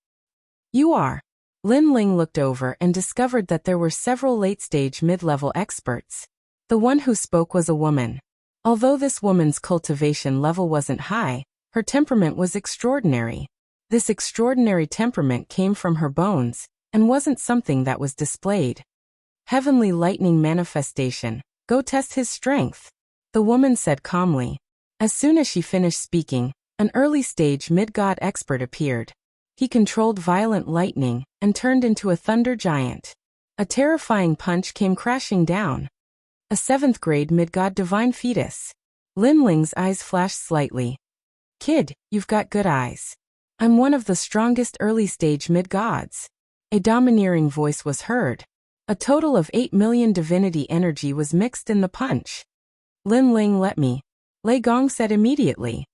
"You are." Lin Ling looked over and discovered that there were several late-stage mid-level experts. The one who spoke was a woman. Although this woman's cultivation level wasn't high, her temperament was extraordinary. This extraordinary temperament came from her bones, and wasn't something that was displayed. "Heavenly lightning manifestation, go test his strength," the woman said calmly. As soon as she finished speaking, an early-stage mid-god expert appeared. He controlled violent lightning and turned into a thunder giant. A terrifying punch came crashing down. A 7th grade mid-god divine fetus. Lin Ling's eyes flashed slightly. Kid, you've got good eyes. I'm one of the strongest early-stage mid-gods. A domineering voice was heard. A total of 8 million divinity energy was mixed in the punch. Lin Ling, let me. Lei Gong said immediately.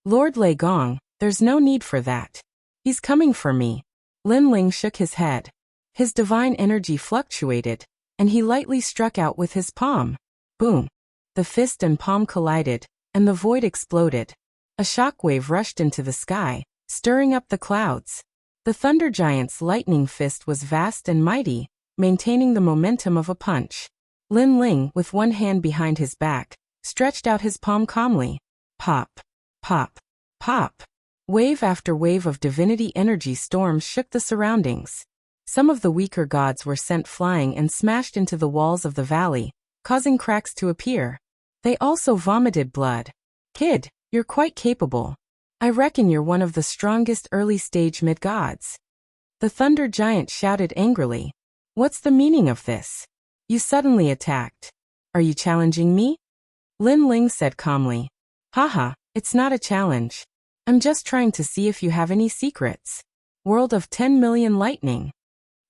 Lord Lei Gong, there's no need for that. He's coming for me. Lin Ling shook his head. His divine energy fluctuated, and he lightly struck out with his palm. Boom. The fist and palm collided, and the void exploded. A shockwave rushed into the sky, stirring up the clouds. The thunder giant's lightning fist was vast and mighty, maintaining the momentum of a punch. Lin Ling, with one hand behind his back, stretched out his palm calmly. Pop. Pop. Pop. Wave after wave of divinity energy storms shook the surroundings. Some of the weaker gods were sent flying and smashed into the walls of the valley, causing cracks to appear. They also vomited blood. Kid, you're quite capable. I reckon you're one of the strongest early-stage mid-gods. The thunder giant shouted angrily. What's the meaning of this? You suddenly attacked. Are you challenging me? Lin Ling said calmly. Haha, it's not a challenge. I'm just trying to see if you have any secrets. World of 10 million lightning.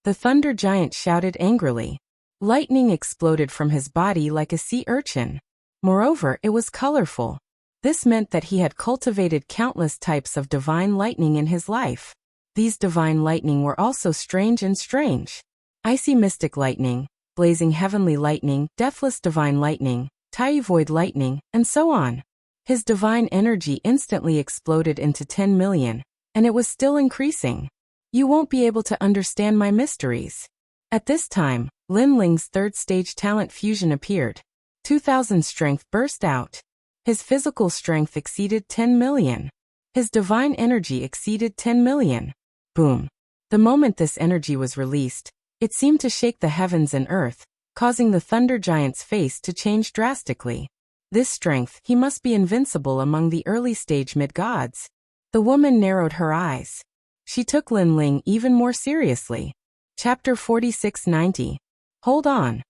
The thunder giant shouted angrily. Lightning exploded from his body like a sea urchin. Moreover, it was colorful. This meant that he had cultivated countless types of divine lightning in his life. These divine lightning were also strange and strange. Icy mystic lightning, blazing heavenly lightning, deathless divine lightning, tiny void lightning, and so on. His divine energy instantly exploded into 10 million, and it was still increasing. You won't be able to understand my mysteries. At this time, Lin Ling's third-stage talent fusion appeared. 2,000 strength burst out. His physical strength exceeded 10 million. His divine energy exceeded 10 million. Boom. The moment this energy was released, it seemed to shake the heavens and earth, causing the thunder giant's face to change drastically. This strength, he must be invincible among the early-stage mid-gods. The woman narrowed her eyes. She took Lin Ling even more seriously. Chapter 4690. Hold on.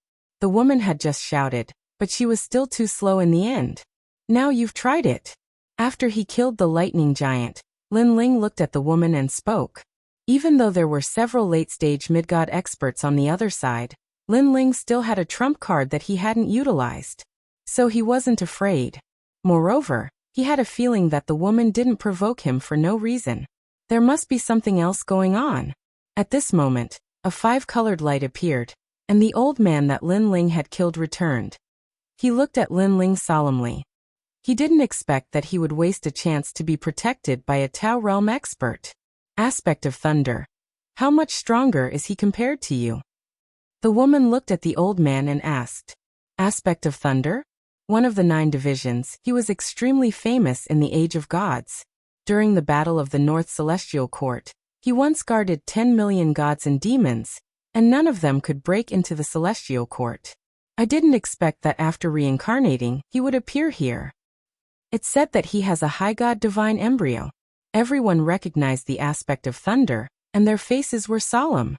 The woman had just shouted, but she was still too slow in the end. Now you've tried it. After he killed the lightning giant, Lin Ling looked at the woman and spoke. Even though there were several late-stage mid-god experts on the other side, Lin Ling still had a trump card that he hadn't utilized. So he wasn't afraid. Moreover, he had a feeling that the woman didn't provoke him for no reason. There must be something else going on. At this moment, a 5-colored light appeared, and the old man that Lin Ling had killed returned. He looked at Lin Ling solemnly. He didn't expect that he would waste a chance to be protected by a Tao realm expert. Aspect of thunder. How much stronger is he compared to you? The woman looked at the old man and asked. Aspect of thunder? One of the 9 divisions, he was extremely famous in the Age of Gods. During the Battle of the North Celestial Court, he once guarded 10 million gods and demons, and none of them could break into the Celestial Court. I didn't expect that after reincarnating, he would appear here. It's said that he has a high god divine embryo. Everyone recognized the aspect of thunder, and their faces were solemn.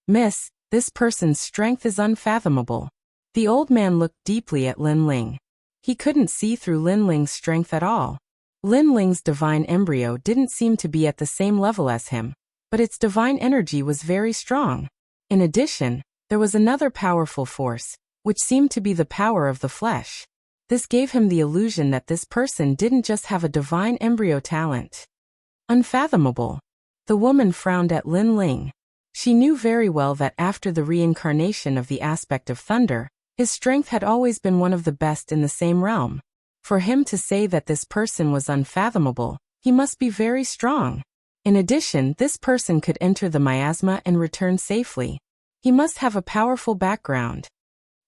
Miss, this person's strength is unfathomable. The old man looked deeply at Lin Ling. He couldn't see through Lin Ling's strength at all. Lin Ling's divine embryo didn't seem to be at the same level as him, but its divine energy was very strong. In addition, there was another powerful force, which seemed to be the power of the flesh. This gave him the illusion that this person didn't just have a divine embryo talent. Unfathomable. The woman frowned at Lin Ling. She knew very well that after the reincarnation of the aspect of thunder, his strength had always been one of the best in the same realm. For him to say that this person was unfathomable, he must be very strong. In addition, this person could enter the miasma and return safely. He must have a powerful background.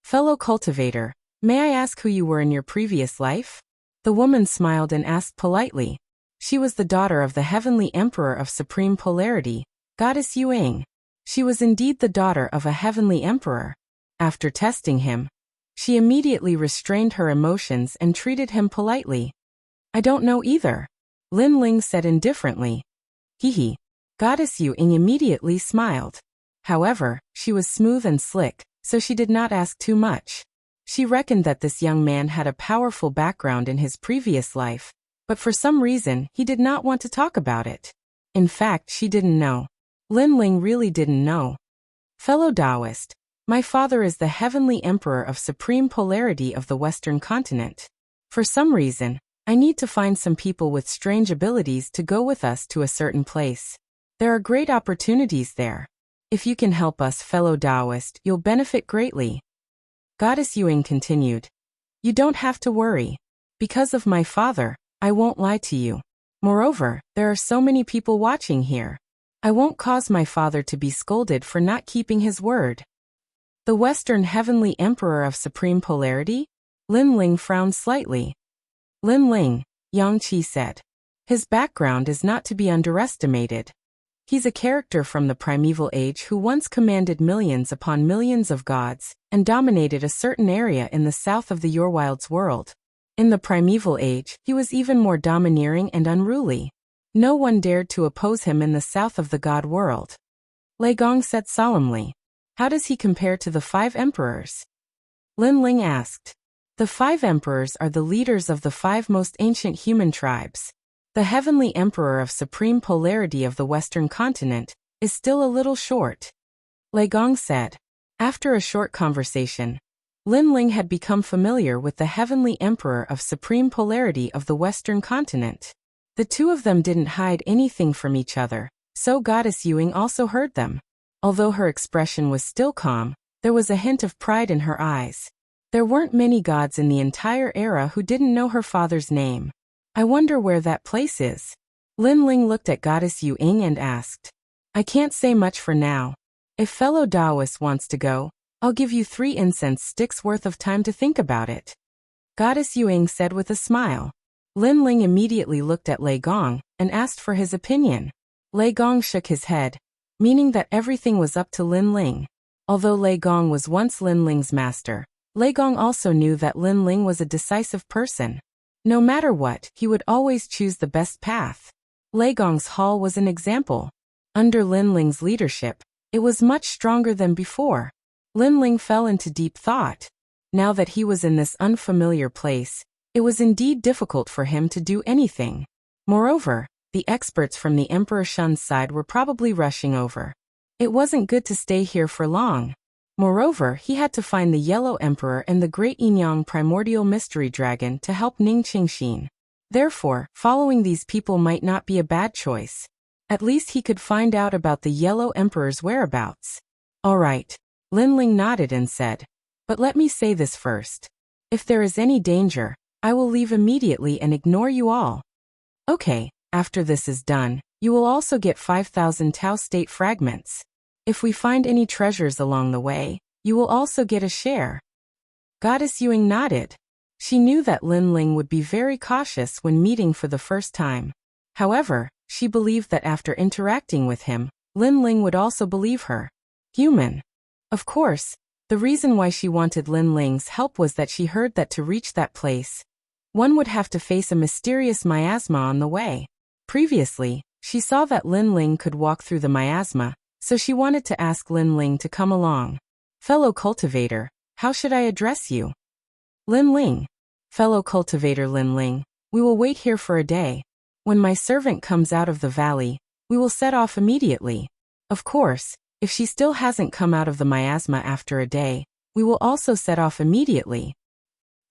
Fellow cultivator, may I ask who you were in your previous life? The woman smiled and asked politely. She was the daughter of the heavenly emperor of supreme polarity, Goddess Yuang. She was indeed the daughter of a heavenly emperor. After testing him, she immediately restrained her emotions and treated him politely. I don't know either. Lin Ling said indifferently. Hee. Goddess Yuang immediately smiled. However, she was smooth and slick, so she did not ask too much. She reckoned that this young man had a powerful background in his previous life, But for some reason, he did not want to talk about it. In fact, she didn't know. Lin Ling really didn't know. Fellow Taoist, my father is the heavenly emperor of supreme polarity of the Western continent. For some reason, I need to find some people with strange abilities to go with us to a certain place. There are great opportunities there. If you can help us, fellow Taoist, you'll benefit greatly. Goddess Yuing continued. You don't have to worry. Because of my father, I won't lie to you. Moreover, there are so many people watching here. I won't cause my father to be scolded for not keeping his word. The Western Heavenly Emperor of Supreme Polarity? Lin Ling frowned slightly. Lin Ling, Yang Qi said. His background is not to be underestimated. He's a character from the primeval age who once commanded millions upon millions of gods and dominated a certain area in the south of the Yorwild's world. In the primeval age, he was even more domineering and unruly. No one dared to oppose him in the south of the god world. Lei Gong said solemnly. How does he compare to the 5 emperors? Lin Ling asked. The 5 emperors are the leaders of the 5 most ancient human tribes. The heavenly emperor of supreme polarity of the Western continent is still a little short. Lei Gong said. After a short conversation, Lin Ling had become familiar with the heavenly emperor of supreme polarity of the Western continent. The two of them didn't hide anything from each other, so Goddess Yuing also heard them. Although her expression was still calm, there was a hint of pride in her eyes. There weren't many gods in the entire era who didn't know her father's name. I wonder where that place is. Lin Ling looked at Goddess Yuing and asked. I can't say much for now. If fellow Taoist wants to go, I'll give you 3 incense sticks worth of time to think about it. Goddess Yuing said with a smile. Lin Ling immediately looked at Lei Gong and asked for his opinion. Lei Gong shook his head, meaning that everything was up to Lin Ling. Although Lei Gong was once Lin Ling's master, Lei Gong also knew that Lin Ling was a decisive person. No matter what, he would always choose the best path. Lei Gong's hall was an example. Under Lin Ling's leadership, it was much stronger than before. Lin Ling fell into deep thought. Now that he was in this unfamiliar place, it was indeed difficult for him to do anything. Moreover, the experts from the Emperor Shun's side were probably rushing over. It wasn't good to stay here for long. Moreover, he had to find the Yellow Emperor and the Great Yinyang Primordial Mystery Dragon to help Ning Qingxin. Therefore, following these people might not be a bad choice. At least he could find out about the Yellow Emperor's whereabouts. All right. Lin Ling nodded and said. But let me say this first. If there is any danger, I will leave immediately and ignore you all. Okay, after this is done, you will also get 5,000 Tao State fragments. If we find any treasures along the way, you will also get a share. Goddess Yuing nodded. She knew that Lin Ling would be very cautious when meeting for the first time. However, she believed that after interacting with him, Lin Ling would also believe her. Human. Of course, the reason why she wanted Lin Ling's help was that she heard that to reach that place, one would have to face a mysterious miasma on the way. Previously, she saw that Lin Ling could walk through the miasma, so she wanted to ask Lin Ling to come along. Fellow cultivator, how should I address you? Lin Ling. Fellow cultivator Lin Ling, we will wait here for a day. When my servant comes out of the valley, we will set off immediately. Of course, if she still hasn't come out of the miasma after a day, we will also set off immediately.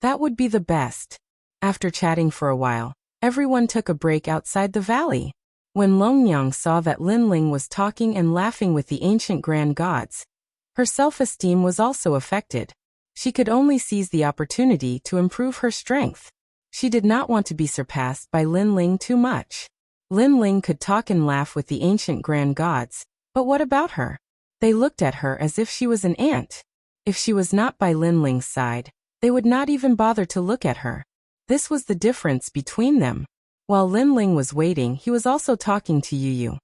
That would be the best. After chatting for a while, everyone took a break outside the valley. When Longnyang saw that Lin Ling was talking and laughing with the ancient grand gods, her self-esteem was also affected. She could only seize the opportunity to improve her strength. She did not want to be surpassed by Lin Ling too much. Lin Ling could talk and laugh with the ancient grand gods, but what about her? They looked at her as if she was an ant. If she was not by Lin Ling's side, they would not even bother to look at her. This was the difference between them. While Lin Ling was waiting, he was also talking to Yu Yu.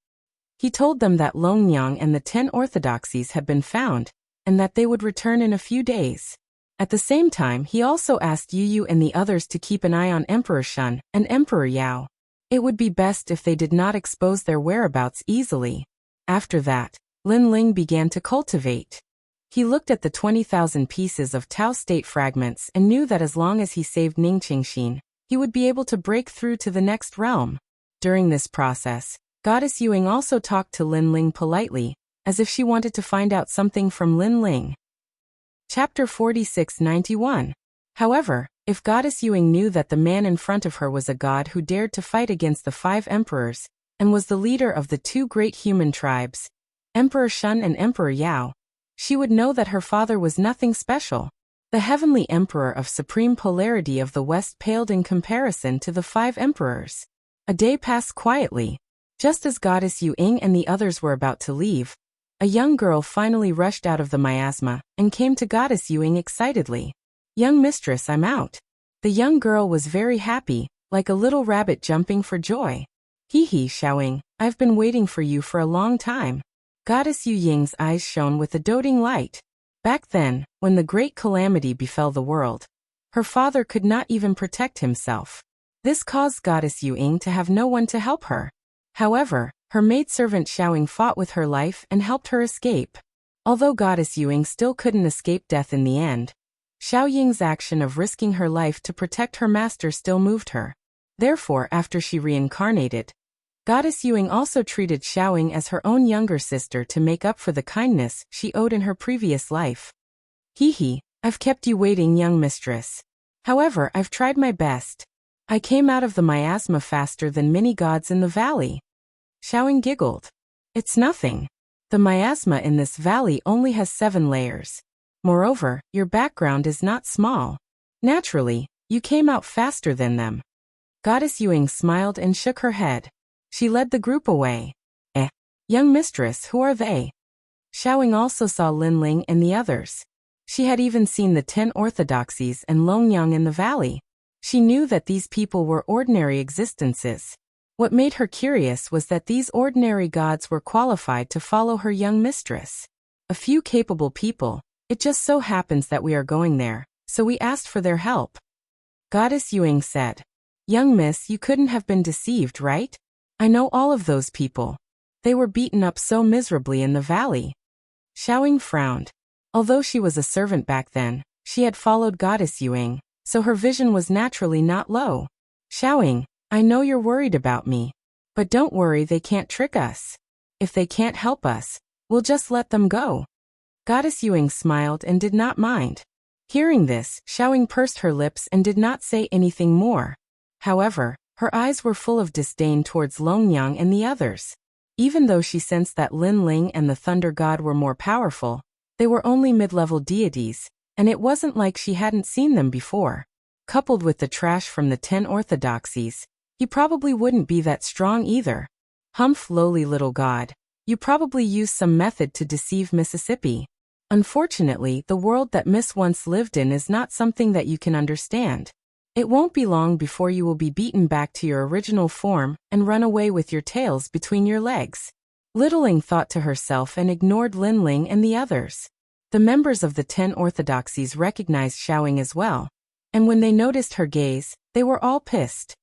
He told them that Longnyang and the 10 orthodoxies had been found, and that they would return in a few days. At the same time, he also asked Yu Yu and the others to keep an eye on Emperor Shun and Emperor Yao. It would be best if they did not expose their whereabouts easily. After that, Lin Ling began to cultivate. He looked at the 20,000 pieces of Tao State fragments and knew that as long as he saved Ning Qingxin, he would be able to break through to the next realm. During this process, Goddess Yuing also talked to Lin Ling politely, as if she wanted to find out something from Lin Ling. Chapter 4691. However, if Goddess Yuing knew that the man in front of her was a god who dared to fight against the 5 emperors, and was the leader of the 2 great human tribes, Emperor Shun and Emperor Yao, she would know that her father was nothing special. The heavenly emperor of supreme polarity of the West paled in comparison to the 5 emperors. A day passed quietly. Just as Goddess Yuing and the others were about to leave, a young girl finally rushed out of the miasma and came to Goddess Yuing excitedly. "Young mistress, I'm out." The young girl was very happy, like a little rabbit jumping for joy. "Hee hee, Xiaoying, I've been waiting for you for a long time." Goddess Yuing's eyes shone with a doting light. Back then, when the great calamity befell the world, her father could not even protect himself. This caused Goddess Yuing to have no one to help her. However, her maidservant Xiaoying fought with her life and helped her escape. Although Goddess Yuing still couldn't escape death in the end, Xiaoying's action of risking her life to protect her master still moved her. Therefore, after she reincarnated, Goddess Yuing also treated Xiaoying as her own younger sister to make up for the kindness she owed in her previous life. "Hee hee, I've kept you waiting, young mistress. However, I've tried my best. I came out of the miasma faster than many gods in the valley." Xiaoying giggled. "It's nothing. The miasma in this valley only has 7 layers. Moreover, your background is not small. Naturally, you came out faster than them." Goddess Yuing smiled and shook her head. She led the group away. Young mistress, who are they?" Xiaoying also saw Lin Ling and the others. She had even seen the 10 orthodoxies and Longyang in the valley. She knew that these people were ordinary existences. What made her curious was that these ordinary gods were qualified to follow her young mistress. A few capable people. It just so happens that we are going there, so we asked for their help. Goddess Yuing said. "Young miss, you couldn't have been deceived, right? I know all of those people. They were beaten up so miserably in the valley." Xiaoying frowned. Although she was a servant back then, she had followed Goddess Yuing, so her vision was naturally not low. "Xiaoying, I know you're worried about me. But don't worry, they can't trick us. If they can't help us, we'll just let them go." Goddess Yuing smiled and did not mind. Hearing this, Xiaoying pursed her lips and did not say anything more. However, her eyes were full of disdain towards Longyang and the others. Even though she sensed that Lin Ling and the Thunder God were more powerful, they were only mid-level deities, and it wasn't like she hadn't seen them before. Coupled with the trash from the 10 orthodoxies, he probably wouldn't be that strong either. "Humph, lowly little god. You probably used some method to deceive Mississippi. Unfortunately, the world that Miss once lived in is not something that you can understand. It won't be long before you will be beaten back to your original form and run away with your tails between your legs." Littling thought to herself and ignored Lin Ling and the others. The members of the 10 orthodoxies recognized Xiaoying as well, and when they noticed her gaze, they were all pissed.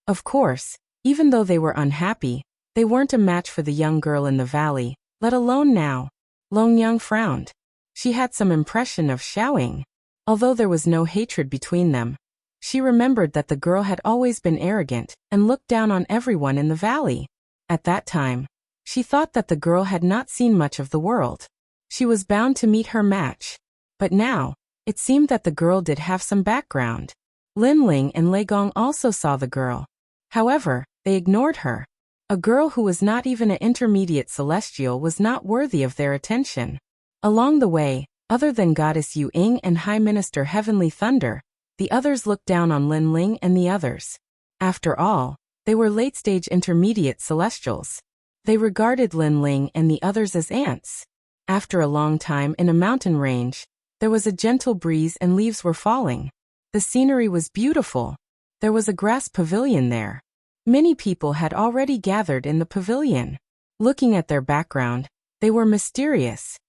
Of course, even though they were unhappy, they weren't a match for the young girl in the valley, let alone now. Longyang frowned. She had some impression of Xiaoying. Although there was no hatred between them, she remembered that the girl had always been arrogant and looked down on everyone in the valley. At that time, she thought that the girl had not seen much of the world. She was bound to meet her match. But now, it seemed that the girl did have some background. Lin Ling and Lei Gong also saw the girl. However, they ignored her. A girl who was not even an intermediate celestial was not worthy of their attention. Along the way, other than Goddess Yuing and High Minister Heavenly Thunder, the others looked down on Lin Ling and the others. After all, they were late-stage intermediate celestials. They regarded Lin Ling and the others as ants. After a long time in a mountain range, there was a gentle breeze and leaves were falling. The scenery was beautiful. There was a grass pavilion there. Many people had already gathered in the pavilion. Looking at their background, they were mysterious.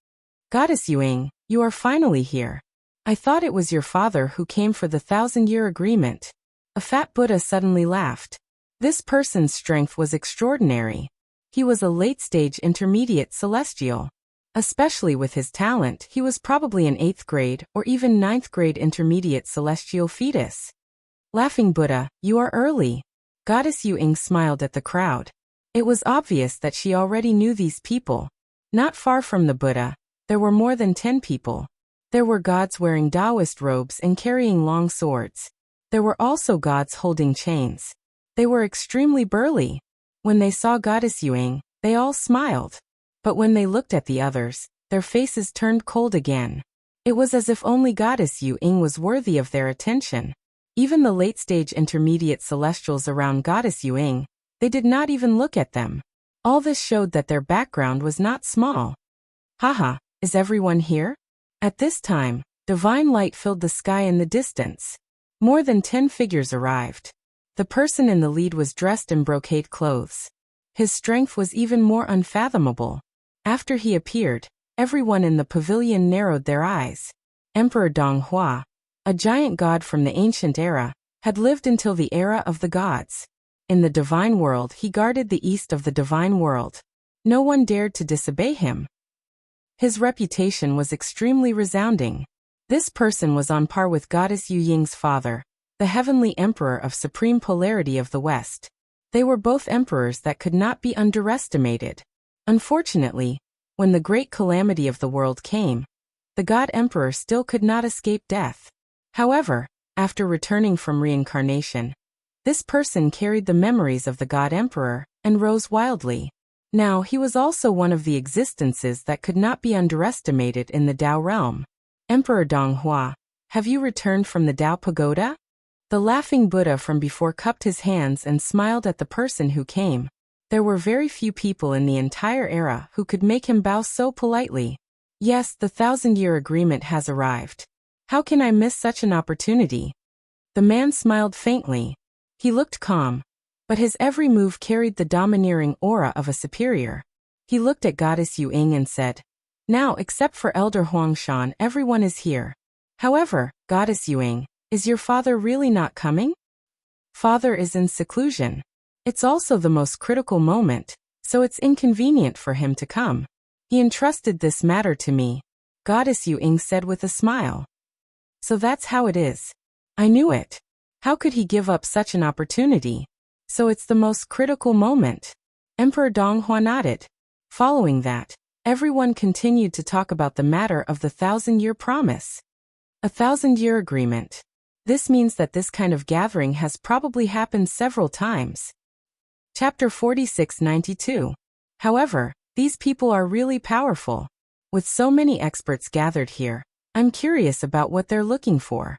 "Goddess Yuing, you are finally here. I thought it was your father who came for the 1,000-year agreement." A fat Buddha suddenly laughed. This person's strength was extraordinary. He was a late-stage intermediate celestial. Especially with his talent, he was probably an 8th grade or even 9th grade intermediate celestial fetus. Laughing Buddha, you are early. Goddess Yuing smiled at the crowd. It was obvious that she already knew these people. Not far from the Buddha, there were more than 10 people. There were gods wearing Taoist robes and carrying long swords. There were also gods holding chains. They were extremely burly. When they saw Goddess Yuing, they all smiled. But when they looked at the others, their faces turned cold again. It was as if only Goddess Yuing was worthy of their attention. Even the late-stage intermediate celestials around Goddess Yuing, they did not even look at them. All this showed that their background was not small. Haha, is everyone here? At this time, divine light filled the sky in the distance. More than 10 figures arrived. The person in the lead was dressed in brocade clothes. His strength was even more unfathomable. After he appeared, everyone in the pavilion narrowed their eyes. Emperor Donghua, a giant god from the ancient era, had lived until the era of the gods. In the divine world, he guarded the east of the divine world. No one dared to disobey him. His reputation was extremely resounding. This person was on par with Goddess Yu Ying's father, the heavenly emperor of supreme polarity of the West. They were both emperors that could not be underestimated. Unfortunately, when the great calamity of the world came, the god emperor still could not escape death. However, after returning from reincarnation, this person carried the memories of the god emperor and rose wildly. Now he was also one of the existences that could not be underestimated in the Tao realm. Emperor Donghua, have you returned from the Tao pagoda? The laughing Buddha from before cupped his hands and smiled at the person who came. There were very few people in the entire era who could make him bow so politely. Yes, the 1,000-year agreement has arrived. How can I miss such an opportunity? The man smiled faintly. He looked calm, but his every move carried the domineering aura of a superior. He looked at Goddess Yuing and said, "Now, except for Elder Huangshan, everyone is here. However, Goddess Yuing, is your father really not coming? Father is in seclusion. It's also the most critical moment, so it's inconvenient for him to come. He entrusted this matter to me," Goddess Yuing said with a smile. So that's how it is. I knew it. How could he give up such an opportunity? So it's the most critical moment. Emperor Donghua nodded. Following that, everyone continued to talk about the matter of the 1,000-year promise. A 1,000-year agreement. This means that this kind of gathering has probably happened several times. Chapter 4692. However, these people are really powerful. With so many experts gathered here, I'm curious about what they're looking for.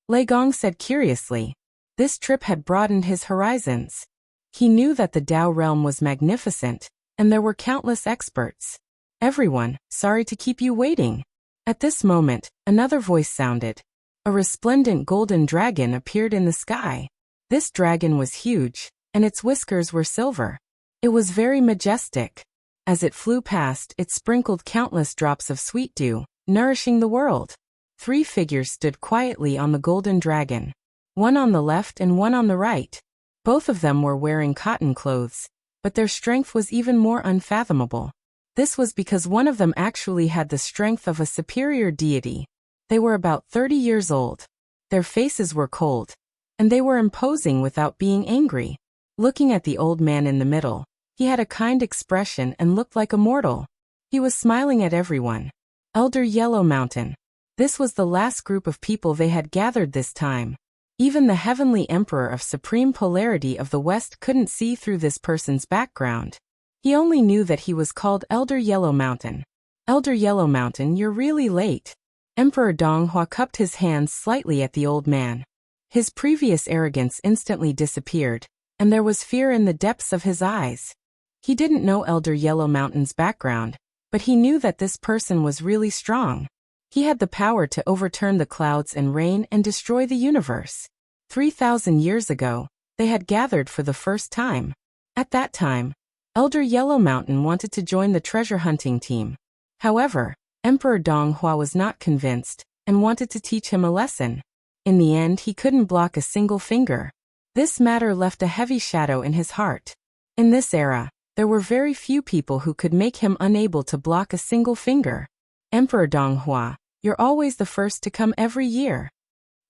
Lei Gong said curiously. This trip had broadened his horizons. He knew that the Tao realm was magnificent, and there were countless experts. Everyone, sorry to keep you waiting. At this moment, another voice sounded. A resplendent golden dragon appeared in the sky. This dragon was huge, and its whiskers were silver. It was very majestic. As it flew past, it sprinkled countless drops of sweet dew, nourishing the world. 3 figures stood quietly on the golden dragon. One on the left and one on the right. Both of them were wearing cotton clothes, but their strength was even more unfathomable. This was because one of them actually had the strength of a superior deity. They were about 30 years old. Their faces were cold, and they were imposing without being angry. Looking at the old man in the middle, he had a kind expression and looked like a mortal. He was smiling at everyone. Elder Yellow Mountain. This was the last group of people they had gathered this time. Even the heavenly emperor of supreme polarity of the West couldn't see through this person's background. He only knew that he was called Elder Yellow Mountain. Elder Yellow Mountain, you're really late. Emperor Donghua cupped his hands slightly at the old man. His previous arrogance instantly disappeared, and there was fear in the depths of his eyes. He didn't know Elder Yellow Mountain's background, but he knew that this person was really strong. He had the power to overturn the clouds and rain and destroy the universe. 3,000 years ago, they had gathered for the first time. At that time, Elder Yellow Mountain wanted to join the treasure hunting team. However, Emperor Donghua was not convinced and wanted to teach him a lesson. In the end, he couldn't block a single finger. This matter left a heavy shadow in his heart. In this era, there were very few people who could make him unable to block a single finger. Emperor Donghua, you're always the first to come every year.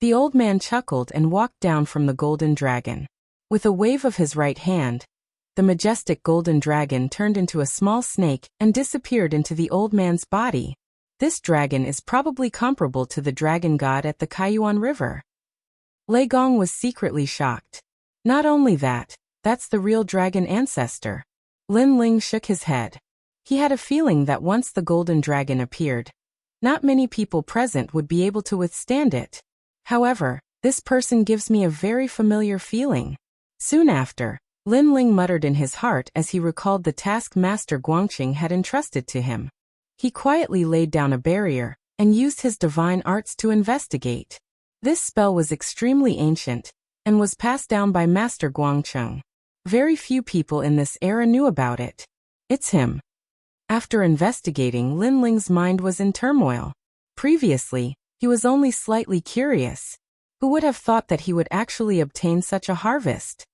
The old man chuckled and walked down from the golden dragon. With a wave of his right hand, the majestic golden dragon turned into a small snake and disappeared into the old man's body. This dragon is probably comparable to the dragon god at the Kaiyuan River. Lei Gong was secretly shocked. Not only that, that's the real dragon ancestor. Lin Ling shook his head. He had a feeling that once the golden dragon appeared, not many people present would be able to withstand it. However, this person gives me a very familiar feeling. Soon after, Lin Ling muttered in his heart as he recalled the task Master Guangqing had entrusted to him. He quietly laid down a barrier and used his divine arts to investigate. This spell was extremely ancient and was passed down by Master Guangqing. Very few people in this era knew about it. It's him. After investigating, Lin Ling's mind was in turmoil. Previously, he was only slightly curious. Who would have thought that he would actually obtain such a harvest?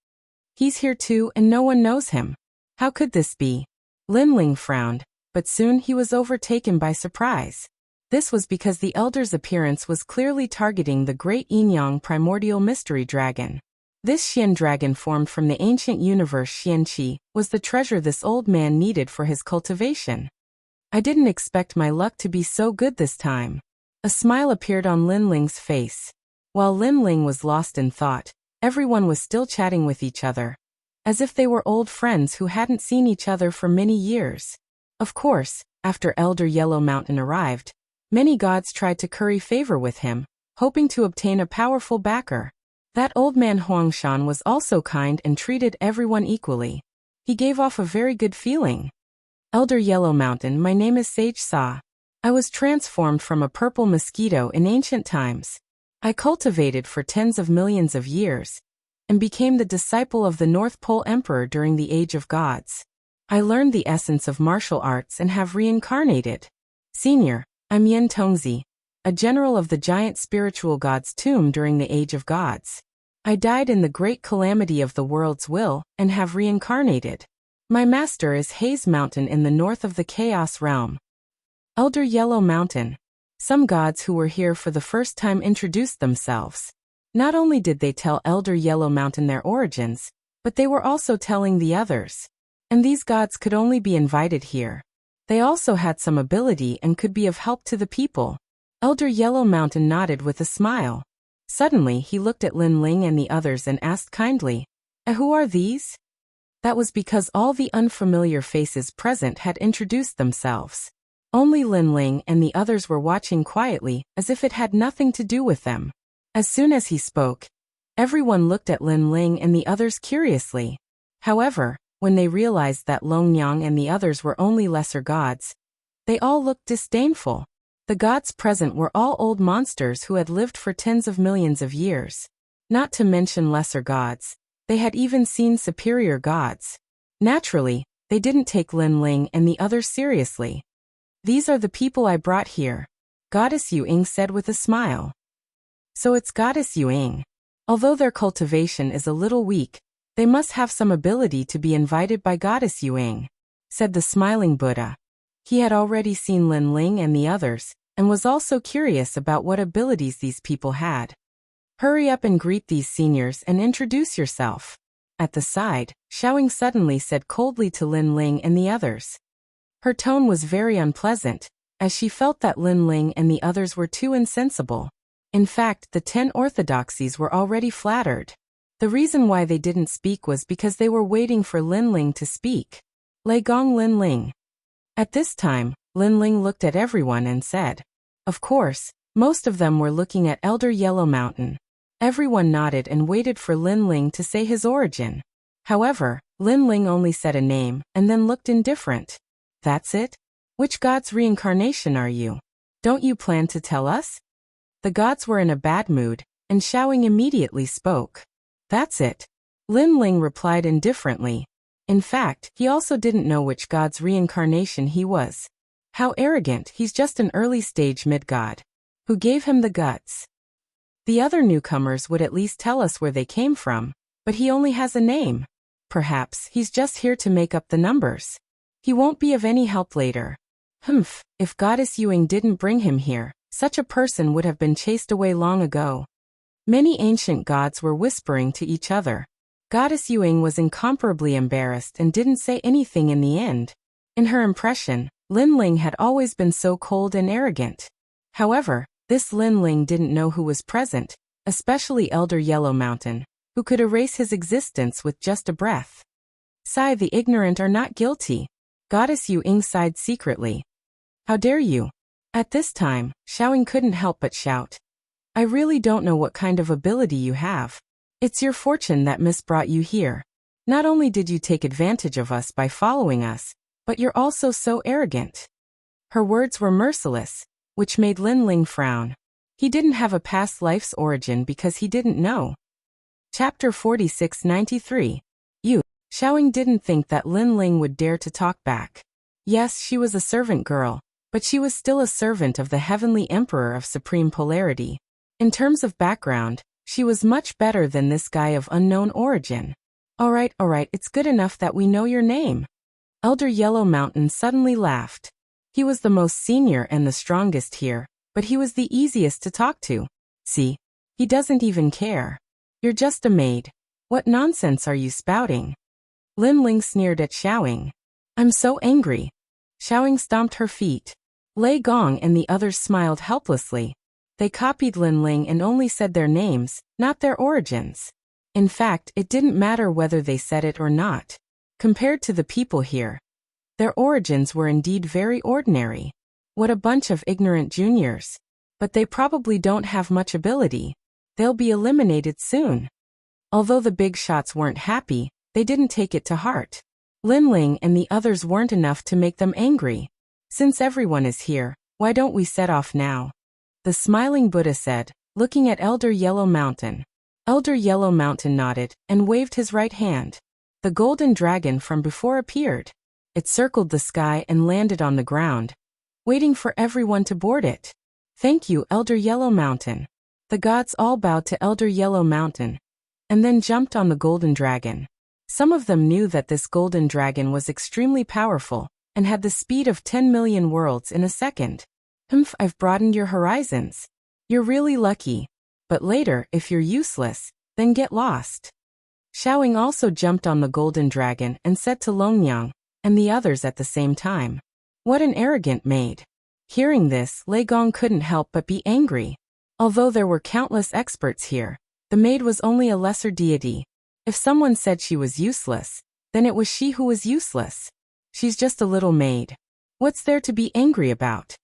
He's here too and no one knows him. How could this be? Lin Ling frowned, but soon he was overtaken by surprise. This was because the elder's appearance was clearly targeting the great Yin-Yang primordial mystery dragon. This Xian dragon formed from the ancient universe Xianqi was the treasure this old man needed for his cultivation. I didn't expect my luck to be so good this time. A smile appeared on Lin Ling's face. While Lin Ling was lost in thought, everyone was still chatting with each other, as if they were old friends who hadn't seen each other for many years. Of course, after Elder Yellow Mountain arrived, many gods tried to curry favor with him, hoping to obtain a powerful backer. That old man Huangshan was also kind and treated everyone equally. He gave off a very good feeling. Elder Yellow Mountain, my name is Sage Sa. I was transformed from a purple mosquito in ancient times. I cultivated for tens of millions of years, and became the disciple of the North Pole Emperor during the Age of Gods. I learned the essence of martial arts and have reincarnated. Senior, I'm Yen Tongzi, a general of the giant spiritual god's tomb during the Age of Gods. I died in the great calamity of the world's will and have reincarnated. My master is Haze Mountain in the north of the Chaos Realm. Elder Yellow Mountain. Some gods who were here for the first time introduced themselves. Not only did they tell Elder Yellow Mountain their origins, but they were also telling the others. And these gods could only be invited here. They also had some ability and could be of help to the people. Elder Yellow Mountain nodded with a smile. Suddenly he looked at Lin Ling and the others and asked kindly, who are these? That was because all the unfamiliar faces present had introduced themselves. Only Lin Ling and the others were watching quietly, as if it had nothing to do with them. As soon as he spoke, everyone looked at Lin Ling and the others curiously. However, when they realized that Long Yang and the others were only lesser gods, they all looked disdainful. The gods present were all old monsters who had lived for tens of millions of years. Not to mention lesser gods, they had even seen superior gods. Naturally, they didn't take Lin Ling and the others seriously. These are the people I brought here, Goddess Yuing said with a smile. So it's Goddess Yuing. Although their cultivation is a little weak, they must have some ability to be invited by Goddess Yuing, said the smiling Buddha. He had already seen Lin Ling and the others, and was also curious about what abilities these people had. Hurry up and greet these seniors and introduce yourself. At the side, Xiaoying suddenly said coldly to Lin Ling and the others. Her tone was very unpleasant, as she felt that Lin Ling and the others were too insensible. In fact, the 10 orthodoxies were already flattered. The reason why they didn't speak was because they were waiting for Lin Ling to speak. Lei Gong Lin Ling. At this time, Lin Ling looked at everyone and said. Of course, most of them were looking at Elder Yellow Mountain. Everyone nodded and waited for Lin Ling to say his origin. However, Lin Ling only said a name and then looked indifferent. That's it? Which god's reincarnation are you? Don't you plan to tell us? The gods were in a bad mood, and Xiaoying immediately spoke. That's it. Lin Ling replied indifferently. In fact, he also didn't know which god's reincarnation he was. How arrogant, he's just an early-stage mid-god. Who gave him the guts? The other newcomers would at least tell us where they came from, but he only has a name. Perhaps he's just here to make up the numbers. He won't be of any help later. If Goddess Yuing didn't bring him here, such a person would have been chased away long ago. Many ancient gods were whispering to each other. Goddess Yuing was incomparably embarrassed and didn't say anything in the end. In her impression, Lin Ling had always been so cold and arrogant. However, this Lin Ling didn't know who was present, especially Elder Yellow Mountain, who could erase his existence with just a breath. Sigh, the ignorant are not guilty. Goddess Yuing sighed secretly. How dare you? At this time, Xiaoying couldn't help but shout. I really don't know what kind of ability you have. It's your fortune that Miss brought you here. Not only did you take advantage of us by following us, but you're also so arrogant. Her words were merciless, which made Lin Ling frown. He didn't have a past life's origin because he didn't know. Chapter 4693. Xiaoying didn't think that Lin Ling would dare to talk back. Yes, she was a servant girl, but she was still a servant of the Heavenly Emperor of Supreme Polarity. In terms of background, she was much better than this guy of unknown origin. Alright, it's good enough that we know your name. Elder Yellow Mountain suddenly laughed. He was the most senior and the strongest here, but he was the easiest to talk to. See? He doesn't even care. You're just a maid. What nonsense are you spouting? Lin Ling sneered at Xiaoying. I'm so angry. Xiaoying stomped her feet. Lei Gong and the others smiled helplessly. They copied Lin Ling and only said their names, not their origins. In fact, it didn't matter whether they said it or not. Compared to the people here, their origins were indeed very ordinary. What a bunch of ignorant juniors. But they probably don't have much ability. They'll be eliminated soon. Although the big shots weren't happy, they didn't take it to heart. Lin Ling and the others weren't enough to make them angry. Since everyone is here, why don't we set off now? The smiling Buddha said, looking at Elder Yellow Mountain. Elder Yellow Mountain nodded and waved his right hand. The golden dragon from before appeared. It circled the sky and landed on the ground, waiting for everyone to board it. Thank you, Elder Yellow Mountain. The gods all bowed to Elder Yellow Mountain, and then jumped on the golden dragon. Some of them knew that this golden dragon was extremely powerful, and had the speed of 10 million worlds in a second. I've broadened your horizons. You're really lucky. But later, if you're useless, then get lost. Xiaoying also jumped on the golden dragon and said to Longyang, and the others at the same time. What an arrogant maid. Hearing this, Lei Gong couldn't help but be angry. Although there were countless experts here, the maid was only a lesser deity. If someone said she was useless, then it was she who was useless. She's just a little maid. What's there to be angry about?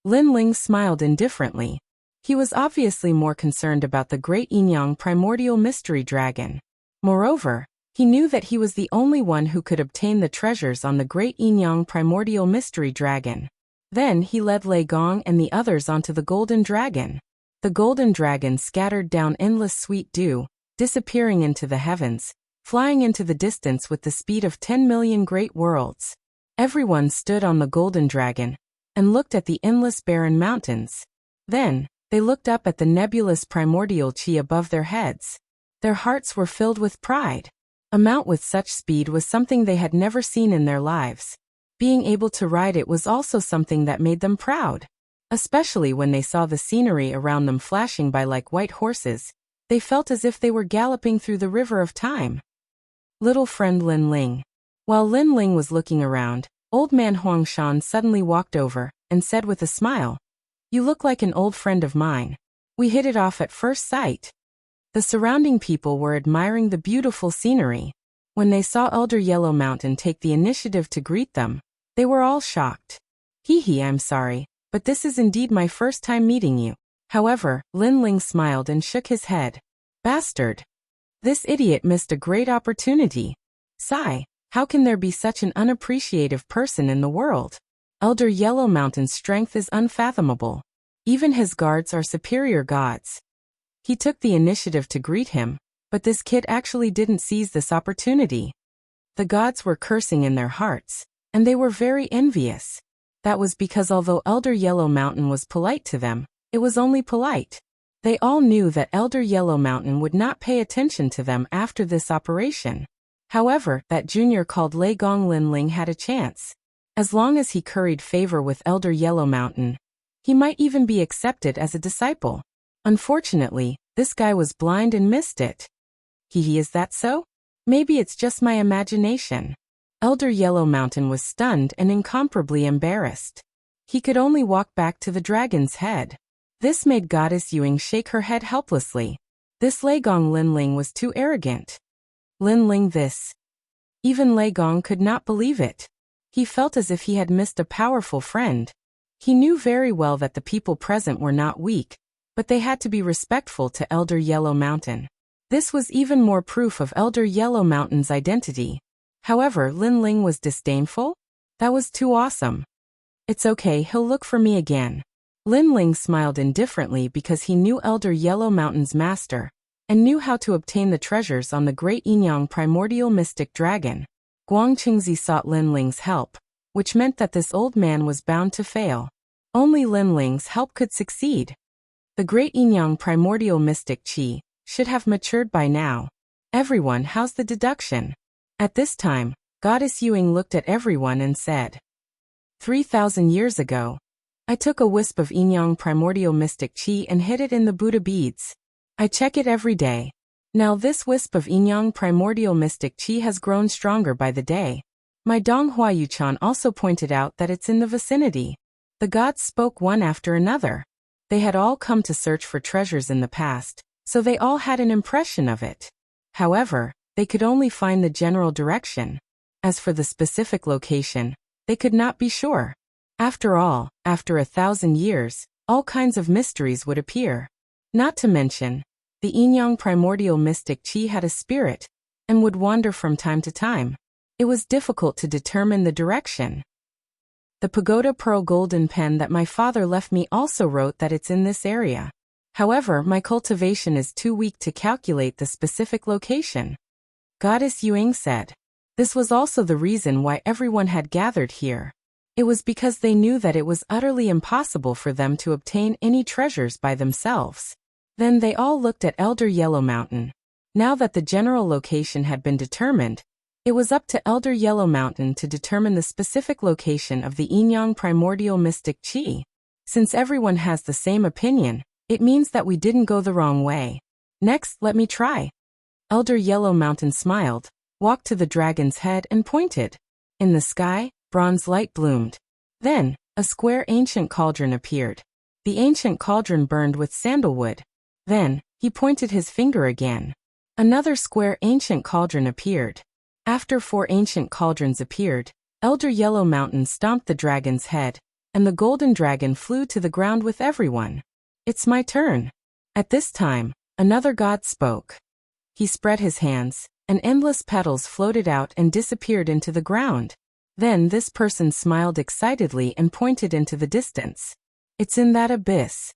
Lin Ling smiled indifferently. He was obviously more concerned about the Great Yinyang Primordial Mystery Dragon. Moreover, he knew that he was the only one who could obtain the treasures on the Great Yinyang Primordial Mystery Dragon. Then he led Lei Gong and the others onto the Golden Dragon. The Golden Dragon scattered down endless sweet dew, disappearing into the heavens, flying into the distance with the speed of 10 million great worlds. Everyone stood on the Golden Dragon and looked at the endless barren mountains. Then, they looked up at the nebulous primordial chi above their heads. Their hearts were filled with pride. A mount with such speed was something they had never seen in their lives. Being able to ride it was also something that made them proud. Especially when they saw the scenery around them flashing by like white horses, they felt as if they were galloping through the river of time. Little friend Lin Ling. While Lin Ling was looking around, Old Man Huang Shan suddenly walked over and said with a smile, You look like an old friend of mine. We hit it off at first sight. The surrounding people were admiring the beautiful scenery. When they saw Elder Yellow Mountain take the initiative to greet them, they were all shocked. Hee, I'm sorry, but this is indeed my first time meeting you. However, Lin Ling smiled and shook his head. Bastard. This idiot missed a great opportunity. Sigh. How can there be such an unappreciative person in the world? Elder Yellow Mountain's strength is unfathomable. Even his guards are superior gods. He took the initiative to greet him, but this kid actually didn't seize this opportunity. The gods were cursing in their hearts, and they were very envious. That was because although Elder Yellow Mountain was polite to them, it was only polite. They all knew that Elder Yellow Mountain would not pay attention to them after this operation. However, that junior called Lei Gong Lin Ling had a chance. As long as he curried favor with Elder Yellow Mountain, he might even be accepted as a disciple. Unfortunately, this guy was blind and missed it. Is that so? Maybe it's just my imagination. Elder Yellow Mountain was stunned and incomparably embarrassed. He could only walk back to the dragon's head. This made Goddess Yuing shake her head helplessly. This Lei Gong Linling was too arrogant. Linling this. Even Lei Gong could not believe it. He felt as if he had missed a powerful friend. He knew very well that the people present were not weak, but they had to be respectful to Elder Yellow Mountain. This was even more proof of Elder Yellow Mountain's identity. However, Linling was disdainful? That was too awesome. It's okay, he'll look for me again. Linling smiled indifferently because he knew Elder Yellow Mountain's master, and knew how to obtain the treasures on the great Yinyang primordial mystic dragon. Guang Qingzi sought Linling's help, which meant that this old man was bound to fail. Only Linling's help could succeed. The great Yinyang primordial mystic qi should have matured by now. Everyone, how's the deduction? At this time, Goddess Yuing looked at everyone and said, 3,000 years ago, I took a wisp of Yinyang primordial mystic qi and hid it in the Buddha beads. I check it every day. Now this wisp of Yinyang primordial mystic qi has grown stronger by the day. My Dong Hua Yuchan also pointed out that it's in the vicinity. The gods spoke one after another. They had all come to search for treasures in the past, so they all had an impression of it. However, they could only find the general direction. As for the specific location, they could not be sure. After all, after 1,000 years, all kinds of mysteries would appear. Not to mention, the Yinyang primordial mystic qi had a spirit, and would wander from time to time. It was difficult to determine the direction. The pagoda pearl golden pen that my father left me also wrote that it's in this area. However, my cultivation is too weak to calculate the specific location. Goddess Yuing said. This was also the reason why everyone had gathered here. It was because they knew that it was utterly impossible for them to obtain any treasures by themselves. Then they all looked at Elder Yellow Mountain. Now that the general location had been determined, it was up to Elder Yellow Mountain to determine the specific location of the Yinyang primordial mystic qi. Since everyone has the same opinion, it means that we didn't go the wrong way. Next, let me try. Elder Yellow Mountain smiled, walked to the dragon's head and pointed. In the sky, bronze light bloomed. Then, a square ancient cauldron appeared. The ancient cauldron burned with sandalwood. Then, he pointed his finger again. Another square ancient cauldron appeared. After 4 ancient cauldrons appeared, Elder Yellow Mountain stomped the dragon's head, and the golden dragon flew to the ground with everyone. It's my turn. At this time, another god spoke. He spread his hands, and endless petals floated out and disappeared into the ground. Then this person smiled excitedly and pointed into the distance. It's in that abyss.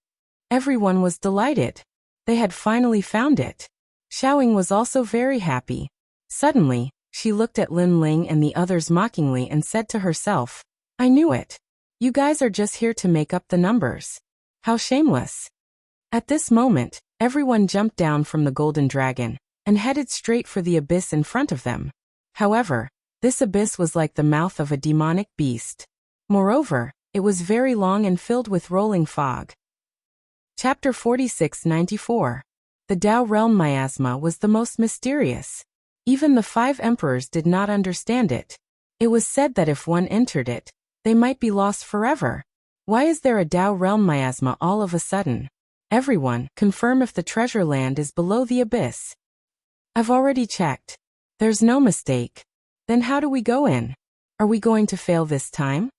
Everyone was delighted. They had finally found it. Xiaoying was also very happy. Suddenly, she looked at Lin Ling and the others mockingly and said to herself, I knew it. You guys are just here to make up the numbers. How shameless. At this moment, everyone jumped down from the golden dragon and headed straight for the abyss in front of them. However, this abyss was like the mouth of a demonic beast. Moreover, it was very long and filled with rolling fog. Chapter 46-94. The Dao Realm Miasma was the most mysterious. Even the 5 emperors did not understand it. It was said that if one entered it, they might be lost forever. Why is there a Dao Realm Miasma all of a sudden? Everyone, confirm if the treasure land is below the abyss. I've already checked. There's no mistake. Then how do we go in? Are we going to fail this time?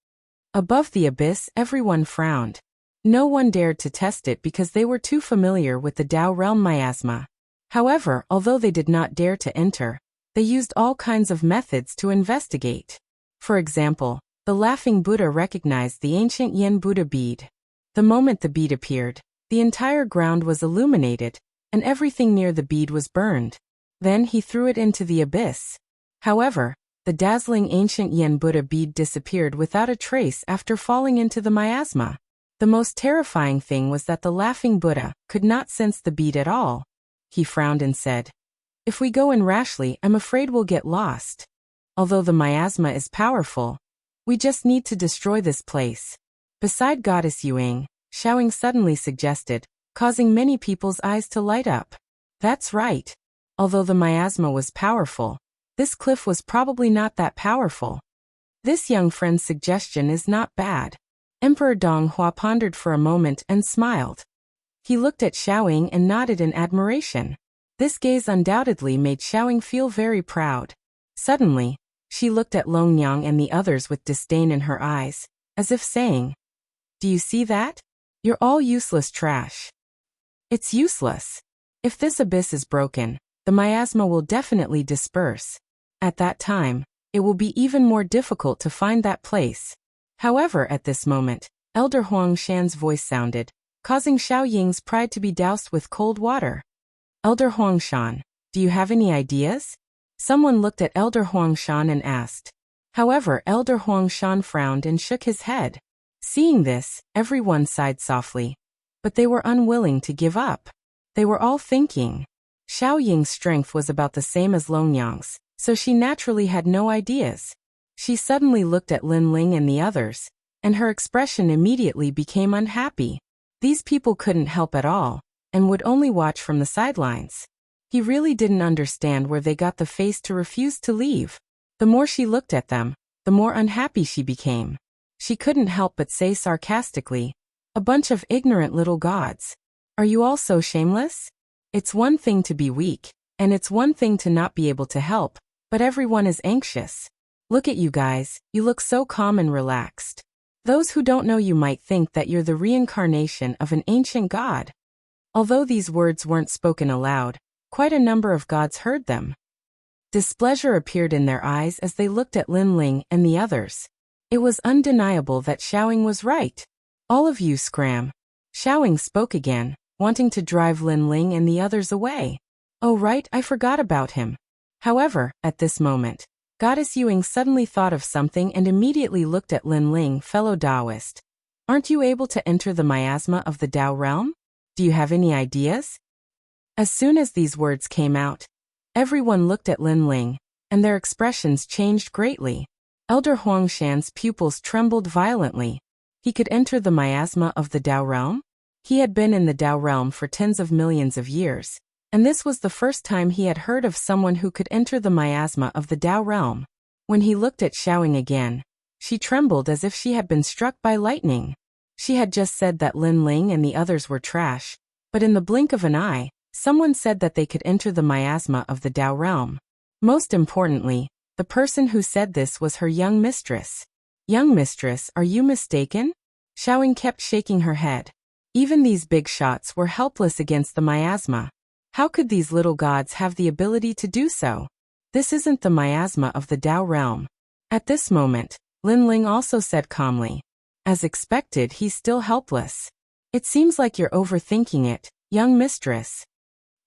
Above the abyss, everyone frowned. No one dared to test it because they were too familiar with the Dao Realm Miasma. However, although they did not dare to enter, they used all kinds of methods to investigate. For example, the Laughing Buddha recognized the ancient Yen Buddha bead. The moment the bead appeared, the entire ground was illuminated, and everything near the bead was burned. Then he threw it into the abyss. However, the dazzling ancient Yen Buddha bead disappeared without a trace after falling into the miasma. The most terrifying thing was that the Laughing Buddha could not sense the bead at all. He frowned and said, If we go in rashly, I'm afraid we'll get lost. Although the miasma is powerful, we just need to destroy this place. Beside Goddess Yuing, Xiaoying suddenly suggested, causing many people's eyes to light up. That's right. Although the miasma was powerful, this cliff was probably not that powerful. This young friend's suggestion is not bad. Emperor Donghua pondered for a moment and smiled. He looked at Xiaoying and nodded in admiration. This gaze undoubtedly made Xiaoying feel very proud. Suddenly, she looked at Longyang and the others with disdain in her eyes, as if saying, "Do you see that? You're all useless trash." It's useless. If this abyss is broken, the miasma will definitely disperse. At that time, it will be even more difficult to find that place. However, at this moment, Elder Huang Shan's voice sounded, causing Xiaoying's pride to be doused with cold water. "Elder Huang Shan, do you have any ideas?" Someone looked at Elder Huang Shan and asked. However, Elder Huang Shan frowned and shook his head. Seeing this, everyone sighed softly. But they were unwilling to give up. They were all thinking. Xiaoying's strength was about the same as Longyang's, so she naturally had no ideas. She suddenly looked at Lin Ling and the others, and her expression immediately became unhappy. These people couldn't help at all, and would only watch from the sidelines. He really didn't understand where they got the face to refuse to leave. The more she looked at them, the more unhappy she became. She couldn't help but say sarcastically, "A bunch of ignorant little gods. Are you all so shameless? It's one thing to be weak, and it's one thing to not be able to help, but everyone is anxious. Look at you guys, you look so calm and relaxed. Those who don't know you might think that you're the reincarnation of an ancient god." Although these words weren't spoken aloud, quite a number of gods heard them. Displeasure appeared in their eyes as they looked at Lin Ling and the others. It was undeniable that Xiaoying was right. "All of you scram." Xiaoying spoke again, wanting to drive Lin Ling and the others away. "Oh right, I forgot about him." However, at this moment, Goddess Yuing suddenly thought of something and immediately looked at Lin Ling, fellow Taoist. "Aren't you able to enter the miasma of the Tao realm? Do you have any ideas?" As soon as these words came out, everyone looked at Lin Ling, and their expressions changed greatly. Elder Huang Shan's pupils trembled violently. He could enter the miasma of the Tao realm? He had been in the Tao realm for tens of millions of years, and this was the first time he had heard of someone who could enter the miasma of the Tao realm. When he looked at Xiaoying again, she trembled as if she had been struck by lightning. She had just said that Lin Ling and the others were trash, but in the blink of an eye, someone said that they could enter the miasma of the Tao realm. Most importantly, the person who said this was her young mistress. "Young mistress, are you mistaken?" Xiaoying kept shaking her head. Even these big shots were helpless against the miasma. How could these little gods have the ability to do so? This isn't the miasma of the Tao realm. At this moment, Lin Ling also said calmly. As expected, he's still helpless. "It seems like you're overthinking it, young mistress."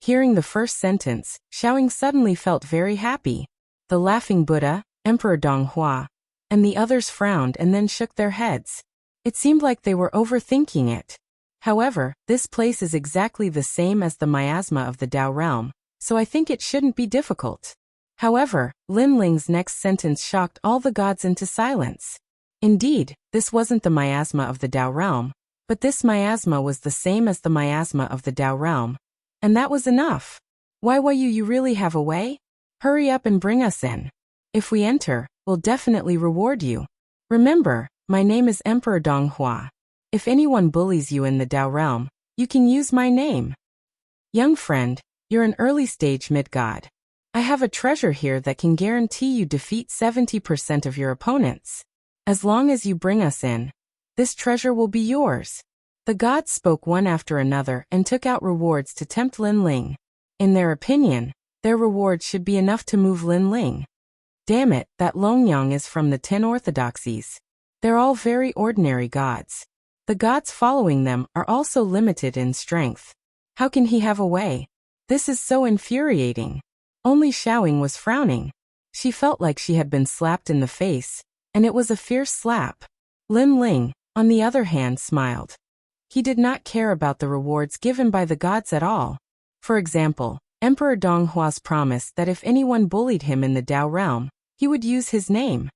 Hearing the first sentence, Xiaoying suddenly felt very happy. The laughing Buddha, Emperor Donghua, and the others frowned and then shook their heads. It seemed like they were overthinking it. However, this place is exactly the same as the miasma of the Tao realm, so I think it shouldn't be difficult. However, Lin Ling's next sentence shocked all the gods into silence. Indeed, this wasn't the miasma of the Tao realm, but this miasma was the same as the miasma of the Tao realm. And that was enough. "Why you really have a way? Hurry up and bring us in. If we enter, we'll definitely reward you. Remember, my name is Emperor Donghua. If anyone bullies you in the Tao realm, you can use my name. Young friend, you're an early-stage mid-god. I have a treasure here that can guarantee you defeat 70% of your opponents. As long as you bring us in, this treasure will be yours." The gods spoke one after another and took out rewards to tempt Lin Ling. In their opinion, their rewards should be enough to move Lin Ling. Damn it, that Longyang is from the 10 orthodoxies. They're all very ordinary gods. The gods following them are also limited in strength. How can he have a way? This is so infuriating. Only Xiaoying was frowning. She felt like she had been slapped in the face, and it was a fierce slap. Lin Ling, on the other hand, smiled. He did not care about the rewards given by the gods at all. For example, Emperor Donghua's promise that if anyone bullied him in the Tao realm, he would use his name.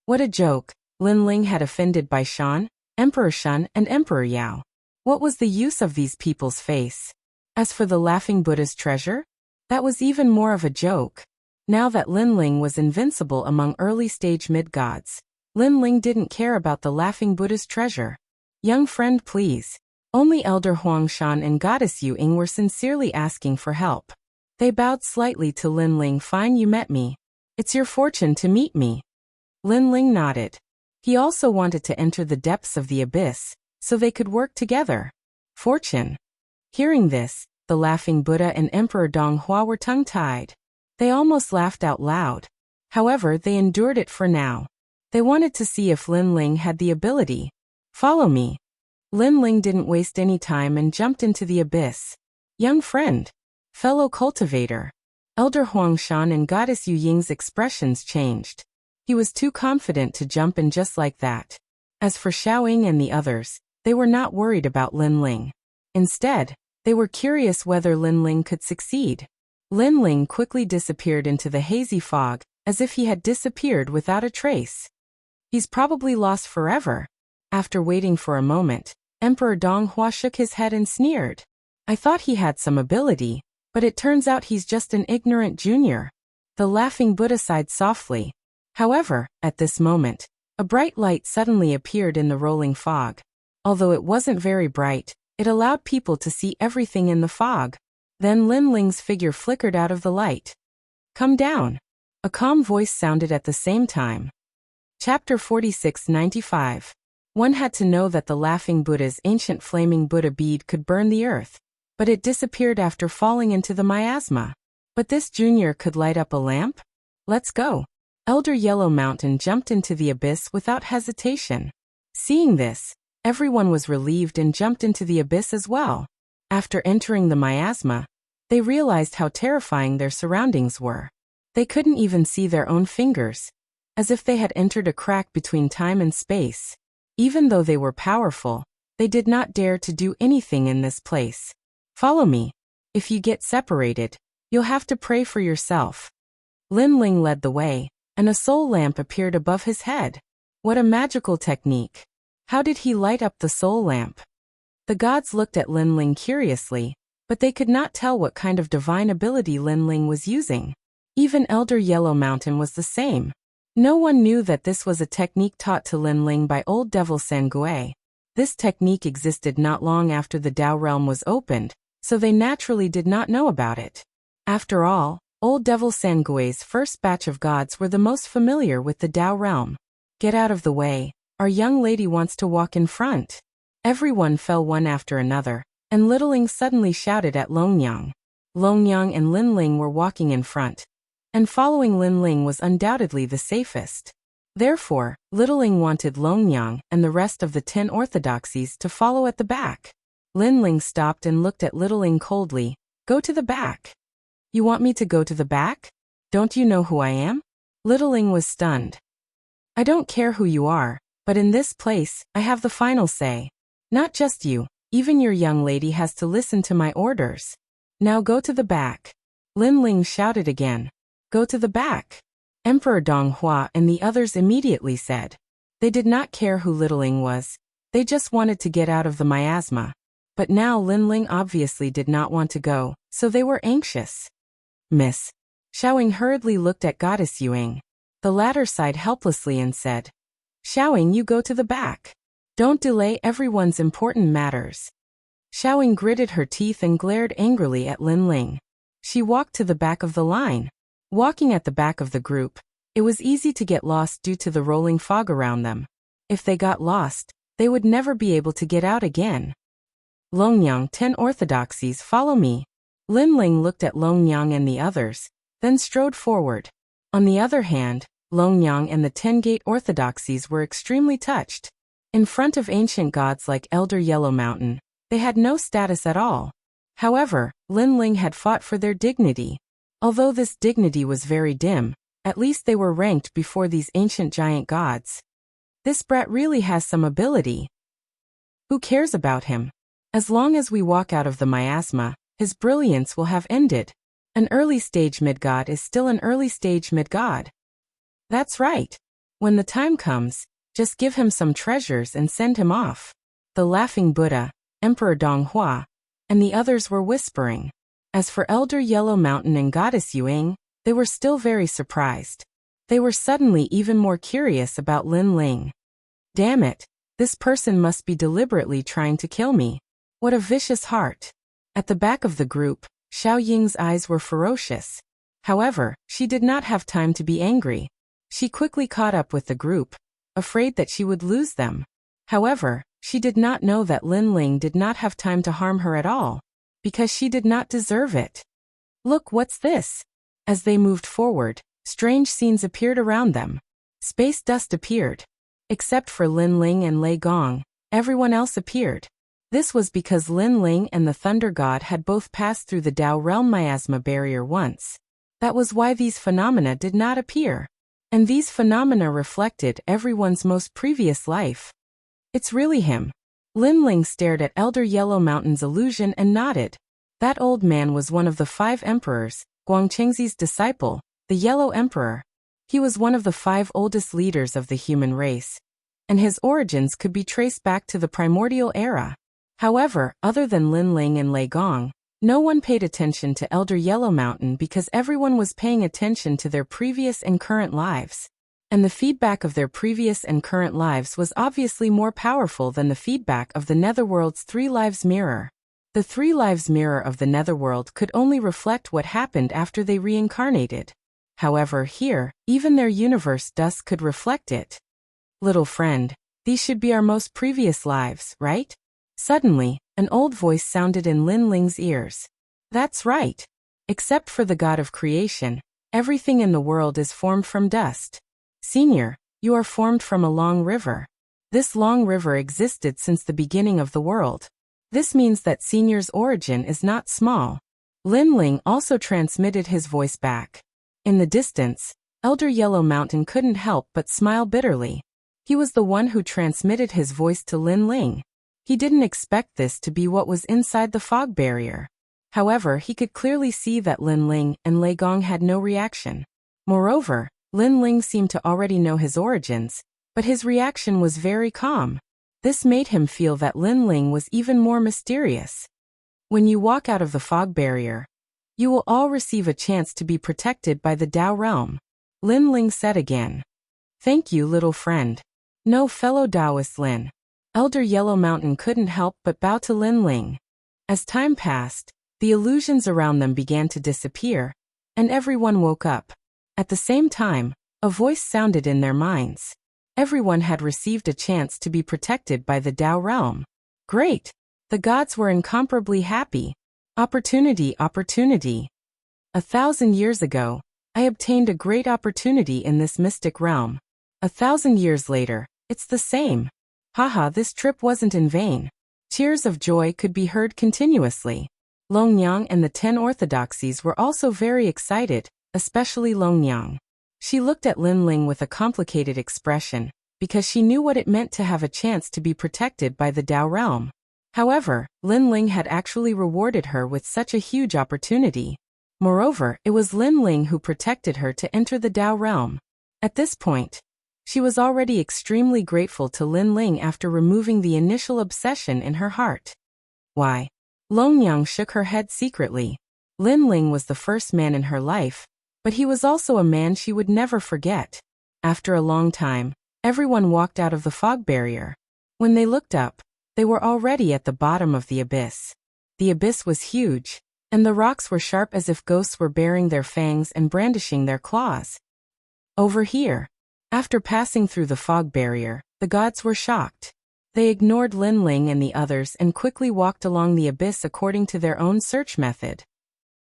What a joke. Lin Ling had offended by Shan, Emperor Shun, and Emperor Yao. What was the use of these people's face? As for the laughing Buddha's treasure, that was even more of a joke. Now that Linling was invincible among early-stage mid-gods, Linling didn't care about the laughing Buddha's treasure. Young friend, please. Only Elder Huangshan and Goddess Yuing were sincerely asking for help. They bowed slightly to Linling. Fine, you met me. It's your fortune to meet me. Linling nodded. He also wanted to enter the depths of the abyss, so they could work together. Fortune. Hearing this, the laughing Buddha and Emperor Donghua were tongue-tied. They almost laughed out loud. However, they endured it for now. They wanted to see if Linling had the ability. Follow me. Linling didn't waste any time and jumped into the abyss. Young friend. Fellow cultivator. Elder Huangshan and Goddess Yu Ying's expressions changed. He was too confident to jump in just like that. As for Xiaoying and the others, they were not worried about Linling. Instead, they were curious whether Linling could succeed. Linling quickly disappeared into the hazy fog, as if he had disappeared without a trace. He's probably lost forever. After waiting for a moment, Emperor Donghua shook his head and sneered. I thought he had some ability, but it turns out he's just an ignorant junior. The laughing Buddha sighed softly. However, at this moment, a bright light suddenly appeared in the rolling fog. Although it wasn't very bright, it allowed people to see everything in the fog. Then Linling's figure flickered out of the light. Come down. A calm voice sounded at the same time. Chapter 4695. One had to know that the laughing Buddha's ancient flaming Buddha bead could burn the earth, but it disappeared after falling into the miasma. But this junior could light up a lamp? Let's go. Elder Yellow Mountain jumped into the abyss without hesitation. Seeing this, everyone was relieved and jumped into the abyss as well. After entering the miasma, they realized how terrifying their surroundings were. They couldn't even see their own fingers, as if they had entered a crack between time and space. Even though they were powerful, they did not dare to do anything in this place. Follow me. If you get separated, you'll have to pray for yourself. Linling led the way, and a soul lamp appeared above his head. What a magical technique! How did he light up the soul lamp? The gods looked at Linling curiously, but they could not tell what kind of divine ability Linling was using. Even Elder Yellow Mountain was the same. No one knew that this was a technique taught to Linling by Old Devil Sangui. This technique existed not long after the Tao realm was opened, so they naturally did not know about it. After all, Old Devil Sangui's first batch of gods were the most familiar with the Tao realm. Get out of the way, our young lady wants to walk in front. Everyone fell one after another, and Littling suddenly shouted at Longyang. Longyang and Linling were walking in front, and following Linling was undoubtedly the safest. Therefore, Littling wanted Longyang and the rest of the 10 orthodoxies to follow at the back. Linling stopped and looked at Littling coldly. Go to the back. You want me to go to the back? Don't you know who I am? Littling was stunned. I don't care who you are, but in this place, I have the final say. Not just you, even your young lady has to listen to my orders. Now go to the back. Linling shouted again. Go to the back. Emperor Donghua and the others immediately said. They did not care who Littling was. They just wanted to get out of the miasma. But now Linling obviously did not want to go, so they were anxious. Miss. Xiaoying hurriedly looked at Goddess Yuing. The latter sighed helplessly and said, Xiaoying, you go to the back. Don't delay everyone's important matters. Xiaoying gritted her teeth and glared angrily at Linling. She walked to the back of the line. Walking at the back of the group, it was easy to get lost due to the rolling fog around them. If they got lost, they would never be able to get out again. Longyang, 10 orthodoxies, follow me. Linling looked at Longyang and the others, then strode forward. On the other hand, Longyang and the 10 gate orthodoxies were extremely touched. In front of ancient gods like Elder Yellow Mountain, they had no status at all. However, Linling had fought for their dignity. Although this dignity was very dim, at least they were ranked before these ancient giant gods. This brat really has some ability. Who cares about him? As long as we walk out of the miasma, his brilliance will have ended. An early-stage mid-god is still an early-stage mid-god. That's right. When the time comes, just give him some treasures and send him off. The laughing Buddha, Emperor Donghua, and the others were whispering. As for Elder Yellow Mountain and Goddess Yuing, they were still very surprised. They were suddenly even more curious about Lin Ling. Damn it, this person must be deliberately trying to kill me. What a vicious heart. At the back of the group, Xiao Ying's eyes were ferocious. However, she did not have time to be angry. She quickly caught up with the group, afraid that she would lose them. However, she did not know that Lin Ling did not have time to harm her at all, because she did not deserve it. Look, what's this? As they moved forward, strange scenes appeared around them. Space dust appeared. Except for Lin Ling and Lei Gong, everyone else appeared. This was because Lin Ling and the Thunder God had both passed through the Tao Realm miasma barrier once. That was why these phenomena did not appear. And these phenomena reflected everyone's most previous life. It's really him. Lin Ling stared at Elder Yellow Mountain's illusion and nodded. That old man was one of the 5 emperors, Guangchengzi's disciple, the Yellow Emperor. He was one of the 5 oldest leaders of the human race, and his origins could be traced back to the primordial era. However, other than Lin Ling and Lei Gong, no one paid attention to Elder Yellow Mountain because everyone was paying attention to their previous and current lives. And the feedback of their previous and current lives was obviously more powerful than the feedback of the Netherworld's 3 lives mirror. The 3 lives mirror of the Netherworld could only reflect what happened after they reincarnated. However, here, even their universe dust could reflect it. Little friend, these should be our most previous lives, right? Suddenly, an old voice sounded in Lin Ling's ears. That's right. Except for the God of creation, everything in the world is formed from dust. Senior, you are formed from a long river. This long river existed since the beginning of the world. This means that Senior's origin is not small. Lin Ling also transmitted his voice back. In the distance, Elder Yellow Mountain couldn't help but smile bitterly. He was the one who transmitted his voice to Lin Ling. He didn't expect this to be what was inside the fog barrier. However, he could clearly see that Lin Ling and Lei Gong had no reaction. Moreover, Lin Ling seemed to already know his origins, but his reaction was very calm. This made him feel that Lin Ling was even more mysterious. When you walk out of the fog barrier, you will all receive a chance to be protected by the Tao realm. Lin Ling said again. Thank you, little friend. No, fellow Taoist Lin. Elder Yellow Mountain couldn't help but bow to Lin Ling. As time passed, the illusions around them began to disappear, and everyone woke up. At the same time, a voice sounded in their minds. Everyone had received a chance to be protected by the Tao realm. Great! The gods were incomparably happy. Opportunity, opportunity. 1,000 years ago, I obtained a great opportunity in this mystic realm. 1,000 years later, it's the same. Haha, this trip wasn't in vain. Cheers of joy could be heard continuously. Longnyang and the 10 orthodoxies were also very excited, especially Longnyang. She looked at Lin Ling with a complicated expression, because she knew what it meant to have a chance to be protected by the Tao realm. However, Lin Ling had actually rewarded her with such a huge opportunity. Moreover, it was Lin Ling who protected her to enter the Tao realm. At this point, she was already extremely grateful to Lin Ling after removing the initial obsession in her heart. Why? Longnyang shook her head secretly. Lin Ling was the first man in her life, but he was also a man she would never forget. After a long time, everyone walked out of the fog barrier. When they looked up, they were already at the bottom of the abyss. The abyss was huge, and the rocks were sharp as if ghosts were baring their fangs and brandishing their claws. Over here, after passing through the fog barrier, the gods were shocked. They ignored Lin Ling and the others and quickly walked along the abyss according to their own search method.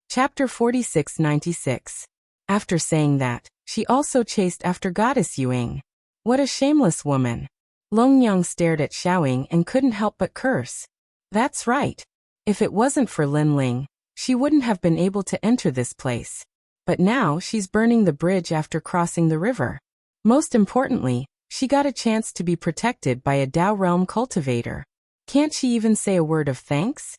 Chapter 4696. After saying that, she also chased after Goddess Yuing. What a shameless woman. Longnyang stared at Xiaoying and couldn't help but curse. That's right. If it wasn't for Lin Ling, she wouldn't have been able to enter this place. But now she's burning the bridge after crossing the river. Most importantly, she got a chance to be protected by a Tao realm cultivator. Can't she even say a word of thanks?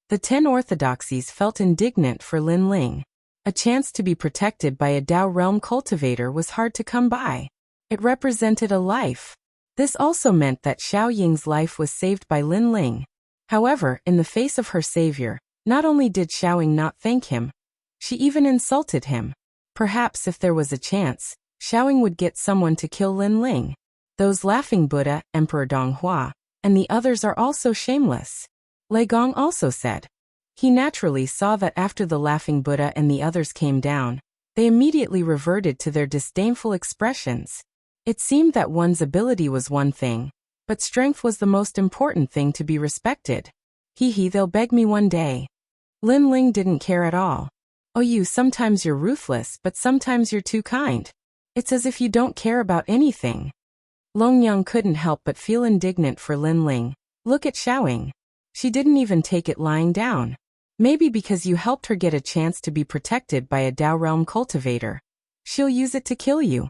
The 10 orthodoxies felt indignant for Lin Ling. A chance to be protected by a Tao realm cultivator was hard to come by. It represented a life. This also meant that Xiao Ying's life was saved by Lin Ling. However, in the face of her savior, not only did Xiaoying not thank him, she even insulted him. Perhaps if there was a chance, Xiaoying would get someone to kill Lin Ling. Those laughing Buddha, Emperor Donghua, and the others are also shameless. Lei Gong also said. He naturally saw that after the laughing Buddha and the others came down, they immediately reverted to their disdainful expressions. It seemed that one's ability was one thing, but strength was the most important thing to be respected. They'll beg me one day. Lin Ling didn't care at all. Oh, sometimes you're ruthless, but sometimes you're too kind. It's as if you don't care about anything. Longyang couldn't help but feel indignant for Lin Ling. Look at Xiaoying. She didn't even take it lying down. Maybe because you helped her get a chance to be protected by a Dao realm cultivator. She'll use it to kill you.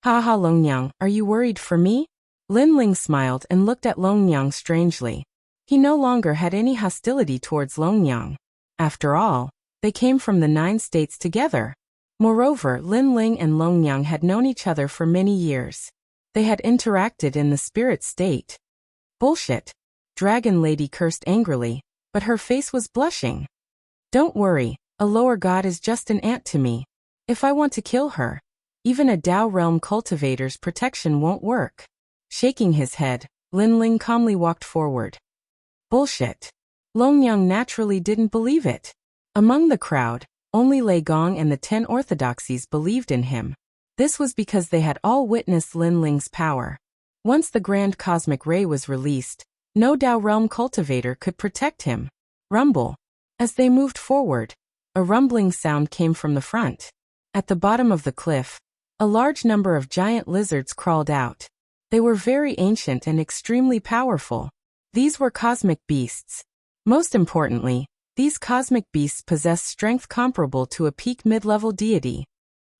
Haha, Longyang, are you worried for me? Lin Ling smiled and looked at Longyang strangely. He no longer had any hostility towards Longyang. After all, they came from the 9 states together. Moreover, Lin Ling and Longyang had known each other for many years. They had interacted in the spirit state. Bullshit. Dragon Lady cursed angrily, but her face was blushing. Don't worry, a lower god is just an ant to me. If I want to kill her, even a Dao realm cultivator's protection won't work. Shaking his head, Lin Ling calmly walked forward. Bullshit. Longyang naturally didn't believe it. Among the crowd, only Lei Gong and the 10 orthodoxies believed in him. This was because they had all witnessed Lin Ling's power. Once the grand cosmic ray was released, no Dao realm cultivator could protect him. Rumble. As they moved forward, a rumbling sound came from the front. At the bottom of the cliff, a large number of giant lizards crawled out. They were very ancient and extremely powerful. These were cosmic beasts. Most importantly, these cosmic beasts possessed strength comparable to a peak mid-level deity.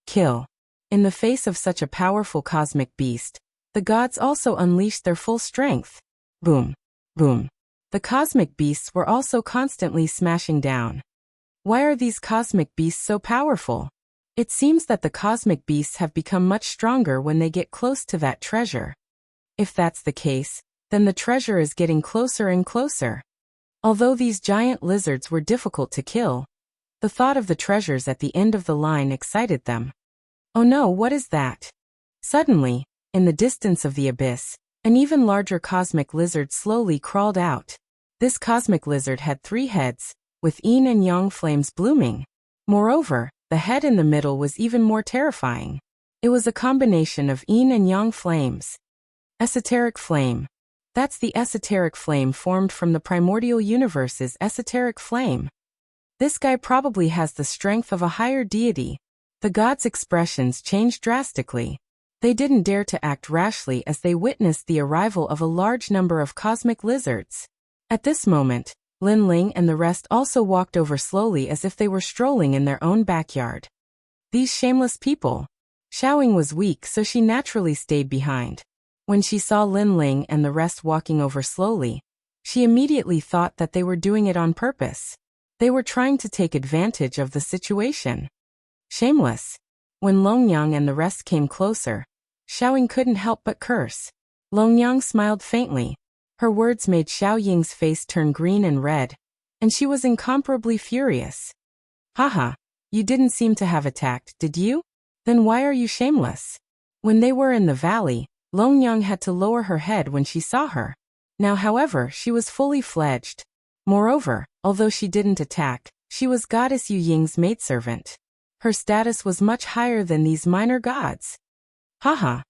Kill. In the face of such a powerful cosmic beast, the gods also unleashed their full strength. Boom. Boom. The cosmic beasts were also constantly smashing down. Why are these cosmic beasts so powerful? It seems that the cosmic beasts have become much stronger when they get close to that treasure. If that's the case, then the treasure is getting closer and closer. Although these giant lizards were difficult to kill, the thought of the treasures at the end of the line excited them. Oh no, what is that? Suddenly, in the distance of the abyss, an even larger cosmic lizard slowly crawled out. This cosmic lizard had 3 heads, with yin and yang flames blooming. Moreover, the head in the middle was even more terrifying. It was a combination of yin and yang flames. Esoteric flame. That's the esoteric flame formed from the primordial universe's esoteric flame. This guy probably has the strength of a higher deity. The gods' expressions changed drastically. They didn't dare to act rashly as they witnessed the arrival of a large number of cosmic lizards. At this moment, Lin Ling and the rest also walked over slowly as if they were strolling in their own backyard. These shameless people. Xiaoying was weak, so she naturally stayed behind. When she saw Lin Ling and the rest walking over slowly, she immediately thought that they were doing it on purpose. They were trying to take advantage of the situation. Shameless. When Longyang and the rest came closer, Xiaoying couldn't help but curse. Longyang smiled faintly. Her words made Xiaoying's face turn green and red, and she was incomparably furious. Haha, you didn't seem to have attacked, did you? Then why are you shameless? When they were in the valley, Longyang had to lower her head when she saw her. Now, however, she was fully fledged. Moreover, although she didn't attack, she was Goddess Yu Ying's maidservant. Her status was much higher than these minor gods. Haha.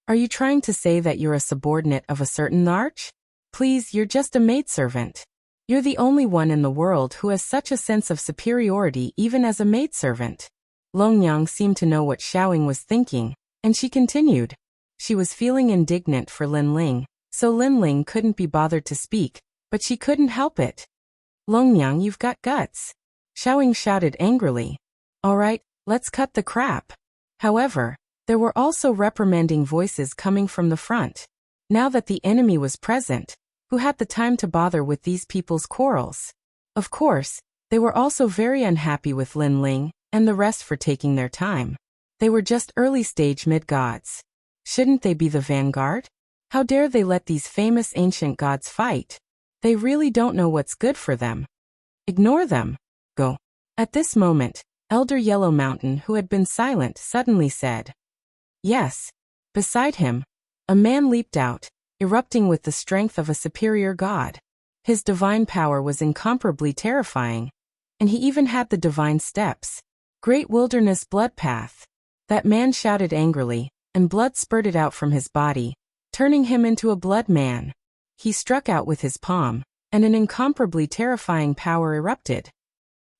Are you trying to say that you're a subordinate of a certain arch? Please, you're just a maidservant. You're the only one in the world who has such a sense of superiority even as a maidservant. Longyang seemed to know what Xiaoying was thinking, and she continued. She was feeling indignant for Lin Ling, so Lin Ling couldn't be bothered to speak, but she couldn't help it. Longyang, you've got guts. Xiaoying shouted angrily. All right, let's cut the crap. However, there were also reprimanding voices coming from the front. Now that the enemy was present, who had the time to bother with these people's quarrels? Of course, they were also very unhappy with Lin Ling and the rest for taking their time. They were just early-stage mid-gods. Shouldn't they be the vanguard? How dare they let these famous ancient gods fight? They really don't know what's good for them. Ignore them. Go. At this moment, Elder Yellow Mountain, who had been silent, suddenly said, "Yes." Beside him, a man leaped out, erupting with the strength of a superior god. His divine power was incomparably terrifying, and he even had the divine steps. Great wilderness blood path. That man shouted angrily, and blood spurted out from his body, turning him into a blood man. He struck out with his palm, and an incomparably terrifying power erupted.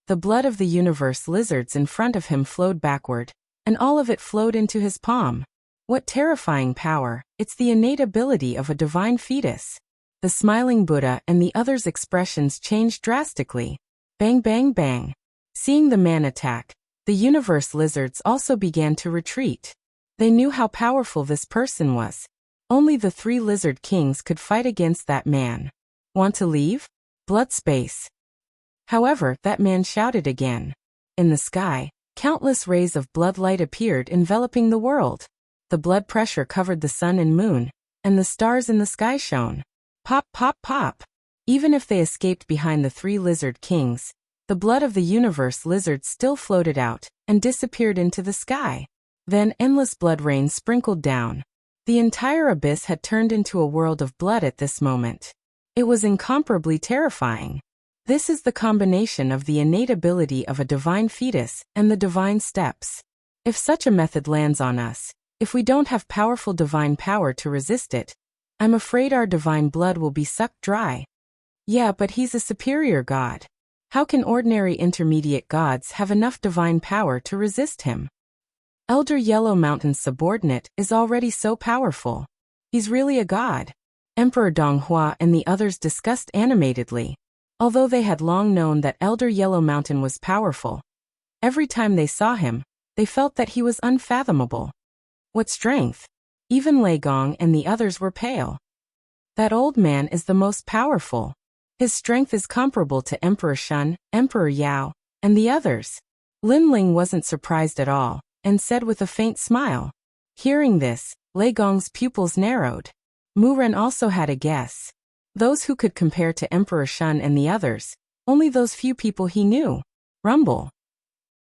The blood of the universe lizards in front of him flowed backward, and all of it flowed into his palm. What terrifying power! It's the innate ability of a divine fetus. The smiling Buddha and the others' expressions changed drastically. Bang bang bang. Seeing the man attack, the universe lizards also began to retreat. They knew how powerful this person was. Only the 3 lizard kings could fight against that man. Want to leave? Blood space. However, that man shouted again. In the sky, countless rays of blood light appeared, enveloping the world. The blood pressure covered the sun and moon, and the stars in the sky shone. Pop, pop, pop. Even if they escaped behind the 3 lizard kings, the blood of the universe lizards still floated out and disappeared into the sky. Then endless blood rain sprinkled down. The entire abyss had turned into a world of blood at this moment. It was incomparably terrifying. This is the combination of the innate ability of a divine fetus and the divine steps. If such a method lands on us, if we don't have powerful divine power to resist it, I'm afraid our divine blood will be sucked dry. Yeah, but he's a superior god. How can ordinary intermediate gods have enough divine power to resist him? Elder Yellow Mountain's subordinate is already so powerful. He's really a god. Emperor Donghua and the others discussed animatedly. Although they had long known that Elder Yellow Mountain was powerful, every time they saw him, they felt that he was unfathomable. What strength! Even Lei Gong and the others were pale. That old man is the most powerful. His strength is comparable to Emperor Shun, Emperor Yao, and the others. Lin Ling wasn't surprised at all, and said with a faint smile. Hearing this, Lei Gong's pupils narrowed. Mu Ren also had a guess. Those who could compare to Emperor Shun and the others, only those few people he knew. Rumble.